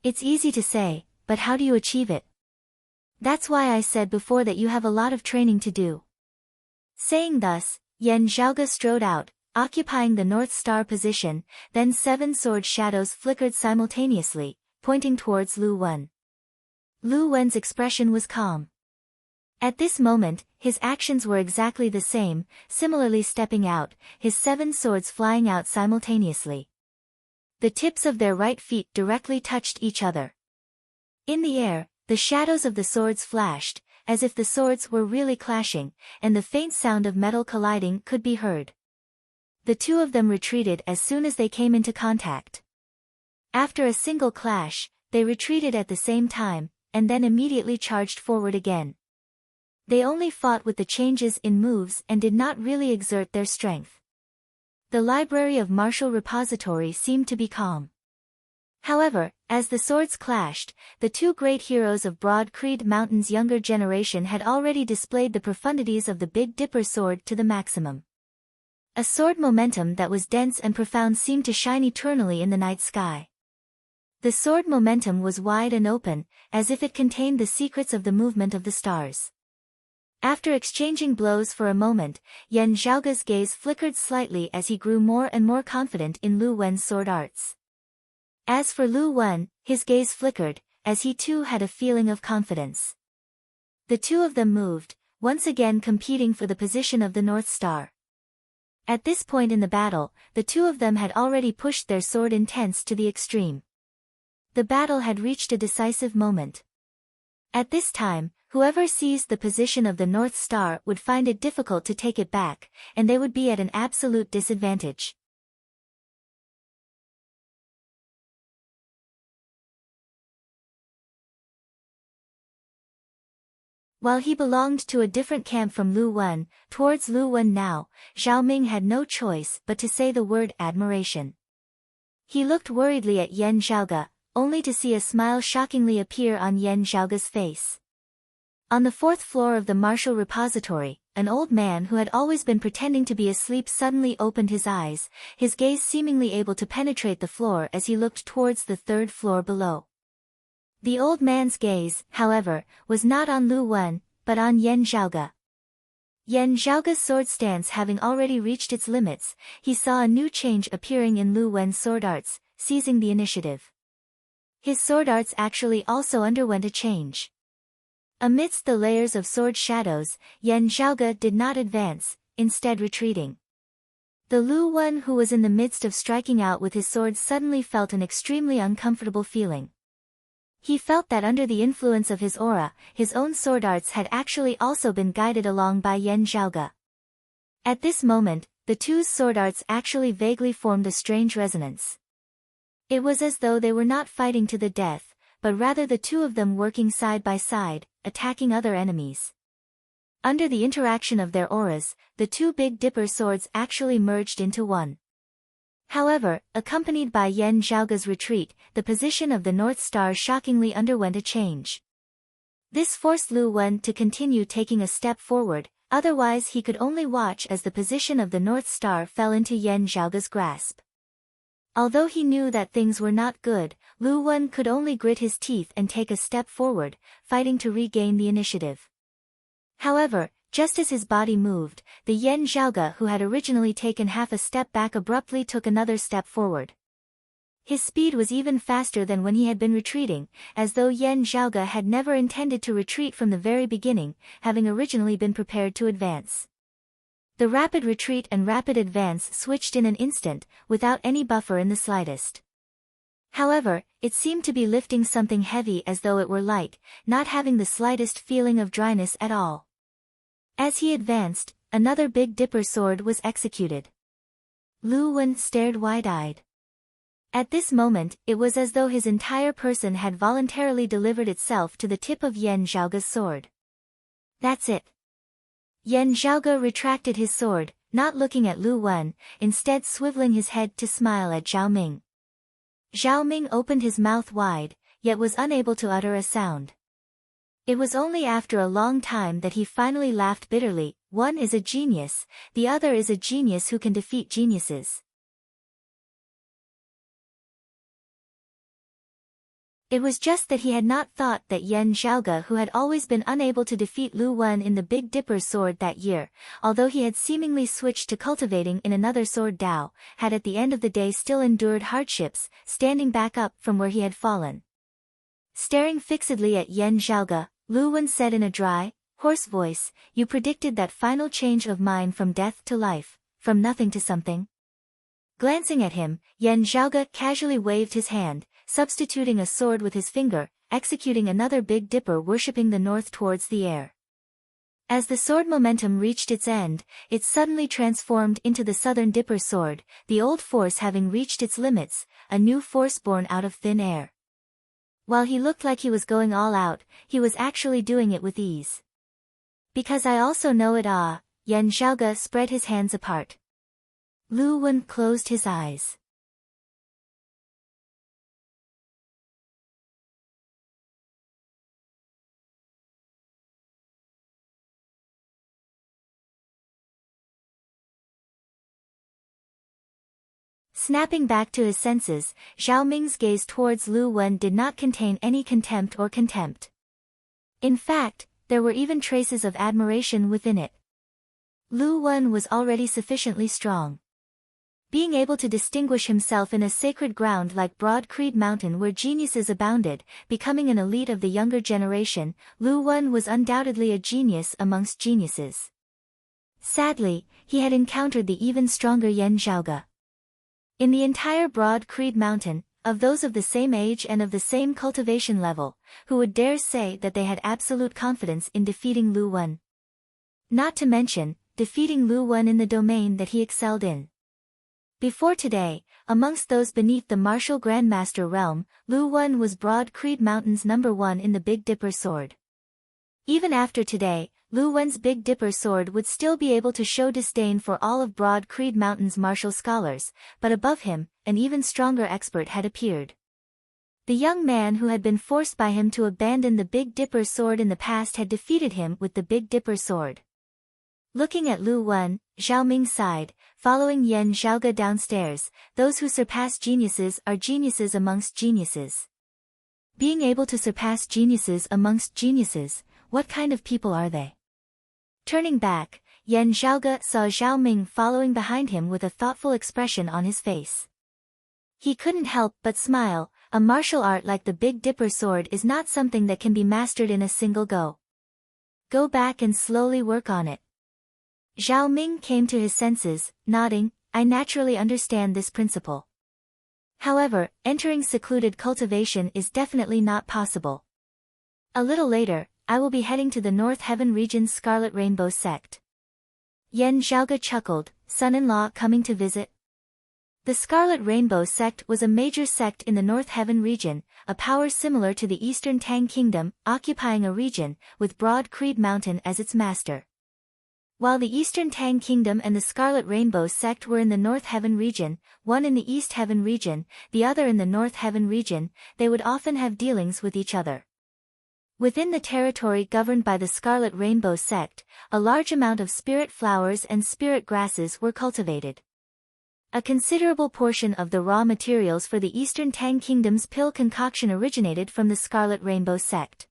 It's easy to say, but how do you achieve it? That's why I said before that you have a lot of training to do. Saying thus, Yan Zhaoge strode out, occupying the North Star position, then 7 sword shadows flickered simultaneously, pointing towards Lu Wen. Lu Wen's expression was calm. At this moment, his actions were exactly the same, similarly stepping out, his 7 swords flying out simultaneously. The tips of their right feet directly touched each other. In the air, the shadows of the swords flashed, as if the swords were really clashing, and the faint sound of metal colliding could be heard. The two of them retreated as soon as they came into contact. After a single clash, they retreated at the same time, and then immediately charged forward again. They only fought with the changes in moves and did not really exert their strength. The library of martial repository seemed to be calm. However, as the swords clashed, the two great heroes of Broad Creed Mountain's younger generation had already displayed the profundities of the Big Dipper sword to the maximum. A sword momentum that was dense and profound seemed to shine eternally in the night sky. The sword momentum was wide and open, as if it contained the secrets of the movement of the stars. After exchanging blows for a moment, Yan Zhaoge's gaze flickered slightly as he grew more and more confident in Lu Wen's sword arts. As for Lu Wen, his gaze flickered, as he too had a feeling of confidence. The two of them moved, once again competing for the position of the North Star. At this point in the battle, the two of them had already pushed their sword intents to the extreme. The battle had reached a decisive moment. At this time, whoever seized the position of the North Star would find it difficult to take it back, and they would be at an absolute disadvantage. While he belonged to a different camp from Lu Wen, towards Lu Wen now, Zhao Ming had no choice but to say the word admiration. He looked worriedly at Yan Zhaoge, only to see a smile shockingly appear on Yan Zhaoge's face. On the 4th floor of the martial repository, an old man who had always been pretending to be asleep suddenly opened his eyes, his gaze seemingly able to penetrate the floor as he looked towards the 3rd floor below. The old man's gaze, however, was not on Lu Wen, but on Yan Zhaoge. Yan Zhaoge's sword stance having already reached its limits, he saw a new change appearing in Lu Wen's sword arts, seizing the initiative. His sword arts actually also underwent a change. Amidst the layers of sword shadows, Yan Zhaoge did not advance, instead retreating. The Lu Wen who was in the midst of striking out with his sword suddenly felt an extremely uncomfortable feeling. He felt that under the influence of his aura, his own sword arts had actually also been guided along by Yan Zhaoge. At this moment, the two's sword arts actually vaguely formed a strange resonance. It was as though they were not fighting to the death, but rather the two of them working side by side, attacking other enemies. Under the interaction of their auras, the two Big Dipper swords actually merged into one. However, accompanied by Yan Zhaoge's retreat, the position of the North Star shockingly underwent a change. This forced Lu Wen to continue taking a step forward, otherwise he could only watch as the position of the North Star fell into Yan Zhaoge's grasp. Although he knew that things were not good, Lu Wen could only grit his teeth and take a step forward, fighting to regain the initiative. However, just as his body moved, the Yan Zhaoge who had originally taken half a step back abruptly took another step forward. His speed was even faster than when he had been retreating, as though Yan Zhaoge had never intended to retreat from the very beginning, having originally been prepared to advance. The rapid retreat and rapid advance switched in an instant, without any buffer in the slightest. However, it seemed to be lifting something heavy as though it were light, not having the slightest feeling of dryness at all. As he advanced, another Big Dipper sword was executed. Lu Wen stared wide-eyed. At this moment, it was as though his entire person had voluntarily delivered itself to the tip of Yan Zhaoge's sword. That's it. Yan Zhaoge retracted his sword, not looking at Lu Wen, instead swiveling his head to smile at Zhao Ming. Zhao Ming opened his mouth wide, yet was unable to utter a sound. It was only after a long time that he finally laughed bitterly. One is a genius, the other is a genius who can defeat geniuses. It was just that he had not thought that Yan Zhaoge who had always been unable to defeat Lu Wen in the Big Dipper sword that year, although he had seemingly switched to cultivating in another sword Dao, had at the end of the day still endured hardships, standing back up from where he had fallen. Staring fixedly at Yan Zhaoge, Lu Wen said in a dry, hoarse voice, "You predicted that final change of mine from death to life, from nothing to something?" Glancing at him, Yan Zhaoge casually waved his hand, substituting a sword with his finger, executing another Big Dipper worshipping the north towards the air. As the sword momentum reached its end, it suddenly transformed into the Southern Dipper sword, the old force having reached its limits, a new force born out of thin air. While he looked like he was going all out, he was actually doing it with ease. "Because I also know it." Yan Zhaoge spread his hands apart. Lu Wen closed his eyes. Snapping back to his senses, Zhao Ming's gaze towards Lu Wen did not contain any contempt or contempt. In fact, there were even traces of admiration within it. Lu Wen was already sufficiently strong. Being able to distinguish himself in a sacred ground like Broad Creed Mountain where geniuses abounded, becoming an elite of the younger generation, Lu Wen was undoubtedly a genius amongst geniuses. Sadly, he had encountered the even stronger Yan Zhaoge. In the entire Broad Creed Mountain, of those of the same age and of the same cultivation level, who would dare say that they had absolute confidence in defeating Lu Wen? Not to mention, defeating Lu Wen in the domain that he excelled in. Before today, amongst those beneath the martial Grandmaster realm, Lu Wen was Broad Creed Mountain's #1 in the Big Dipper sword. Even after today, Lu Wen's Big Dipper sword would still be able to show disdain for all of Broad Creed Mountain's martial scholars, but above him, an even stronger expert had appeared. The young man who had been forced by him to abandon the Big Dipper sword in the past had defeated him with the Big Dipper sword. Looking at Lu Wen, Zhao Ming sighed, following Yan Zhaoge downstairs. Those who surpass geniuses are geniuses amongst geniuses. Being able to surpass geniuses amongst geniuses, what kind of people are they? Turning back, Yan Zhaoge saw Zhao Ming following behind him with a thoughtful expression on his face. He couldn't help but smile. A martial art like the Big Dipper sword is not something that can be mastered in a single go. Go back and slowly work on it. Zhao Ming came to his senses, nodding. I naturally understand this principle. However, entering secluded cultivation is definitely not possible. A little later, I will be heading to the North Heaven region's Scarlet Rainbow sect. Yan Zhaoge chuckled, son-in-law coming to visit? The Scarlet Rainbow sect was a major sect in the North Heaven region, a power similar to the Eastern Tang Kingdom, occupying a region, with Broad Creed Mountain as its master. While the Eastern Tang Kingdom and the Scarlet Rainbow sect were in the North Heaven region, one in the East Heaven region, the other in the North Heaven region, they would often have dealings with each other. Within the territory governed by the Scarlet Rainbow sect, a large amount of spirit flowers and spirit grasses were cultivated. A considerable portion of the raw materials for the Eastern Tang Kingdom's pill concoction originated from the Scarlet Rainbow sect.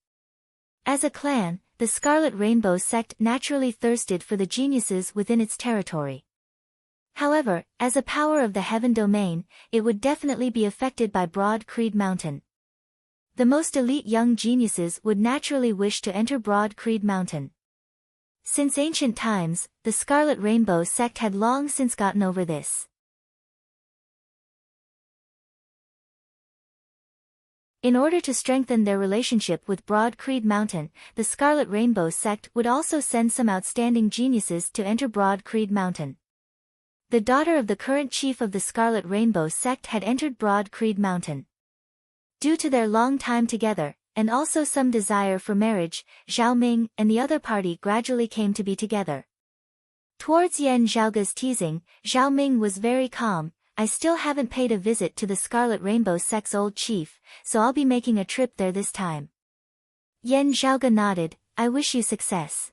As a clan, the Scarlet Rainbow sect naturally thirsted for the geniuses within its territory. However, as a power of the Heaven domain, it would definitely be affected by Broad Creed Mountain. The most elite young geniuses would naturally wish to enter Broad Creed Mountain. Since ancient times, the Scarlet Rainbow sect had long since gotten over this. In order to strengthen their relationship with Broad Creed Mountain, the Scarlet Rainbow sect would also send some outstanding geniuses to enter Broad Creed Mountain. The daughter of the current chief of the Scarlet Rainbow sect had entered Broad Creed Mountain. Due to their long time together, and also some desire for marriage, Zhao Ming and the other party gradually came to be together. Towards Yan Zhaoge's teasing, Zhao Ming was very calm. I still haven't paid a visit to the Scarlet Rainbow sect's old chief, so I'll be making a trip there this time. Yan Zhaoge nodded, I wish you success.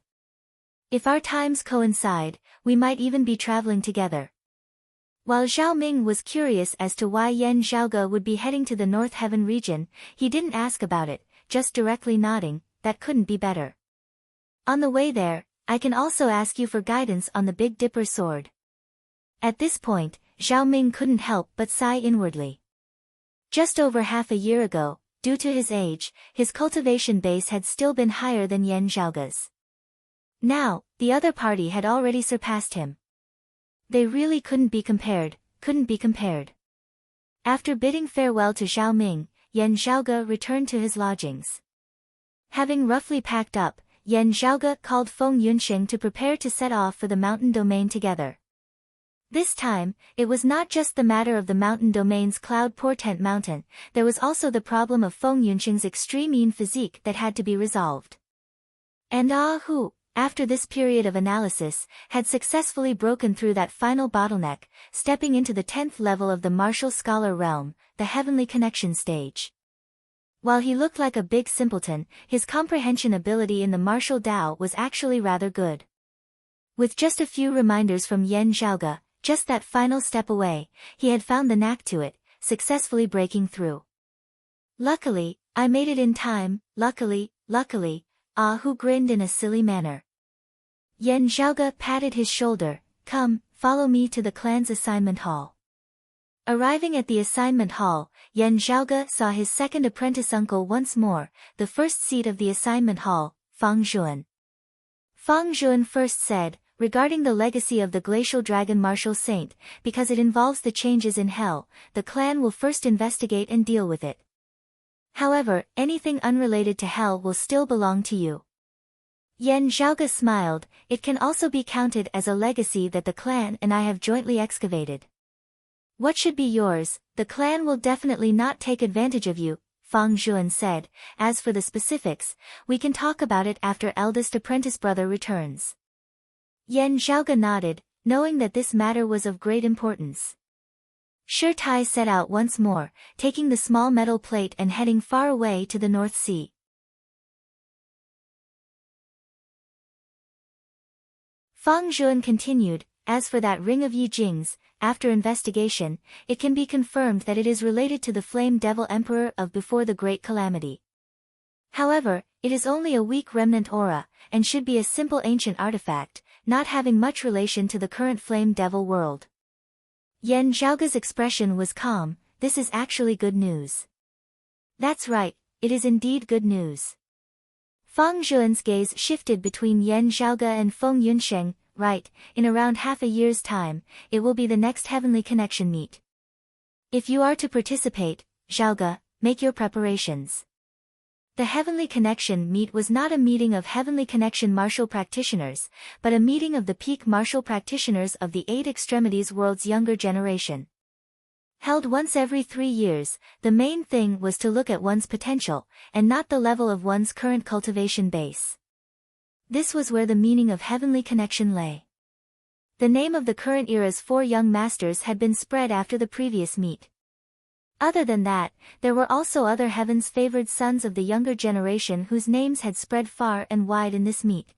If our times coincide, we might even be traveling together. While Zhao Ming was curious as to why Yan Zhaoge would be heading to the North Heaven region, he didn't ask about it, just directly nodding, that couldn't be better. On the way there, I can also ask you for guidance on the Big Dipper sword. At this point, Zhao Ming couldn't help but sigh inwardly. Just over half a year ago, due to his age, his cultivation base had still been higher than Yan Zhaoge's. Now, the other party had already surpassed him. They really couldn't be compared. After bidding farewell to Zhao Ming, Yan Zhaoge returned to his lodgings. Having roughly packed up, Yan Zhaoge called Feng Yunsheng to prepare to set off for the mountain domain together. This time, it was not just the matter of the mountain domain's cloud portent mountain, there was also the problem of Feng Yunsheng's extreme yin physique that had to be resolved. And who, after this period of analysis, had successfully broken through that final bottleneck, stepping into the 10th level of the martial scholar realm, the heavenly connection stage. While he looked like a big simpleton, his comprehension ability in the martial Tao was actually rather good. With just a few reminders from Yan Zhaoge, just that final step away, he had found the knack to it, successfully breaking through. Luckily, I made it in time, luckily, who grinned in a silly manner. Yan Zhaoge patted his shoulder, come, follow me to the clan's assignment hall. Arriving at the assignment hall, Yan Zhaoge saw his second apprentice uncle once more, the first seat of the assignment hall, Fang Zhuan. Fang Zhuan first said, regarding the legacy of the glacial dragon martial saint, because it involves the changes in hell, the clan will first investigate and deal with it. However, anything unrelated to hell will still belong to you. Yan Zhaoge smiled, it can also be counted as a legacy that the clan and I have jointly excavated. What should be yours, the clan will definitely not take advantage of you, Fang Zhuan said, as for the specifics, we can talk about it after eldest apprentice brother returns. Yan Zhaoge nodded, knowing that this matter was of great importance. Shi Tai set out once more, taking the small metal plate and heading far away to the North Sea. Fang Zhuan continued, as for that ring of Yi Jing's, after investigation, it can be confirmed that it is related to the Flame Devil Emperor of before the Great Calamity. However, it is only a weak remnant aura, and should be a simple ancient artifact, not having much relation to the current flame devil world. Yan Zhaoge's expression was calm. This is actually good news. That's right, it is indeed good news. Fang Zhuan's gaze shifted between Yan Zhaoge and Feng Yunsheng. Right, in around half a year's time, it will be the next Heavenly Connection meet. If you are to participate, Zhaoge, make your preparations. The Heavenly Connection meet was not a meeting of Heavenly Connection martial practitioners, but a meeting of the peak martial practitioners of the Eight Extremities world's younger generation. Held once every 3 years, the main thing was to look at one's potential, and not the level of one's current cultivation base. This was where the meaning of Heavenly Connection lay. The name of the current era's 4 young masters had been spread after the previous meet. Other than that, there were also other heaven's favored sons of the younger generation whose names had spread far and wide in this meet.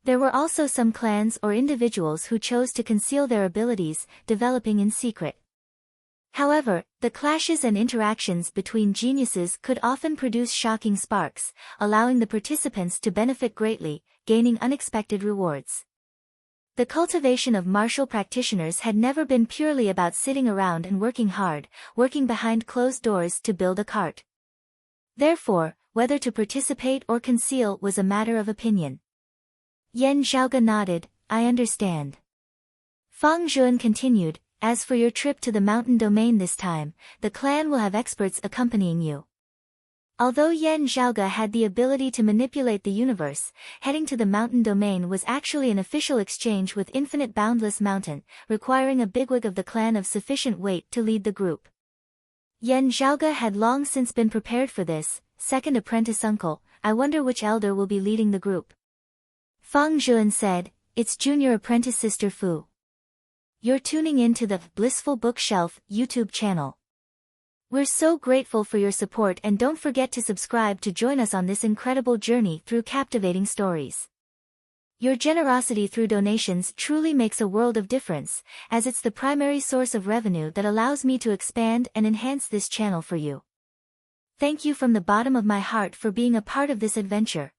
There were also some clans or individuals who chose to conceal their abilities, developing in secret. However, the clashes and interactions between geniuses could often produce shocking sparks, allowing the participants to benefit greatly, gaining unexpected rewards. The cultivation of martial practitioners had never been purely about sitting around and working hard, working behind closed doors to build a cart. Therefore, whether to participate or conceal was a matter of opinion. Yan Zhaoge nodded, I understand. Fang Zhuan continued, as for your trip to the mountain domain this time, the clan will have experts accompanying you. Although Yan Zhaoge had the ability to manipulate the universe, heading to the mountain domain was actually an official exchange with Infinite Boundless Mountain, requiring a bigwig of the clan of sufficient weight to lead the group. Yan Zhaoge had long since been prepared for this. Second apprentice uncle, I wonder which elder will be leading the group. Fang Zhuan said, it's junior apprentice sister Fu. You're tuning in to the Blissful Bookshelf YouTube channel. We're so grateful for your support, and don't forget to subscribe to join us on this incredible journey through captivating stories. Your generosity through donations truly makes a world of difference, as it's the primary source of revenue that allows me to expand and enhance this channel for you. Thank you from the bottom of my heart for being a part of this adventure.